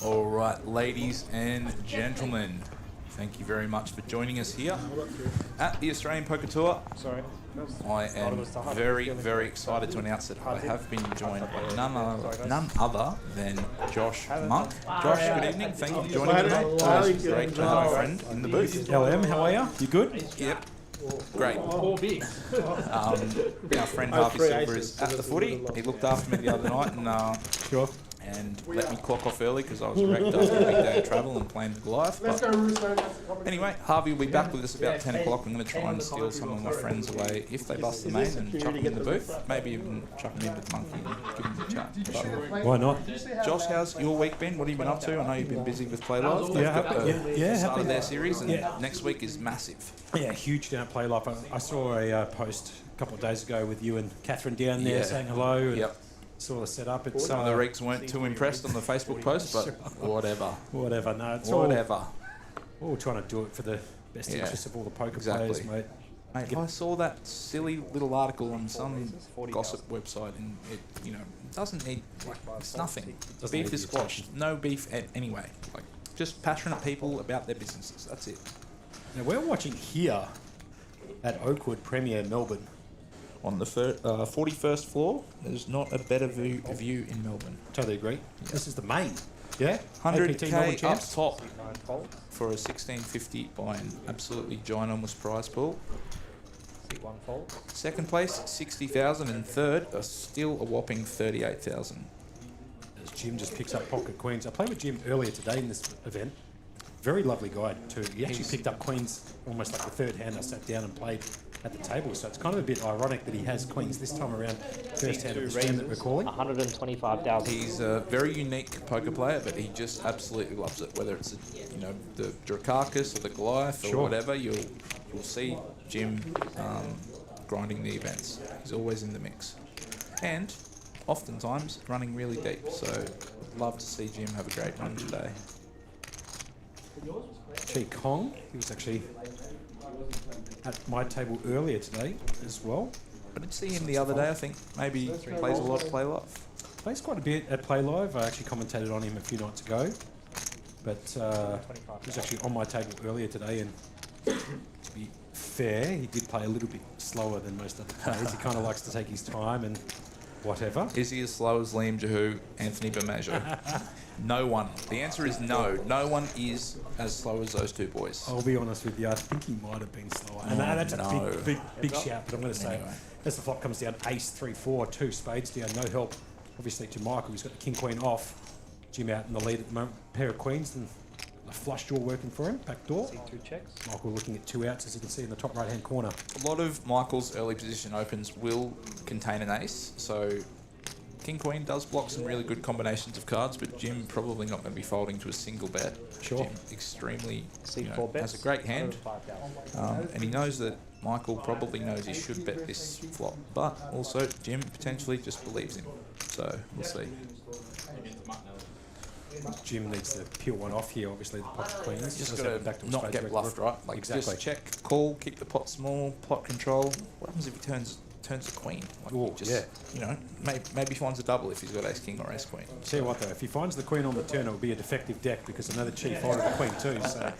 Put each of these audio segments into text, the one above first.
All right, ladies and gentlemen, thank you very much for joining us here at the Australian Poker Tour. I am very, very excited to announce that I have been joined by none other than Josh Monk. Josh, good evening. Thank you for joining me, mate. It's great to have a friend in the booth. LM, how are you? You good? Yep. Great. Our friend Harvey Silver is at the footy. He looked after me the other night and let me clock off early because I was wrecked after a big day of travel and playing with life. But anyway, Harvey will be back with us about 10 o'clock. I'm going to try and steal some of my friends away if they bust the main and chuck them in the booth. Maybe even chuck them in with the monkey and give them a chat. But why not? Josh, how's your week been? What have you been up to? I know you've been busy with Play Live. They've got the start of their series and next week is massive. Yeah, huge down at Play Life. I saw a post a couple of days ago with you and Catherine down there saying hello. And saw the setup. Some of the Reeks weren't too impressed on the Facebook post, but whatever. Whatever. No, it's whatever. We're all trying to do it for the best interest of all the poker players, mate. Mate, I saw that silly little article on some gossip website, and it, doesn't need. It's nothing. Beef is squashed. No beef anyway. Like, just passionate people about their businesses. That's it. Now we're watching here at Oakwood Premier Melbourne. On the 41st floor, there's not a better view in Melbourne. Totally agree. Yeah. This is the main. Yeah? 100k up top for a 1650 by an absolutely ginormous prize pool. Second place, 60,000, and third, still a whopping 38,000. As Jim just picks up pocket queens. I played with Jim earlier today in this event. Very lovely guy too. He actually picked up queens almost like the third hand I sat down and played at the table. So it's kind of a bit ironic that he has queens this time around, first hand of the stream that we're calling. 125,000. He's a very unique poker player, but he just absolutely loves it. Whether it's the Drakakis or the Goliath or whatever, you'll see Jim grinding the events. He's always in the mix, and oftentimes running really deep. So I'd love to see Jim have a great run today. Chi Kong, he was actually at my table earlier today as well. I did see him the other day. I think maybe he plays a lot of Play Live. Plays quite a bit at Play Live. I actually commentated on him a few nights ago. But he was actually on my table earlier today, and to be fair, he did play a little bit slower than most other players. He kind of likes to take his time and whatever. Is he as slow as Liam Jahu, Anthony Bermejo? No one. The answer is no. No one is as slow as those two boys. I'll be honest with you. I think he might have been slower. And that's a big shout, but I'm going to say, as the flop comes down, ace, 3-4, 2 spades down, no help, obviously, to Michael, who's got the king-queen off. Jim out in the lead at the moment, pair of queens, and a flush draw working for him, back door. C2 checks. Michael looking at 2 outs, as you can see in the top right-hand corner. A lot of Michael's early position opens will contain an ace, so King-Queen does block some really good combinations of cards, but Jim probably not going to be folding to a single bet. Sure. Jim extremely, has a great hand, and he knows that Michael probably knows he should bet this flop, but also Jim potentially just believes him. So we'll see. Jim needs to peel one off here, obviously, the pocket queens. Just got to not get bluffed, right? Like, exactly. Just check, call, keep the pot small, pot control. What happens if he turns a queen? Like, maybe he finds a double if he's got ace king or ace queen. Tell you what, though, if he finds the queen on the turn, it will be a defective deck because another chief folded the queen too, so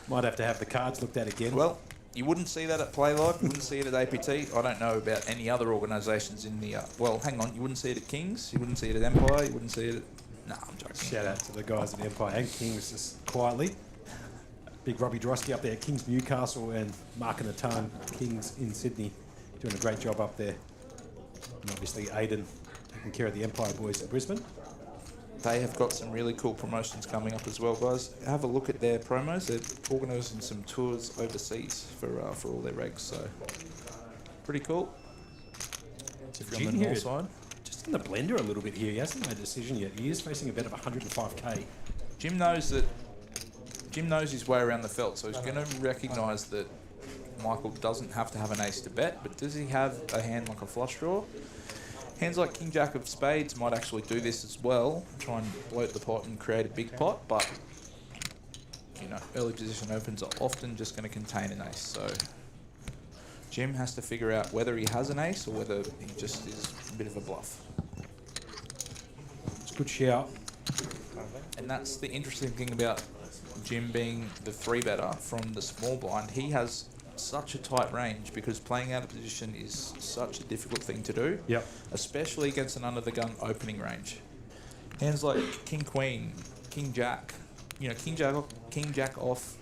might have to have the cards looked at again. Well, you wouldn't see that at Play Live, you wouldn't see it at APT. I don't know about any other organisations in the... well, hang on, you wouldn't see it at Kings, you wouldn't see it at Empire, you wouldn't see it at... No, I'm joking. Shout out to the guys at Empire and Kings just quietly. Big Robbie Drosky up there, Kings Newcastle, and Mark and Natan, Kings in Sydney, doing a great job up there. And obviously Aiden taking care of the Empire boys in Brisbane. They have got some really cool promotions coming up as well, guys. Have a look at their promos. They're organising some tours overseas for all their regs, so pretty cool. If you're on the north side. Just in the blender a little bit here. He hasn't made a decision yet. He is facing a bet of 105k. Jim knows his way around the felt, so he's going to recognise that Michael doesn't have to have an ace to bet, but does he have a hand like a flush draw? Hands like King Jack of Spades might actually do this as well, try and bloat the pot and create a big pot, but early position opens are often just going to contain an ace, so Jim has to figure out whether he has an ace or whether he just is a bit of a bluff. It's a good shout. And that's the interesting thing about Jim being the 3-better from the small blind. He has such a tight range because playing out of position is such a difficult thing to do. Yep. Especially against an under-the-gun opening range. Hands like King Queen, King Jack, King Jack off.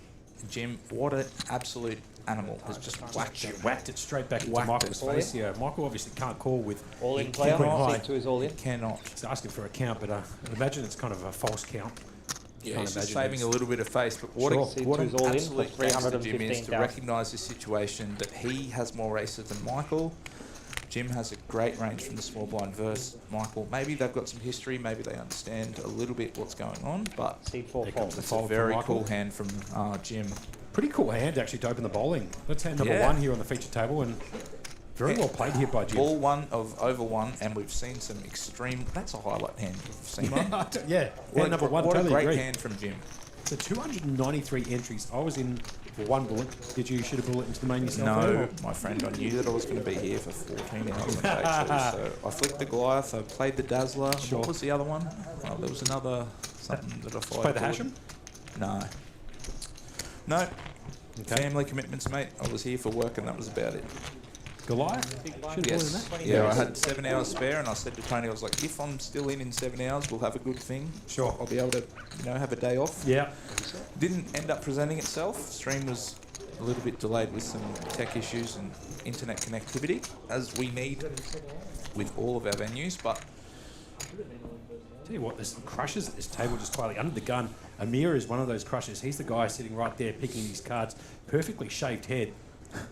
Jim, what an absolute animal, has just whacked it straight back into Michael's face. Yeah, Michael obviously can't call with all-in player. To his all-in. Cannot. He's asking for a count, but I imagine it's kind of a false count. Yeah, he's just saving a little bit of face, but what an absolute gangster Jim is to recognise this situation, that he has more aces than Michael. Jim has a great range from the small blind versus Michael. Maybe they've got some history, maybe they understand a little bit what's going on, but it's a very cool hand from Jim. Pretty cool hand, actually, to open the bowling. That's hand number 1 here on the feature table, and very well played here by Jim. Ball 1 of over 1, and we've seen some extreme... That's a highlight hand. You've seen one? Yeah, hand number 1, what totally a great agree. hand from Jim. So 293 entries. I was in for 1 bullet. Did you shoot a bullet into the main yourself? No, my friend, I knew that I was going to be here for 14 hours on day 2. So I flicked the Goliath, I played the Dazzler. Sure. What was the other one? Oh, there was another something that I fired. Play the Hashem? No. No. Okay. Family commitments, mate. I was here for work and that was about it. Goliath? Yes. Yeah, I had 7 hours spare and I said to Tony, I was like, if I'm still in 7 hours, we'll have a good thing. Sure. I'll be able to, have a day off. Yeah. Didn't end up presenting itself. Stream was a little bit delayed with some tech issues and internet connectivity, as we need with all of our venues, but... Tell you what, there's some crushers at this table just quietly under the gun. Amir is one of those crushers. He's the guy sitting right there picking these cards. Perfectly shaved head.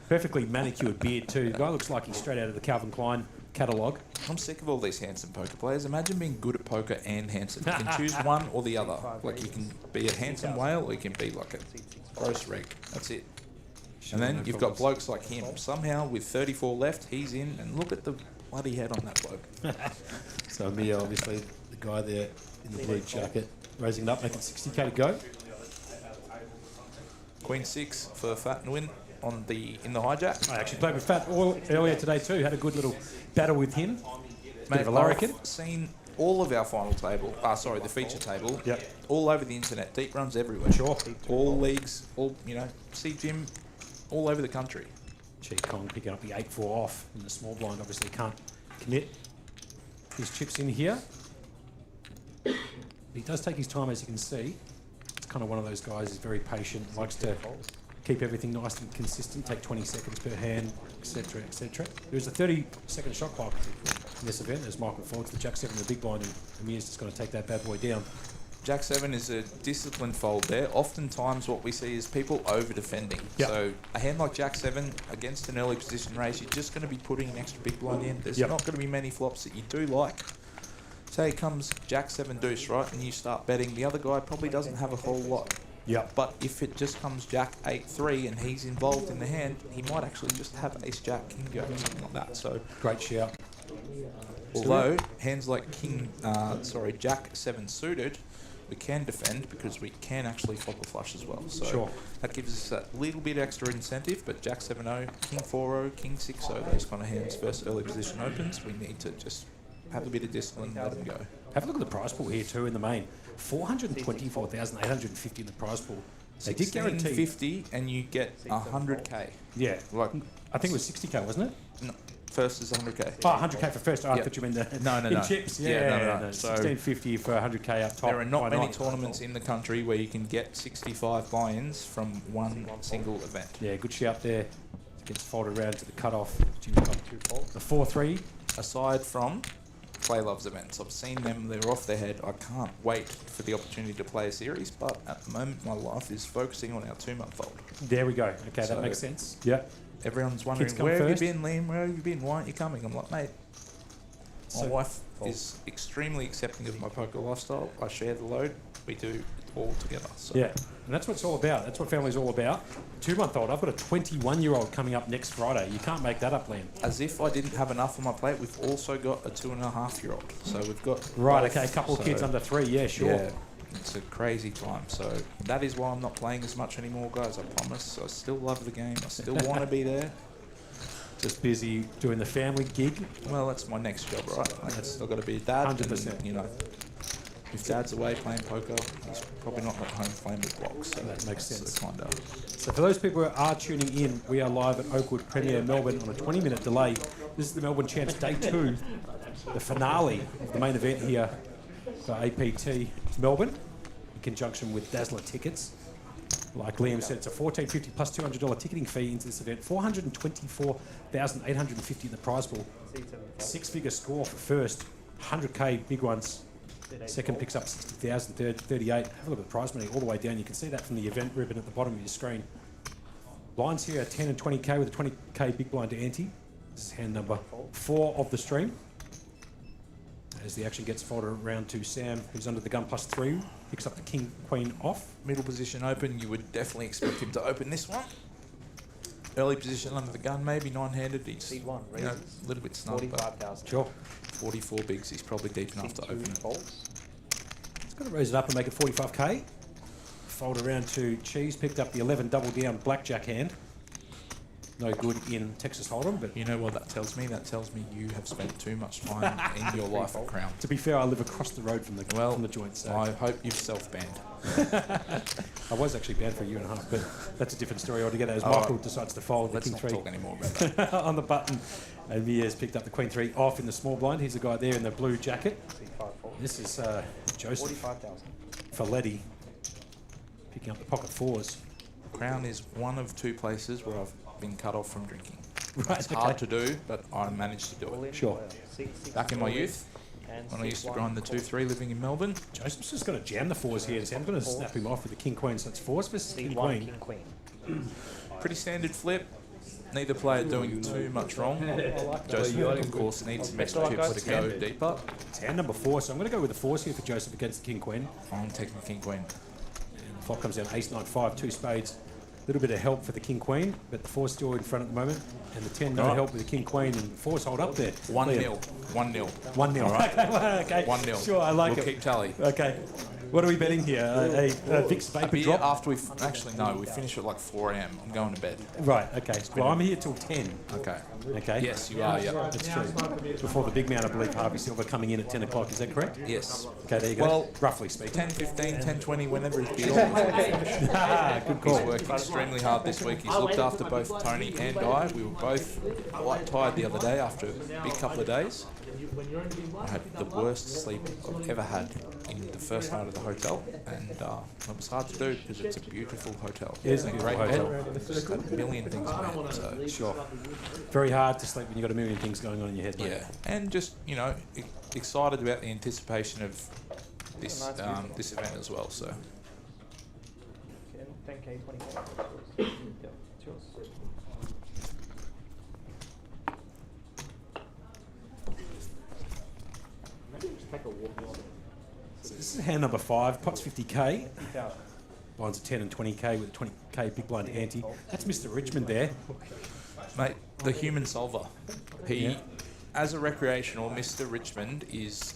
Perfectly manicured beard too. The guy looks like he's straight out of the Calvin Klein catalogue. I'm sick of all these handsome poker players. Imagine being good at poker and handsome. You can choose one or the other. Like, you can be a handsome whale or you can be like a gross reg. That's it. And then you've got blokes like him. Somehow, with 34 left, he's in. And look at the bloody head on that bloke. So Amir, obviously, the guy there in the blue jacket, raising it up, making 60k to go. Queen 6 for Fat and win in the hijack. I actually played with Fat earlier today too. Had a good little battle with him. Mate, I've seen all of our final table, the feature table, all over the internet. Deep runs everywhere. Sure. All leagues, see Jim all over the country. Chi Kong picking up the 8-4 off in the small blind. Obviously can't commit his chips in here. He does take his time, as you can see. It's kind of one of those guys. He's very patient. Likes to keep everything nice and consistent. Take 20 seconds per hand, etc., etc. There was a 30-second shot clock in this event. There's Michael Folds, the Jack 7 in the big blind, and Amir's just going to take that bad boy down. Jack 7 is a disciplined fold there. Oftentimes what we see is people over-defending. Yep. So a hand like Jack 7 against an early position raise, you're just going to be putting an extra big blind in. There's not going to be many flops that you do like. Say it comes Jack 7 deuce, right, and you start betting. The other guy probably doesn't have a whole lot. Yep. But if it just comes Jack 8-3 and he's involved in the hand, he might actually just have Ace Jack King go or something like that. So great shout. Although hands like Jack 7 suited, we can defend because we can actually flop a flush as well. So that gives us that little bit extra incentive. But Jack 7-0, King 4-0, King 6-0, those kind of hands versus early position opens, we need to just have a bit of discipline and let them go. Have a look at the prize pool here too in the main. 424,850 in the prize pool. They did guarantee 50 and you get 100k. Yeah, like I think it was 60k, wasn't it? No, first is 100k. Oh, 100k for first. Oh, I thought you meant the no. chips. No. 1650 for 100k up top. There are not many tournaments in the country where you can get 65 buy-ins from one single event. Yeah, good shout there. Gets folded around to the cutoff. The 4-3. Aside from Play Loves events, I've seen them, they're off their head. I can't wait for the opportunity to play a series, but at the moment my life is focusing on our 2-month-old. There we go. Okay, that makes sense. Yeah. Everyone's wondering, where have you been, Liam? Where have you been? Why aren't you coming? I'm like, mate, my wife is extremely accepting of my poker lifestyle. I share the load. We do it all together. So. Yeah, and that's what it's all about. That's what family's all about. 2-month-old. I've got a 21-year-old coming up next Friday. You can't make that up, Liam. As if I didn't have enough on my plate, we've also got a 2.5-year-old. So we've got... Right, okay, a couple of kids under 3. Yeah, sure. Yeah, it's a crazy time. So that is why I'm not playing as much anymore, guys. I promise. I still love the game. I still want to be there. Just busy doing the family gig. Well, that's my next job, right? I've got to be a dad. 100%. And, if Dad's away playing poker, he's probably not at home playing with blocks. So that makes sense. Kind of. So for those people who are tuning in, we are live at Oakwood Premier Melbourne on a 20-minute delay. This is the Melbourne Champs Day 2, the finale of the main event here for APT Melbourne, in conjunction with Dazzler Tickets. Like Liam said, it's a $14.50 plus $200 ticketing fee into this event. $424,850 in the prize pool. Six-figure score for first. 100K big ones. Second picks up 60,000. Third 38. Have a look at the prize money all the way down. You can see that from the event ribbon at the bottom of your screen. Blinds here are 10 and 20K with a 20K big blind to ante. This is hand number 4 of the stream. As the action gets folded around to Sam, who's under the gun plus 3, picks up the king, queen off. Middle position open, you would definitely expect him to open this one. Early position under the gun, maybe 9-handed. He's a little bit snug. 45,000. Sure. 44 bigs, he's probably deep enough to open it. He's got to raise it up and make it 45K. Fold around to Cheese, picked up the 11 double down blackjack hand. No good in Texas Hold'em, but you know what that tells me? That tells me you have spent too much time in your life at Crown. To be fair, I live across the road from the joint. So I hope you've self-banned. I was actually banned for a year and a half, but that's a different story altogether. As Michael decides to fold the Let's king not 3 talk anymore about that. on the button, and Mia's picked up the queen 3 off in the small blind. He's the guy there in the blue jacket. This is Joseph 45,000. Faletti picking up the pocket 4s. Crown is one of 2 places where I've been cut off from drinking. Right, it's hard to do, but I managed to do it. Sure. Back in my youth, when I used to grind the 2-3 living in Melbourne. Joseph's just going to jam the 4s here. So I'm going to snap him off with the king queen. So it's 4s versus king queen. Pretty standard flip. Neither player doing too much wrong. Joseph, of course, needs some extra chips to go deeper. It's hand number 4, so I'm going to go with the 4s here for Joseph against the king queen. I'm taking the king queen. And the flop comes down ace 9-5, 2 spades. A little bit of help for the king queen, but the 4's still in front at the moment, and the 10 no help with the king queen, and the 4's hold up there. 1-0. 1-0. 1-0. All right. Okay. 1-0. Sure, I like we'll it. Keep tally. Okay. What are we betting here? A Vic's vapor drop? After we we finish at like 4 a.m. I'm going to bed. Right. Okay. Well, I'm here till 10. Okay. Okay. Yes, you are. Yeah, that's true. Before the big man, I believe Harvey Silver coming in at 10 o'clock. Is that correct? Yes. Okay. There you go. Well, roughly speaking. 10:15, 10:20, whenever he's busy. Good call. He's working extremely hard this week. He's looked after both Tony and Guy. We were both quite tired the other day after a big couple of days. I had the worst sleep I've ever had in the first night of the hotel, and it was hard to do because it's a beautiful hotel. It's a great hotel. It's got a million things about it. So. Sure. Very hard to sleep when you've got a million things going on in your head. Yeah, and just excited about the anticipation of this this event as well. So. 10K, 20K. It's yours. So this is hand number 5, pots 50K. Blinds are 10 and 20K with a 20K big blind ante. That's Mr. Richmond there. Mate, the human solver. He, as a recreational, Mr. Richmond is,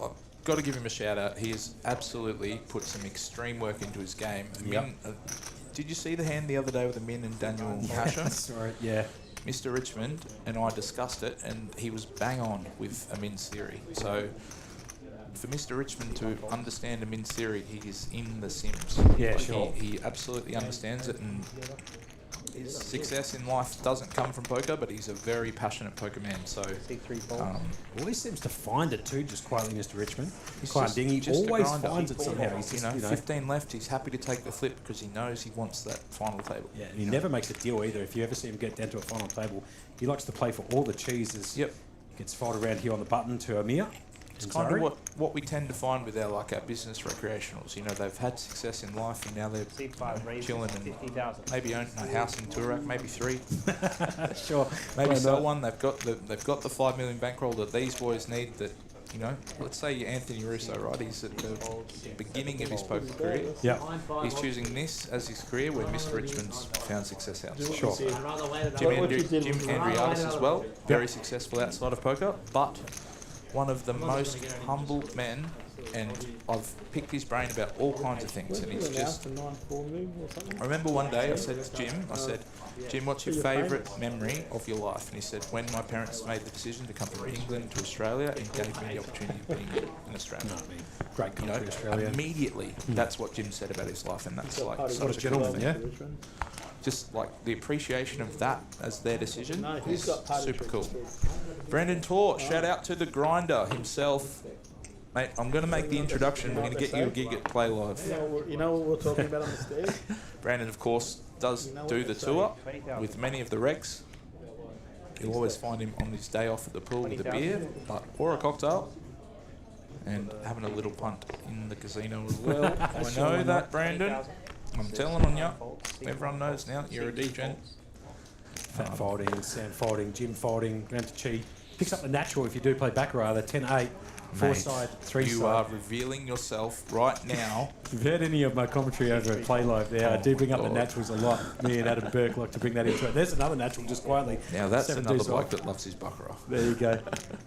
I've got to give him a shout out. He has absolutely put some extreme work into his game. Did you see the hand the other day with the Min and Daniel Hashem? Sorry, yeah. Mr. Richmond and I discussed it, and he was bang on with a Min's theory. So, for Mr. Richmond to understand a Min's theory, he is in the Sims. Yeah, sure. He absolutely understands it, and his success in life doesn't come from poker, but he's a very passionate poker man. So, always seems to find it too, just quietly, Mr. Richmond. He just always finds it somehow. He's just, 15 left. He's happy to take the flip because he knows he wants that final table. Yeah, and he never makes a deal either. If you ever see him get down to a final table, he likes to play for all the cheeses. Yep. Gets folded around here on the button to Amir. It's kind of what we tend to find with our business recreationals. They've had success in life, and now they're chilling and maybe owning a house in Toorak, maybe 3. Sure. Maybe sell one. They've got the 5 million bankroll that these boys need. That let's say Anthony Russo, right? He's at the beginning of his poker career. Yeah. He's choosing this as his career, where Mr. Richmond's found success outside. Sure. Jim Andriadis as well, very successful outside of poker, but one of the most humble men and I've picked his brain about all kinds of things, and he's just... I remember one day I said to Jim, Jim, what's your favourite memory of your life? And he said, when my parents made the decision to come from England to Australia and gave me the opportunity of being in Australia. Great country, Australia. Immediately, that's what Jim said about his life, and that's like What a such a cool gentleman, thing. yeah? Just like the appreciation of that as their decision is super cool. Brendan Tor, shout out to the grinder himself. Mate, I'm going to make the introduction. We're going to get you a gig at Play Live. You know what we're talking about on the stairs? Brandon, of course, does do the tour with many of the regs. You'll always find him on his day off at the pool with a beer or a cocktail and having a little punt in the casino as well. I know that, Brandon. I'm telling on you. Everyone knows now that you're a DJ. Fat folding, Sam folding, Jim folding, round to Chi. Picks up the natural if you do play Baccarat, the 10-8, 4-side, 3-side. You are revealing yourself right now. If you've heard any of my commentary over at Play Live there, I do bring up the naturals a lot. Me and Adam Burke like to bring that into it. There's another natural just quietly. Now that's another bloke that loves his Baccarat. There you go.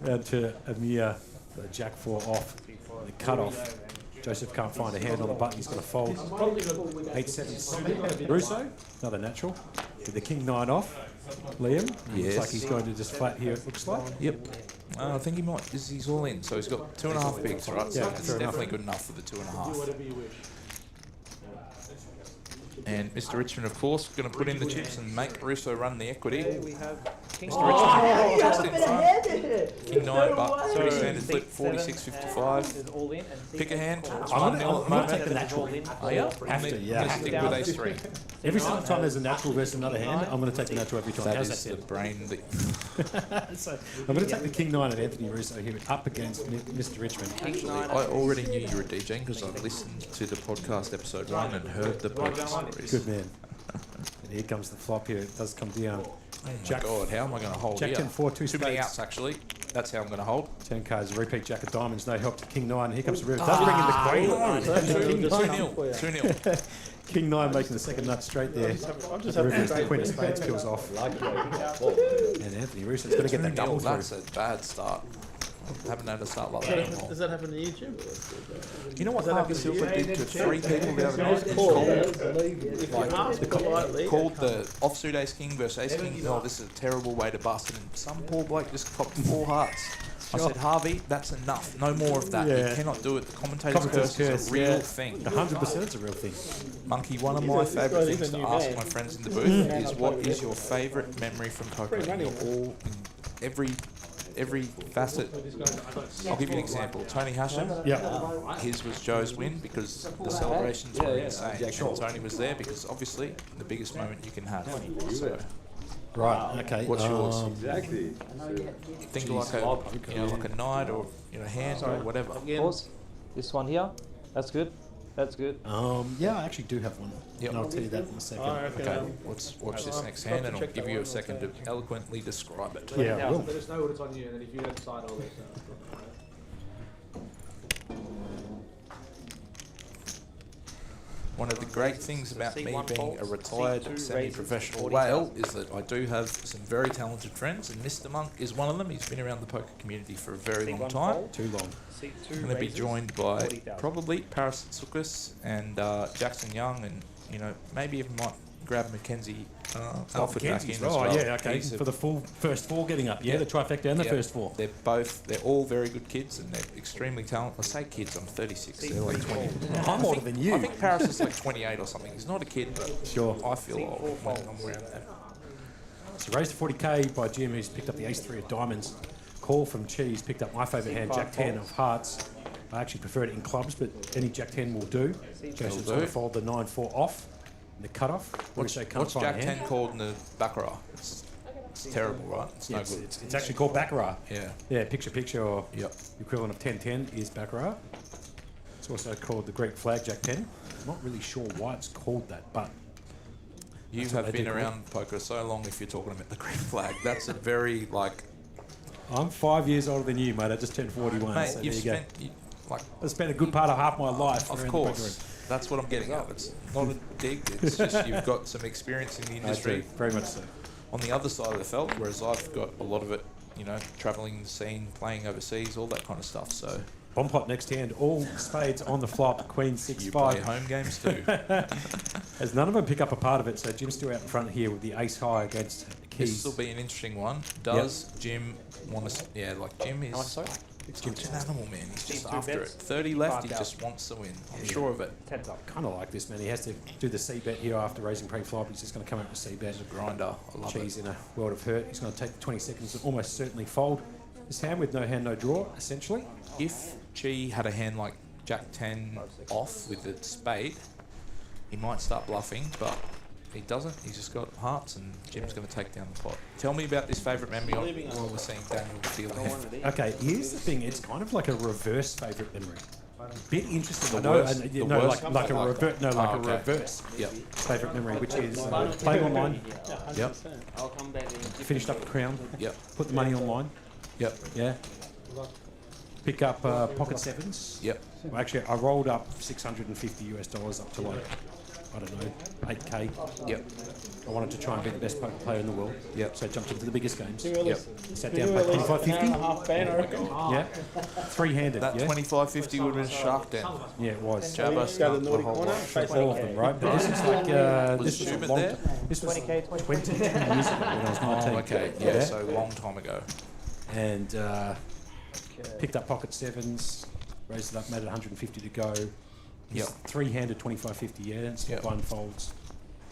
Round to Amir, the Jack 4 off, the cut off. Joseph can't find a hand on the button, he's got to fold. 8-7 Russo, another natural. With the King 9 off. Liam, looks like he's going to just flat here, it looks like. Yep. I think he might, he's all in, so he's got 2.5 bigs, right? So Yeah, it's fair definitely enough. good enough for the 2.5. And Mr. Richmond, of course, going to put in the chips and make Russo run the equity. We have King Mr. Richmond just in front. King 9, but pretty standard flip, 46.55. is all in and Pick a hand. It's I'm 1-0 at the gonna moment. take the natural. Oh, yeah? Have to, yeah. I'm gonna stick with ace 3. Every single time there's a natural versus another hand, I'm going to take the natural every time. That How's is that the sound? brain that... So I'm going to take the King 9 at Anthony Russo here up against Mr. Richmond. Actually, I already knew you were DJing because I listened to the podcast episode 1 and heard the poker stories. Good man. And here comes the flop here. It does come down. Oh my God, how am I going to hold Jack here? 10 4 2 Too many spades. outs, actually. That's how I'm going to hold. 10 cards, a repeat jack of diamonds, no help to King 9. Here comes the river. Does bring in the queen. 2-0. King 9 making the second nut straight there. The river as the queen of spades peels off. And Anthony Russo's going to get that double 2-0, through. that's a bad start. I haven't had a start like that anymore. Does that happen to you, Jim? You know what Harvey Silver did to 3 people the other night? Called the offsuit ace king versus ace king. Oh, this is a terrible way to bust it. And some poor bloke just copped 4 hearts. I said, Harvey, that's enough. No more of that. Yeah. You cannot do it. The commentator's curse is a real thing. 100% it's a real thing. Monkey, one of my favourite things to ask my friends in the booth is what is your favourite memory from poker? And you're all in every facet. I'll give you an example. Tony Hashem, Yeah. his was Joe's win because the celebrations were insane. And Tony was there because obviously the biggest moment you can have. So Right, okay. what's yours? Exactly. Think like a knight or hand or whatever. Pause. This one here. That's good. That's good. Yeah, I actually do have one. Yep. And I'll tell you that in a second. Okay, let's watch this next hand and I'll give you a second to eloquently describe it. Yeah, I will. Let us know what it's on you, and then if you decide, I'll let you know. One of the great things about me being a retired semi-professional whale is that I do have some very talented friends, and Mr. Monk is one of them. He's been around the poker community for a very long time. Too long. I'm going to be joined by probably Paris Tsoukas and Jackson Young, and maybe even might grab Mackenzie Alfred back in as well. Oh, yeah, okay. He's For the full first 4 getting up. Yeah, the trifecta and the first 4. They're all very good kids and they're extremely talented. I say kids, I'm 36. They're like 20. I'm older than you. I think Paris is like 28 or something. He's not a kid, but Sure. I feel old when I'm around that. So raised to 40k by Jim, who's picked up the ace 3 of diamonds. Call from Cheese, picked up my favourite hand, Jack 10 of hearts. I actually prefer it in clubs, but any Jack 10 will do. Jason's going to fold the 9-4 off. And the cutoff. What's Jack 10 called in the Baccarat? It's terrible, right? It's no good. It's actually called Baccarat. Yeah. Yeah, picture or Yep. the equivalent of 10-10 is Baccarat. It's also called the Greek flag Jack 10. I'm not really sure why it's called that, but You that's what have they been do call around poker so long if you're talking about the green flag. That's a very, I'm 5 years older than you, mate. I just turned 41. mate, so you've there you spent, I spent a good part of half my life of around the course, that's what I'm getting at. It's not a dig, it's just you've got some experience in the poker. I do, industry very much so. on the other side of the felt, whereas I've got a lot of it, travelling the scene, playing overseas, all that kind of stuff. So Bomb pot next hand, all spades on the flop, queen 6-5. You play home games too. As none of them pick up a part of it, so Jim's still out in front here with the ace high against Keys. This will be an interesting one. Does Jim want to... Yeah, like Jim is... Jim's an animal, man. He's just after it. 30 left, he just wants to win. I'm sure of it. Kind of like this, man. He has to do the C-bet here after raising pre-flop. He's just going to come out with C-bet. He's a grinder. I love Cheese it. in a world of hurt. He's going to take the 20 seconds and almost certainly fold his hand with no hand, no draw, essentially. If Chi had a hand like Jack 10 off with the spade, he might start bluffing, but he doesn't. He's just got hearts, and Jim's going to take down the pot. Tell me about this favourite memory while we're seeing Daniel feel the hand. Okay, here's the thing. It's kind of like a reverse favourite memory. Bit interesting. The I know, worst? and, The no, worst? like a revert. No, like a okay. reverse Yep. favourite memory, which is playing online. Yep. I'll come back and Finished up the crown. Yep. Put the money online. Yep. Yeah. Pick up pocket sevens. Yep. Well, actually, I rolled up $650 up to like, I don't know, 8K. Yep. I wanted to try and be the best poker player in the world. Yep. So I jumped into the biggest games. Yep. Sat down, played 25.50. $25.50. Yeah. Three-handed. That Yeah. 25.50 would have been Shark Den. Yeah, it was. Jabba Go to stuck the the naughty whole corner. lot. Face All of them, right? But this is like Was this was a Schubert long. there? This was 20K, 22 years ago when I was 19. Oh, okay. Yeah, so a long time ago. And picked up pocket sevens, raised it up, made it 150 to go. Yep. Three-handed 25.50, yeah. Small Yep. blind folds.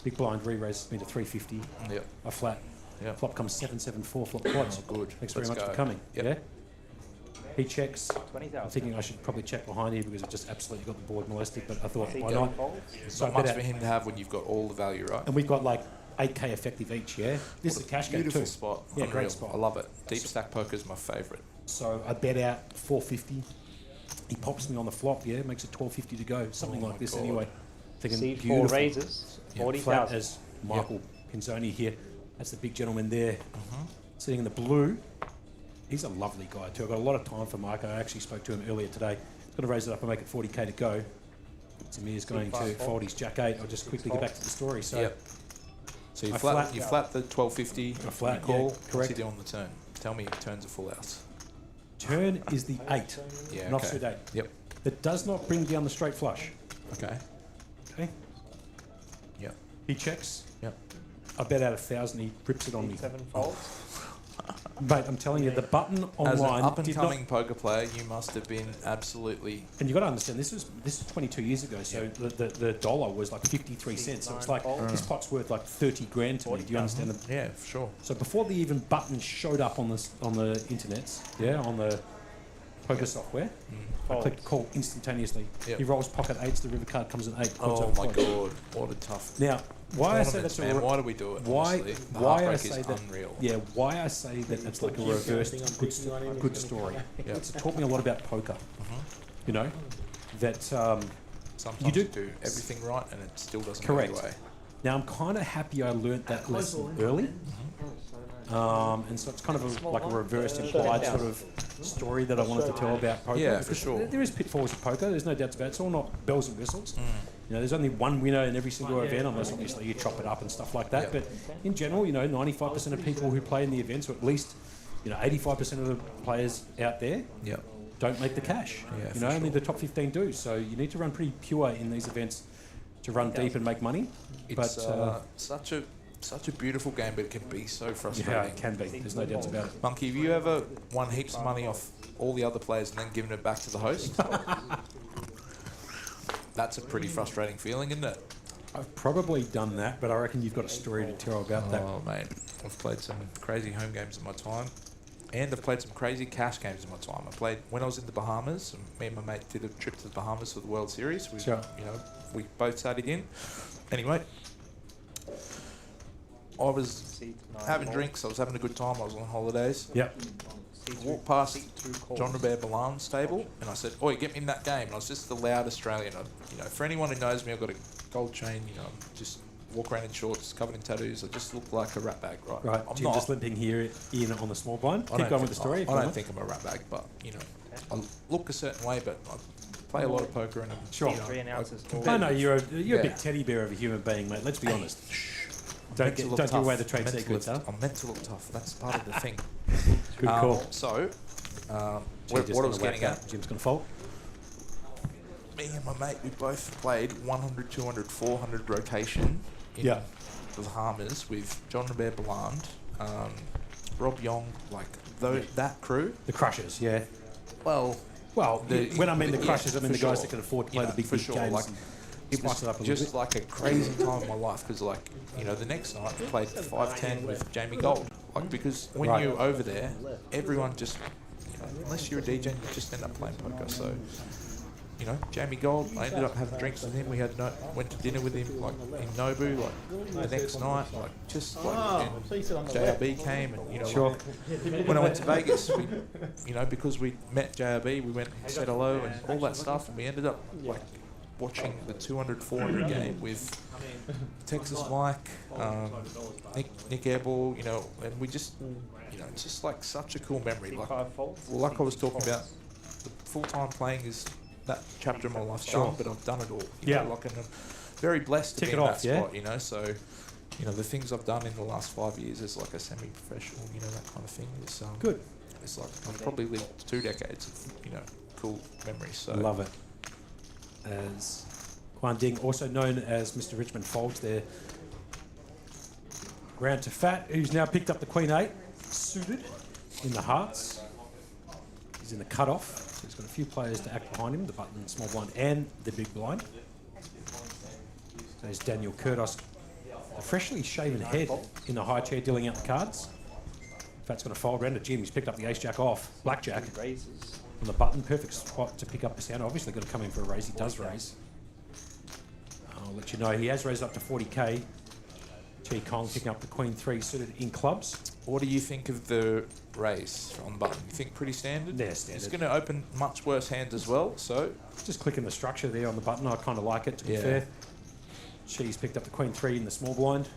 Big blind re-raises me to 350. Yep. A flat. Yep. Flop comes 7-7-4 flop quads. Oh, good. Thanks very Let's much go. for coming. Yep. Yeah. He checks. 20,000. I'm thinking I should probably check behind here because I just absolutely got the board molested, but I thought, why Yep. not? It's So I not much bet for out- him to have when you've got all the value, right? And we've got like 8K effective each, yeah? This is a cash game Beautiful too. spot. Yeah, Unreal. great spot. I love it. Deep stack poker is my favourite. So I bet out 450. He pops me on the flop, yeah, makes it 1250 to go, something Oh like my this God. anyway. Thinking C4 beautiful. raises, Yeah. Flat 40,000. as Michael Pinzoni here. That's the big gentleman there, Mm-hmm. sitting in the blue. He's a lovely guy too. I've got a lot of time for Mike. I actually spoke to him earlier today. He's going to raise it up and make it 40K to go. Samir's going to fold his Jack 8. I'll just quickly get back to the story. So Yep. So you I flat flat- you flat the 12.50. I flat, you call. yeah, What's correct. he do on the turn? Tell me if turns a full house. turn is the 8, Yeah. an offsuit 8. Yep. That does not bring down the straight flush. Okay. Okay. Yep. He checks. Yep. I bet out 1,000. He rips it on me. 7 folds. Mate, I'm telling you, the button As an online up and did not. coming poker player, you must have been absolutely. And you got to understand, this was 22 years ago, so the dollar was like 53 cents. So it's like this pot's worth like 30 grand to me. Do you understand? Yeah, for sure. So before the even button showed up on the internets, yeah, on the poker software, I clicked call instantaneously. Yep. He rolls pocket 8s, the river card comes in 8. quads Oh over my quads. god, what a tough. Now, why I say tournaments, that's man. Why do we do it? why honestly? The why I heartbreak say is that unreal. yeah why I say that it's like a reverse good story. It's taught me a lot about poker. You know that Sometimes you you do- do everything right and it still doesn't Correct. go your way. now I'm kind of happy I learnt that lesson early. And so it's kind of like a reverse implied sort of story that I wanted to tell about poker. Yeah, for because sure. There is pitfalls of poker. There's no doubts about it. It's all not bells and whistles. You know, there's only one winner in every single event, unless obviously you chop it up and stuff like that. Yeah. But in general, you know, 95% of people who play in the events, or at least, 85% of the players out there, Yep. don't make the cash. Yeah, you know, for only sure. the top 15 do. So you need to run pretty pure in these events to run deep and make money. It's but such a beautiful game, but it can be so frustrating. yeah, it can be. There's no doubts about it. Monkey, have you ever won heaps of money off all the other players and then given it back to the host? That's a pretty frustrating feeling, isn't it? I've probably done that, but I reckon you've got a story to tell about that. Oh, mate. I've played some crazy home games in my time. And I've played some crazy cash games in my time. I played when I was in the Bahamas. And me and my mate did a trip to the Bahamas for the World Series. We, Sure. we both sat it in. Anyway, I was having drinks. I was having a good time. I was on holidays. Yep. Walked past John Robert Milan's table, and I said, "Oi, get me in that game." And I was just the loud Australian. For anyone who knows me, I've got a gold chain. Just walk around in shorts, covered in tattoos. I just look like a rat bag, right? Right. I'm Jim not. just limping here in on the small blind. I Keep don't going with think- the story. if I you don't want. think I'm a rat bag, but I look a certain way, but I play a lot of poker and I'm Sure. 3 ounces. I know you're a Yeah. big teddy bear of a human being, mate. Let's be honest. Don't Meant to look give away tough. the trade Meant to secrets, look- huh? I'm meant to look tough. That's part of the thing. Good call. So, Jim's what just I gonna was whack getting that. at. Jim's going to fold. me and my mate, we both played 100, 200, 400 rotation in Yeah. the Bahamas with John Robert Beland, Rob Yong, like that crew. The Crushers, yeah. Well, When I mean the Crushers, I mean the for guys sure. that can afford to You play know, the big for sure. games. Like, and it was spice it up a little just bit. like a crazy time in my life because, like, you know, the next night I played 5-10 with Jamie Gold. Like, because when Right. you're over there, everyone just, you know, unless you're a DJ, you just end up playing poker. So, you know, Jamie Gold, I ended up having drinks with him. We went to dinner with him, like, in Nobu, like, the next night, like, just, like, and JRB came and, you know, Sure. when I went to Vegas, we, you know, because we met JRB, we went and said hello and all that stuff, and we ended up, like, watching the 200, 400 game with Texas Mike, Nick Airball, you know, and we just, you know, it's just like such a cool memory. Like I was talking about, the full-time playing is that chapter of my life done, but I've done it all. You know, like, and I'm very blessed to Tick be it in off, that yeah. spot, you know, so, you know, the things I've done in the last 5 years as like a semi-professional, you know, that kind of thing is Good. It's like I've probably lived 2 decades of, you know, cool memories. So Love it. As Quan Ding, also known as Mr. Richmond Folds, there. Round to Fat, who's now picked up the Queen 8, suited in the hearts. He's in the cut-off, so he's got a few players to act behind him, the button, small blind, and the big blind. So there's Daniel Curtis, a freshly shaven head in the high chair, dealing out the cards. Fat's going to fold round to Jim. He's picked up the ace-jack off, blackjack. On the button, perfect spot to pick up a sound. Obviously got to come in for a raise. He does raise. I'll let you know he has raised up to 40k. Chi Kong picking up the Queen 3 suited in clubs. what do you think of the raise on the button? You think pretty standard? Yeah, standard. It's going to open much worse hands as well, so... Just clicking the structure there on the button. I kind of like it, to be fair. Chi's picked up the Queen 3 in the small blind.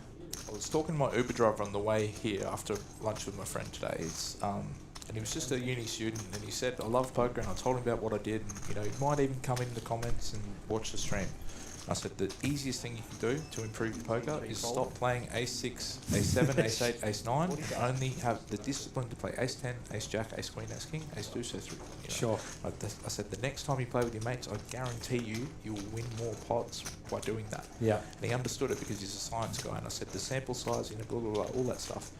I was talking to my Uber driver on the way here after lunch with my friend today. And he was just a uni student, and he said, I love poker, and I told him about what I did, and, you know, he might even come in the comments and watch the stream. I said, the easiest thing you can do to improve your poker is stop playing ace-6, ace-7, ace-8, ace-9, only have the discipline to play ace-10, ace-jack, ace-queen, ace-king, ace-2, so 3. You know. Sure. I said, the next time you play with your mates, I guarantee you will win more pots by doing that. Yeah. And he understood it because he's a science guy, and I said, the sample size, you know, blah, blah, blah, all that stuff.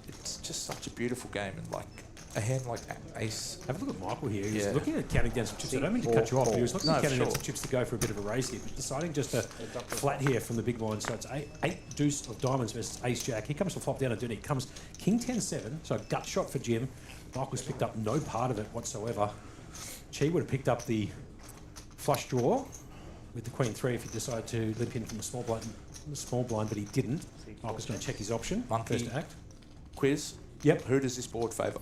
It's just such a beautiful game, and like, a hand like ace. Have a look at Michael here. He's looking at counting down some chips. I don't mean to cut you off, but he was looking at counting down some chips to go for a bit of a raise here, but deciding just to flat here from the big blind. So it's eight deuce of diamonds versus ace jack. Here comes the flop down and dirty. It comes king 10-7, so a gut shot for Jim. Michael's picked up no part of it whatsoever. Chi would have picked up the flush draw with the Queen 3 if he decided to limp in from the small blind, but he didn't. Michael's going to check his option. Monkey. First act. Quiz. Yep. Who does this board favour?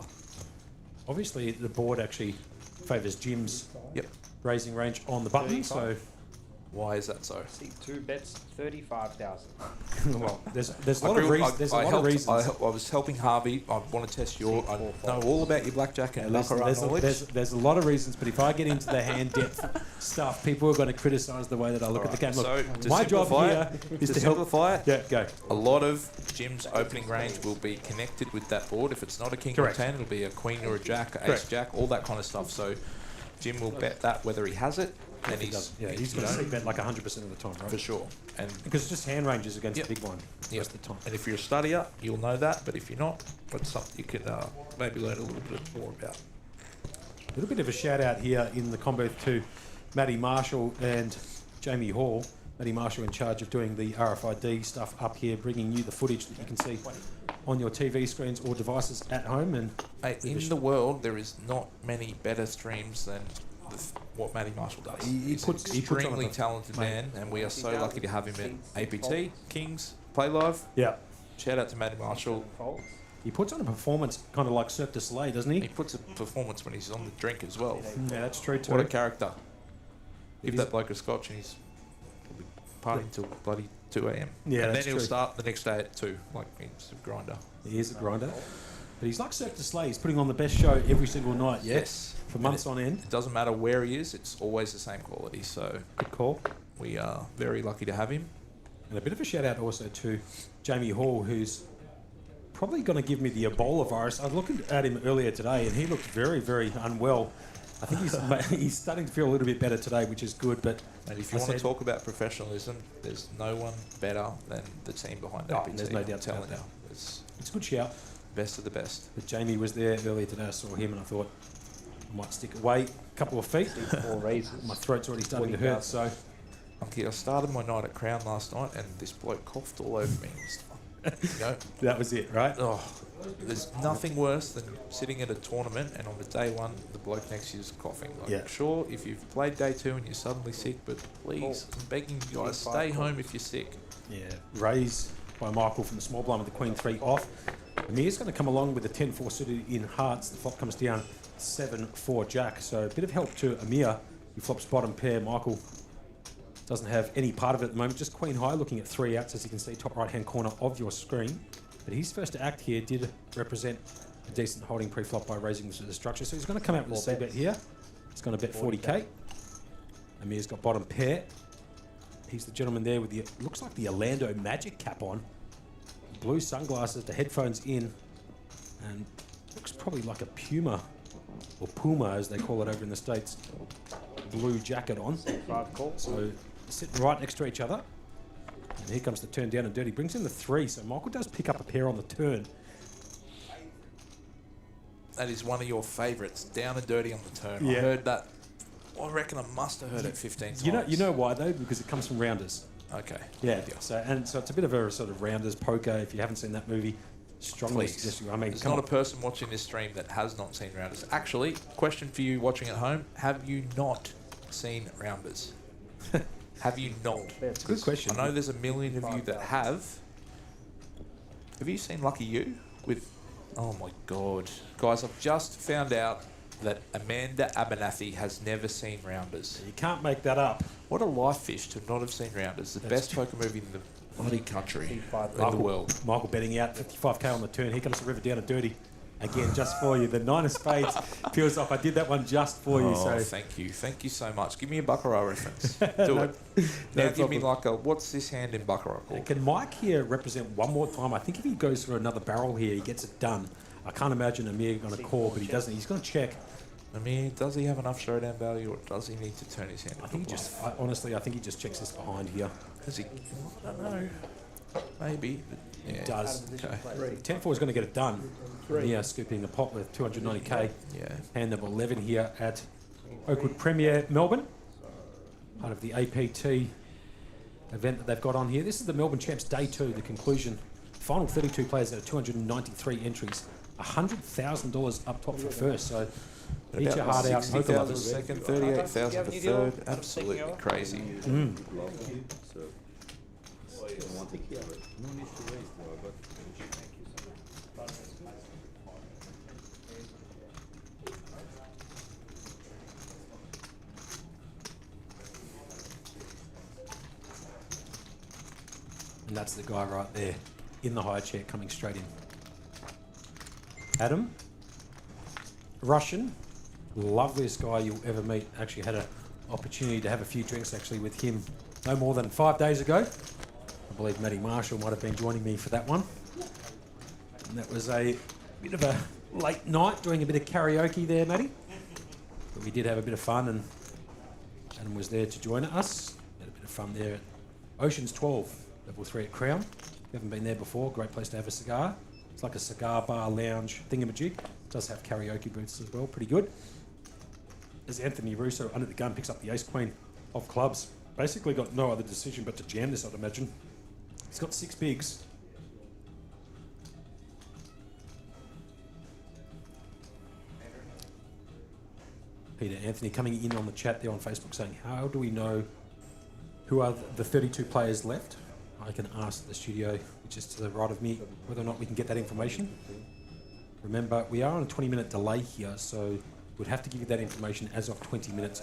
Obviously, the board actually favours Jim's Yep. raising range on the button, so Why is that so? See, 2 bets, 35,000. well, there's a lot of reasons. There's a lot of reasons. I was helping Harvey. I want to test your. I know all about your blackjack and Listen, baccarat knowledge. there's a lot of reasons, but if I get into the hand depth stuff, people are going to criticise the way that I look at the game. Look, So, to my job simplify here it- is to to help. simplify it, Yeah, go. a lot of Jim's opening range will be connected with that board. If it's not a king Correct. or a 10, it'll be a queen or a jack, a ace Correct. jack, all that kind of stuff. So Jim will bet that whether he has it, then He he's does. Yeah, he's you going to know, bet like 100% of the time, for right? sure. And Because it's just hand ranges against Yep. the big one Yep. most of the time. And if you're a studier, you'll know that. But if you're not, that's something you could maybe learn a little bit more about. A little bit of a shout out here in the combo to Matty Marshall and Jamie Hall. Matty Marshall in charge of doing the RFID stuff up here, bringing you the footage that you can see on your TV screens or devices at home. And Mate, in the world, there is not many better streams than what Matty Marshall does. He's an he puts on extremely a- talented mate. man, and we are so lucky to have him at APT, Kings, Play Live. yeah, Shout out to Matty Marshall. he puts on a performance kind of like Cirque du Soleil, doesn't he? He puts a performance when he's on the drink as well. Yeah, that's true too. What a character. Give is- that bloke a scotch and he's partying till bloody 2 a.m. Yeah, and that's then he'll true. start the next day at 2, like he's a grinder. He is a grinder. But he's like Cirque du Soleil. He's putting on the best show every single night, yeah? Yes. For months on end. It doesn't matter where he is, it's always the same quality. So Good call. we are very lucky to have him. And a bit of a shout out also to Jamie Hall, who's probably going to give me the Ebola virus. I was looking at him earlier today, and he looked very, very unwell. I think he's starting to feel a little bit better today, which is good. But And if you want to talk about professionalism, there's no one better than the team behind APT. There's no doubt about that. It's a good shout. Best of the best. But Jamie was there earlier today. I saw him and I thought I might stick away a couple of feet. 4 raises. My throat's already starting to hurt, so... I started my night at Crown last night and this bloke coughed all over me. That was it, right? Oh, there's nothing worse than sitting at a tournament and on the day one, the bloke next to you is coughing. Sure, if you've played day 2 and you're suddenly sick, but please, I'm begging you guys, stay home if you're sick. Yeah, raise by Michael from the small blind with the Queen 3 off. Amir's going to come along with the 10-4 suited in hearts. The flop comes down 7-4 jack. So a bit of help to Amir. He flops bottom pair. Michael doesn't have any part of it at the moment. Just Queen high, looking at 3 outs, as you can see, top right-hand corner of your screen. But his first act here did represent a decent holding pre-flop by raising the structure. So he's going to come out with a C-bet here. He's going to bet 40k. Amir's got bottom pair. He's the gentleman there with the, looks like the Orlando Magic cap on. Blue sunglasses, the headphones in, and looks probably like a Puma, or Puma as they call it over in the States. Blue jacket on. So sitting right next to each other. And here comes the turn down and dirty. Brings in the 3, so Michael does pick up a pair on the turn. That is one of your favourites, down and dirty on the turn. Yeah. I heard that. I reckon I must have heard it 15 times. You know why though? Because it comes from Rounders. Okay. Yeah. So it's a bit of a sort of Rounders poker. If you haven't seen that movie, strongly Please. suggest you. I mean, there's not a person watching this stream that has not seen Rounders. Actually, question for you watching at home: have you not seen Rounders? Have you not? It's a good question. I know there's a million of you that have. Have you seen Lucky You? With, oh my God, guys! I've just found out that Amanda Abernathy has never seen Rounders. You can't make that up. What a life fish to not have seen Rounders. The best poker movie in the bloody country, in the world. Michael betting out 55k on the turn. Here comes the river down and dirty. Again, just for you. The 9 of spades peels off. I did that one just for you. So thank you. Thank you so much. Give me a Baccarat reference. Do it. Now give me like a, what's this hand in Baccarat called? Can Mike here represent one more time? I think if he goes for another barrel here, he gets it done. I can't imagine Amir going to call, but he doesn't. He's going to check. Amir, does he have enough showdown value, or does he need to turn his hand? I think he just, honestly, I think he just checks this behind here. Does he? I don't know. Maybe. Yeah. He does. Okay. 10-4 is going to get it done. Here, scooping a pot with 290k. Yeah. Hand number 11 here at Oakwood Premier Melbourne. Part of the APT event that they've got on here. This is the Melbourne Champs Day 2, the conclusion. Final 32 players out of 293 entries. $100,000 up top for first. So eat your heart out. 60,000 second, 38,000 for third. Absolutely crazy. And that's the guy right there in the high chair coming straight in. Adam, Russian, loveliest guy you'll ever meet. Actually had an opportunity to have a few drinks actually with him no more than 5 days ago. I believe Matty Marshall might have been joining me for that one. And that was a bit of a late night doing a bit of karaoke there, Matty. But we did have a bit of fun and Adam was there to join us. Had a bit of fun there at Oceans 12, level 3 at Crown. If you haven't been there before, great place to have a cigar. It's like a cigar bar lounge thingamajig. It does have karaoke booths as well, pretty good. As Anthony Russo under the gun picks up the ace queen of clubs. Basically got no other decision but to jam this, I'd imagine. He's got 6 bigs. Peter Anthony coming in on the chat there on Facebook saying, how do we know who are the 32 players left? I can ask the studio, which is to the right of me, whether or not we can get that information. Remember, we are on a 20-minute delay here, so we'd have to give you that information as of 20 minutes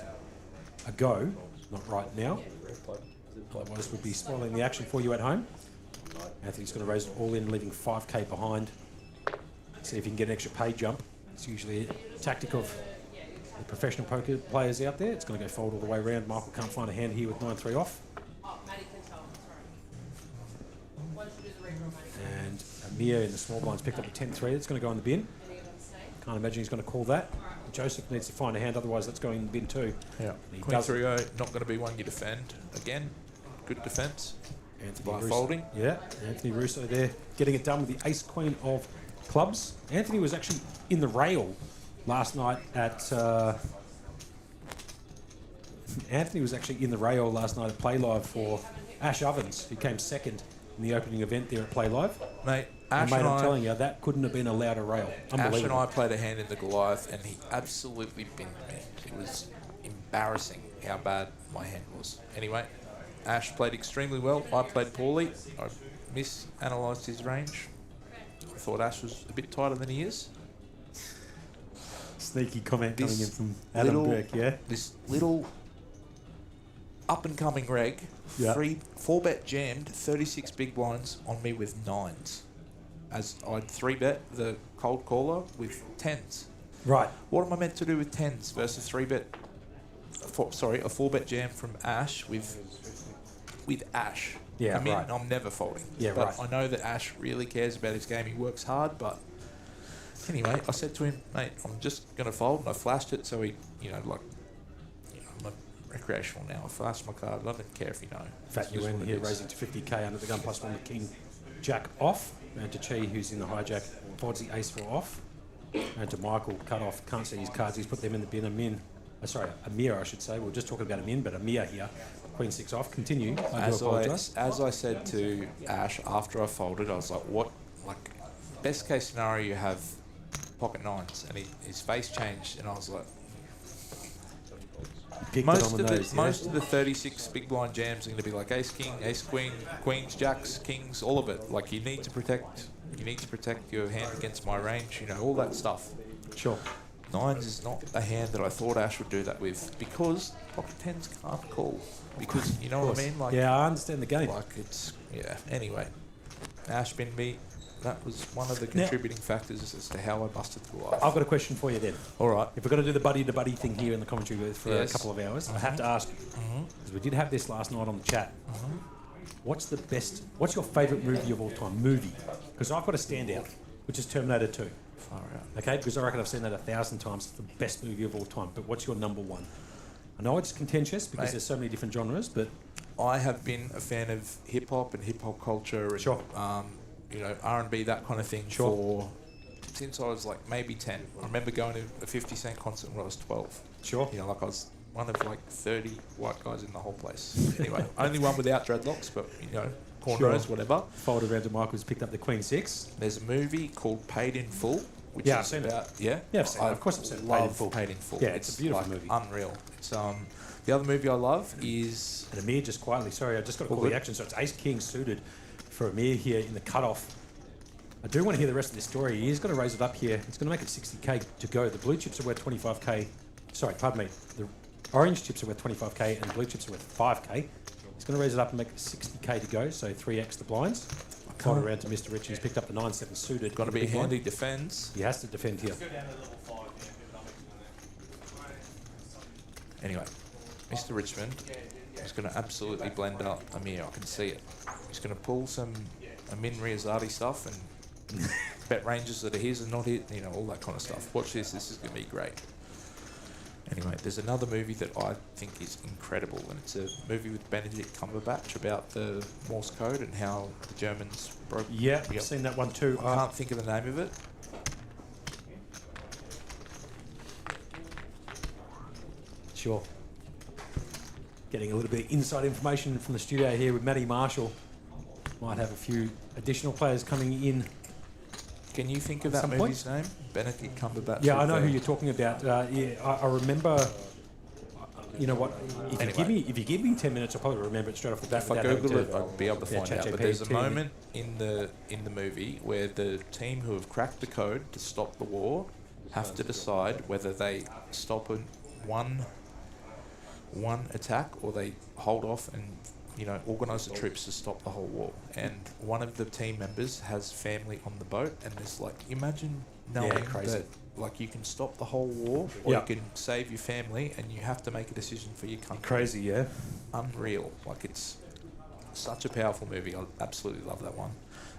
ago, not right now. Otherwise, we'd be spoiling the action for you at home. Anthony's going to raise it all in, leaving 5k behind. See if he can get an extra pay jump. It's usually a tactic of the professional poker players out there. It's going to go fold all the way around. Michael can't find a hand here with 9-3 off. And Amir in the small blinds picked up a 10-3. It's going to go in the bin. Can't imagine he's going to call that. Joseph needs to find a hand, otherwise that's going in bin 2. Yeah. Queen 3-0, not going to be one you defend. Again, good defence. Anthony By Russo. folding. Yeah, Anthony Russo there, getting it done with the ace-queen of clubs. Anthony was actually in the rail last night at... Play Live for Ash Ovens, who came second in the opening event there at Play Live. Mate, I'm telling you, that couldn't have been a louder rail. Ash and I played a hand in the Goliath, and he absolutely binned me. It was embarrassing how bad my hand was. Anyway, Ash played extremely well. I played poorly. I misanalysed his range. I thought Ash was a bit tighter than he is. Sneaky comment coming in from Adam Burke, yeah? This little up-and-coming reg, 4-bet jammed 36 big blinds on me with 9s. As I'd 3-bet the cold caller with 10s. Right. What am I meant to do with 10s versus 3-bet... a 4-bet jam from Ash with Ash? Yeah, I mean, right. I'm never folding. Yeah, but right. I know that Ash really cares about his game. He works hard, but... Anyway, I said to him, mate, I'm just going to fold, and I flashed it so he, I'm a recreational now. I flashed my card. I don't care if you know. Fat UN here raising to 50k under the gun plus 1 with King Jack off. And to Chi, who's in the hijack, folds the ace 4 off. And to Michael, cut off. Can't see his cards. He's put them in the bin. Amir, I should say. We are just talking about Amin, but Amir here. Queen 6 off. Continue. I do apologise. As I said to Ash after I folded, I was like, best case scenario you have pocket 9s, and his face changed, and I was like, most of the 36 big blind jams are going to be like ace king, ace queen, queens, jacks, kings, all of it. Like you need to protect your hand against my range, all that stuff. Sure. 9s is not a hand that I thought Ash would do that with, because pocket 10s can't call, because you know what I mean. Like, yeah, I understand the game. Anyway, Ash binned me. That was one of the contributing factors as to how I busted through life. I've got a question for you then. All right. If we're going to do the buddy-to-buddy thing here in the commentary booth for a couple of hours, I have to ask you, because we did have this last night on the chat, what's your favourite movie of all time? Because I've got a standout, which is Terminator 2. Far out. Okay, because I reckon I've seen that 1,000 times. It's the best movie of all time. But what's your number one? I know it's contentious because there's so many different genres, but... I have been a fan of hip-hop and hip-hop culture and R&B, that kind of thing since I was like maybe 10. I remember going to a 50 Cent concert when I was 12. Sure. I was one of like 30 white guys in the whole place. Anyway, only one without dreadlocks, but cornrows, whatever. Folded around to Michael's picked up the Queen 6. There's a movie called Paid in Full, which I've is seen about it. Yeah, I've seen it. Of course I've seen it. Paid in Full. Yeah, it's a beautiful movie. Unreal. It's the other movie I love is... And Amir, just quietly, sorry, I just got to call the action. So it's Ace King suited for Amir here in the cutoff. I do want to hear the rest of this story. He's going to raise it up here. It's going to make it 60k to go. The blue chips are worth 25k. Sorry, pardon me. The orange chips are worth 25k and the blue chips are worth 5k. He's going to raise it up and make it 60k to go, so 3x the blinds. Fold around to Mr. Rich, who's picked up the 9-7 suited. Got to be handy defence. He has to defend here. Anyway, Mr. Richmond is going to absolutely blend up Amir. I can see it. He's going to pull some Amin Riazati stuff and bet ranges that are his and not his, all that kind of stuff. Watch this. This is going to be great. Anyway, there's another movie that I think is incredible, and it's a movie with Benedict Cumberbatch about the Morse code and how the Germans broke... Yeah, I've seen that one too. I can't think of the name of it. Sure. Getting a little bit of inside information from the studio here with Matty Marshall. Might have a few additional players coming in. Can you think of that movie's name? Benedict Cumberbatch. Yeah, I know who you're talking about. I remember. You know what? If you give me 10 minutes, I'll probably remember it straight off the bat. If I Google it, I'll be able to find out. But there's a GPT. moment in the movie where the team who have cracked the code to stop the war have to decide whether they stop one attack or they hold off and organise the troops to stop the whole war. And one of the team members has family on the boat, and it's like, imagine knowing that you can stop the whole war or you can save your family, and you have to make a decision for your country. Crazy, yeah. Unreal. It's such a powerful movie. I absolutely love that one.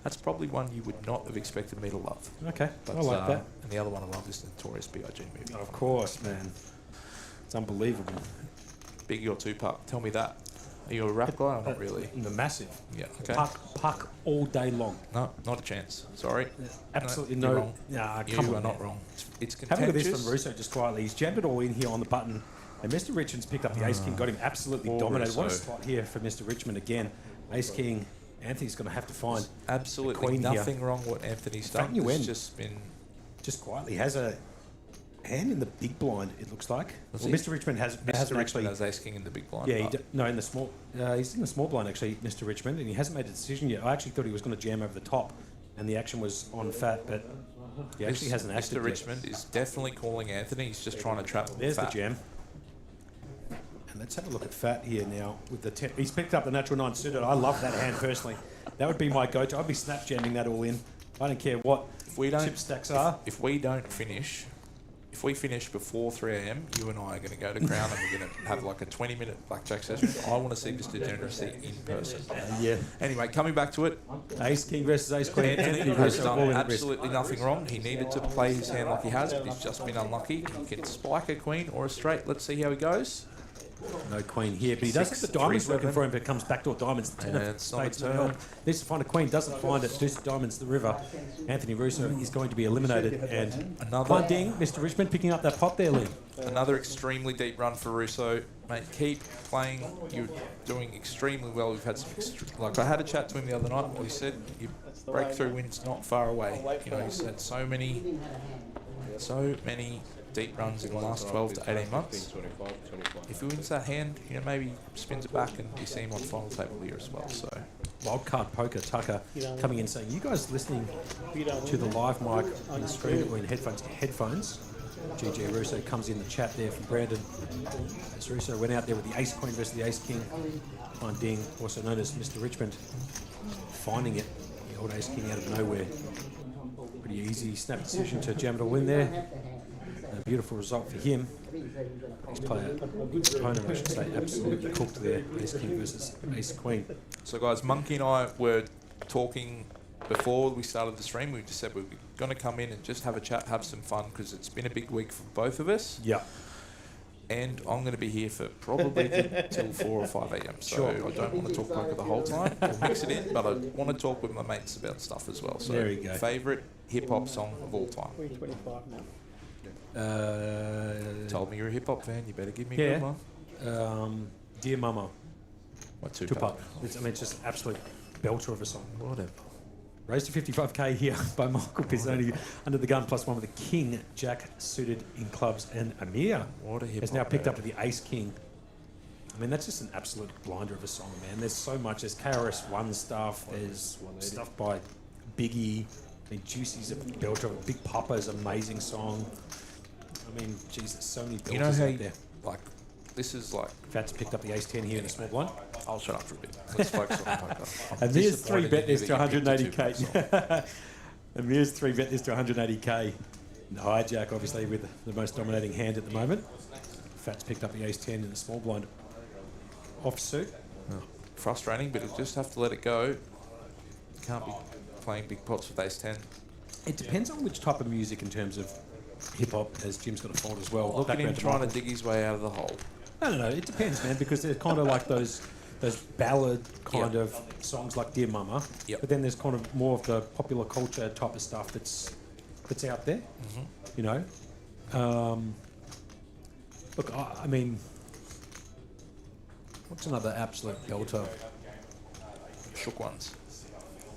That's probably one you would not have expected me to love. Okay, But, I like that. And the other one I love is the Notorious B.I.G. movie. Of course, man. It's unbelievable. Biggie or Tupac? Tell me that. Are you a rap guy or not really? The massive. Yeah. Okay. Puck all day long. No, not a chance. Sorry. Absolutely You're no. wrong. Nah, You come are on, not man. wrong. It's Have a look at contentious. this from Russo just quietly. He's jammed it all in here on the button. And Mr. Richmond's picked up the Ace King, got him absolutely Poor dominated. What a Russo. spot here for Mr. Richmond again. Ace King, Anthony's going to have to find Absolutely queen nothing wrong what Anthony's done. you It's win. just been... just quietly has a hand in the big blind, it looks like. Does Well, he? Mr. Richmond hasn't Mr. actually... Richmond has Ace King in the big blind. Yeah, but no, in the small... he's in the small blind, actually, Mr. Richmond, and he hasn't made a decision yet. I actually thought he was going to jam over the top, and the action was on fat, but he actually hasn't acted Mr. yet. Richmond is definitely calling Anthony. He's just trying to trap There's Fat. the jam. And let's have a look at Fat here now. With the he's picked up the natural 9 suited. I love that hand personally. That would be my go-to. I'd be snap jamming that all in. I don't care what If we don't, chip stacks are. if we don't finish, if we finish before 3 a.m., you and I are going to go to Crown and we're going to have like a 20-minute blackjack session. I want to see this degeneracy in person. Yeah. Anyway, coming back to it, Ace King versus Ace Queen. Anthony has Russo, all done in at risk. absolutely nothing wrong. He needed to play his hand like he has, but he's just been unlucky. He can spike a queen or a straight. Let's see how he goes. No queen here, but he does have the diamonds 6-3-7. working for him if it comes backdoor diamonds. And it's not a Spades no turn. help. Needs to find a queen, doesn't find it. Deuce of diamonds, the river. Anthony Russo is going to be eliminated. And Another- one ding, Mr. Richmond picking up that pot there, Lee. Another extremely deep run for Russo. Mate, keep playing. You're doing extremely well. We've had some... I had a chat to him the other night. He said your breakthrough win's not far away. You know, he's had so many deep runs in the last 12 to 18 months. If he wins that hand, you know, maybe spins it back and you see him on the final table here as well. So Wildcard Poker Tucker coming in saying, you guys listening to the live mic on the screen or in headphones? GG Russo comes in the chat there from Brandon. As Russo went out there with the Ace Queen versus the Ace King. Ding, also known as Mr. Richmond, finding it. The old Ace King out of nowhere. Pretty easy snap decision to jam it all in there. A beautiful result for him. His opponent, I should say, absolutely cooked there. Ace King versus Ace Queen. So guys, Monkey and I were talking before we started the stream. We just said we were going to come in and just have a chat, have some fun, because it's been a big week for both of us. Yeah. And I'm going to be here for probably till 4 or 5 a.m. So Sure. I don't want to talk poker the whole time. We'll mix it in, but I want to talk with my mates about stuff as well. So There we go. favourite hip-hop song of all time? 325 now. Told me you're a hip-hop fan. You better give me a Yeah. good one. Dear Mama, What, Tupac? Tupac. It's just absolute belter of a song. Whatever. Raised to 55k here by Michael Pizzoni under the gun, +1 with the King Jack suited in clubs, and Amir What a hip-hop has now picked man. up to the Ace King. I mean, that's just an absolute blinder of a song, man. There's so much. There's KRS-One stuff. There's stuff by Biggie. I mean, Juicy's a belter. Big Papa's amazing song. I mean, Jesus, so many belters You know how, out there. like, this is like... Fat's picked up the Ace 10 here in the small blind. I'll shut up for a bit. Let's focus on poker. I'm And there's disappointed 3 in bet you this to that you picked a Tupac song. 180k. And there's 3 bet this to 180k. The hijack, obviously, with the most dominating hand at the moment. Fat's picked up the Ace 10 in the small blind offsuit. Oh, frustrating, but you'll just have to let it go. You can't be playing big pots with Ace 10. It depends on which type of music in terms of hip hop, as Jim's got a fault as well. Look at him Background trying to Michael. dig his way out of the hole. No. It depends, man, because they're kind of like those ballad kind Yep. of songs like Dear Mama. Yep. But then there's kind of more of the popular culture type of stuff that's out there. You know. Look, I mean, what's another absolute belter? Shook ones.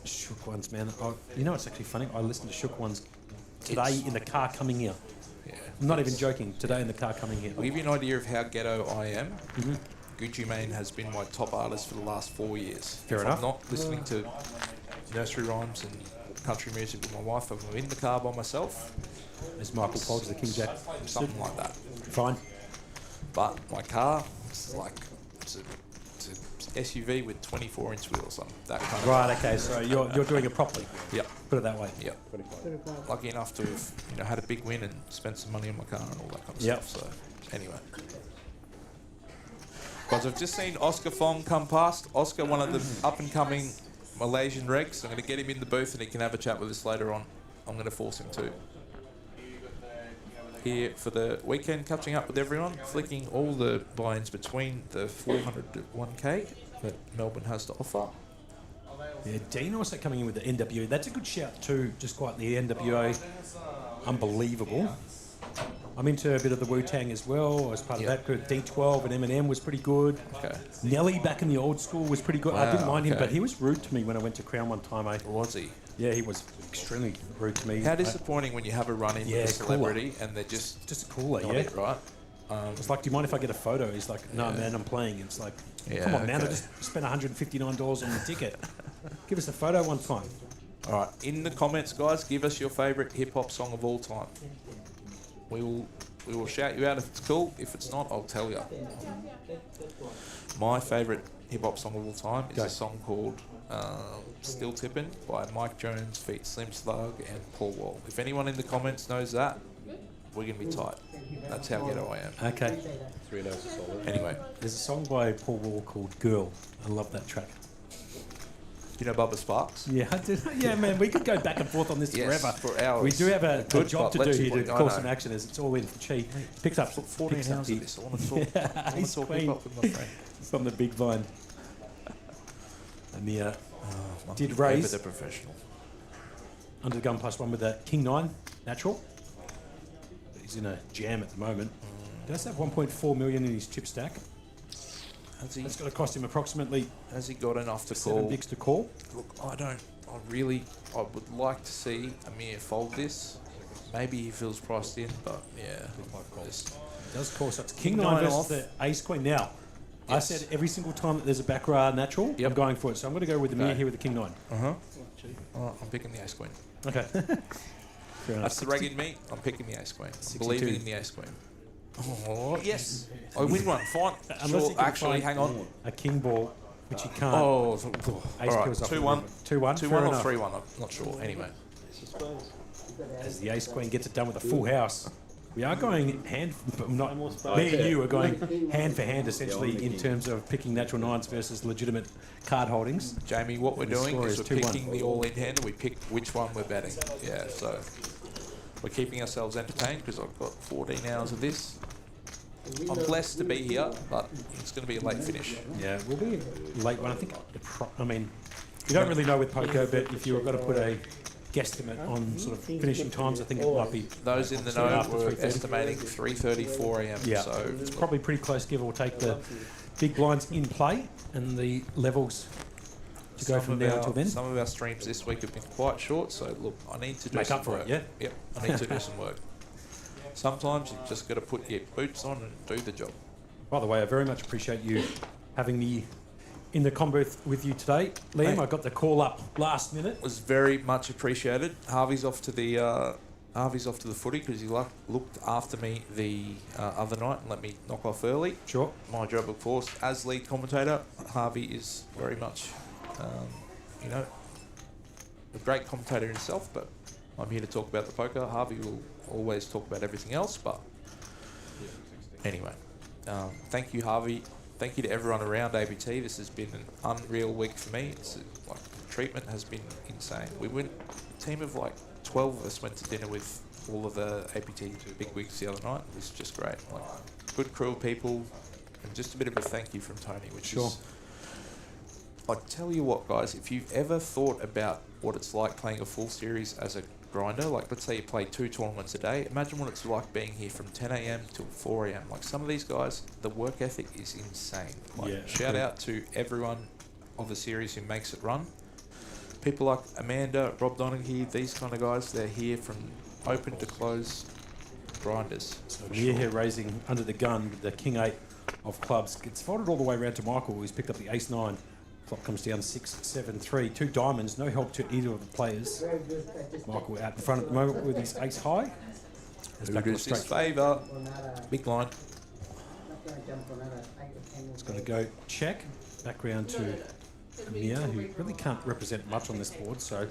Shook Ones, man. You know, it's actually funny. I listened to Shook Ones today in the car coming here. Yeah. I'm not even joking. Today in the car coming here. I'll give you an idea of how ghetto I am. Gucci Mane has been my top artist for the last 4 years. Fair if enough. I'm not listening to nursery rhymes and country music with my wife, if I'm in the car by myself, There's Michael Foggs, the King Jack. something like that. Fine. But my car, it's like it's an SUV with 24-inch wheels on that kind of. Right. Okay. So you're doing it properly. Yep. Put it that way. Yep. Lucky enough to have had a big win and spent some money on my car and all that kind of Yep. stuff. So anyway. Guys, I've just seen Oscar Fong come past. Oscar, one of the up-and-coming Malaysian Rex. I'm going to get him in the booth and he can have a chat with us later on. I'm going to force him to. Here for the weekend, catching up with everyone, flicking all the buy-ins between the 400 to 1K that Melbourne has to offer. Yeah, Dean also coming in with the NWA. That's a good shout too, just quite the NWA. Unbelievable. I'm into a bit of the Wu-Tang as well as part of that group. D12 and Eminem was pretty good. Okay. Nelly back in the old school was pretty good. Wow, I didn't mind him, okay. but he was rude to me when I went to Crown one time, eh? Was he? Yeah, he was extremely rude to me. How disappointing when you have a run-in with a celebrity and they're just a cooler, not yeah. it, right? It's like, do you mind if I get a photo? He's like, no, man, I'm playing. It's like, come on, man, I just spent $159 on the ticket. Give us a photo one time. All right, in the comments, guys, give us your favourite hip-hop song of all time. We will shout you out if it's cool. If it's not, I'll tell you. My favourite hip-hop song of all time is a song called Still Tippin' by Mike Jones feat Slim Thug and Paul Wall. If anyone in the comments knows that, we're going to be tight. That's how ghetto I am. Okay. Anyway. There's a song by Paul Wall called Girl. I love that track. You know Bubba Sparks? Yeah, I do. Yeah, man, we could go back and forth on this forever. For hours. We do have a job to do here to call some I action as it's all in for Chi. Picks up 14 picks up hours the, of this. I want to talk, I want to talk hip-hop with my friend. From the big vine. And the did Ever raise the professional. under the gun +1 with a King 9 natural. He's in a jam at the moment. Does have 1.4 million in his chip stack. That's going to cost him approximately. Has he got enough to 7 call? bigs to call. Look, I would like to see Amir fold this. Maybe he feels priced in, but yeah. It does call, so it's King 9 versus the Ace Queen. Now, I said every single time that there's a back row natural, I'm going for it. So I'm going to go with Amir here with the King 9. I'm picking the Ace Queen. Okay. That's the reg in me. I'm picking the Ace Queen. I'm believing in the Ace Queen. Oh, yes. I win one. Fine. Sure, actually, hang on. A king ball, which he can't. Oh, Ace all kills right. off 2-1. 2-1. 2-1 or 3-1. I'm not sure. Anyway. As the Ace Queen gets it done with a full house. We are going hand, not me and you are going hand for hand essentially in terms of picking natural 9s versus legitimate card holdings. Jamie, what we're doing is we're 2-1. picking the all-in hand and we pick which one we're betting. Yeah, so we're keeping ourselves entertained because I've got 14 hours of this. I'm blessed to be here, but it's going to be a late finish. Yeah, we'll be a late one. I think, I mean, you don't really know with poker, but if you were going to put a guesstimate on sort of finishing times, I think it might be. Those in the know were estimating 3:30, 4 a.m. Yeah, so it's probably pretty close, give or take the big blinds in play and the levels to go from now until then. Some of our streams this week have been quite short, so look, I need to do Make some up for work. it, yeah? Yep, I need to do some work. Sometimes you've just got to put your boots on and do the job. By the way, I very much appreciate you having me in the com booth with you today. Liam, I got the call up last minute. Was very much appreciated. Harvey's off to the footy because he looked after me the other night and let me knock off early. Sure. My job, of course, as lead commentator. Harvey is very much, a great commentator himself, but I'm here to talk about the poker. Harvey will always talk about everything else, but anyway, thank you, Harvey. Thank you to everyone around ABT. This has been an unreal week for me. It's like the treatment has been insane. We went a team of like 12 of us went to dinner with all of the APT big wigs the other night. It was just great. Like good crew of people, and just a bit of a thank you from Tony, which is. I tell you what, guys, if you've ever thought about what it's like playing a full series as a grinder, like let's say you play 2 tournaments a day, imagine what it's like being here from 10 a.m. till 4 a.m. Like some of these guys, the work ethic is insane. Like shout out to everyone of the series who makes it run. People like Amanda, Rob Donaghy, these kind of guys, they're here from open to close grinders. So we're here raising under the gun with the King 8 of clubs. Gets folded all the way around to Michael, who's picked up the Ace 9. Flop comes down 6-7-3. 2 diamonds, no help to either of the players. Michael out in front at the moment with his ace high. Who does his favour? Big line. It's going to go check. Back round to Amir, who really can't represent much on this board, so.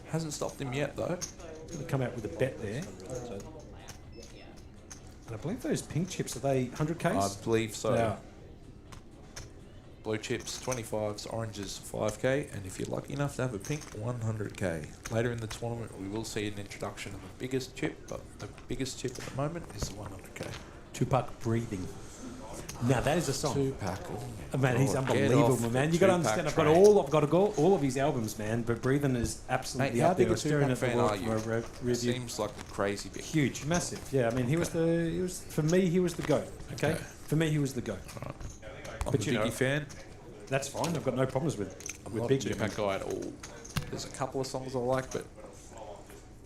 Hasn't stopped him yet, though. He's going to come out with a bet there. And I believe those pink chips, are they 100Ks? I believe so. Yeah. blue chips, 25s, oranges, 5k, and if you're lucky enough to have a pink, 100k. Later in the tournament, we will see an introduction of the biggest chip, but the biggest chip at the moment is the 100k. Tupac Breathing. Now that is a song. Tupac. Oh, man, he's unbelievable, man. You got to understand. I've got all of his albums, man. But Breathing is absolutely Mate, how up there. big a Tupac fan are you? Review. Seems like crazy big. Huge, massive. Yeah, I mean, he was for me, he was the GOAT. Okay, for me, he was the GOAT. Right. I'm But a Biggie fan. That's fine. I've got no problems with I'm not Biggie. a Tupac guy at all. There's a couple of songs I like, but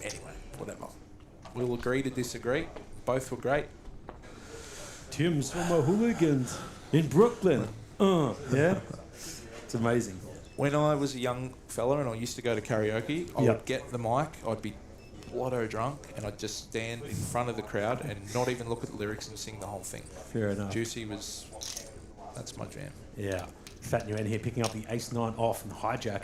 anyway, whatever. We'll agree to disagree. Both were great. Tim's for my hooligans in Brooklyn. Yeah, it's amazing. When I was a young fella and I used to go to karaoke, I would get the mic, I'd be blotto drunk, and I'd just stand in front of the crowd and not even look at the lyrics and sing the whole thing. Fair enough. Juicy was, that's my jam. Yeah. Fat Nguyen here picking up the ace-9 off and hijack.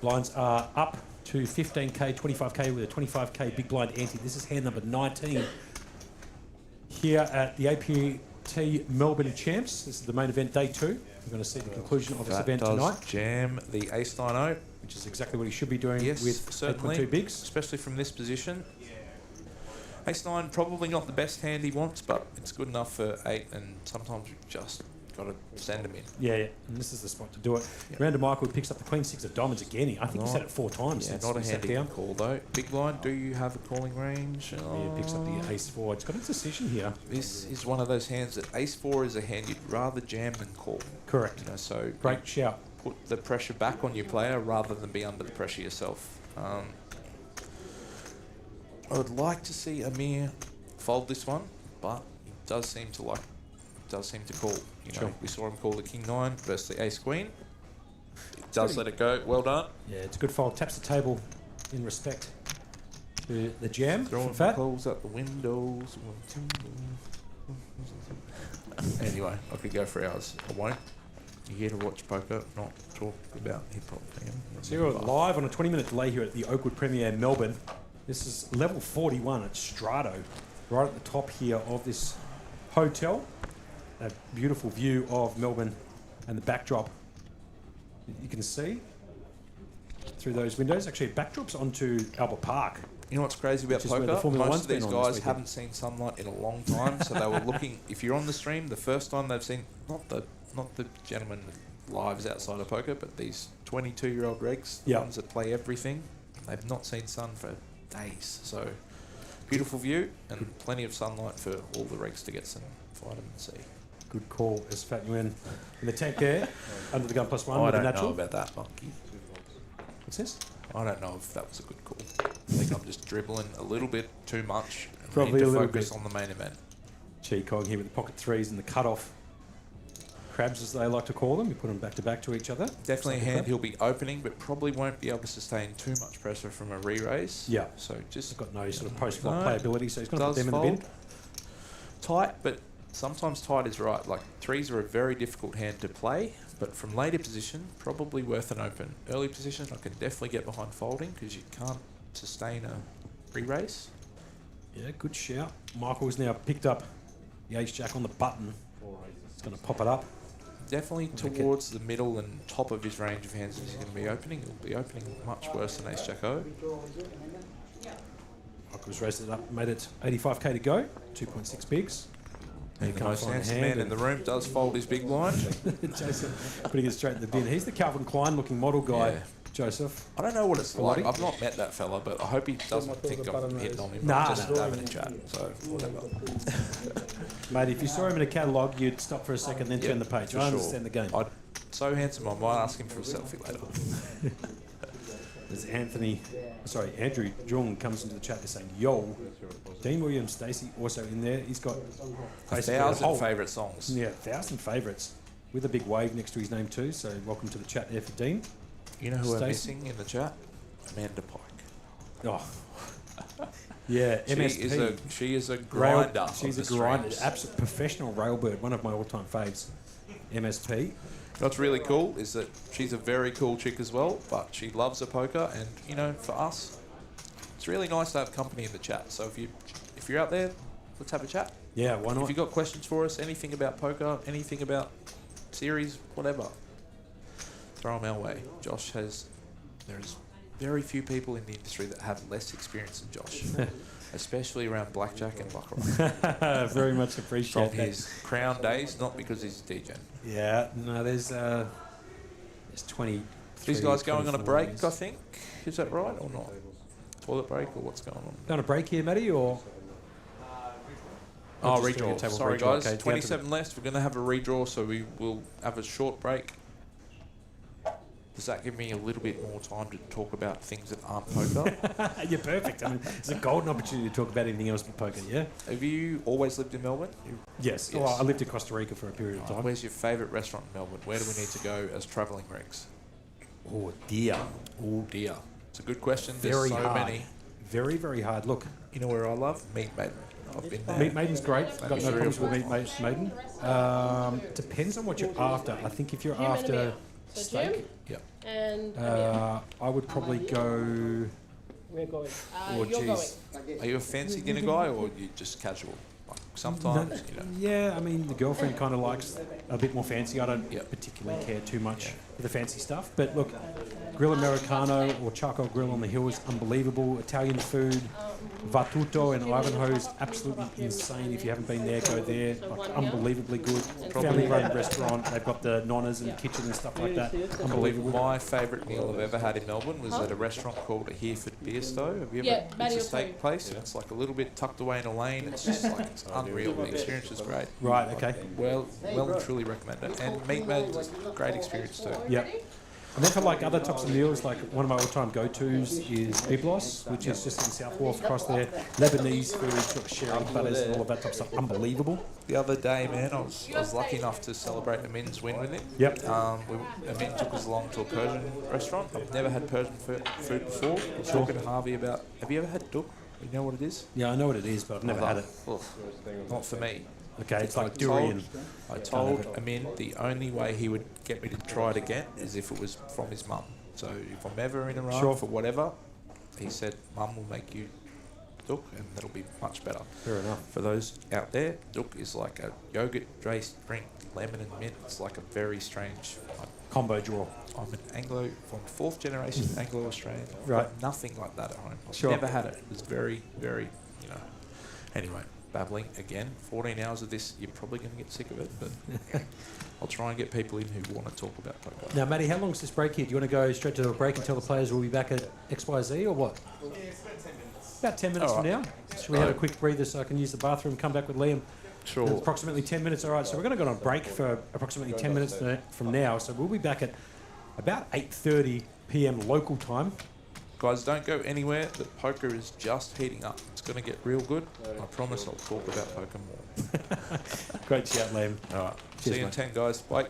Blinds are up to 15k, 25k with a 25k big blind ante. This is hand number 19 here at the APT Melbourne Champs. This is the main event, day 2. We're going to see the conclusion of this event tonight. Jam the ace-9-0. Which is exactly what he should be doing with certainly, 8.2 bigs. Especially from this position. Ace-9, probably not the best hand he wants, but it's good enough for 8, and sometimes you just got to send him in. Yeah, and this is the spot to do it. Yep. Random Michael picks up the Queen 6 of diamonds again. I think he's had it 4 times. Yeah, not a handy call though. Big blind, do you have a calling range? Yeah, he picks up the ace 4. It's got a decision here. This is one of those hands that ace 4 is a hand you'd rather jam than call. Correct. You know, so great shout. Put the pressure back on your player rather than be under the pressure yourself. I would like to see Amir fold this one, but he does seem to call. You know, we saw him call the King 9 versus the Ace Queen. He does let it go. Well done. Yeah, it's a good fold. Taps the table in respect to the jam. Throwing Fat. calls out the windows. Anyway, I could go for hours. I won't. You're here to watch poker, not talk about hip-hop. So you're live on a 20-minute delay here at the Oakwood Premier in Melbourne. This is level 41 at Strato, right at the top here of this hotel. A beautiful view of Melbourne and the backdrop you can see through those windows. Actually, it backdrops onto Albert Park. You know what's crazy about poker? Most of these guys haven't seen sunlight in a long time, so they were looking. If you're on the stream, the first time they've seen not the gentlemen with lives outside of poker, but these 22-year-old regs, the ones that play everything, they've not seen sun for days. So beautiful view and plenty of sunlight for all the regs to get some vitamin C. Good call, as Fat Nguyen in the tank there, under the gun +1 I with the don't natural. know about that, Monkey. What's this? I don't know if that was a good call. I think I'm just dribbling a little bit too much. And Probably need to a little focus bit. on the main event. Cheekog here with the pocket 3s and the cut-off crabs, as they like to call them. We put them back to back to each other. Definitely a hand he'll be opening, but probably won't be able to sustain too much pressure from a re-raise. Yeah. So just He's got no sort of post-flop playability, so he's going to put them fold. in the bin. Tight, but sometimes tight is right. Like 3s are a very difficult hand to play, but from later position, probably worth an open. Early position, I can definitely get behind folding because you can't sustain a re-raise. Yeah, good shout. Michael's now picked up the ace-jack on the button. He's going to pop it up. Definitely towards the middle and top of his range of hands he's going to be opening. He'll be opening much worse than ace-jack-o. Michael's raised it up, made it 85k to go, 2.6 bigs. The most handsome man in the room does fold his big blind. Joseph putting it straight in the bin. He's the Calvin Klein looking model guy, Joseph. I don't know what it's like. I've not met that fella, but I hope he doesn't think I'm hitting on him. Nah, I'm just having a chat, so whatever. Mate, if you saw him in a catalogue, you'd stop for a second, then turn the page. I understand the game. So handsome, I might ask him for a selfie later. There's Andrew Jung comes into the chat there saying, yo, Dean Williams Stacey also in there. He's got 1,000 favourite songs. Yeah, 1,000 favourites with a big wave next to his name too. So welcome to the chat there for Dean. You know who we're missing in the chat? Amanda Pike. Oh, yeah, MSP. She is a grinder. She's a grinder, absolute professional railbird. One of my all-time faves. MSP. What's really cool is that she's a very cool chick as well, but she loves a poker, and you know, for us, it's really nice to have company in the chat. So if you're out there, let's have a chat. Yeah, why not? If you've got questions for us, anything about poker, anything about series, whatever. Throw them our way. There's very few people in the industry that have less experience than Josh, especially around blackjack and baccarat. Very much appreciate From that. his Crown days, not because he's a DJ. Yeah, no, there's 20. These guys going on a break, I think. Is that right or not? Toilet break or what's going on? On a break here, Matty, or? Oh, just doing a redraw. table Sorry, redraw. guys. Okay, 27 left. We're going to have a redraw, so we will have a short break. Does that give me a little bit more time to talk about things that aren't poker? You're perfect. I mean, it's a golden opportunity to talk about anything else but poker, yeah? Have you always lived in Melbourne? Yes. Yes. Well, I lived in Costa Rica for a period of time. Where's your favourite restaurant in Melbourne? Where do we need to go as travelling regs? Oh, dear. Oh, dear. It's a good question. Very There's so hard. many. Very, very hard. Look, You know where I love? Meat Maiden. I've been there. Meat Maiden's great. Got no is problems real. with Meat Maiden. Depends on what you're after. I think if you're after steak, Yep. And I would probably go... we're going. Oh, You're geez. Are you a fancy dinner guy or you just casual? Like sometimes, you know. Yeah, I mean, the girlfriend kind of likes a bit more fancy. I don't Yep. particularly care too much for the fancy stuff. But look, Grill Americano or Charcoal Grill on the Hill is unbelievable. Italian food, Vatuto in Ivanhoe is absolutely insane. If you haven't been there, go there. Like, unbelievably good. Family-run restaurant. They've got the nonnas and kitchen and stuff like that. Unbelievable. My favourite meal I've ever had in Melbourne was at a restaurant called a Hereford Beer Stove. Have you ever? Yeah, Matty It's a will tell steak place. It's like a little bit tucked away in a lane. It's just like it's unreal. The experience is great. Right, okay. Well and truly recommend it. And Meat Maid's a great experience too. Yep. And then for like other types of meals, like one of my all-time go-tos is biblos, which is just in South Wharf across there. Lebanese food, sort of sharing butters and all of that type of stuff. Unbelievable. The other day, man, I was lucky enough to celebrate Amin's win with him. Yep. Amin took us along to a Persian restaurant. I've never had Persian food before. I was talking to Harvey about, have you ever had duk? You know what it is? Yeah, I know what it is, but I've never had it. Ugh, not for me. Okay, it's like durian. I told Amin the only way he would get me to try it again is if it was from his mum. So if I'm ever in Iran Sure. for whatever, he said, Mum will make you duk and it'll be much better. Fair enough. For those out there, duk is like a yogurt-based drink, lemon and mint. It's like a very strange... Combo draw. I'm from fourth generation Anglo-Australian. I've Right. got nothing like that at home. I've Sure. never had it. It was very, very, Anyway, babbling again. 14 hours of this, you're probably going to get sick of it, but I'll try and get people in who want to talk about poker. Now, Matty, how long is this break here? Do you want to go straight to a break and tell the players we'll be back at XYZ or what? Yeah, it's about 10 minutes. About 10 minutes from now. Should we have a quick breather so I can use the bathroom, come back with Liam? Sure. It's approximately 10 minutes. All right, so we're going to go on a break for approximately 10 minutes from now. So we'll be back at about 8:30 p.m. local time. Guys, don't go anywhere. The poker is just heating up. It's going to get real good. I promise I'll talk about poker more. Great shout, Liam. All right. Cheers, See you in mate. 10, guys. Bye.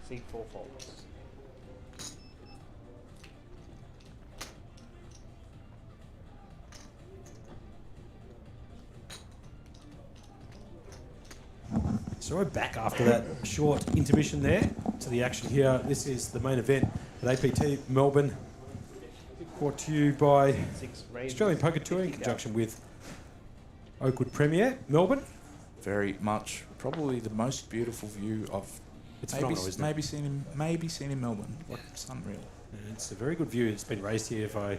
Seat 4 folds. So we're back after that short intermission there to the action here. This is the main event at APT Melbourne, brought to you by Australian Poker Tour in conjunction with Oakwood Premier Melbourne. Very much, probably the most beautiful view of It's phenomenal, isn't it? maybe seen in Melbourne. Like, it's unreal. And it's a very good view. It's been raised here by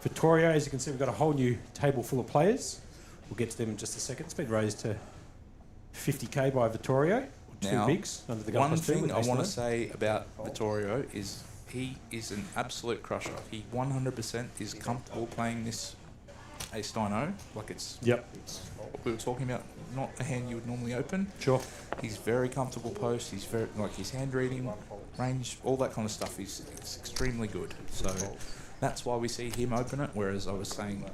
Vittorio. As you can see, we've got a whole new table full of players. We'll get to them in just a second. It's been raised to 50k by Vittorio. Two Now, bigs under the gun one plus two thing with I ace want to nine. say about Vittorio is he is an absolute crusher. He 100% is comfortable playing this ace 9-0. Like it's what we were talking about, not a hand you would normally open. Sure. He's very comfortable post. He's very like his hand reading, range, all that kind of stuff. It's extremely good. So that's why we see him open it. Whereas I was saying,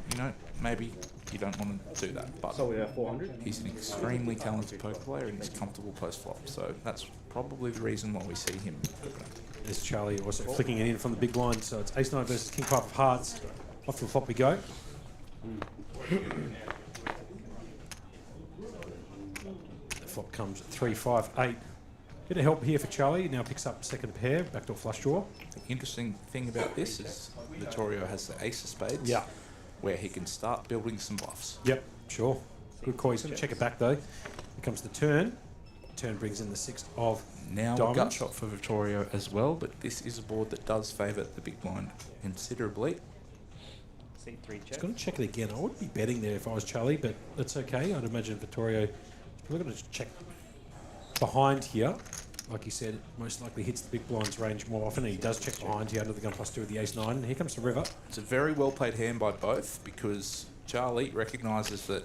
maybe you don't want to do that. But So we have 400. he's an extremely talented poker player and he's comfortable post flop. So that's probably the reason why we see him open it. There's Charlie also flicking it in from the big blind. So it's ace 9 versus king 5 of hearts. Off to the flop we go. The flop comes 3, 5, 8. Bit of help here for Charlie. He now picks up second pair, backdoor flush draw. The interesting thing about this is Vittorio has the ace of spades. Yeah. Where he can start building some bluffs. Yep, sure. Good call. He's going to check it back though. Here comes the turn. Turn brings in the 6 of Now a diamonds. gut shot for Vittorio as well, but this is a board that does favour the big blind considerably. Seat 3 He's check. going to check it again. I would be betting there if I was Charlie, but that's okay. I'd imagine Vittorio is probably going to check behind here. Like you said, it most likely hits the big blind's range more often, and he does check behind here under the gun plus 2 with the ace 9. And here comes the river. It's a very well played hand by both because Charlie recognises that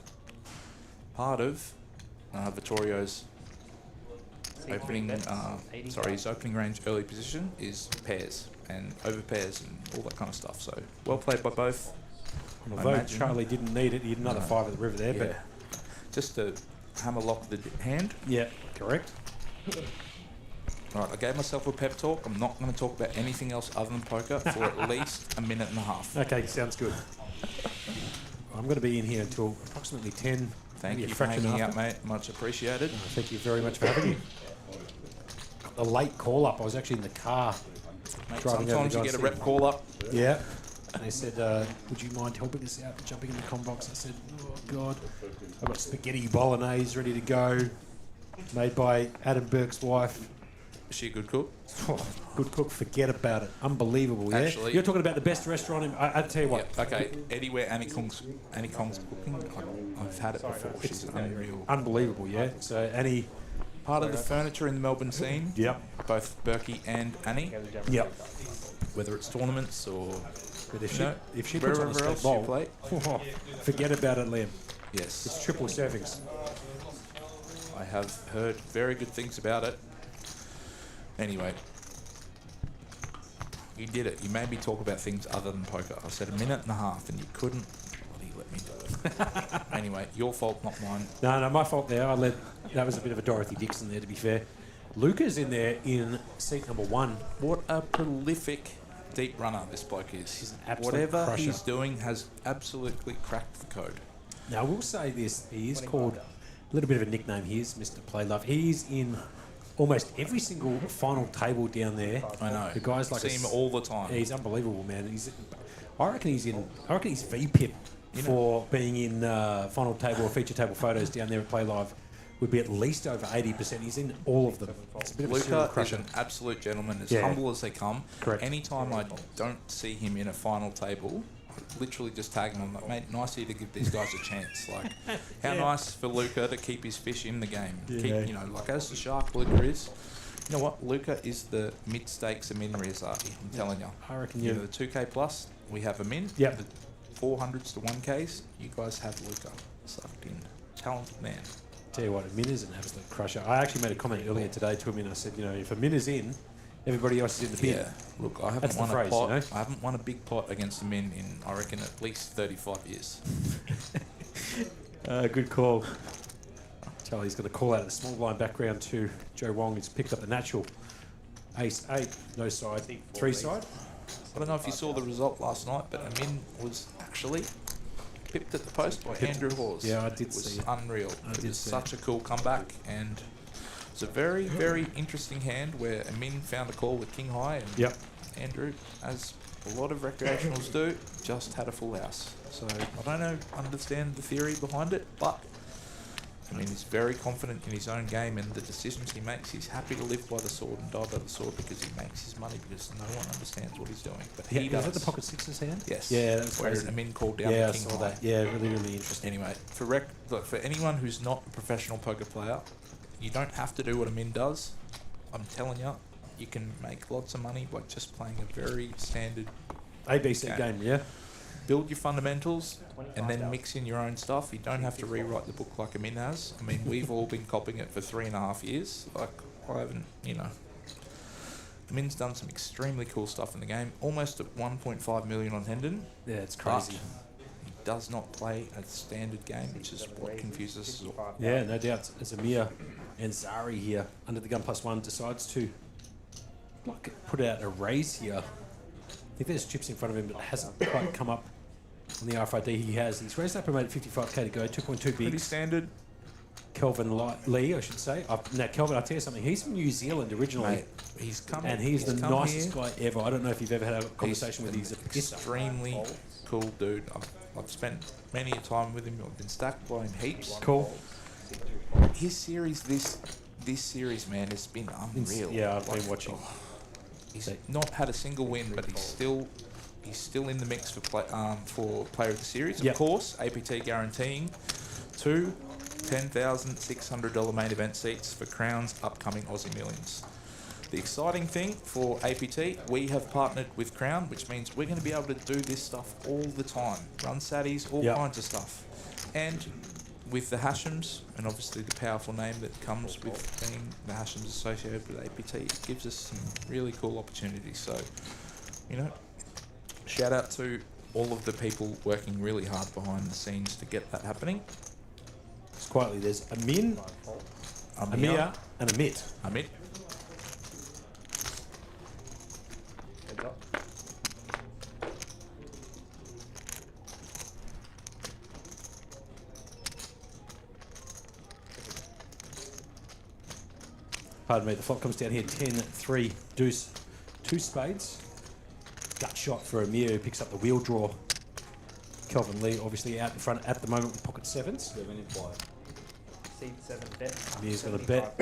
part of Vittorio's opening, his opening range early position is pairs and over pairs and all that kind of stuff. So well played by both. And I although imagine- Charlie didn't need it, he had another 5 at the river there. Yeah. Just to hammer lock the hand. But yeah, correct. Right, I gave myself a pep talk. I'm not going to talk about anything else other than poker for at least a minute and a half. Okay, sounds good. I'm going to be in here until approximately 10. Thank maybe a you for fraction hanging after. out, mate. Much appreciated. Thank you very much for having me. A late call up. I was actually in the car. Mate, Driving over sometimes the you guy's get a rep seat. call up. Yeah. And they said, would you mind helping us out jumping in the com box? I said, oh, God. I've got spaghetti bolognese ready to go, made by Adam Burke's wife. Is she a good cook? Oh, good cook, forget about it. Unbelievable, yeah? Actually- You're talking about the best restaurant in... I tell you what. Yeah, okay. Anywhere Annie Kong's cooking, I've had it before. She's unreal. Unbelievable, yeah? So, Annie... Part of the furniture in the Melbourne scene. Yep. Both Berkey and Annie. Yep. Whether it's tournaments or But if No, she puts on a wherever state else bowl, you play. forget about it, Liam. Yes. It's triple servings. I have heard very good things about it. Anyway, you did it. You made me talk about things other than poker. I said a minute and a half and you couldn't bloody let me do it. Anyway, your fault, not mine. No, my fault there. That was a bit of a Dorothy Dixon there, to be fair. Luca's in there in seat number 1. What a prolific deep runner this bloke is. He's an absolute Whatever crusher. he's doing has absolutely cracked the code. Now, I will say this. He is called, a little bit of a nickname here, is Mr. Playlove. He's in almost every single final table down there. I know. The guy's like See him all the time. Yeah, he's unbelievable, man. I reckon he's VPIP for being in final table or feature table photos down there at Play Live. Would be at least over 80%. He's in all of them. It's a bit of a serial Luca is crusher. an absolute gentleman, as Yeah. humble as they come. Correct. Anytime I don't see him in a final table, I literally just tag him. I'm like, mate, nice of you to give these guys a chance. Like, how nice for Luca to keep his fish in the game. Yeah. Keep, like as the shark Luca is. You know what? Luca is the mid-stakes Amin Riazati. I'm telling you. I reckon You you. know, the 2K plus, we have Amin. Yep. The 400s to 1Ks, you guys have Luca. Sucked in. Talented man. Tell you what, Amin is an absolute crusher. I actually made a comment earlier today to him and I said, if Amin is in, everybody else is in the bin. Yeah, look, I That's haven't the won phrase, a pot. you know? I haven't won a big pot against the men in, I reckon, at least 35 years. Good call. Charlie's got a call out of the small blind background to Joe Wong, who's picked up the natural Ace 8, no side, 3 side. I don't know if you saw the result last night, but Amin was actually pipped at the post by Andrew Hawes. Yeah, I did It was see it. unreal. I It did was see such a cool comeback, and it's a very, very interesting hand where Amin found a call with King High, and Yep. Andrew, as a lot of recreationals do, just had a full house. So I don't understand the theory behind it, but I mean, he's very confident in his own game and the decisions he makes. He's happy to live by the sword and die by the sword because he makes his money because no one understands what he's doing. But he does. Was that the pocket sixes hand? Yes. Yeah, that's Whereas crazy. Amin called down Yeah, the I King saw High. that. Yeah, really, really interesting. Anyway, for anyone who's not a professional poker player, you don't have to do what Amin does. I'm telling you, you can make lots of money by just playing a very standard ABC game, yeah. build your fundamentals and then mix in your own stuff. You don't have to rewrite the book like Amin has. I mean, we've all been copying it for 3.5 years. Like, I haven't, Amin's done some extremely cool stuff in the game. Almost at 1.5 million on Hendon. Yeah, it's crazy. He does not play a standard game, which is what confuses us all. Yeah, no doubt. As Amir and Zari here, under the gun +1, decides to put out a raise here. I think there's chips in front of him, but it hasn't quite come up on the RFID he has. He's raised up and made it 55k to go, 2.2 Pretty bigs. standard. Kelvin Lee, I should say. Now, Kelvin, I'll tell you something. He's from New Zealand originally. Mate, he's come And he's the come nicest here. guy ever. I don't know if you've ever had a conversation with him. He's a pisser. Extremely cool dude. I've spent many a time with him. I've been stacked by him heaps. Cool. His series, this series, man, has been unreal. Yeah, I've been watching. He's not had a single win, but he's still in the mix for player of the series. Of Yep. course, APT guaranteeing 2 $10,600 main event seats for Crown's upcoming Aussie Millions. The exciting thing for APT, we have partnered with Crown, which means we're going to be able to do this stuff all the time. Run Saddies, all Yep. kinds of stuff. And with the Hashems, and obviously the powerful name that comes with being the Hashems associated with APT, it gives us some really cool opportunities. So, shout out to all of the people working really hard behind the scenes to get that happening. Just quietly, there's Amin, Amir, and Amit. Amit. Pardon me, the flop comes down here, 10-3, deuce, 2 spades. Gut shot for Amir, who picks up the wheel draw. Kelvin Lee, obviously out in front at the moment with pocket 7s. Amir's got a bet.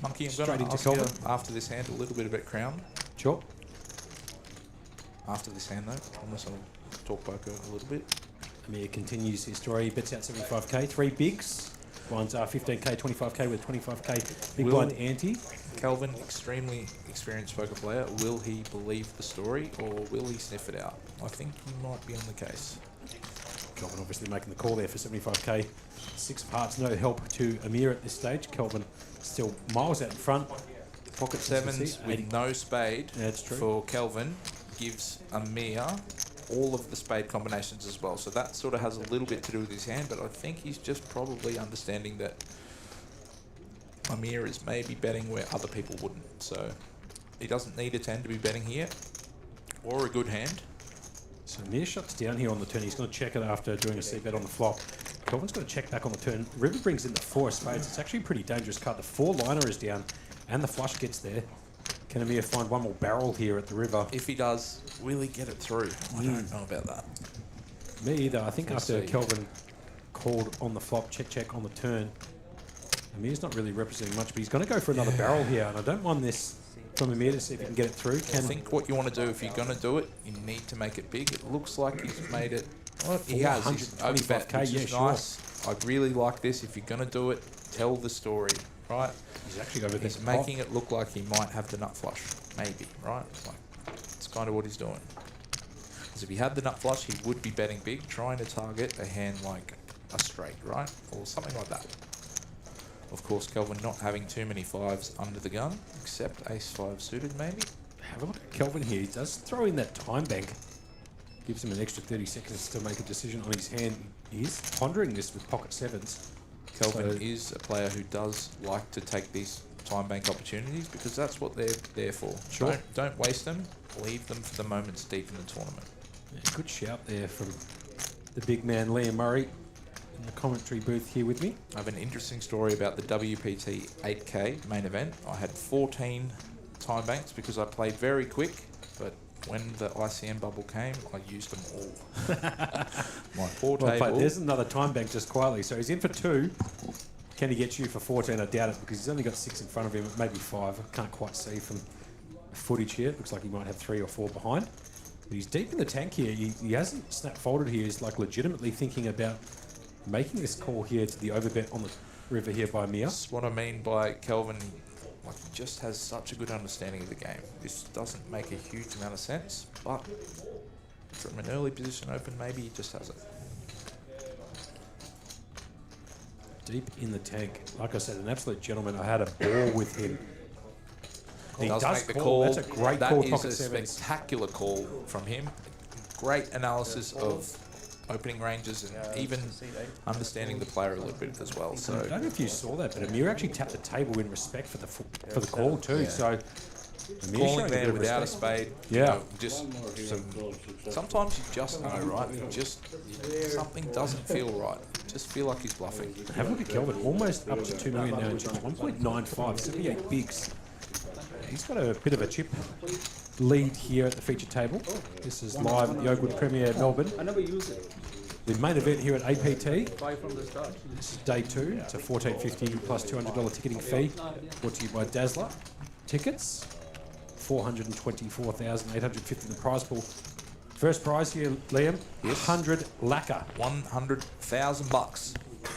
Monkey, I'm Straight going to into ask you Kelvin. after this hand a little bit about Crown. Sure. After this hand, though, unless I'll talk poker a little bit. Amir continues his story, bets out 75k, 3 bigs. Blinds are 15k, 25k with 25k. Big Will- blind ante. Kelvin, extremely experienced poker player. Will he believe the story or will he sniff it out? I think he might be on the case. Kelvin obviously making the call there for 75k. 6 parts, no help to Amir at this stage. Kelvin still miles out in front. Pocket As you can sevens see, with 80. no spade Yeah, that's true. for Kelvin gives Amir all of the spade combinations as well. So that sort of has a little bit to do with his hand, but I think he's just probably understanding that Amir is maybe betting where other people wouldn't. So he doesn't need a 10 to be betting here, or a good hand. So Amir shuts down here on the turn. He's going to check it after doing a C-bet on the flop. Kelvin's going to check back on the turn. River brings in the 4 of spades. It's actually a pretty dangerous card. The 4-liner is down, and the flush gets there. Can Amir find one more barrel here at the river? If he does, will he get it through? I don't know about that. Me either. I think Let's after see. Kelvin called on the flop, check on the turn, Amir's not really representing much, but he's going to go for another barrel here, and I don't mind this from Amir to see if he can get it through. I think what you want to do, if you're going to do it, you need to make it big. It looks like he's made it. He has. He's 125k, overbet, which yeah, is sure. nice. I really like this. If you're going to do it, tell the story, right? He's actually over He's there. making it look like he might have the nut flush, maybe, right? Like, it's kind of what he's doing. Because if he had the nut flush, he would be betting big, trying to target a hand like a straight, right? Or something like that. Of course, Kelvin not having too many 5s under the gun, except ace-5 suited, maybe. Have a look at Kelvin here. He does throw in that time bank. Gives him an extra 30 seconds to make a decision on his hand. He is pondering this with pocket 7s. Kelvin So- is a player who does like to take these time bank opportunities because that's what they're there for. Sure. Don't waste them. Leave them for the moments deep in the tournament. Yeah, good shout there from the big man Liam Murray in the commentary booth here with me. I have an interesting story about the WPT 8K main event. I had 14 time banks because I played very quick, but when the ICM bubble came, I used them all. My poor Well table. played. There's another time bank just quietly. So he's in for 2. Can he get you for 14? I doubt it because he's only got 6 in front of him, maybe 5. I can't quite see from the footage here. It looks like he might have 3 or 4 behind. But he's deep in the tank here. He hasn't snap folded here. He's like legitimately thinking about making this call here to the overbet on the river here by Mia. That's what I mean by Kelvin. Like, he just has such a good understanding of the game. This doesn't make a huge amount of sense, but from an early position open, maybe he just has it. Deep in the tank. Like I said, an absolute gentleman. I had a ball with him. He does make the call. call. That's a great call. That Pocket is a sevens. spectacular call from him. Great analysis of opening ranges and even understanding the player a little bit as well. So I don't know if you saw that, but Amir actually tapped the table in respect for the call too. So Amir calling showing a bit there of without a respect. spade, Yeah. you know, just sometimes you just know, right? Something doesn't feel right. Just feel like he's bluffing. Have a look at Kelvin, almost up to 2 million now in chips, 1.95, 78 bigs. He's got a bit of a chip lead here at the feature table. This is live at the Oakwood Premier Melbourne. I never use it. The main event here at APT. Buy from the start. This is day 2. It's a $14.50 plus $200 ticketing fee. Brought to you by Dazzler. Tickets, $424,850 in the prize pool. First prize here, Liam, Yes. 100 lacquer. $100,000.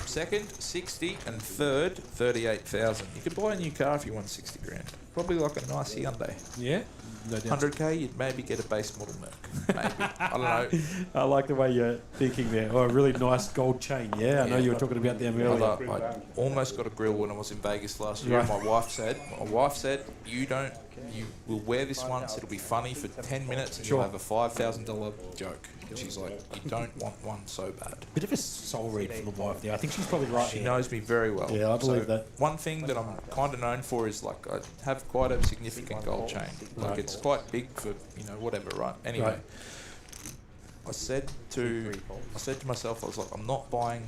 Second, 60, and third, 38,000. You could buy a new car if you won 60 grand. Probably like a nice Hyundai. Yeah, no doubt. 100k, you'd maybe get a base model Merc. Maybe. I don't know. I like the way you're thinking there. Oh, a really nice gold chain. Yeah, I know you were talking about them earlier. I almost got a grill when I was in Vegas last year. Right. My wife said, you will wear this once, it'll be funny for 10 minutes and Sure. you'll have a $5,000 joke. And she's like, you don't want one so bad. Bit of a soul read from the wife there. I think she's probably right. She here. knows me very well. Yeah, I believe that. One thing that I'm kind of known for is like I have quite a significant gold chain. Like Right. it's quite big for whatever, right? Anyway, Right. I said to myself, I was like, I'm not buying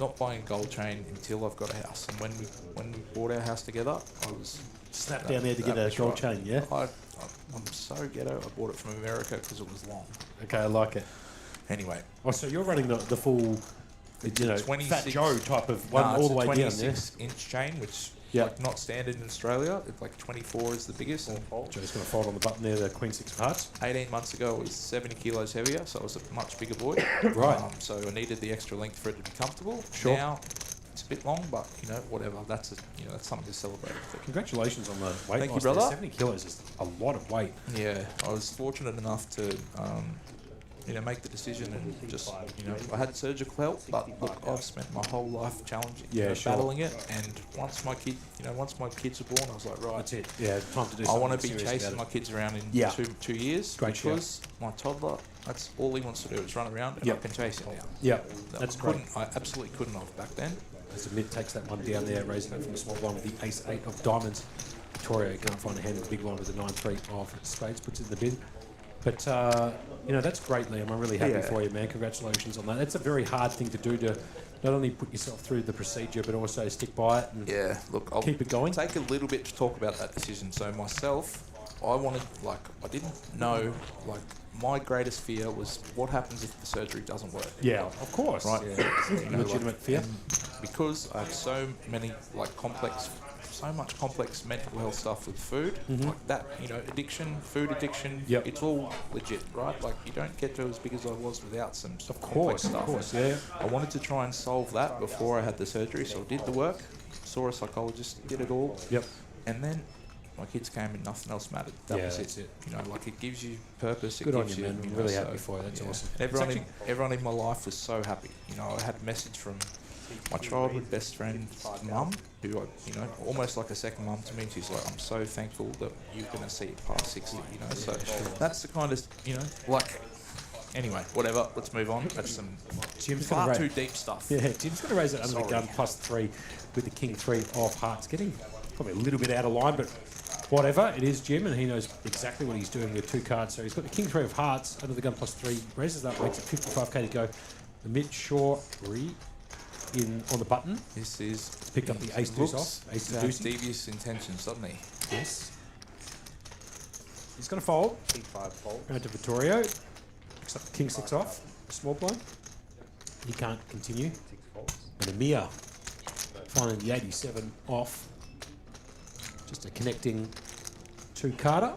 a gold chain until I've got a house. And when we bought our house together, I was Snap down there to get a was gold chain, yeah? I'm so ghetto. I bought it from America because it was long. Okay, I like it. Anyway, Oh, so you're running the full, Fat 26 Joe type of one all the way down, yeah? 26-inch chain, which Yeah. like not standard in Australia. It's like 24 is the biggest. Joe's going to fold on the button there, the Queen 6 of Hearts. 18 months ago, it was 70 kilos heavier, so I was a much bigger boy. Right. So I needed the extra length for it to be comfortable. Sure. Now it's a bit long, but whatever. That's that's something to celebrate. Congratulations on the weight Thank you, loss there. brother. 70 kilos is a lot of weight. Yeah, I was fortunate enough to make the decision and just I had surgical help, but look, I've spent my whole life challenging, Yeah, sure. battling it, and once my kids were born, I was like, right, That's it. Yeah, time to do I something want to be serious chasing my about it. kids around in Yeah. two years Great shout. because my toddler, that's all he wants to do is run around and Yep. I can chase him now. Yeah, that's great. I absolutely couldn't have back then. As Mitt takes that one down there, raising it from the small blind with the ace-8 of diamonds. Victoria can't find a hand in the big one with the 9-3 of spades, puts it in the bin. But, that's great, Liam. I'm really happy Yeah. for you, man. Congratulations on that. It's a very hard thing to do, to not only put yourself through the procedure, but also stick by it and Yeah, look, I'll keep it going. take a little bit to talk about that decision. So myself, I didn't know, my greatest fear was what happens if the surgery doesn't work. Yeah, of course. Right. Yeah. Legitimate fear. And because I have so many so much complex mental health stuff with food, like that, addiction, food addiction, Yep. it's all legit, right? Like you don't get to as big as I was without some Of complex course, stuff. yeah. I wanted to try and solve that before I had the surgery, so I did the work, saw a psychologist, did it all, Yep. and then my kids came and nothing else mattered. That Yeah, was that's it. it gives you purpose. Good it on gives you, man. I'm know, really so, happy for you. That's awesome. Everyone in my life was so happy. I had a message from my childhood best friend's mum, who almost like a second mum to me. She's like, I'm so thankful that you're going to see it past 60. So that's the kind of Anyway, whatever. Let's move on. That's some Jim's far gonna too deep stuff. Yeah, Jim's going to raise it under the Sorry. gun +3 with the King 3 of Hearts. Getting Probably a little bit out of line, but whatever. It is Jim, and he knows exactly what he's doing with 2 cards. So he's got the King 3 of Hearts under the gun +3. Raises that, makes it 55k to go. The mid-shore on the button. This is Picked up the ace deuce off. Ace to have deuce. devious intentions, doesn't he? Yes. He's going to fold. T5 fold. Round to Vittorio. Picks up the King 6 off. Small blind. He can't continue. 6 folds. And Amir finding the 87 off. Just a connecting 2-carder.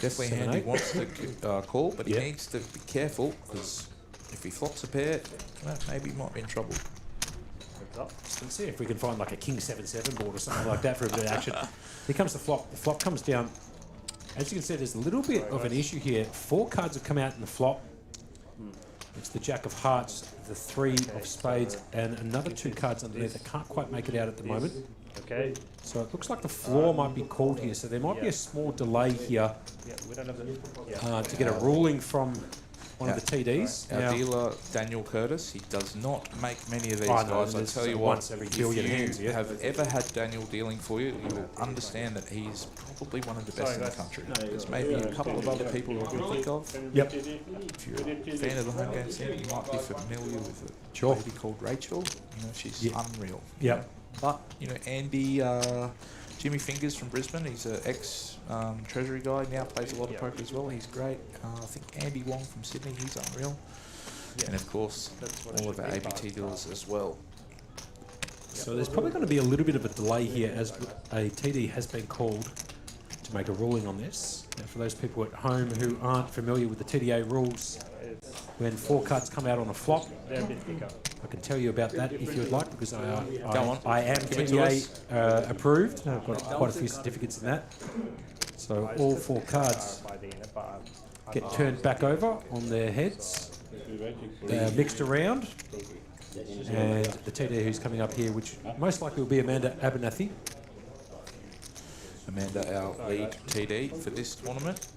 Definitely 7, Handy 8. wants to call, but he Yep. needs to be careful because if he flops a pair, well, maybe he might be in trouble. Heads up. Let's see if we can find like a King 7-7 board or something like that for a bit of action. Here comes the flop. The flop comes down. As you can see, there's a little bit of an issue here. 4 cards have come out in the flop. It's the Jack of Hearts, the 3 of Spades, and another 2 cards underneath that can't quite make it out at the moment. Okay. So it looks like the floor might be called here. So there might be a small delay here Yeah, we don't have the. to get a ruling from one of the TDs. Our Now- dealer, Daniel Curtis, he does not make many of these I know, guys. I there's tell you once what, every if billion you hands, yeah. have ever had Daniel dealing for you, you will understand that he's probably one of the best in the country. There's maybe a couple of other people you can think of. Yep. If you're a fan of the home game scene, you might be familiar with a Sure. lady called Rachel. You know, she's unreal. Yep. But, you know, Andy, Jimmy Fingers from Brisbane, he's an ex-Treasury guy, now plays a lot of poker as well. He's great. I think Andy Wong from Sydney, he's unreal. And of course, all of our ABT dealers as well. So there's probably going to be a little bit of a delay here as a TD has been called to make a ruling on this. Now for those people at home who aren't familiar with the TDA rules, when 4 cards come out on a flop, I can tell you about that if you would like, because I am Give it to us. TDA approved. I've got quite a few certificates in that. So all 4 cards get turned back over on their heads. They're mixed around. And the TD who's coming up here, which most likely will be Amanda Abernathy. Amanda, our lead TD for this tournament.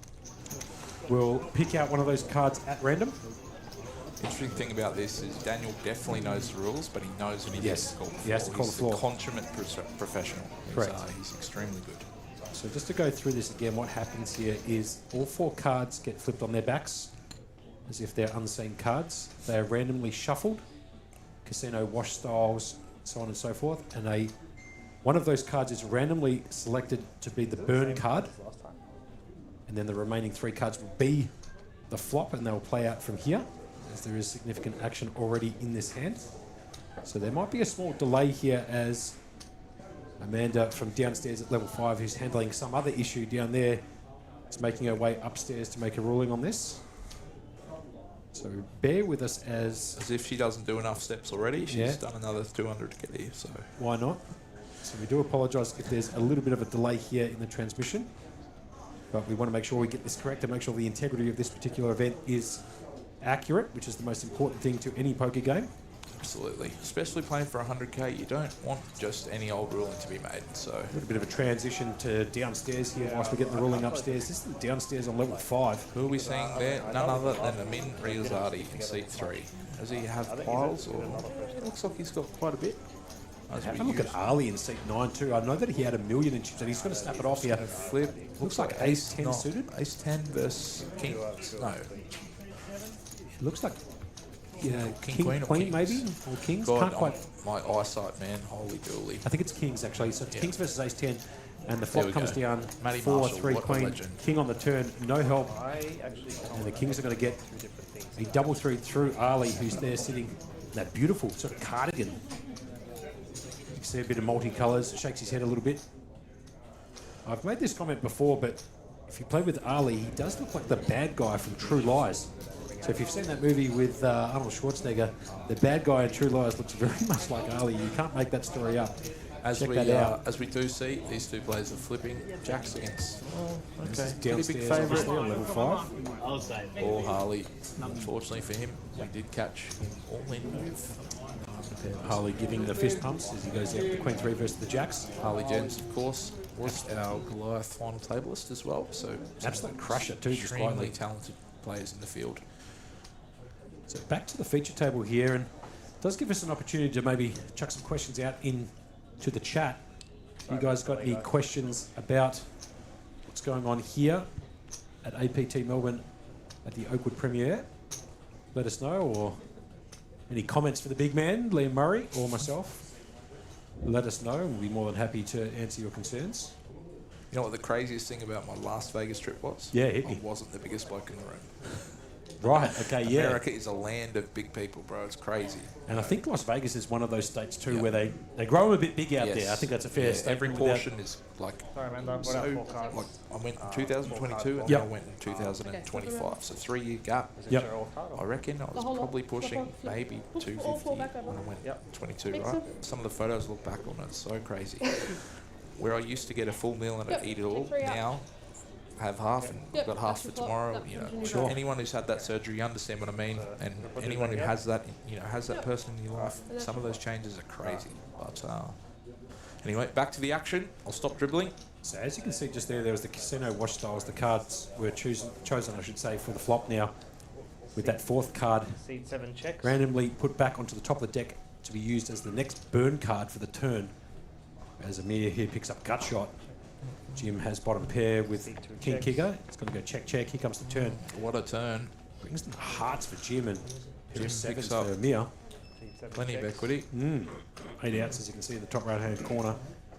We'll pick out one of those cards at random. Interesting thing about this is Daniel definitely knows the rules, but he knows when he Yes. has to call the floor. He has to call the floor. He's a consummate professional. Correct. He's extremely good. So just to go through this again, what happens here is all 4 cards get flipped on their backs as if they're unseen cards. They are randomly shuffled, casino wash styles, so on and so forth, and one of those cards is randomly selected to be the burn card, and then the remaining 3 cards will be the flop, and they will play out from here, as there is significant action already in this hand. So there might be a small delay here as Amanda from downstairs at level 5, who's handling some other issue down there, is making her way upstairs to make a ruling on this. So bear with us as if she doesn't do enough steps already, she's done another 200 to get here, so. Why not? So we do apologise if there's a little bit of a delay here in the transmission, but we want to make sure we get this correct and make sure the integrity of this particular event is accurate, which is the most important thing to any poker game. Absolutely. Especially playing for 100k, you don't want just any old ruling to be made. So a little bit of a transition to downstairs here whilst we get the ruling upstairs. This is the downstairs on level 5. Who are we seeing there? None other than Amin Riazadi in seat 3. Does he have piles or? It looks like he's got quite a bit. Have a look at Ali in seat 9 too. I know that he had $1 million in chips and he's going to snap it off here. Flip. Looks like ace 10 suited. Ace 10 versus King. No. It looks like King Queen maybe? Or Kings? God, Can't quite. My eyesight, man. Holy dooly. I think it's Kings actually. So it's Kings versus Ace 10. And the flop comes down Matty 4, Marshall, 3 what a Queen. legend. King on the turn, no help. And the Kings are going to get a double through Ali, who's there sitting in that beautiful sort of cardigan. You can see a bit of multicolours, shakes his head a little bit. I've made this comment before, but if you play with Ali, he does look like the bad guy from True Lies. So if you've seen that movie with Arnold Schwarzenegger, the bad guy in True Lies looks very much like Ali. You can't make that story up. As we do see, these two players are flipping jacks against. Oh, okay. Pretty big favourite on level 5. I'll say. Or Harley. Unfortunately for him, we did catch him all in move. Harley giving the fist pumps as he goes out the Queen 3 versus the Jacks. Harley Jens, of course, was our Goliath final tableist as well. So absolute crusher too. Extremely talented players in the field. So back to the feature table here, and it does give us an opportunity to maybe chuck some questions out into the chat. you guys got any questions about what's going on here at APT Melbourne at the Oakwood premiere? Let us know, or any comments for the big man, Liam Murray, or myself? Let us know, and we'll be more than happy to answer your concerns. You know what the craziest thing about my Las Vegas trip was? Yeah, hit me. I wasn't the biggest bloke in the room. Right, okay, yeah. America is a land of big people, bro. It's crazy. And I think Las Vegas is one of those states too where they grow them a bit big out there. I think that's a fair statement. Every portion is like... Sorry, man, don't put So, out 4 cards. like, I went in 2022 and Yep. then I went in 2025. So 3-year gap. Yep. I reckon I was probably pushing maybe 250 when I went 22, right? Some of the photos look back on it, it's so crazy. Where I used to get a full meal and I'd eat it all, now I have half and I've got half for tomorrow. You know, anyone who's had that surgery, you understand what I mean, and anyone who has that, you know, has that person in your life, some of those changes are crazy. But anyway, back to the action. I'll stop dribbling. So as you can see just there was the casino wash styles. The cards were chosen, I should say, for the flop now. With that 4th card Seed 7 checks. randomly put back onto the top of the deck to be used as the next burn card for the turn. As Amir here picks up gut shot. Jim has bottom pair with king kicker. It's going to go check. Here comes the turn. What a turn. Brings the hearts for Jim and Jim sevens picks up for Amir. plenty of equity. 8 outs, as you can see in the top right-hand corner.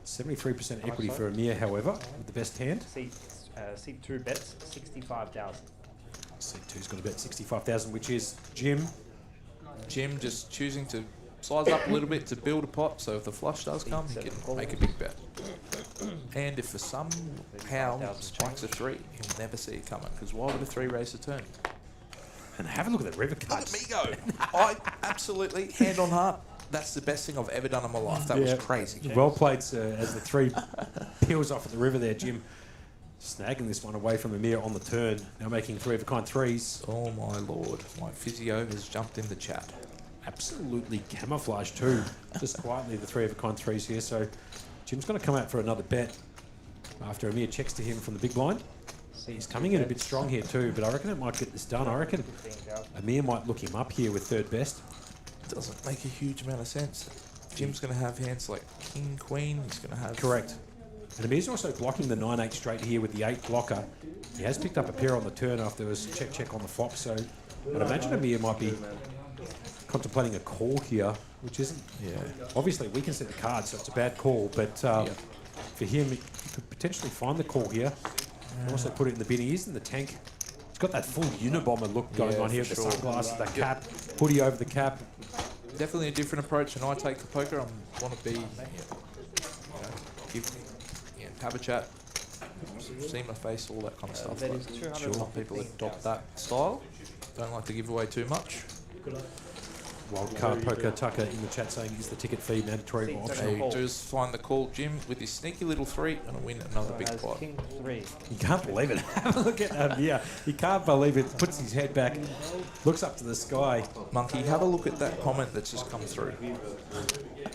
73% equity for Amir, however, with the best hand. Seed 2 bets 65,000. C2's got to bet 65,000, which is Jim. Jim just choosing to size up a little bit to build a pot, so if the flush does come, he can make a big bet. And if for somehow spikes a 3, he'll never see it coming, because why would a 3 raise a turn? And have a look at the river Look cards. at me go. I absolutely, hand on heart, that's the best thing I've ever done in my life. That was crazy. Well played, sir, as the 3 peels off at the river there, Jim. Snagging this one away from Amir on the turn. Now making 3 of a kind 3s. Oh my lord, my physio has jumped in the chat. Absolutely camouflage too. Just quietly the 3 of a kind 3s here. So Jim's going to come out for another bet after Amir checks to him from the big blind. He's coming in a bit strong here too, but I reckon it might get this done. I reckon Amir might look him up here with 3rd best. Doesn't make a huge amount of sense. Jim's going to have hands like king, queen. He's going to have... Correct. And Amir's also blocking the 9-8 straight here with the 8 blocker. He has picked up a pair on the turn after there was check on the flop, so I'd imagine Amir might be contemplating a call here, which isn't... Yeah. Obviously, we can set the card, so it's a bad call, but for him, he could potentially find the call here and also put it in the bin. He is in the tank. He's got that full Unabomber look going on here with the sunglasses, that cap, hoodie over the cap. Definitely a different approach than I take to poker. I want to be, have a chat, see my face, all that kind of stuff. That is 200. Some people adopt that style. Don't like to give away too much. Wildcard Poker Tucker in the chat saying, is the ticket fee mandatory or optional? Hey, just find the call, Jim, with his sneaky little 3 and win another big pot. King 3. You can't believe it. Have a look at Amir. He can't believe it. Puts his head back, looks up to the sky. Monkey, have a look at that comment that's just come through.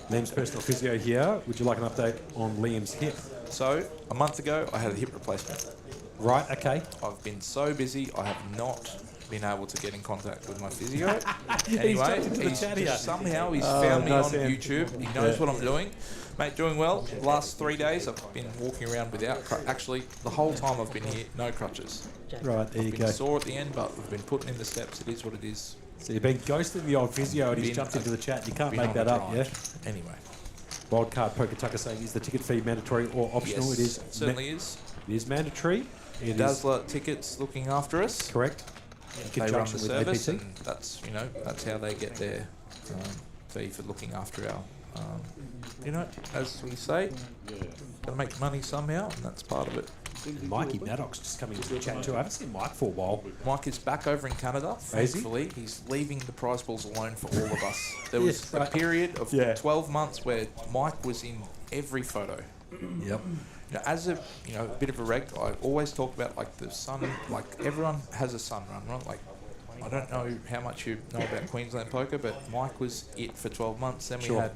Liam's personal physio here. Would you like an update on Liam's hip? So, a month ago, I had a hip replacement. Right, okay. I've been so busy, I have not been able to get in contact with my physio. He's Anyway, jumped into the chat here. somehow he's found me nice on hand. YouTube. He knows what I'm doing. Mate, doing well. The last 3 days, I've been walking around without actually, the whole time I've been here, no crutches. Right, there you Been go. sore at the end, but we've been putting in the steps. It is what it is. So you've been ghosting the old physio and he's Been jumped into the chat. You can't Been make on that a up, yeah? grind. Anyway. Wildcard Poker Tucker saying, is the ticket fee mandatory or optional? Yes, It is. it certainly is. It is mandatory. It is Dazzler Tickets looking after us. correct. In They run the conjunction with service, APT. and that's that's how they get their fee for looking after our. As we say, got to make money somehow, and that's part of it. And Mikey Maddox just coming into the chat too. I haven't seen Mike for a while. Mike is back over in Canada. Is he? Thankfully, he's leaving the prize pools alone for all of us. There was Yes, a right. period of Yeah. 12 months where Mike was in every photo. Yep. As a bit of a reg, I always talk about like the sun. Like everyone has a sun run, right? Like I don't know how much you know about Queensland poker, but Mike was it for 12 months. Then we Sure. had.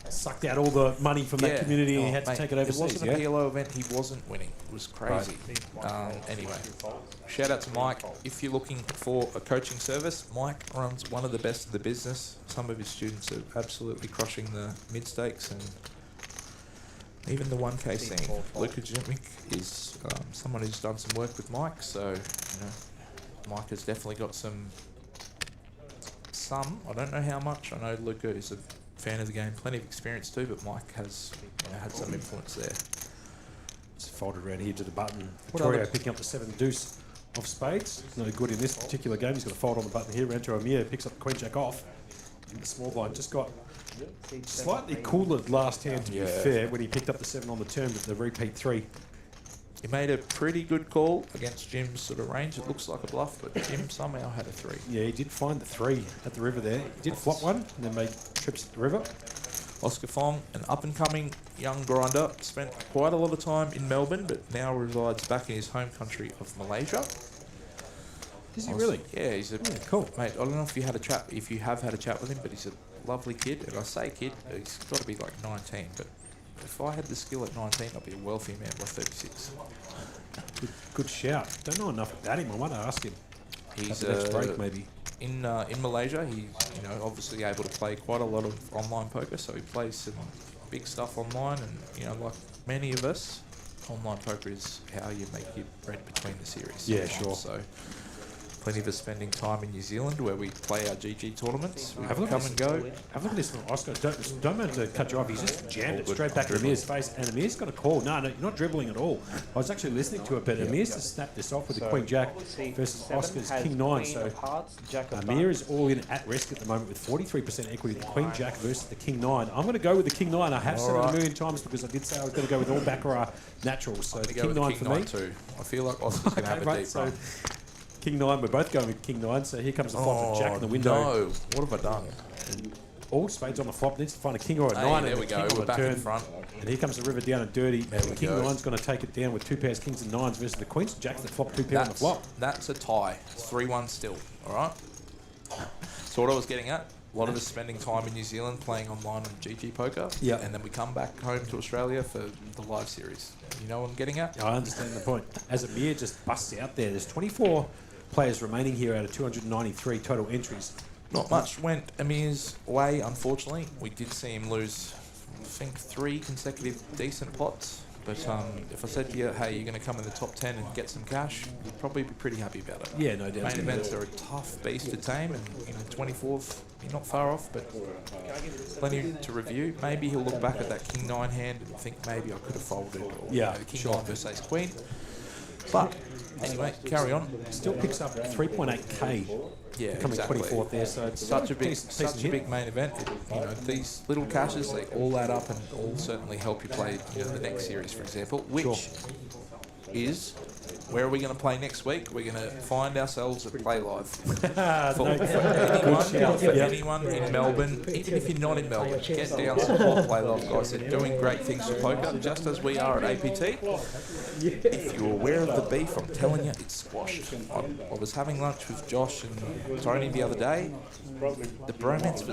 Sucked out all the money from that community and he had to mate, take it overseas. It wasn't yeah? a PLO event. He wasn't winning. It was crazy. Anyway, shout out to Mike. If you're looking for a coaching service, Mike runs one of the best in the business. Some of his students are absolutely crushing the mid stakes, and even the 1K scene. Luka Jimmick is someone who's done some work with Mike, so Mike has definitely got some. I don't know how much. I know Luka is a fan of the game, plenty of experience too, but Mike has had some influence there. It's folded around here to the button. Victoria picking up the 7 deuce of spades. No good in this particular game. He's got a fold on the button here. Rancho Amir picks up the queen jack off. And the small blind just got slightly cooler last hand, to be fair, when he picked up the 7 on the turn with the repeat 3. He made a pretty good call against Jim's sort of range. It looks like a bluff, but Jim somehow had a 3. Yeah, he did find the 3 at the river there. He did flop one and then made trips at the river. Oscar Fong, an up-and-coming young grinder, spent quite a lot of time in Melbourne, but now resides back in his home country of Malaysia. Is he really? Yeah, he's a cool mate. I don't know if you have had a chat with him, but he's a lovely kid. And I say kid, he's got to be like 19. But if I had the skill at 19, I'd be a wealthy man by 36. Good shout. Don't know enough about him. I want to ask him. He's next break maybe. In Malaysia, he's obviously able to play quite a lot of online poker. So he plays some big stuff online, and like many of us, online poker is how you make your bread between the series. Yeah, sure. So plenty of us spending time in New Zealand where we play our GG tournaments. We Have a look come at and go. Have a look at this little Oscar. Don't mean to cut you off. He's just jammed it straight back in Amir's face, and Amir's got a call. No, you're not dribbling at all. I was actually listening to it, but Amir's just snapped this off with the Queen Jack versus Oscar's King 9. So Amir is all in at risk at the moment with 43% equity. The Queen Jack versus the King 9. I'm going to go with the King 9. I have said it a million times because I did say I was going to go with all Baccarat naturals. So the King 9 for me. Too. I feel like Oscar's going to have a deep run. King 9, we're both going with King 9, so here comes the flop of Jack in the window. No, what have I done? And all spades on the flop, needs to find a King or a 9. There and we the go, King we're on the back turn. in front. And here comes the river down and dirty. And the King 9's going to take it down with 2 pairs, Kings and 9s versus the Queens and Jacks that flop 2 pair on the flop. That's a tie. It's 3-1 still, all right? So what I was getting at, a lot of us spending time in New Zealand playing online on GG Poker. Yeah. And then we come back home to Australia for the live series. You know what I'm getting at? I understand the point. As Amir just busts out there, there's 24 players remaining here out of 293 total entries. Not much went Amir's way, unfortunately. We did see him lose, I think, 3 consecutive decent pots. But if I said to you, hey, you're going to come in the top 10 and get some cash, you'd probably be pretty happy about it. Yeah, no doubt. Main events are a tough beast to tame, and 24th, you're not far off, but plenty to review. Maybe he'll look back at that King 9 hand and think maybe I could have folded, or the King 9 versus Ace Queen. But anyway, carry on. Still picks up 3.8k. Yeah, coming exactly. 24th there, so it's such a big main event. These little cashes, they all add up and all certainly help you play the next series, for example, which is where are we going to play next week? We're going to find ourselves at Play Live. For anyone in Melbourne, even if you're not in Melbourne, get down, support Play Live, guys. They're doing great things for poker, just as we are at APT. If you're aware of the beef, I'm telling you, it's squashed. I was having lunch with Josh and Tony the other day. The bromance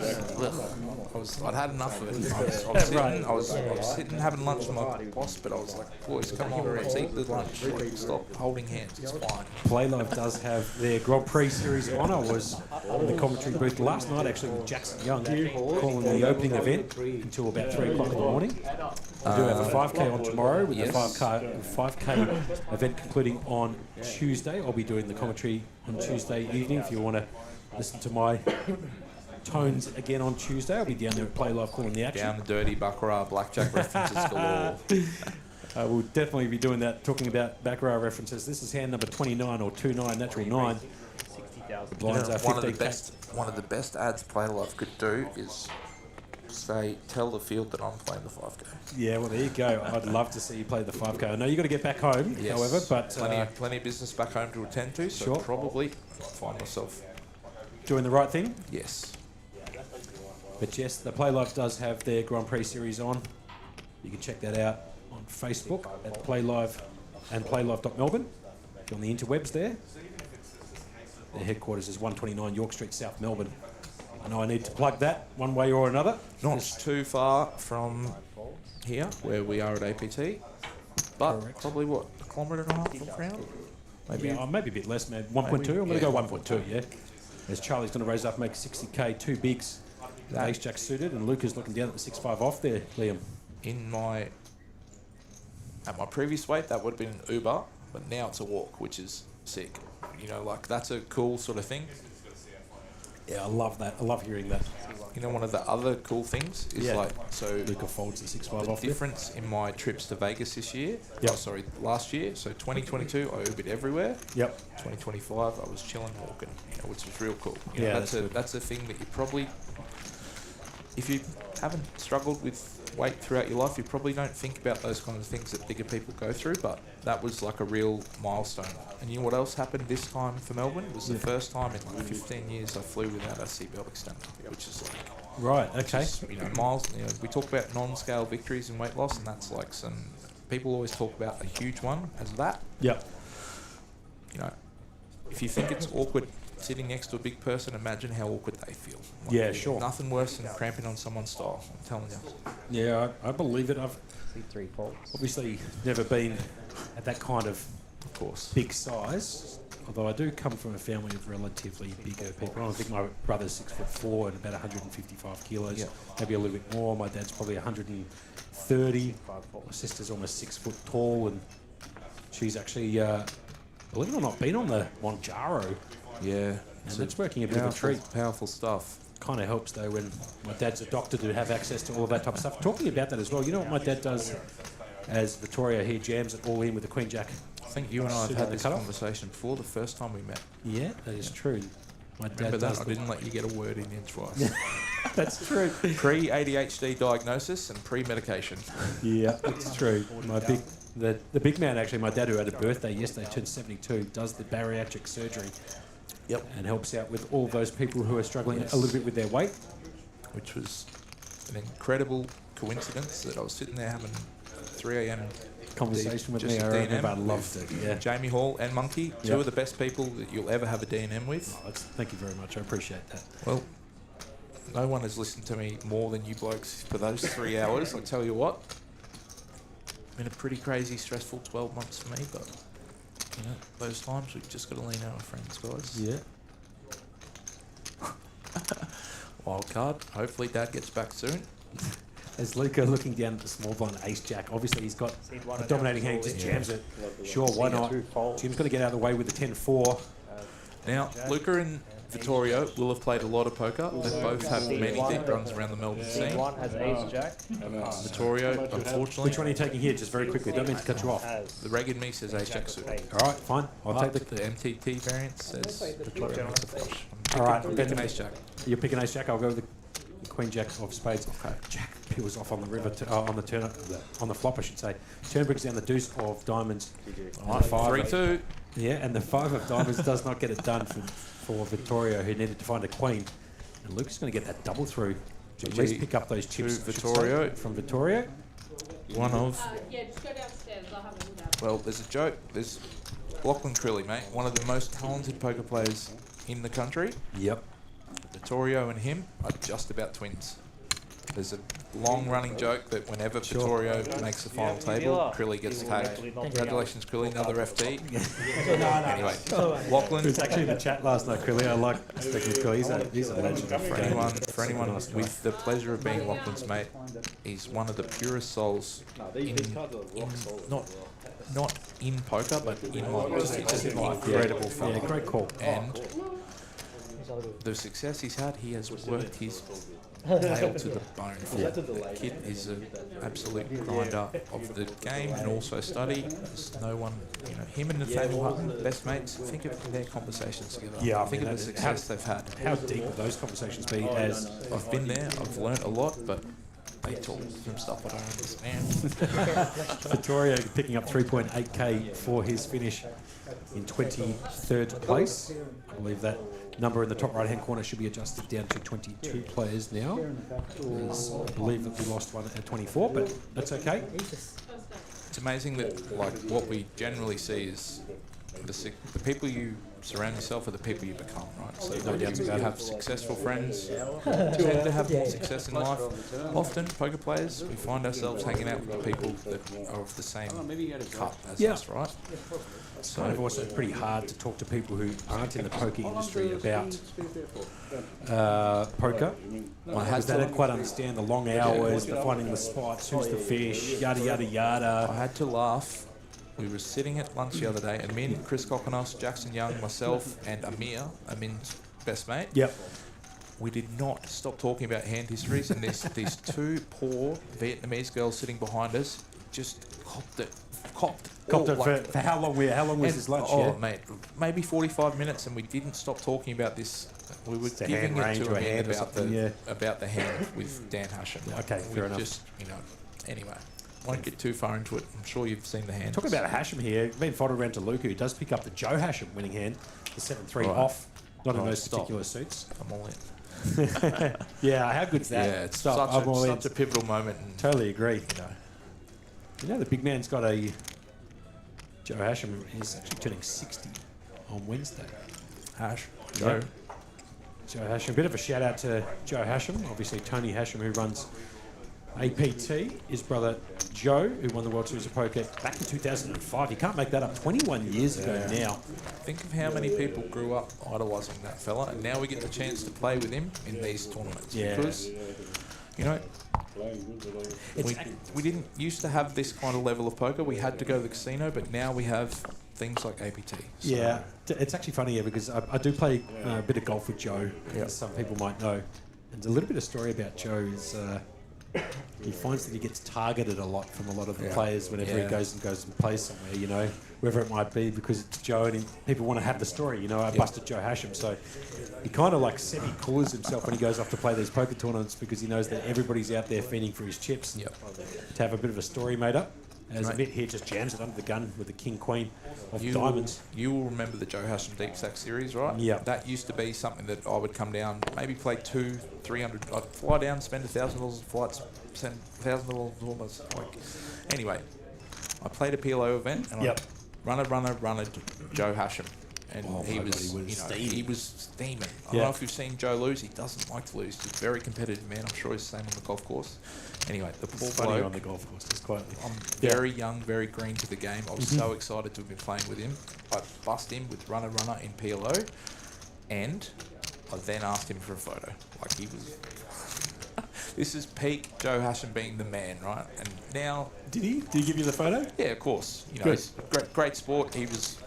was, I'd had enough of it. I was sitting having lunch with my boss, but I was like, boys, come on, let's eat the lunch. Like, stop holding hands, it's fine. Play Live does have their Grand Prix series on. I was in the commentary booth last night actually with Jackson Young calling the opening event until about 3 o'clock in the morning. We do have a 5k on tomorrow with the 5k event concluding on Tuesday. I'll be doing the commentary on Tuesday evening if you want to listen to my tones again on Tuesday. I'll be down there at Play Live calling the action. Down the dirty Baccarat, blackjack references galore. We'll definitely be doing that, talking about Baccarat references. This is hand number 29 or 29, natural 9. The blinds are 15k. One of the best ads Play Live could do is tell the field that I'm playing the 5k. Yeah, well, there you go. I'd love to see you play the 5k. I know you've got to get back home, however, but plenty of business back home to attend to, so probably find myself doing the right thing. Yes. But yes, the Play Live does have their Grand Prix series on. You can check that out on Facebook at Play Live and playlive.melbourne. If you're on the interwebs there. Their headquarters is 129 York Street, South Melbourne. I know I need to plug that one way or another. Not too far from here, where we are at APT, but probably a kilometre and a half from Crown? Maybe maybe a bit less, man. 1.2. I'm going to go 1.2, yeah. As Charlie's going to raise up, make 60k, 2 bigs. Ace Jack suited, and Luca's looking down at the 6-5 off there, Liam. In my At my previous weight, that would have been an Uber, but now it's a walk, which is sick. You know, like that's a cool sort of thing. Yeah, I love that. I love hearing that. You know, one of the other cool things is Luca folds the 6.5 the off. difference in my trips to Vegas this year. Yep. Oh, sorry, last year. So 2022, I Ubered everywhere. Yep. 2025, I was chilling, walking, which was real cool. You know, Yeah, that's a thing that you probably, if you haven't struggled with weight throughout your life, you probably don't think about those kind of things that bigger people go through, but that was like a real milestone. And you know what else happened this time for Melbourne? It was the first time in like 15 years I flew without a seatbelt extender, which is like... Right, okay. We talk about non-scale victories in weight loss, and that's like some... People always talk about a huge one as that. Yep. You know, if you think it's awkward sitting next to a big person, imagine how awkward they feel. Like, Yeah, sure. Nothing worse than cramping on someone's style, I'm telling you. Yeah, I believe it. I've C3 faults. obviously never been at that kind of Course. big size, although I do come from a family of relatively bigger people. I think my brother's 6'4" and about 155 kilos, maybe a little bit more. My dad's probably 130. My sister's almost 6 foot tall, and she's actually, believe it or not, been on the Monjaro. Yeah. And that's working a bit of a treat. Powerful stuff. Kind of helps though when my dad's a doctor to have access to all of that type of stuff. Talking about that as well, you know what my dad does as Vittorio here jams it all in with the Queen Jack. I think you and I have had this conversation before the first time we met. Yeah, that is true. My dad Remember does that? I didn't let you get a word in twice. That's true. Pre-ADHD diagnosis and pre-medication. Yeah, that's true. The big man, actually, my dad, who had a birthday yesterday, turned 72, does the bariatric surgery. Yep. And helps out with all those people who are struggling a little bit with their weight. Which was an incredible coincidence that I was sitting there having 3 a.m. Conversation with just me, a I D&M remember. I loved it. Yeah. Jamie Hall and Monkey, two of the best people that you'll ever have a D&M with. Oh, thank you very much. I appreciate that. Well, no one has listened to me more than you blokes for those 3 hours. I tell you what, been a pretty crazy, stressful 12 months for me, but you know, those times we've just got to lean on our friends, guys. Yeah. Wild card. Hopefully, Dad gets back soon. As Luca looking down at the small blind ace jack, obviously he's got a dominating hand, just jams it. Sure, why not? Jim's got to get out of the way with the 10-4. Now, Luca and Vittorio will have played a lot of poker. They both have many deep runs around the Melbourne scene. One has ace jack. Vittorio, unfortunately, Which one are you taking here? Just very quickly, don't mean to cut you off. the reg in me says ace jack suited. All right, fine. I'll take The MTT variant says Vittorio makes a flush. All right, I'm picking ace jack. You're picking ace jack. I'll go with the Queen Jack of spades. Okay. Jack peels off on the river, on the turn, on the flop, I should say. Turn brings down the deuce of diamonds. All right, 3-2. Yeah, and the 5 of diamonds does not get it done for Vittorio, who needed to find a queen. And Luke's going to get that double through to at least pick up those chips. Vittorio. From Vittorio. One of. Yeah, just go downstairs. I'll have a look at it. Well, there's a joke. There's Lachlan Crilly, mate, one of the most talented poker players in the country. Yep. Vittorio and him are just about twins. There's a long-running joke that whenever Vittorio makes the final table, Crilly gets tagged. Congratulations, Crilly, another FT. Anyway, Lachlan. It was actually in the chat last night, Crilly. I like speaking to Crilly. He's a legend. For anyone with the pleasure of being Lachlan's mate, he's one of the purest souls not in poker, but in life. Just an incredible fellow. Yeah, great call. And the success he's had, he has worked his tail to the bone. The kid is an absolute grinder of the game and also study. There's no one, him and Nathaniel Hutton, best mates, think of their conversations together. Yeah, think of the success they've had. How deep would those conversations be? As I've been there, I've learnt a lot, but they talk some stuff I don't understand. Vittorio picking up 3.8k for his finish in 23rd place. I believe that number in the top right-hand corner should be adjusted down to 22 players now. I believe that we lost one at 24, but that's okay. It's amazing that, like, what we generally see is the people you surround yourself with the people you become, right? So you have successful friends, tend to have more success in life. Often, poker players, we find ourselves hanging out with the people that are of the same cup as us, right? It's kind of also pretty hard to talk to people who aren't in the poker industry about poker. Because they don't quite understand the long hours, the finding the spots, who's the fish, yada, yada, yada. I had to laugh. We were sitting at lunch the other day, and Min, Chris Kokonos, Jackson Young, myself, and Amir, Amin's best mate. Yep. We did not stop talking about hand histories, and these two poor Vietnamese girls sitting behind us just copped it For how long? How long was this lunch? Oh, mate, maybe 45 minutes, and we didn't stop talking about this. We were giving it to him about the hand with Dan Hashem. Okay, fair enough. Just, anyway. Won't get too far into it. I'm sure you've seen the hand. Talking about a Hashem here, been followed around to Luca, who does pick up the Joe Hashem winning hand, the 7-3 off, not in those particular suits. I'm all in. Yeah, how good's that? Yeah, it's such a pivotal moment. And, totally agree. You know, the big man's got a Joe Hashem. He's actually turning 60 on Wednesday. Joe. Joe Hashem. A bit of a shout out to Joe Hashem. Obviously, Tony Hashem, who runs APT, his brother Joe, who won the World Series of Poker back in 2005. You can't make that up. 21 years ago now. Think of how many people grew up idolising that fella, and now we get the chance to play with him in these tournaments. Because, we didn't used to have this kind of level of poker. We had to go to the casino, but now we have things like APT. So. Yeah, it's actually funny here because I do play a bit of golf with Joe, as some people might know. And a little bit of story about Joe is he finds that he gets targeted a lot from a lot of the players whenever he goes and plays somewhere, wherever it might be, because it's Joe and people want to have the story. I busted Joe Hashem, so he kind of like semi-coolers himself when he goes off to play these poker tournaments because he knows that everybody's out there feeding for his chips. To have a bit of a story made up. As a bit here just jams it under the gun with the king-queen of diamonds. You will remember the Joe Hashem Deep Stack series, right? Yeah. That used to be something that I would come down, maybe play $200, $300. I'd fly down, spend $1,000 flights, spend $1,000 almost. Anyway, I played a PLO event and I runner Joe Hashem. And he was steaming. I don't know if you've seen Joe lose. He doesn't like to lose. He's a very competitive man. I'm sure he's the same on the golf course. Anyway, the poor bloke on the golf course. It's quite. I'm very young, very green to the game. I was so excited to have been playing with him. I bust him with runner in PLO, and I then asked him for a photo. Like he was. This is peak Joe Hashem being the man, right? And now, did he give you the photo? Yeah, of course. He's great sport. He was,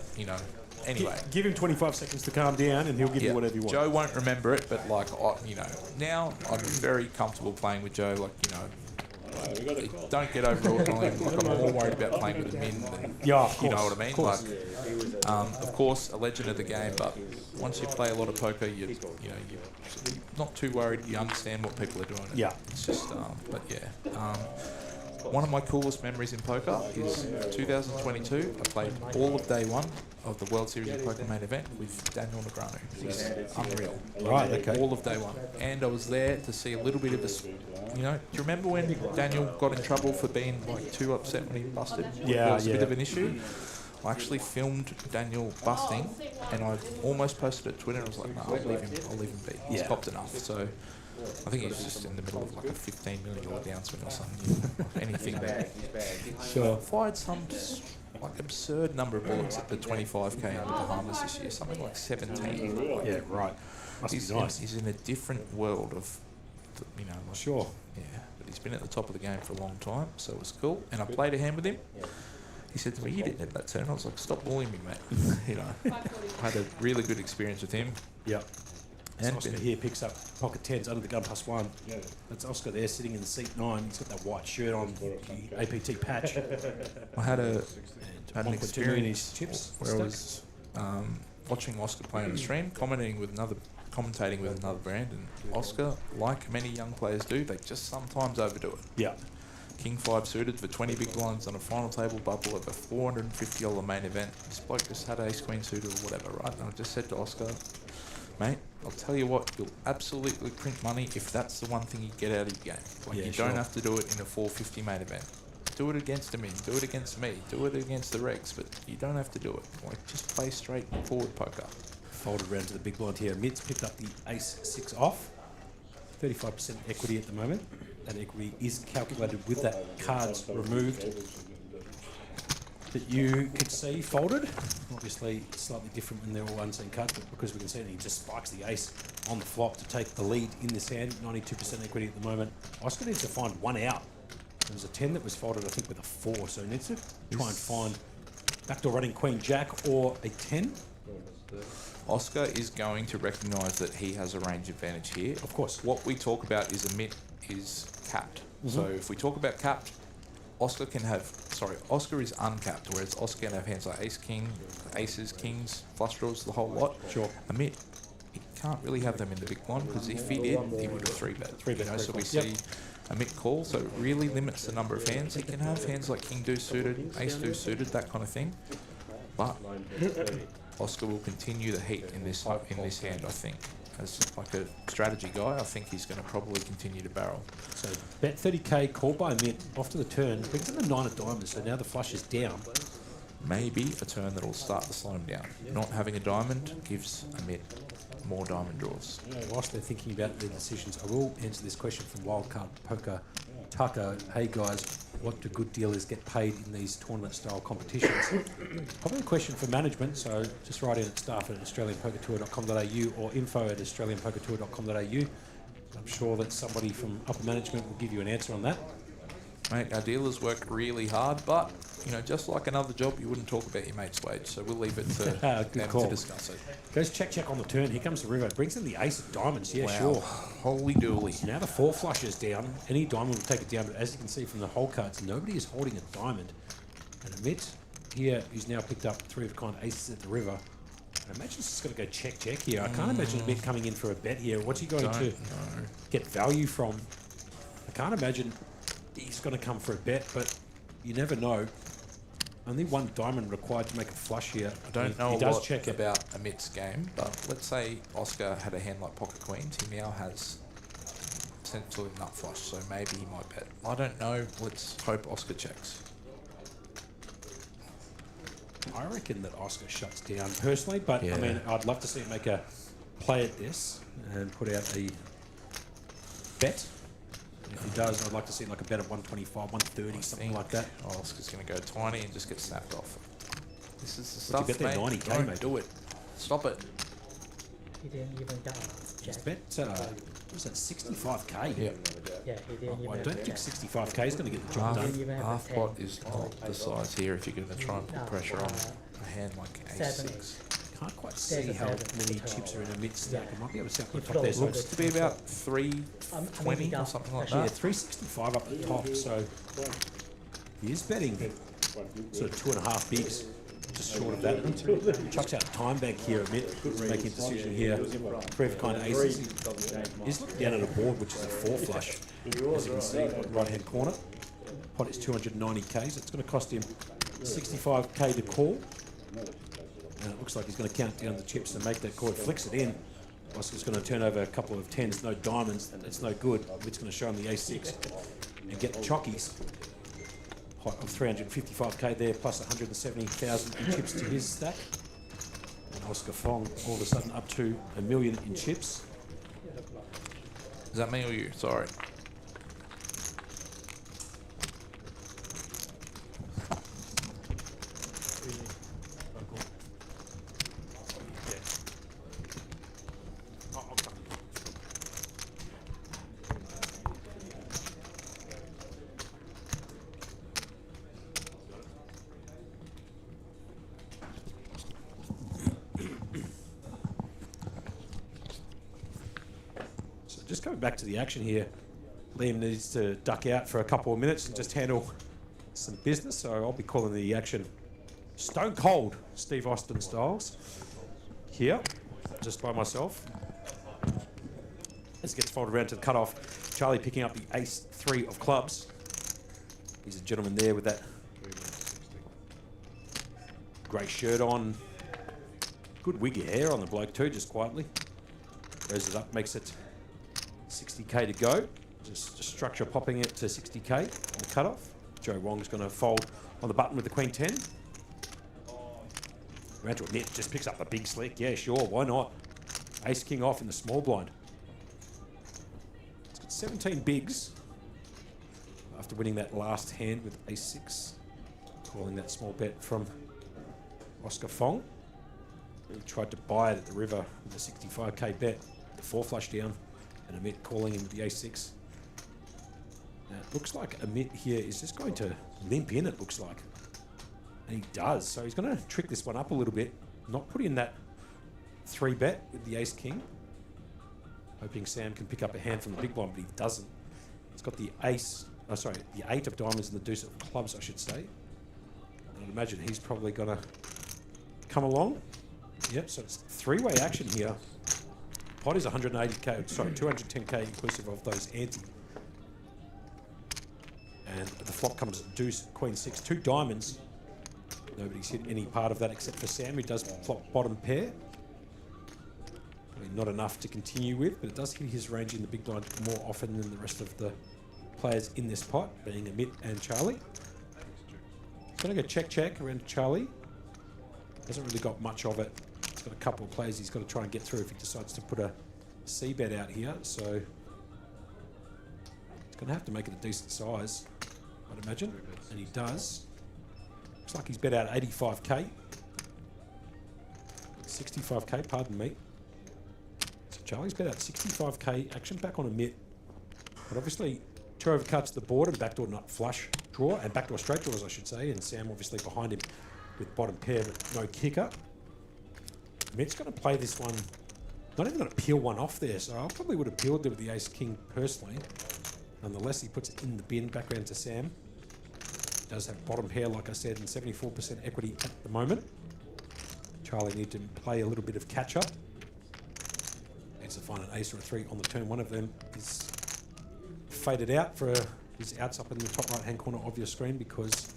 Anyway, give him 25 seconds to calm down, and he'll give you whatever you want. Joe won't remember it, but now I'm very comfortable playing with Joe. Don't get overawed on him. I'm more worried about playing with Min than you know what I mean. Of course, a legend of the game, but once you play a lot of poker, you're not too worried. You understand what people are doing. Yeah, it's just, one of my coolest memories in poker is 2022. I played all of day one of the World Series of Poker main event with Daniel Negreanu. He's unreal. Right, okay. All of day one. And I was there to see a little bit of this. Do you remember when Daniel got in trouble for being too upset when he busted? Yeah, it was a bit of an issue. I actually filmed Daniel busting, and I almost posted it to Twitter, and I was like, no, I'll leave him be. He's copped enough. So I think he's just in the middle of a $15 million downswing or something. Anything there. Sure. Fired some absurd number of bullets at the 25k in the Bahamas this year, something like 17. Yeah, right. Must be nice. He's in a different world of, sure. Yeah, but he's been at the top of the game for a long time, so it was cool. And I played a hand with him. He said to me, "You didn't have that turn." I was like, "Stop bullying me, mate." I had a really good experience with him. Yep. And Oscar here picks up pocket tens under the gun +1. Yeah. That's Oscar there sitting in the seat 9. He's got that white shirt on, the APT patch. I had an experience chips where I was watching Oscar play on the stream, commentating with another brand, and Oscar, like many young players do, they just sometimes overdo it. Yeah. King 5 suited for 20 big blinds on a final table bubble of a $450 main event. This bloke just had ace queen suited or whatever, right? And I just said to Oscar, mate, I'll tell you what, you'll absolutely print money if that's the one thing you get out of your game. You don't have to do it in a $450 main event. do it against him, do it against me, do it against the Regs, but you don't have to do it. Like, just play straight forward poker. Folded around to the big blind here. Mid's picked up the ace-6 off. 35% equity at the moment. That equity is calculated with that cards removed that you could see folded. Obviously, slightly different when they're all unseen cards, but because we can see it, he just spikes the ace on the flop to take the lead in this hand. 92% equity at the moment. Oscar needs to find one out. There was a 10 that was folded, I think, with a 4, so he needs to try and find backdoor running Queen Jack or a 10. Oscar is going to recognise that he has a range advantage here. Of course. What we talk about is a mitt is capped. So if we talk about capped, Oscar is uncapped, whereas Oscar can have hands like ace, king, aces, kings, flush draws, the whole lot. Sure. A mitt, he can't really have them in the big one, because if he did, he would have 3-bet. So we see a mitt call, so it really limits the number of hands he can have. Hands like king deuce suited, ace deuce suited, that kind of thing. But Oscar will continue the heat in this hand, I think. As like a strategy guy, I think he's going to probably continue to barrel. So bet 30k, call by mitt, off to the turn, brings in the 9 of diamonds, so now the flush is down. Maybe a turn that will start to slow him down. Not having a diamond gives a mitt more diamond draws. Whilst they're thinking about their decisions, I will answer this question from Wildcard Poker Tucker. Hey guys, what do good dealers get paid in these tournament-style competitions? Probably a question for management, so just write in at staff@australianpokertour.com.au or info@australianpokertour.com.au. I'm sure that somebody from upper management will give you an answer on that. Mate, our dealers work really hard, but, you know, just like another job, you wouldn't talk about your mate's wage, so we'll leave it to them to discuss it. Goes check on the turn. Here comes the river. Brings in the ace of diamonds. Yeah, wow. sure. Holy dooly. Now the 4 flushes down. Any diamond will take it down, but as you can see from the whole cards, nobody is holding a diamond. And Amit here, who's now picked up 3 of kind aces at the river. I imagine he's just going to go check here. I can't imagine Amit coming in for a bet here. What's he going to get value from? I can't imagine he's going to come for a bet, but you never know. Only 1 diamond required to make a flush here. I don't know a lot about Amit's game, but let's say Oscar had a hand like pocket queens. He now has essentially nut flush, so maybe he might bet. I don't know. Let's hope Oscar checks. I reckon that Oscar shuts down personally, but I mean, I'd love to see him make a play at this and put out a bet. If he does, I'd like to see like a bet of 125, 130, something like that. Oscar's going to go 20 and just get snapped off. This is the What's stuff, mate. 90K, Don't mate. Do it. Stop it. He didn't even get Just bet, what was that, 65k? Yeah. Yeah, he didn't even I don't think 65k is going to get the job done. Half pot is not the size here if you're going to try and put pressure on a hand like ace-6. Can't quite see how many chips are in a mid stack. I might be able to see up the top It there. Looks to be about 320 or something like Yeah, that. 365 up the top, so he is betting sort of 2.5 bigs, just short of that. Chucks out time bank here a bit, making a decision here. 3 of kind of aces. He's looking down at a board which is a 4 flush, as you can see, right hand corner. Pot is 290k, so it's going to cost him 65k to call. And it looks like he's going to count down the chips and make that call. He flicks it in. Oscar's going to turn over a couple of 10s, no diamonds, and it's no good. It's going to show him the ace-6 and get the chockies. Pot of 355k there, plus 170,000 in chips to his stack. And Oscar Fong all of a sudden up to $1 million in chips. Is that me or you? Sorry. Just coming back to the action here, Liam needs to duck out for a couple of minutes and just handle some business, so I'll be calling the action stone cold Steve Austin styles here, just by myself. As it gets folded around to the cutoff, Charlie picking up the ace-3 of clubs. He's a gentleman there with that grey shirt on. Good wig of hair on the bloke too, just quietly. Goes it up, makes it 60k to go. Just structure popping it to 60k on the cutoff. Joe Wong's going to fold on the button with the Queen 10. Around to a mitt, just picks up the big slick. Yeah, sure, why not? Ace King off in the small blind. It's got 17 bigs after winning that last hand with Ace 6. Calling that small bet from Oscar Fong. He tried to buy it at the river with a 65k bet, the 4 flush down, and Amit calling him with the Ace 6. Now, it looks like Amit here is just going to limp in, it looks like. And he does, so he's going to trick this one up a little bit, not put in that 3 bet with the Ace King. Hoping Sam can pick up a hand from the big blind, but he doesn't. He's got the ace, the 8 of diamonds and the deuce of clubs, I should say. And I'd imagine he's probably going to come along. Yep, so it's 3-way action here. Pot is 180k, sorry, 210k inclusive of those ante. And the flop comes deuce, queen 6, 2 diamonds. Nobody's hit any part of that except for Sam, who does flop bottom pair. I mean, not enough to continue with, but it does hit his range in the big blind more often than the rest of the players in this pot, being Amit and Charlie. He's going to go check around Charlie. Hasn't really got much of it. He's got a couple of plays he's got to try and get through if he decides to put a C bet out here, so he's going to have to make it a decent size, I'd imagine, and he does. Looks like he's bet out 85k. 65k, pardon me. So Charlie's bet out 65k, action back on a mitt. But obviously, 2 overcuts the board and backdoor nut flush draw, and backdoor straight draws, I should say, and Sam obviously behind him with bottom pair, but no kicker. Mitt's going to play this one, not even going to peel one off there, so I probably would have peeled it with the Ace King personally. Nonetheless, he puts it in the bin, back round to Sam. Does have bottom pair, like I said, and 74% equity at the moment. Charlie needs to play a little bit of catch up. Needs to find an ace or a 3 on the turn. One of them is faded out for his outs up in the top right hand corner of your screen because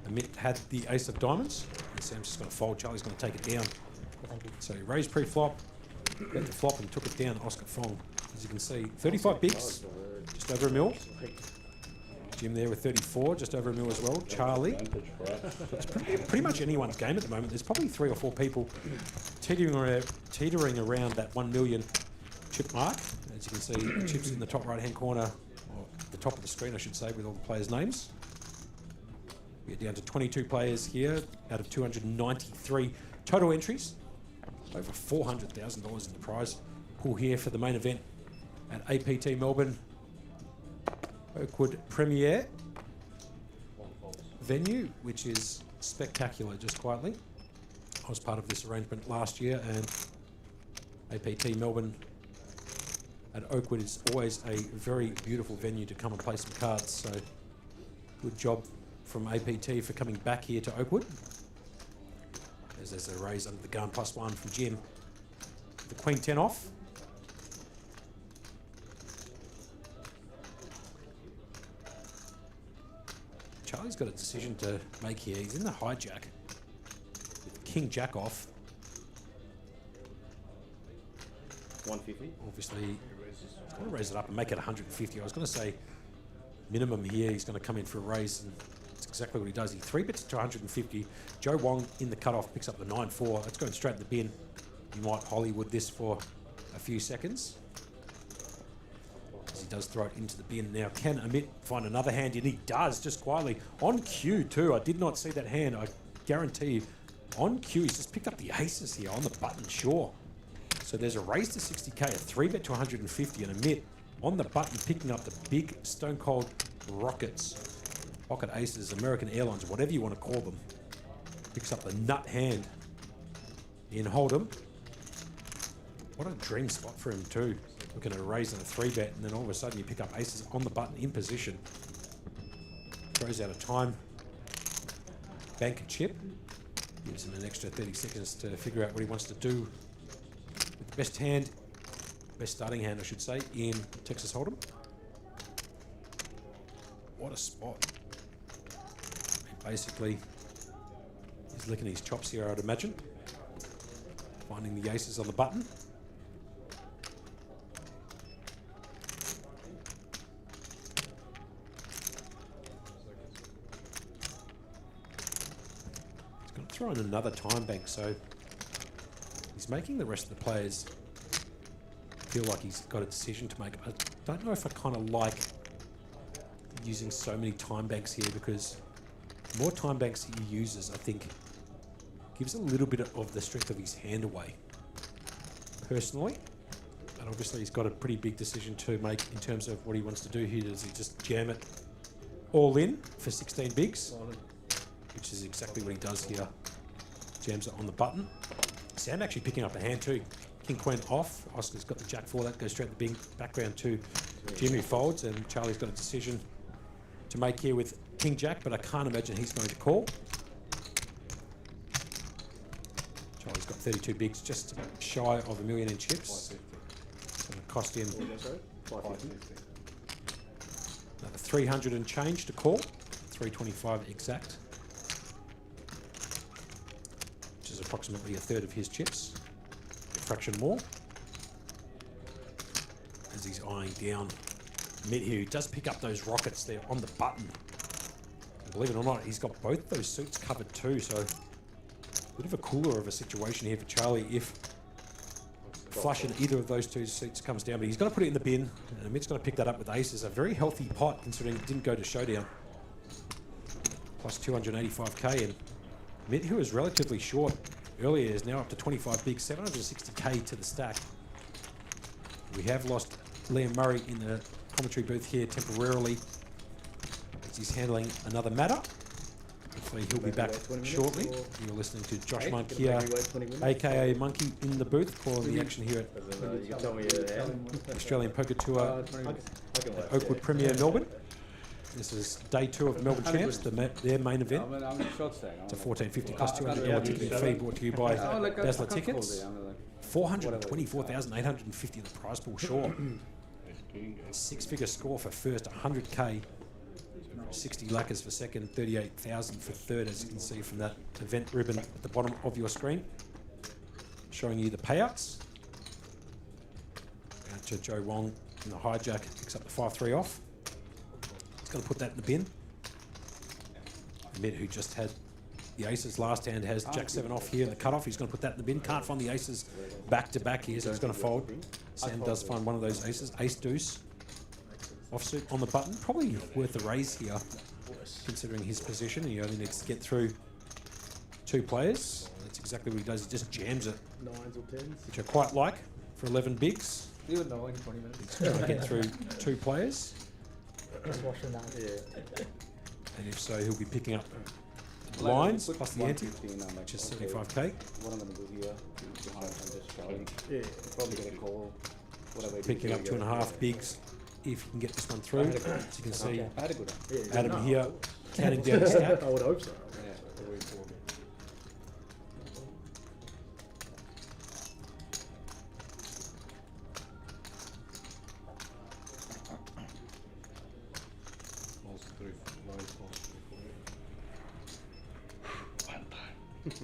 Amit had the ace of diamonds. And Sam's just going to fold. Charlie's going to take it down. So he raised pre-flop, bet the flop and took it down. Oscar Fong, as you can see, 35 bigs, just over a mil. Jim there with 34, just over a mil as well. Charlie. It's pretty much anyone's game at the moment. There's probably 3 or 4 people teetering around that 1 million chip mark. As you can see, chips in the top right-hand corner, or the top of the screen, I should say, with all the players' names. We're down to 22 players here out of 293 total entries. Over $400,000 in the prize pool here for the main event at APT Melbourne Oakwood Premier venue, which is spectacular, just quietly. I was part of this arrangement last year, and APT Melbourne at Oakwood is always a very beautiful venue to come and play some cards, so good job from APT for coming back here to Oakwood. As there's a raise under the gun, +1 from Jim. The Queen 10 off. Charlie's got a decision to make here. He's in the hijack with King Jack off. 150. Obviously, he's going to raise it up and make it 150. I was going to say minimum here. He's going to come in for a raise, and that's exactly what he does. He 3-bets to 150. Joe Wong in the cutoff picks up the 9-4. That's going straight in the bin. You might Hollywood this for a few seconds. As he does throw it into the bin. Now, can Amit find another hand? And he does, just quietly. On cue, too. I did not see that hand. I guarantee you. On cue, he's just picked up the aces here on the button, sure. So there's a raise to 60k, a 3-bet to 150, and Amit on the button picking up the big Stone Cold Rockets. Pocket Aces, American Airlines, whatever you want to call them. Picks up the nut hand in Hold'em. What a dream spot for him too. Looking at a raise and a 3-bet, and then all of a sudden you pick up aces on the button in position. Throws out of time. Bank a chip. Gives him an extra 30 seconds to figure out what he wants to do with the best hand, best starting hand I should say, in Texas Hold'em. What a spot. Basically, he's licking his chops here, I'd imagine. Finding the aces on the button. throw in another time bank, so he's making the rest of the players feel like he's got a decision to make. I don't know if I kind of like using so many time banks here, because the more time banks he uses, I think, gives a little bit of the strength of his hand away, personally. And obviously he's got a pretty big decision to make in terms of what he wants to do here. Does he just jam it all in for 16 bigs? Which is exactly what he does here. Jams it on the button. Sam actually picking up a hand too. King Queen off. Oscar's got the Jack 4. That goes straight to the big background to Jimmy folds, and Charlie's got a decision to make here with King Jack, but I can't imagine he's going to call. Charlie's got 32 bigs, just shy of $1 million in chips. It's going to cost him another 300 and change to call. 325 exact, which is approximately a third of his chips. A fraction more. As he's eyeing down mid here, he does pick up those rockets there on the button. And believe it or not, he's got both those suits covered too, so a bit of a cooler of a situation here for Charlie if flushing either of those two suits comes down. But he's got to put it in the bin, and Amit's going to pick that up with aces. A very healthy pot considering it didn't go to showdown. Plus 285k, and Amit, who was relatively short earlier, is now up to 25 bigs, 760k to the stack. We have lost Liam Murray in the commentary booth here temporarily as he's handling another matter. Hopefully he'll be back shortly. You're listening to Josh Monk here, aka Monkey, in the booth, calling the action here at the Australian Poker Tour at Oakwood Premier Melbourne. This is day 2 of the Melbourne Champs, their main event. It's a $14.50 plus $200 ticketing fee, brought to you by Dazzler Tickets. 424,850 the prize pool short. 6-figure score for first, 100k. 60 lacquers for second, 38,000 for third, as you can see from that event ribbon at the bottom of your screen, showing you the payouts. Out to Joe Wong in the hijack, picks up the 5-3 off. He's going to put that in the bin. Amit, who just had the aces last hand, has Jack 7 off here in the cutoff. He's going to put that in the bin. Can't find the aces back to back here, so he's going to fold. Sam does find one of those aces. Ace deuce. Offsuit on the button. Probably worth a raise here, considering his position. He only needs to get through 2 players. That's exactly what he does. He just jams it. 9s or 10s. Which I quite like for 11 bigs. You would know in 20 minutes. He's trying to get through 2 players. Just watching that. Yeah. And if so, he'll be picking up blinds plus the ante, which is 75k. What I'm going to do here, I'm just trying. Yeah. Probably going to call whatever. Picking up 2.5 bigs if you can get this one through. As you can see, I had a good one. Adam here counting down the stack. I would hope so. Yeah.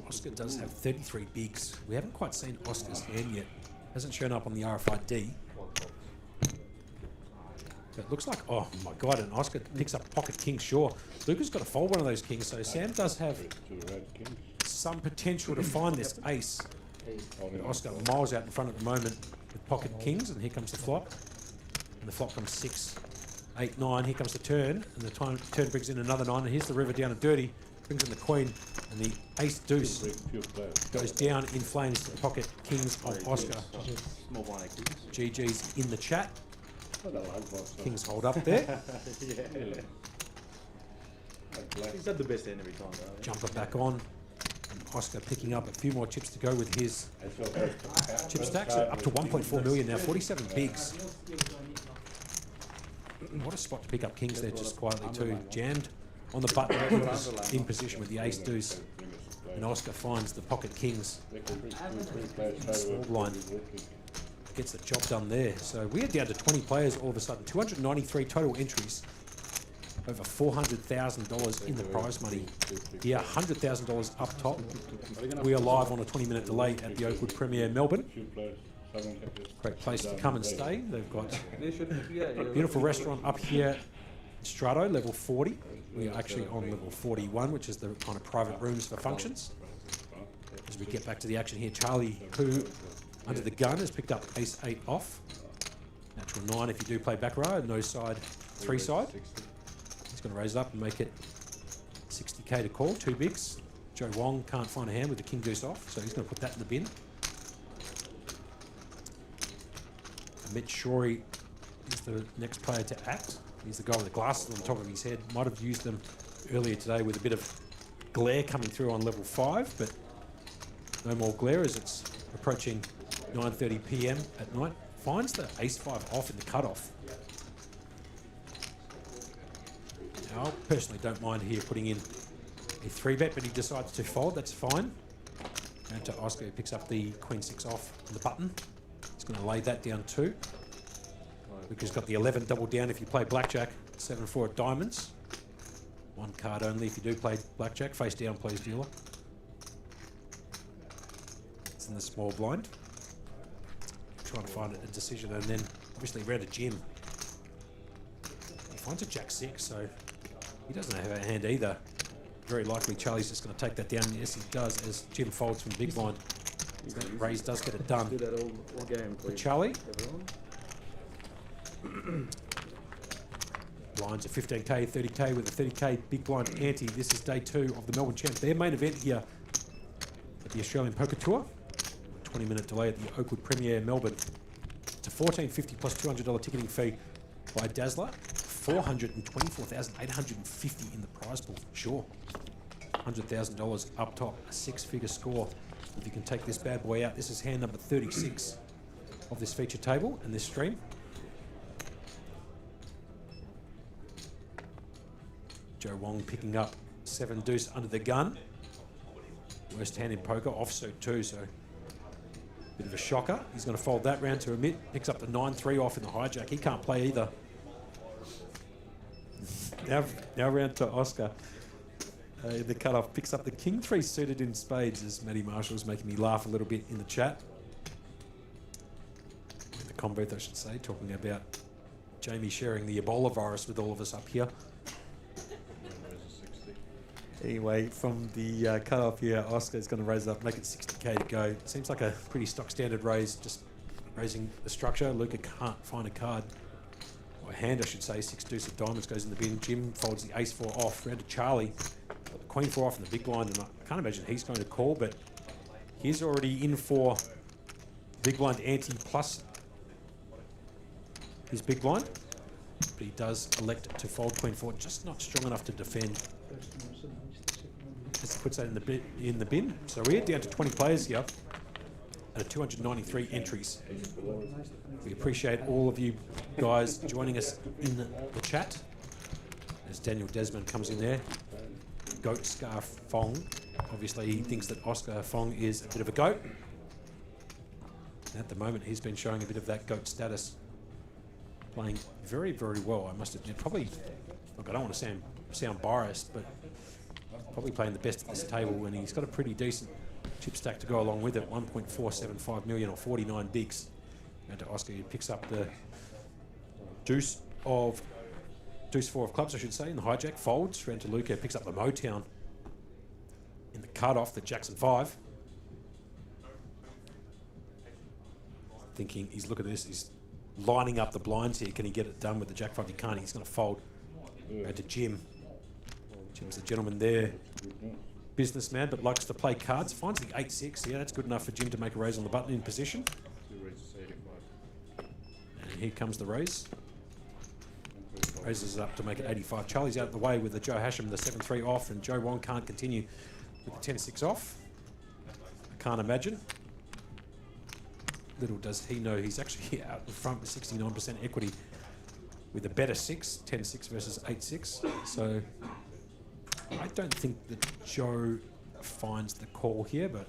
Oscar does have 33 bigs. We haven't quite seen Oscar's hand yet. Hasn't shown up on the RFID. But it looks like, oh my God, and Oscar picks up pocket king, sure. Luca's got to fold one of those kings, so Sam does have some potential to find this ace. But Oscar miles out in front at the moment with pocket kings, and here comes the flop. And the flop comes 6, 8, 9. Here comes the turn, and the turn brings in another 9. And here's the river down to dirty, brings in the queen, and the ace deuce goes down in flames to the pocket kings of Oscar. GG's in the chat. Kings hold up there. He's had the best end every time, though. Jumper back on. And Oscar picking up a few more chips to go with his chip stack. So up to 1.4 million now, 47 bigs. What a spot to pick up kings there just quietly too. Jammed on the button, in position with the ace deuce. And Oscar finds the pocket kings. Small blind. Gets the job done there. So we are down to 20 players all of a sudden. 293 total entries. Over $400,000 in the prize money. Yeah, $100,000 up top. We are live on a 20-minute delay at the Oakwood Premier Melbourne. Great place to come and stay. They've got a beautiful restaurant up here, Strato, level 40. We are actually on level 41, which is the kind of private rooms for functions. As we get back to the action here, Charlie, who under the gun, has picked up ace-8 off. Natural 9 if you do play back row, no side, 3 side. He's going to raise it up and make it 60k to call, 2 bigs. Joe Wong can't find a hand with the king deuce off, so he's going to put that in the bin. Mitch Shorey is the next player to act. He's the guy with the glasses on the top of his head. Might have used them earlier today with a bit of glare coming through on level 5, but no more glare as it's approaching 9:30 PM at night. Finds the ace-5 off in the cutoff. Now, I personally don't mind here putting in a 3-bet, but he decides to fold. That's fine. And to Oscar, who picks up the queen-6 off on the button. He's going to lay that down too. Luca's got the 11 double down if you play blackjack, 7-4 at diamonds. 1 card only if you do play blackjack. Face down, please, dealer. It's in the small blind. Trying to find a decision, and then obviously around a Jim. He finds a jack-6, so he doesn't have a hand either. Very likely Charlie's just going to take that down. Yes, he does, as Jim folds from big blind. That raise does get it done. Do that all game, please. Charlie. Everyone. Blinds are 15k, 30k with a 30k big blind ante. This is day 2 of the Melbourne Champs. Their main event here at the Australian Poker Tour. 20-minute delay at the Oakwood Premier Melbourne. It's a $14.50 plus $200 ticketing fee by Dazzler. $424,850 in the prize pool. Sure. $100,000 up top. A 6-figure score. If you can take this bad boy out. This is hand number 36 of this feature table and this stream. Joe Wong picking up 7 deuce under the gun. Worst hand in poker. Offsuit too, so bit of a shocker. He's going to fold that round to Amit. Picks up the 9-3 off in the hijack. He can't play either. Now round to Oscar. In the cutoff, picks up the king 3 suited in spades, as Matty Marshall's making me laugh a little bit in the chat. In the com booth, I should say, talking about Jamie sharing the Ebola virus with all of us up here. Anyway, from the cutoff here, Oscar's going to raise it up, make it 60k to go. Seems like a pretty stock standard raise, just raising the structure. Luca can't find a card, or a hand I should say. 6 deuce of diamonds goes in the bin. Jim folds the ace-4 off. Round to Charlie. Got the queen-4 off in the big blind, and I can't imagine he's going to call, but he's already in for big blind ante plus his big blind. But he does elect to fold queen-4, just not strong enough to defend. Just puts that in the bin. So we're down to 20 players here at 293 entries. We appreciate all of you guys joining us in the chat. As Daniel Desmond comes in there. Goat Scarf Fong. Obviously he thinks that Oscar Fong is a bit of a goat. And at the moment he's been showing a bit of that goat status. Playing very, very well, I must admit. Probably, look, I don't want to sound biased, but probably playing the best at this table when he's got a pretty decent chip stack to go along with it. 1.475 million or 49 bigs. And to Oscar, he picks up the deuce 4 of clubs, I should say, in the hijack. Folds. Round to Luca, picks up the Motown in the cutoff, the Jackson 5. Thinking, he's looking at this, he's lining up the blinds here. Can he get it done with the Jack 5? He can't. He's going to fold. Round to Jim. Jim's the gentleman there. Businessman, but likes to play cards. Finds the 8-6. Yeah, that's good enough for Jim to make a raise on the button in position. And here comes the raise. Raises it up to make it 85. Charlie's out of the way with the Joe Hasham, the 7-3 off, and Joe Wong can't continue with the 10-6 off. I can't imagine. Little does he know he's actually out in front with 69% equity with a better 6, 10-6 versus 8-6. So I don't think that Joe finds the call here, but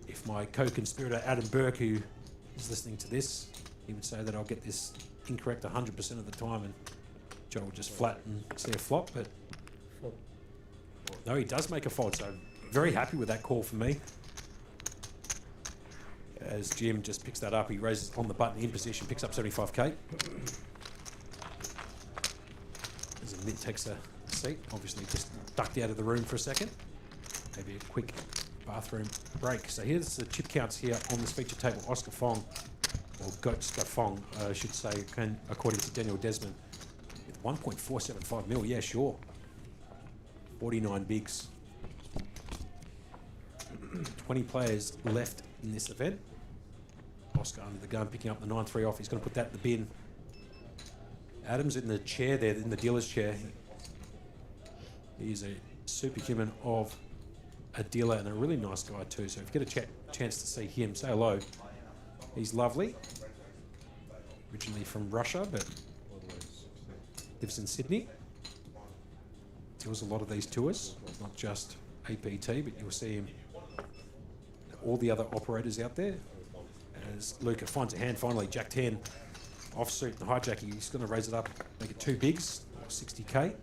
if my co-conspirator Adam Burke, who is listening to this, he would say that I'll get this incorrect 100% of the time and Joe will just flat and see a flop, but no, he does make a fold, so very happy with that call for me. As Jim just picks that up, he raises on the button in position, picks up 75k. As Mint takes a seat, obviously just ducked out of the room for a second. Maybe a quick bathroom break. So here's the chip counts here on this feature table. Oscar Fong, or Goetska Fong, I should say, according to Daniel Desmond, with 1.475 mil. Yeah, sure. 49 bigs. 20 players left in this event. Oscar under the gun, picking up the 9-3 off. He's going to put that in the bin. Adam's in the chair there, in the dealer's chair. He's a superhuman of a dealer and a really nice guy too. So if you get a chance to see him, say hello. He's lovely. Originally from Russia, but lives in Sydney. Deals a lot of these tours, not just APT, but you'll see him, all the other operators out there. As Luca finds a hand finally, Jack 10, offsuit and hijacking. He's going to raise it up, make it 2 bigs, 60k.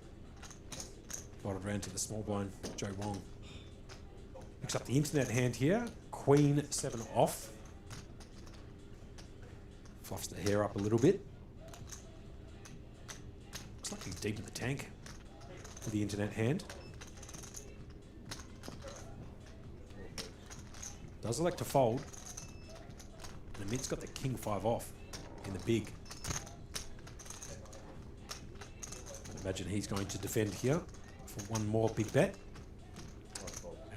Bottom round to the small blind, Joe Wong. Picks up the internet hand here, Queen 7 off. Fluffs the hair up a little bit. Looks like he's deep in the tank with the internet hand. Does elect to fold. And the mid's got the King 5 off in the big. I imagine he's going to defend here for one more big bet.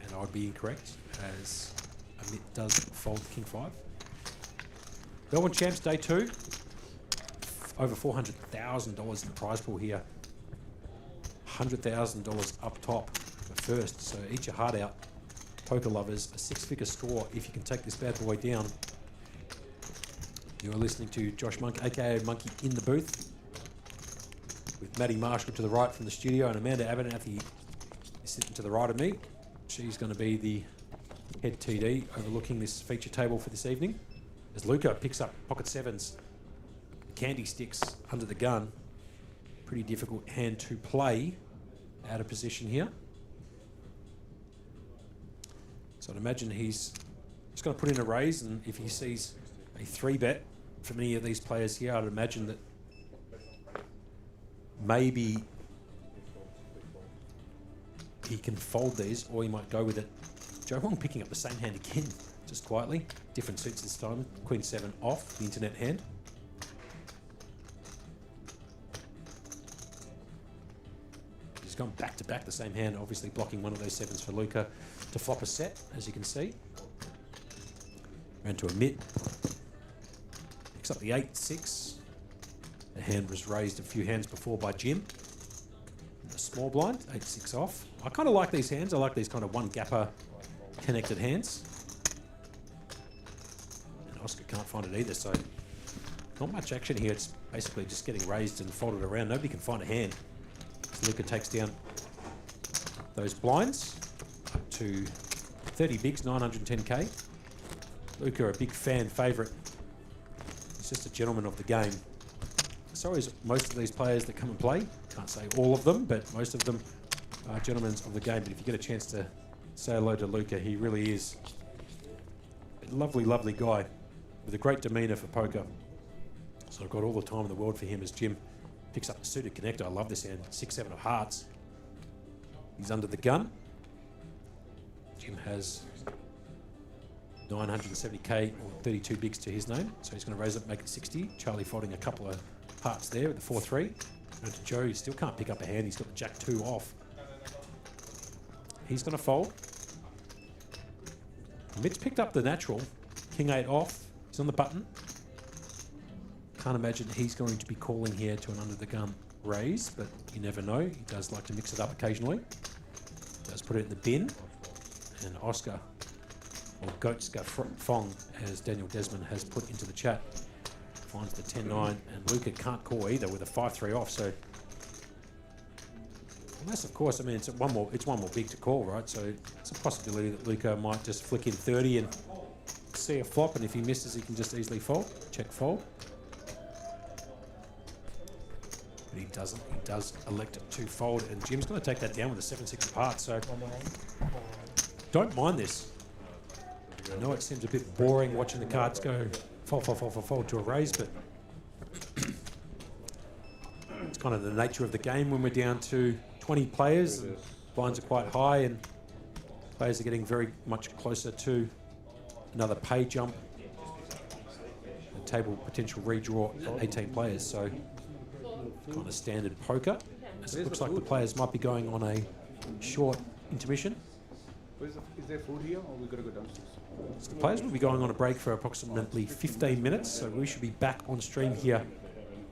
And I'd be incorrect, as Amit does fold King 5. Melbourne Champs Day 2. Over $400,000 in the prize pool here. $100,000 up top for first. So eat your heart out, poker lovers. A 6-figure score if you can take this bad boy down. You're listening to Josh Monk, aka Monkey, in the booth, with Maddie Marshall to the right from the studio, and Amanda Abernathy is sitting to the right of me. She's going to be the head TD overlooking this feature table for this evening. As Luca picks up pocket 7s, candy sticks under the gun. Pretty difficult hand to play out of position here. So I'd imagine he's just going to put in a raise, and if he sees a 3-bet from any of these players here, I'd imagine that maybe he can fold these, or he might go with it. Joe Wong picking up the same hand again, just quietly. Different suits this time. Queen 7 off, the internet hand. He's gone back to back the same hand, obviously blocking one of those 7s for Luca to flop a set, as you can see. Ran to a mid. Picks up the 8-6. The hand was raised a few hands before by Jim. The small blind, 8-6 off. I kind of like these hands. I like these kind of one-gapper connected hands. And Oscar can't find it either, so not much action here. It's basically just getting raised and folded around. Nobody can find a hand. So Luca takes down those blinds up to 30 bigs, 910k. Luca, a big fan favourite. He's just a gentleman of the game. So is most of these players that come and play. Can't say all of them, but most of them are gentlemen of the game. But if you get a chance to say hello to Luca, he really is a lovely, lovely guy with a great demeanour for poker. So I've got all the time in the world for him as Jim picks up the suited connector. I love this hand. 6-7 of hearts. He's under the gun. Jim has 970k or 32 bigs to his name, so he's going to raise it, make it 60. Charlie folding a couple of hearts there with the 4-3. And to Joe, he still can't pick up a hand. He's got the Jack 2 off. He's going to fold. Mitch picked up the natural. King 8 off. He's on the button. Can't imagine he's going to be calling here to an under the gun raise, but you never know. He does like to mix it up occasionally. Does put it in the bin. And Oscar, or Goetska Fong, as Daniel Desmond has put into the chat, finds the 10-9, and Luca can't call either with a 5-3 off. So, unless of course, I mean, it's one more big to call, right? So it's a possibility that Luca might just flick in 30 and see a flop, and if he misses, he can just easily fold, check fold. But he doesn't. He does elect to fold, and Jim's going to take that down with a 7-6 apart. So don't mind this. I know it seems a bit boring watching the cards go fold to a raise, but it's kind of the nature of the game when we're down to 20 players. And blinds are quite high, and Players are getting very much closer to another pay jump. A table potential redraw at 18 players, so kind of standard poker. As it looks like the players might be going on a short intermission. Is there food here or we gotta go downstairs? So the players will be going on a break for approximately 15 minutes, so we should be back on stream here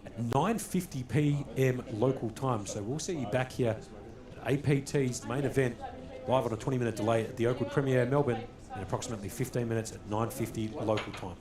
at 9:50 p.m. local time. So we'll see you back here at APT's main event, live on a 20-minute delay at the Oakwood Premier, Melbourne, in approximately 15 minutes at 9:50 local time.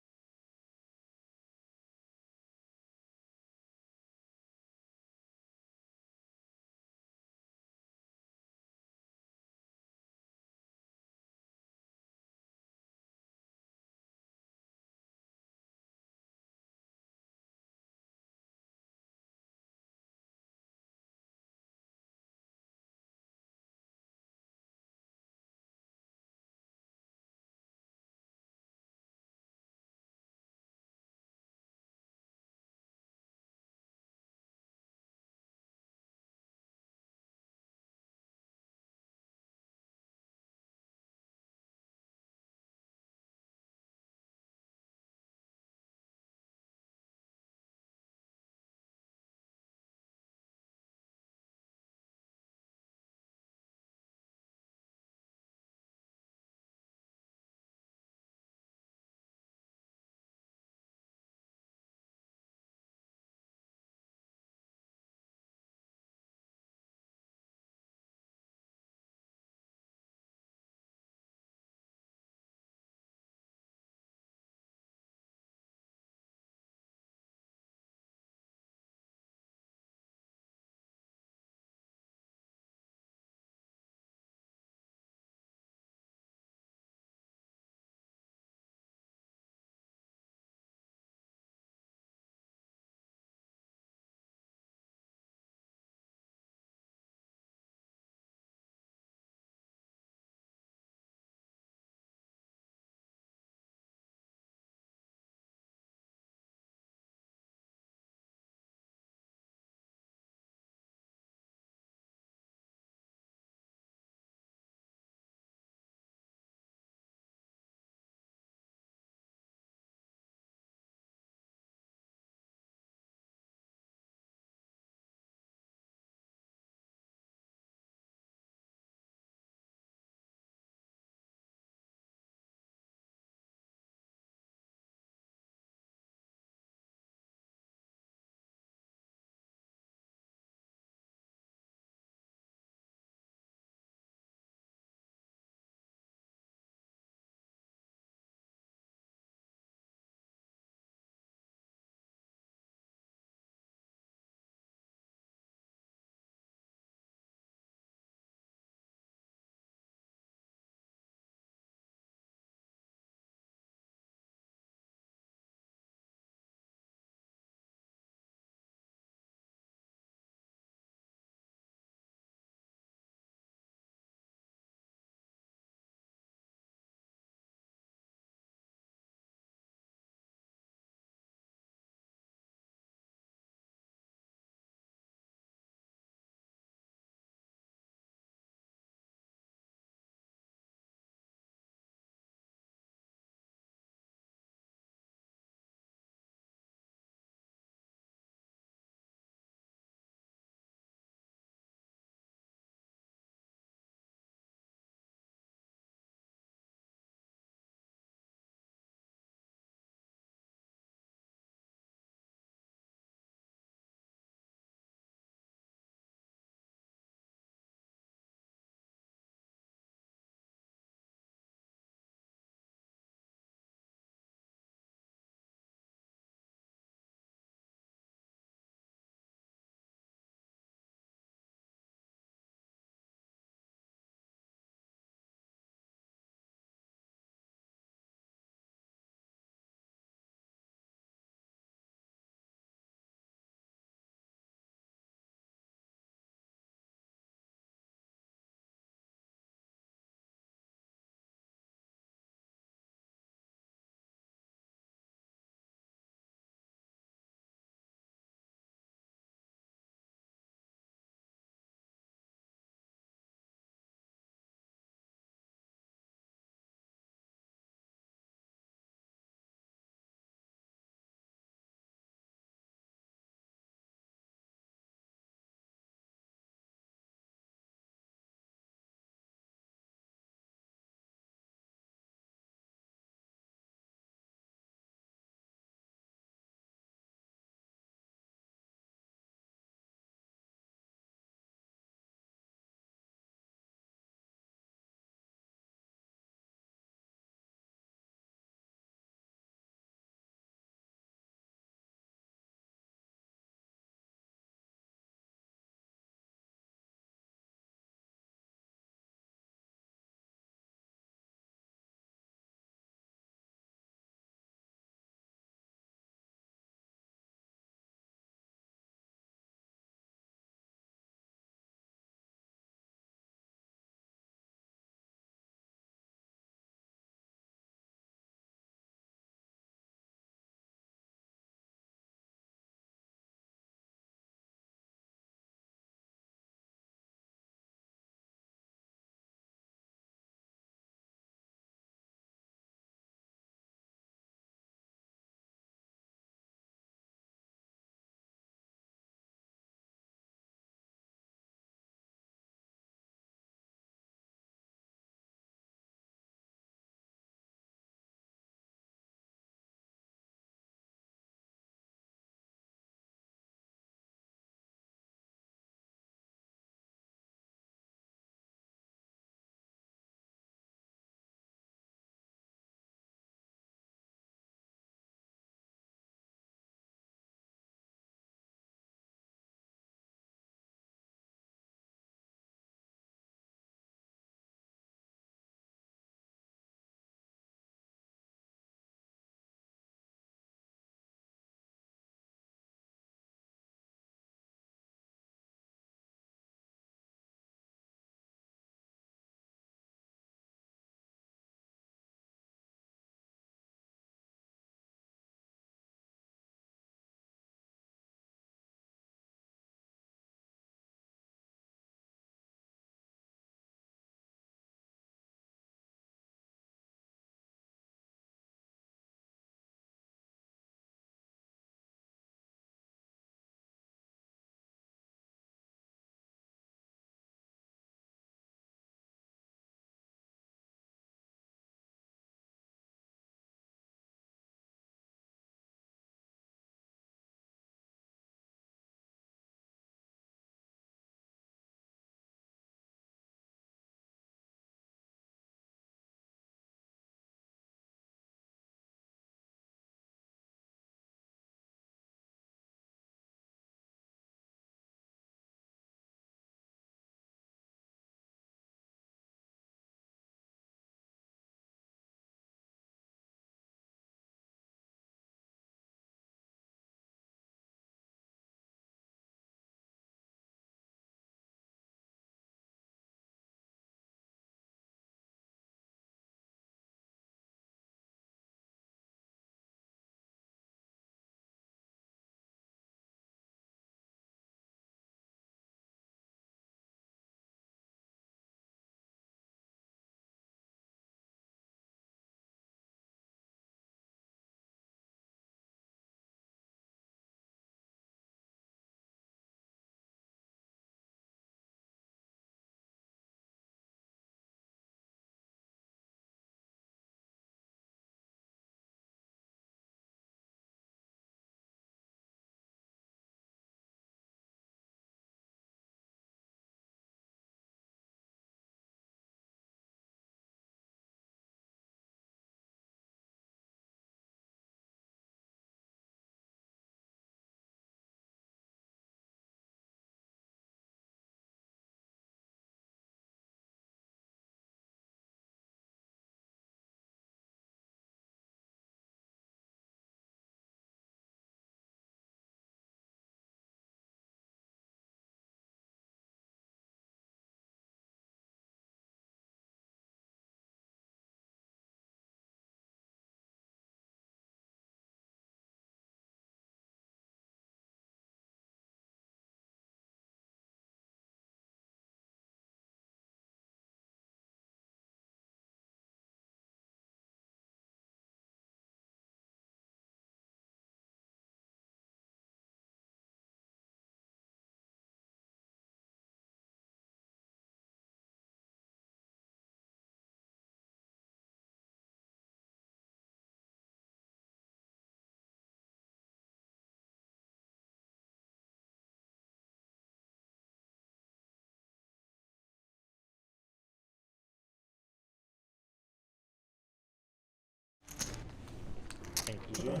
Jim.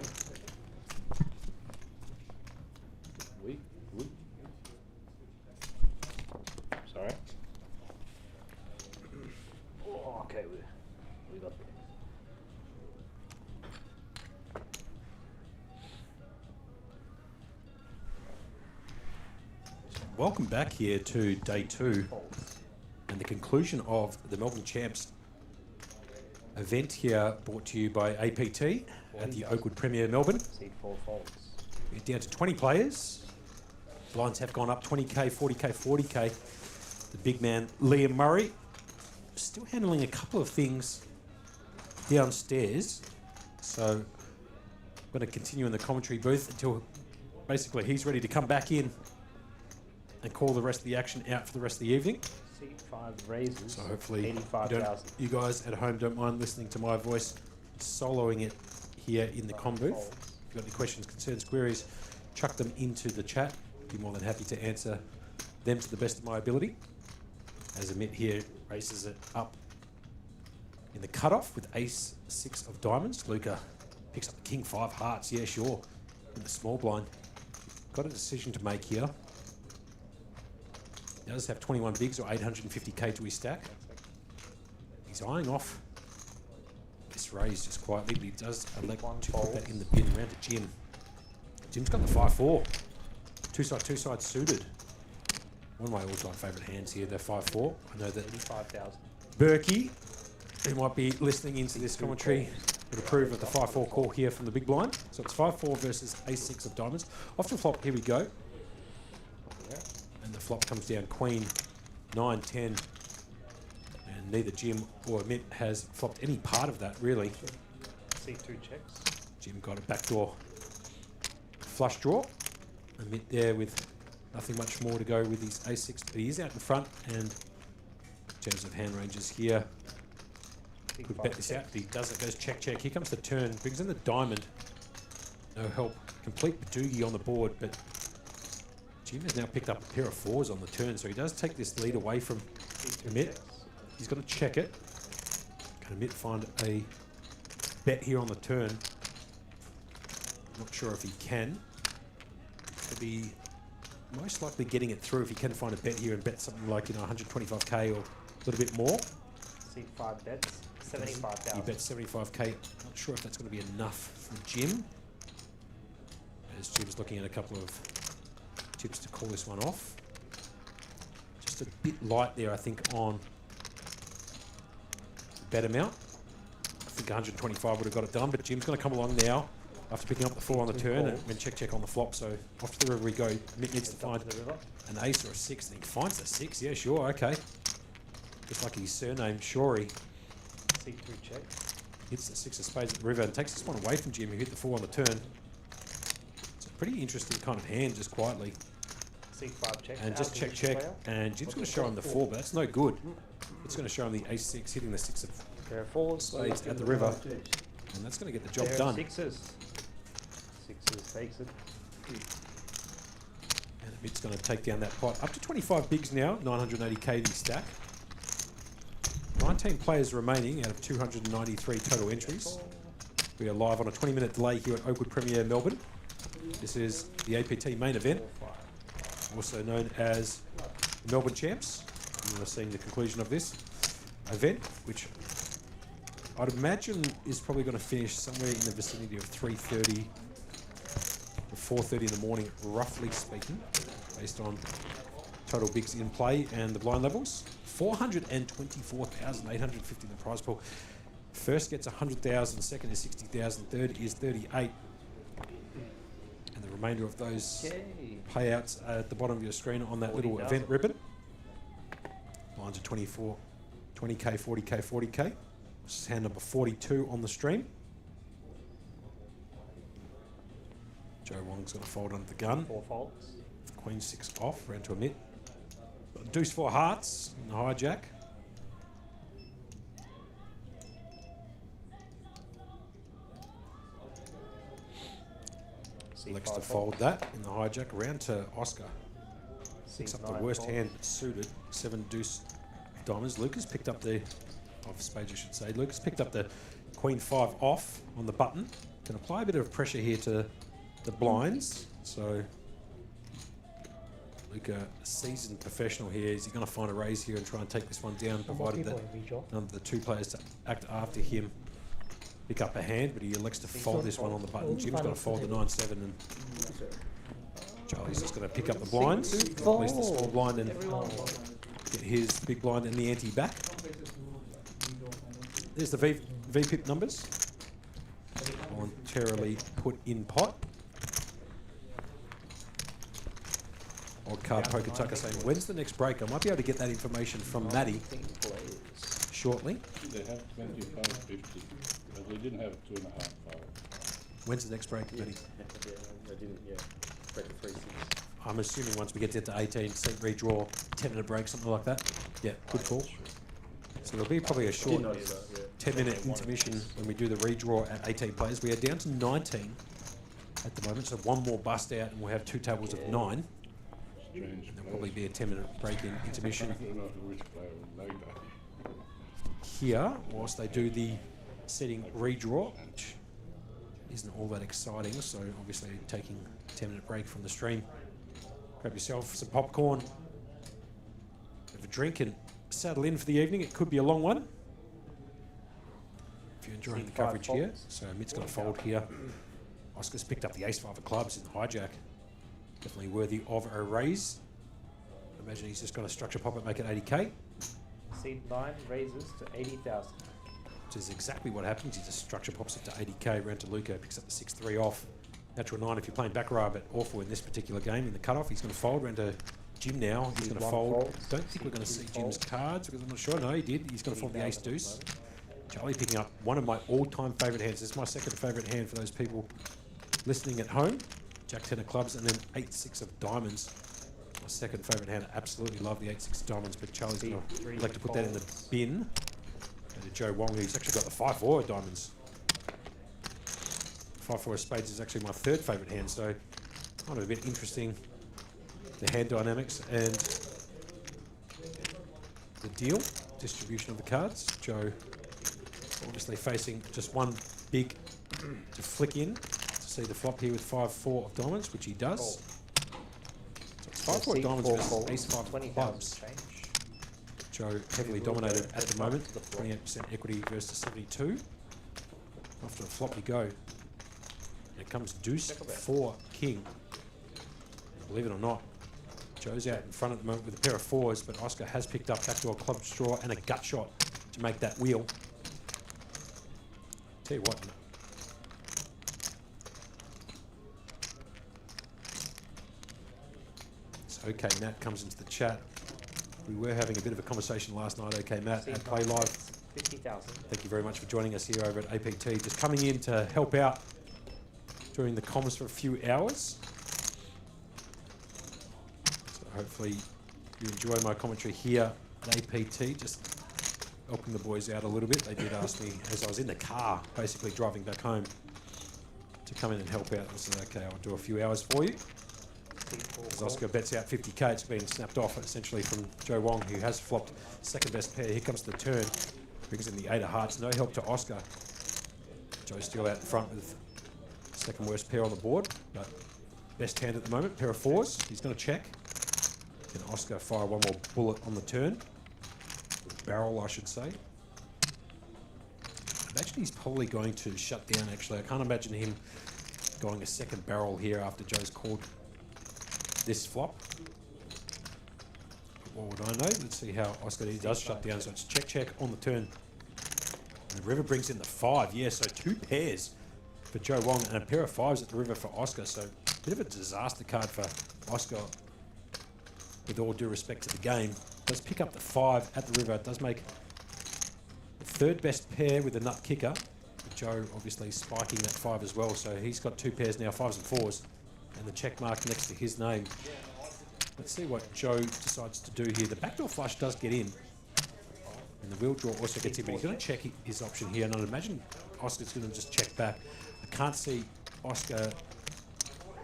We. Sorry. Oh, okay, we got there. Welcome back here to day 2 and the conclusion of the Melbourne Champs event here, brought to you by APT at the Oakwood Premier Melbourne. Seat 4 folds. We're down to 20 players. Blinds have gone up 20k, 40k, 40k. The big man Liam Murray still handling a couple of things downstairs. So I'm going to continue in the commentary booth until basically he's ready to come back in and call the rest of the action out for the rest of the evening. Seat 5 raises. So hopefully 85,000. you guys at home don't mind listening to my voice soloing it here in the com booth. If you've got any questions, concerns, queries, chuck them into the chat. Be more than happy to answer them to the best of my ability. As Amit here races it up in the cutoff with ace 6 of diamonds. Luca picks up the king 5 hearts. Yeah, sure. In the small blind. Got a decision to make here. He does have 21 bigs or 850k to his stack. He's eyeing off this raise just quietly, but he does elect to put that in the bin around to Jim. Jim's got the 5-4. Two sides suited. One of my all-time favourite hands here, the 5-4. I know that 85,000. Berkey, who might be listening into this commentary, would approve of the 5-4 call here from the big blind. So it's 5-4 versus ace 6 of diamonds. Off to flop, here we go. And the flop comes down queen, 9, 10. And neither Jim or Amit has flopped any part of that, really. Seat 2 checks. Jim got a backdoor flush draw. Amit there with nothing much more to go with his ace 6, but he is out in front. And in terms of hand ranges here, could bet this out. But he does it, goes check, check. Here comes the turn, brings in the diamond. No help. Complete Badoogie on the board, but Jim has now picked up a pair of 4s on the turn, so he does take this lead away from Amit. He's got to check it. Can Amit find a bet here on the turn? Not sure if he can. He'll be most likely getting it through if he can find a bet here and bet something like 125k or a little bit more. Seat 5 bets. 75,000. He bets 75k. Not sure if that's going to be enough for Jim. As Jim's looking at a couple of tips to call this one off. Just a bit light there, I think, on the bet amount. I think 125 would have got it done, but Jim's going to come along now after picking up the 4 on the turn and then check on the flop. So off to the river we go. Mick needs to find an ace or a 6. And he finds the 6. Yeah, sure, okay. Just like his surname, Shorey. Seat 2 check. Hits the 6 of spades at the river and takes this one away from Jim, who hit the 4 on the turn. It's a pretty interesting kind of hand, just quietly. Seat 5 check. And just check, check. And Jim's going to show him the 4, but that's no good. It's going to show him the ace 6, hitting the 6 of Pair of 4s. spades at the river. And that's going to get the job Pair done. of 6s. 6s takes it. And Amit's going to take down that pot. Up to 25 bigs now, 980k the stack. 19 players remaining out of 293 total entries. We are live on a 20-minute delay here at Oakwood Premier Melbourne. This is the APT main event, also known as the Melbourne Champs. You are seeing the conclusion of this event, which I'd imagine is probably going to finish somewhere in the vicinity of 3:30 to 4:30 in the morning, roughly speaking, based on total bigs in play and the blind levels. 424,850 in the prize pool. First gets 100,000, second is 60,000, third is 38. And the remainder of those payouts are at the bottom of your screen on that little event ribbon. Lines are 24, 20k, 40k, 40k. This is hand number 42 on the stream. Joe Wong's going to fold under the gun. 4 faults. Queen 6 off, round to Amit. Deuce 4 hearts in the hijack. Elects to fold that in the hijack, around to Oscar. Picks up the worst hand suited, 7 deuce diamonds. Lucas picked up the, of spades I should say, Lucas picked up the Queen 5 off on the button. can apply a bit of pressure here to the blinds. So Luca, a seasoned professional here. Is he going to find a raise here and try and take this one down, provided that none of the two players to act after him pick up a hand, but he elects to fold this one on the button. Jim's going to fold the 9-7, and Charlie's just going to pick up the blinds, place the small blind, and get his big blind and the ante back. There's the VPIP numbers. Voluntarily put in pot. Odd card Poker Tucker saying, when's the next break? I might be able to get that information from Maddie shortly. They have 25, 50. But we didn't have 2.5 hours. When's the next break, Maddie? I didn't, break the 3-6. I'm assuming once we get to 18, set redraw, 10-minute break, something like that. Yeah, good call. So there'll be probably a short 10-minute intermission when we do the redraw at 18 players. We are down to 19 at the moment, so one more bust out and we'll have 2 tables of 9. And there'll probably be a 10-minute break in intermission here whilst they do the setting redraw, which isn't all that exciting. So obviously taking a 10-minute break from the stream. Grab yourself some popcorn, have a drink, and settle in for the evening. It could be a long one if you're enjoying the coverage here. So Mitt's going to fold here. Oscar's picked up the ace-5 of clubs in the hijack. Definitely worthy of a raise. I imagine he's just got a structure pop it, make it 80k. Seed 9 raises to 80,000. Which is exactly what happens. He just structure pops it to 80k, round to Luca, picks up the 6-3 off. Natural 9 if you're playing baccarat, but awful in this particular game. In the cutoff, he's going to fold, round to Jim now. He's going to fold. Don't think we're going to see Jim's cards because I'm not sure. No, he did. He's going to fold the ace deuce. Charlie picking up one of my all-time favourite hands. This is my second favourite hand for those people listening at home. Jack 10 of clubs and then 8-6 of diamonds. My second favourite hand. I absolutely love the 8-6 diamonds, but Charlie's going to like to put that in the bin. And to Joe Wong, who's actually got the 5-4 of diamonds. 5-4 of spades is actually my third favourite hand, so kind of a bit interesting, the hand dynamics and the deal distribution of the cards. Joe obviously facing just one big to flick in to see the flop here with 5-4 of diamonds, which he does. So it's 5-4 of diamonds versus ace-5 of clubs. Joe heavily dominated at the moment, 28% equity versus 72. After a flop you go. It comes deuce 4 king. Believe it or not, Joe's out in front at the moment with a pair of 4s, but Oscar has picked up backdoor club straw and a gut shot to make that wheel. Tell you what, so OK Matt comes into the chat. We were having a bit of a conversation last night, OK Matt, at Play Live. 50,000. Thank you very much for joining us here over at APT. Just coming in to help out during the comms for a few hours. So hopefully you enjoy my commentary here at APT, just helping the boys out a little bit. They did ask me as I was in the car, basically driving back home, to come in and help out. I said, okay, I'll do a few hours for you. As Oscar bets out 50k, it's been snapped off essentially from Joe Wong, who has flopped second best pair. Here comes the turn, brings in the 8 of hearts, no help to Oscar. Joe's still out in front with second worst pair on the board, but best hand at the moment, pair of 4s. He's going to check. Can Oscar fire one more bullet on the turn? Barrel, I should say. I imagine he's probably going to shut down, actually. I can't imagine him going a second barrel here after Joe's called this flop. But what would I know? Let's see how Oscar does shut down. So it's check, check on the turn. And the river brings in the 5. Yeah, so 2 pairs for Joe Wong and a pair of 5s at the river for Oscar. So a bit of a disaster card for Oscar, with all due respect to the game. Does pick up the 5 at the river. It does make the third best pair with a nut kicker. Joe obviously spiking that 5 as well. So he's got 2 pairs now, 5s and 4s. And the check mark next to his name. Let's see what Joe decides to do here. The backdoor flush does get in. And the wheel draw also gets in, but he's going to check his option here. And I'd imagine Oscar's going to just check back. I can't see Oscar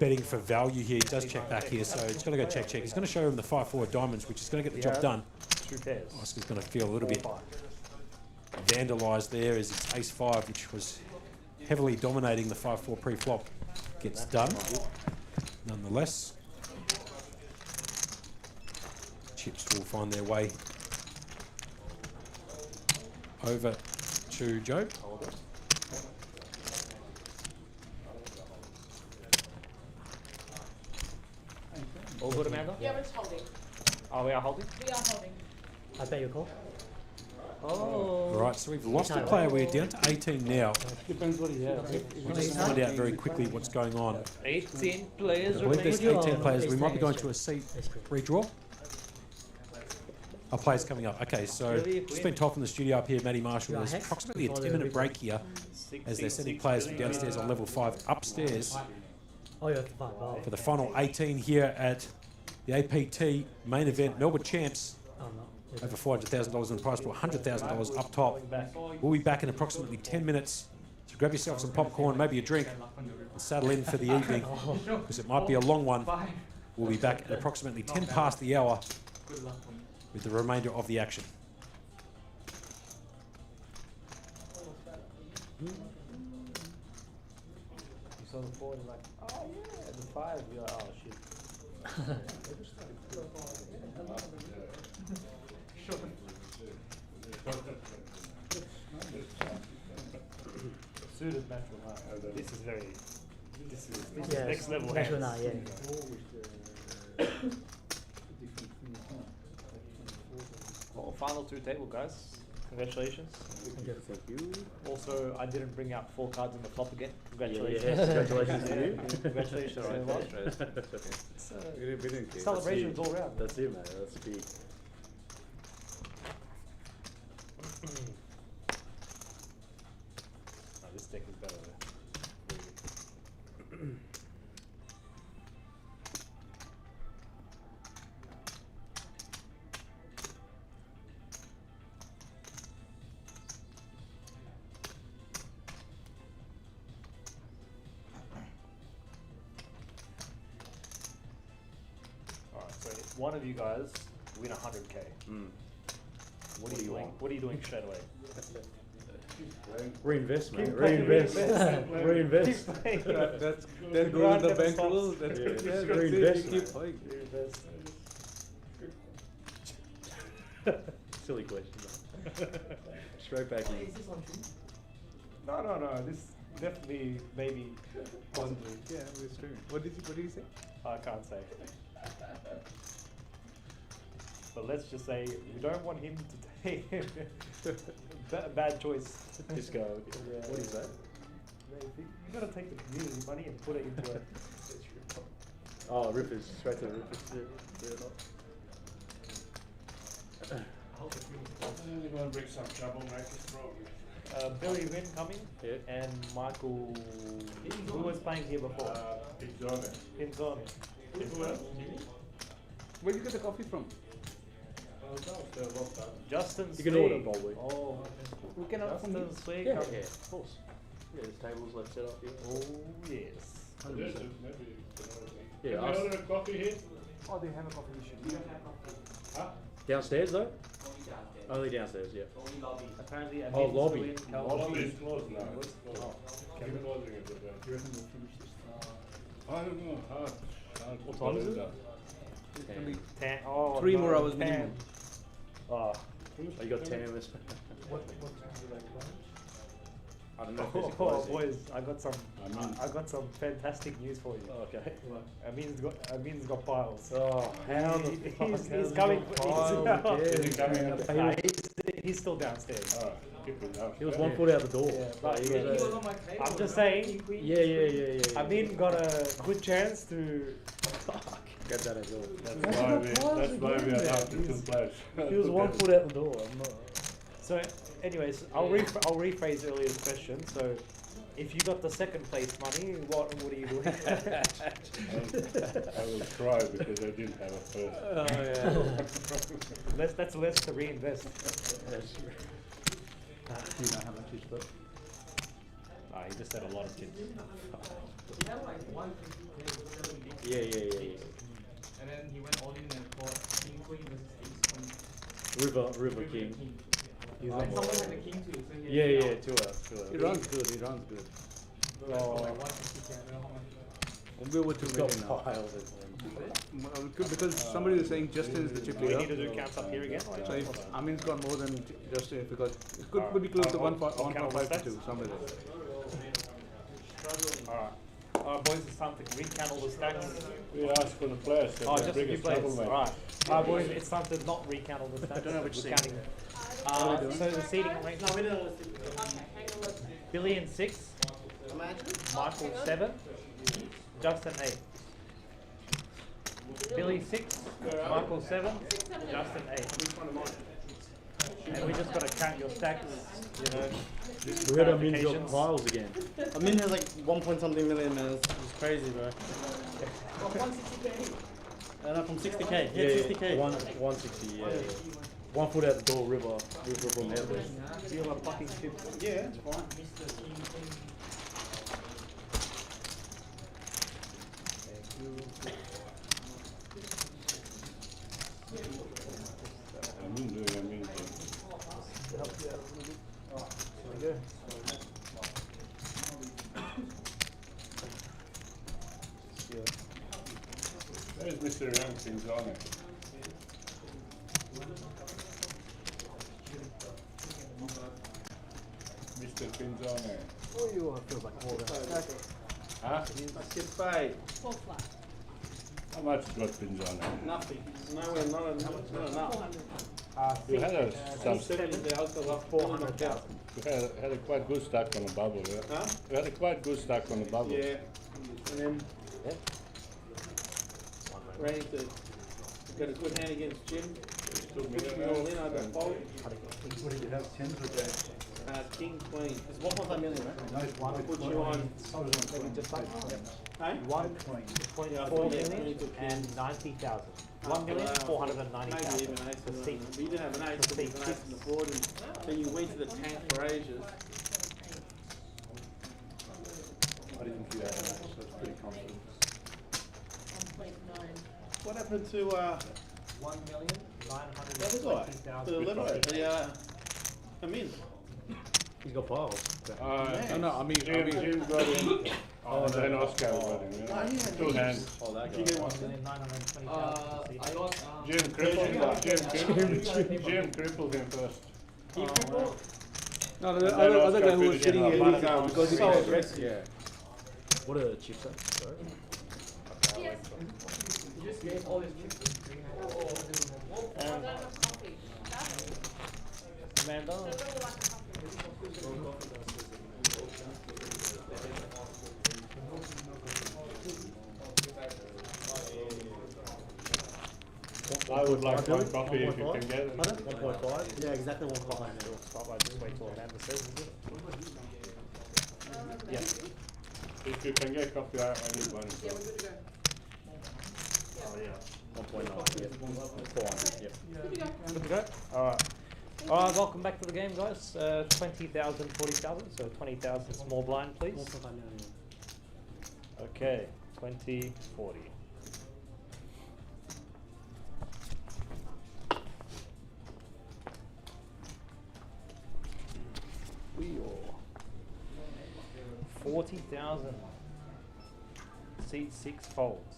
betting for value here. He does check back here, so it's going to go check, check. He's going to show him the 5-4 diamonds, which is going to get the job done. 2 pairs. Oscar's going to feel a little bit vandalised there as it's ace-5, which was heavily dominating the 5-4 pre-flop gets done. Nonetheless, chips will find their way over to Joe. All good, Amanda? Yeah, we're just holding. Oh, we are holding? We are holding. I bet you call. Oh. Right, so we've lost a player. We're down to 18 now. Depends what he has. We'll just find out very quickly what's going on. 18 I players believe there's remaining. 18 players. We might be going to a C redraw. Our players coming up. Okay, so just been told from the studio up here, Matty Marshall, there's approximately a 10-minute break here as they're sending players from downstairs on level 5 upstairs Oh, you're at the 5. Oh, for the final 18 here at the APT main event. Melbourne champs, oh no. over $400,000 in the prize pool, $100,000 up top. We'll be back in approximately 10 minutes. So grab yourself some popcorn, maybe a drink, and saddle in for the evening, because it might be a long one. We'll be back at approximately 10 past the hour with the remainder of the action. You saw the 4 and like, oh yeah, the 5. You're like, oh shit. Suited natural art. This is Yeah, next level. natural hands. now, yeah. Well, final 2 table, guys. Congratulations. Thank you. Also, I didn't bring out 4 cards in the flop again. Congratulations. Yeah, congratulations to you. Congratulations, everyone. It's, We didn't care. celebrations all round. That's it, man. That's big. Oh, this deck is better. Alright, so if one of you guys win 100k, what are you doing? What are you doing straight away? Reinvest, man. Keep playing, Reinvest. Reinvest. Keep playing. That's The then go grind in the never bank stops. roll. That's Yeah, that's yeah, it. reinvest, You man. keep playing. Silly question. Straight back in. No. This definitely, maybe, possibly. Yeah, we're streaming. What did you say? I can't say. But let's just say we don't want him to take bad choice. Just go. What is that? You gotta take the community money and put it into a. Oh, rippers. Straight to the rippers. Yeah. You want to bring some troublemakers, probably. Billy Wynn coming, Yeah. and Michael, who was playing here before? Exotic. Pinzone. Who else? Where did you get the coffee from? Justin You can Swig. order, probably. Oh, we can order from the Swig. Yeah, of course. Yeah, there's tables like set up here. Oh, yes. Maybe you can order. Yeah, Can we ask- order a coffee here? Oh, they have a coffee machine. Huh? Downstairs though? Only downstairs, yeah. Apparently, Oh, lobby. Lobby is closed now. It's closed. Keep ordering it with that. I don't know. Hard. What time is it? Tan. Oh, 3 no, more hours tan. minimum. Oh, Oh, you got 10 of us. I don't know if there's a oh, close here. boys, I mean- got some fantastic news for you. Oh, okay. Amin's got piles. Oh, how the fuck He's has coming. he got piles? Is he coming up? Nah, he's still downstairs. Oh, keep it up. He was 1 foot out the door. Yeah, Like, but he yeah, was, on my table. I'm just saying, yeah. Amin got a good chance to. Grab that as well. That's why we are out to 2 players. He was 1 foot out the door. I'm not. So, anyways, I'll rephrase earlier's question. So, if you got the second place money, what are you doing? I will cry because I didn't have a first. Oh, yeah. That's less to reinvest. That's Do you know how much you spent? He just said a lot of tips. He had like 150, yeah. and then he went all in and bought King Queen versus Ace Queen. River King. He's And like, someone had the King too, so Yeah, 2 hours. he runs good. He runs good. We'll go with 2 million now. Because somebody was saying Justin is the chip Do we need to leader. do counts up here again? So if Amin's got more than Justin, because it could be close to 1.5 to 2, somewhere there. Alright, boys, it's time to recount all the stacks. We asked for the players. Oh, just a few players. Alright. Alright, boys, it's time to not recount all the stacks. I don't know which We're counting. So the seating right now. Billy in 6. Michael 7. Justin 8. Billy 6. Michael 7. Justin 8. And we just got to count your stacks, you know. We heard Amin's got clarifications. piles again. Amin has like 1 point something million, man. It's crazy, bro. 160k. From 60k. Yeah, 60k. 160, yeah. 1 foot out the door, river from Melbourne. Feel like fucking shit. Yeah, it's fine. There's Mr. Young things on it. Mr. Pinzone. Oh, you want to feel like more than Huh? Let's get paid. How much got Pinzone? Nothing. Nowhere, not enough. You had a some, 400,000. you had a quite good stack on the bubble, yeah? Huh? You had a quite good stack on the bubble. Yeah. And then ready to got a good hand against Jim. Push me all in, I got fold. What did you have? 10 for that? King, queen. It's 1.5 million, right? No, it's one. I'll put you on. Maybe just like Hey? 1.4 million and 90,000. 1,490,000. Maybe even ace. For seat. But you didn't have an ace, For there was an seat ace in the board, and then you went to the tank for ages. I didn't see that much, so it's pretty confident. What happened to, 1,920,000. the Libero, Amin? He's got piles. No, I mean, Jim got him. Oh, and then Oscar got him, yeah. Two hands. Oh, that Did you get one? 1,920,000. I lost. Jim crippled him. Jim crippled him first. No, the And then other guy Oscar who was finished sitting him here, up. because he played red. Yeah. What are the chips at? Sorry. You just gave all these tricks. Amanda. I would like one coffee if you can get it. 1.5? Yeah, exactly 1.5. We'll start by just wait till Amanda says, is it? Yeah. If you can get coffee, I need one. Oh, yeah. 1.9, yeah. 400, yeah. Good to go? Alright. Alright, welcome back to the game, guys. 20,000, 40,000, so 20,000 small blind, please. 1.5 million. Okay, 20, 40. Wheel. 40,000. Seat 6 folds.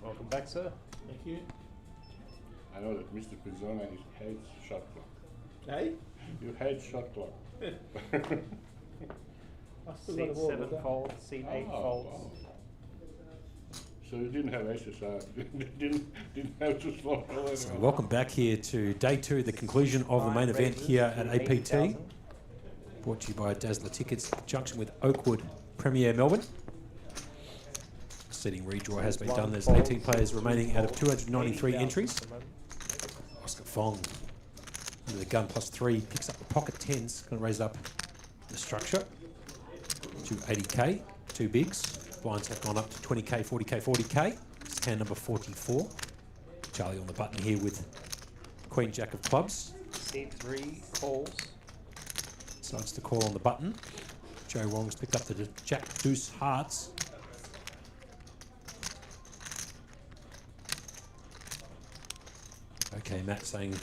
Welcome back, sir. Thank you. I know that Mr. Pizzona hates shot clock. Hey? You hate shot clock. I still got a Seat ball, 7 but folds, seat 8 Oh, folds. oh. So you didn't have aces, didn't have to slot all that. So welcome back here to day 2, the conclusion of the main event here at APT. Brought to you by Dazzler Tickets, in conjunction with Oakwood Premier Melbourne. Seating redraw has been done. There's 18 players remaining out of 293 entries. Oscar Fong, under the gun +3, picks up the pocket 10s, going to raise it up the structure to 80k, 2 bigs. Blinds have gone up to 20k, 40k, 40k. It's hand number 44. Charlie on the button here with Queen Jack of clubs. Seat 3 calls. Decides to call on the button. Joe Wong's picked up the Jack Deuce hearts. Okay, Matt saying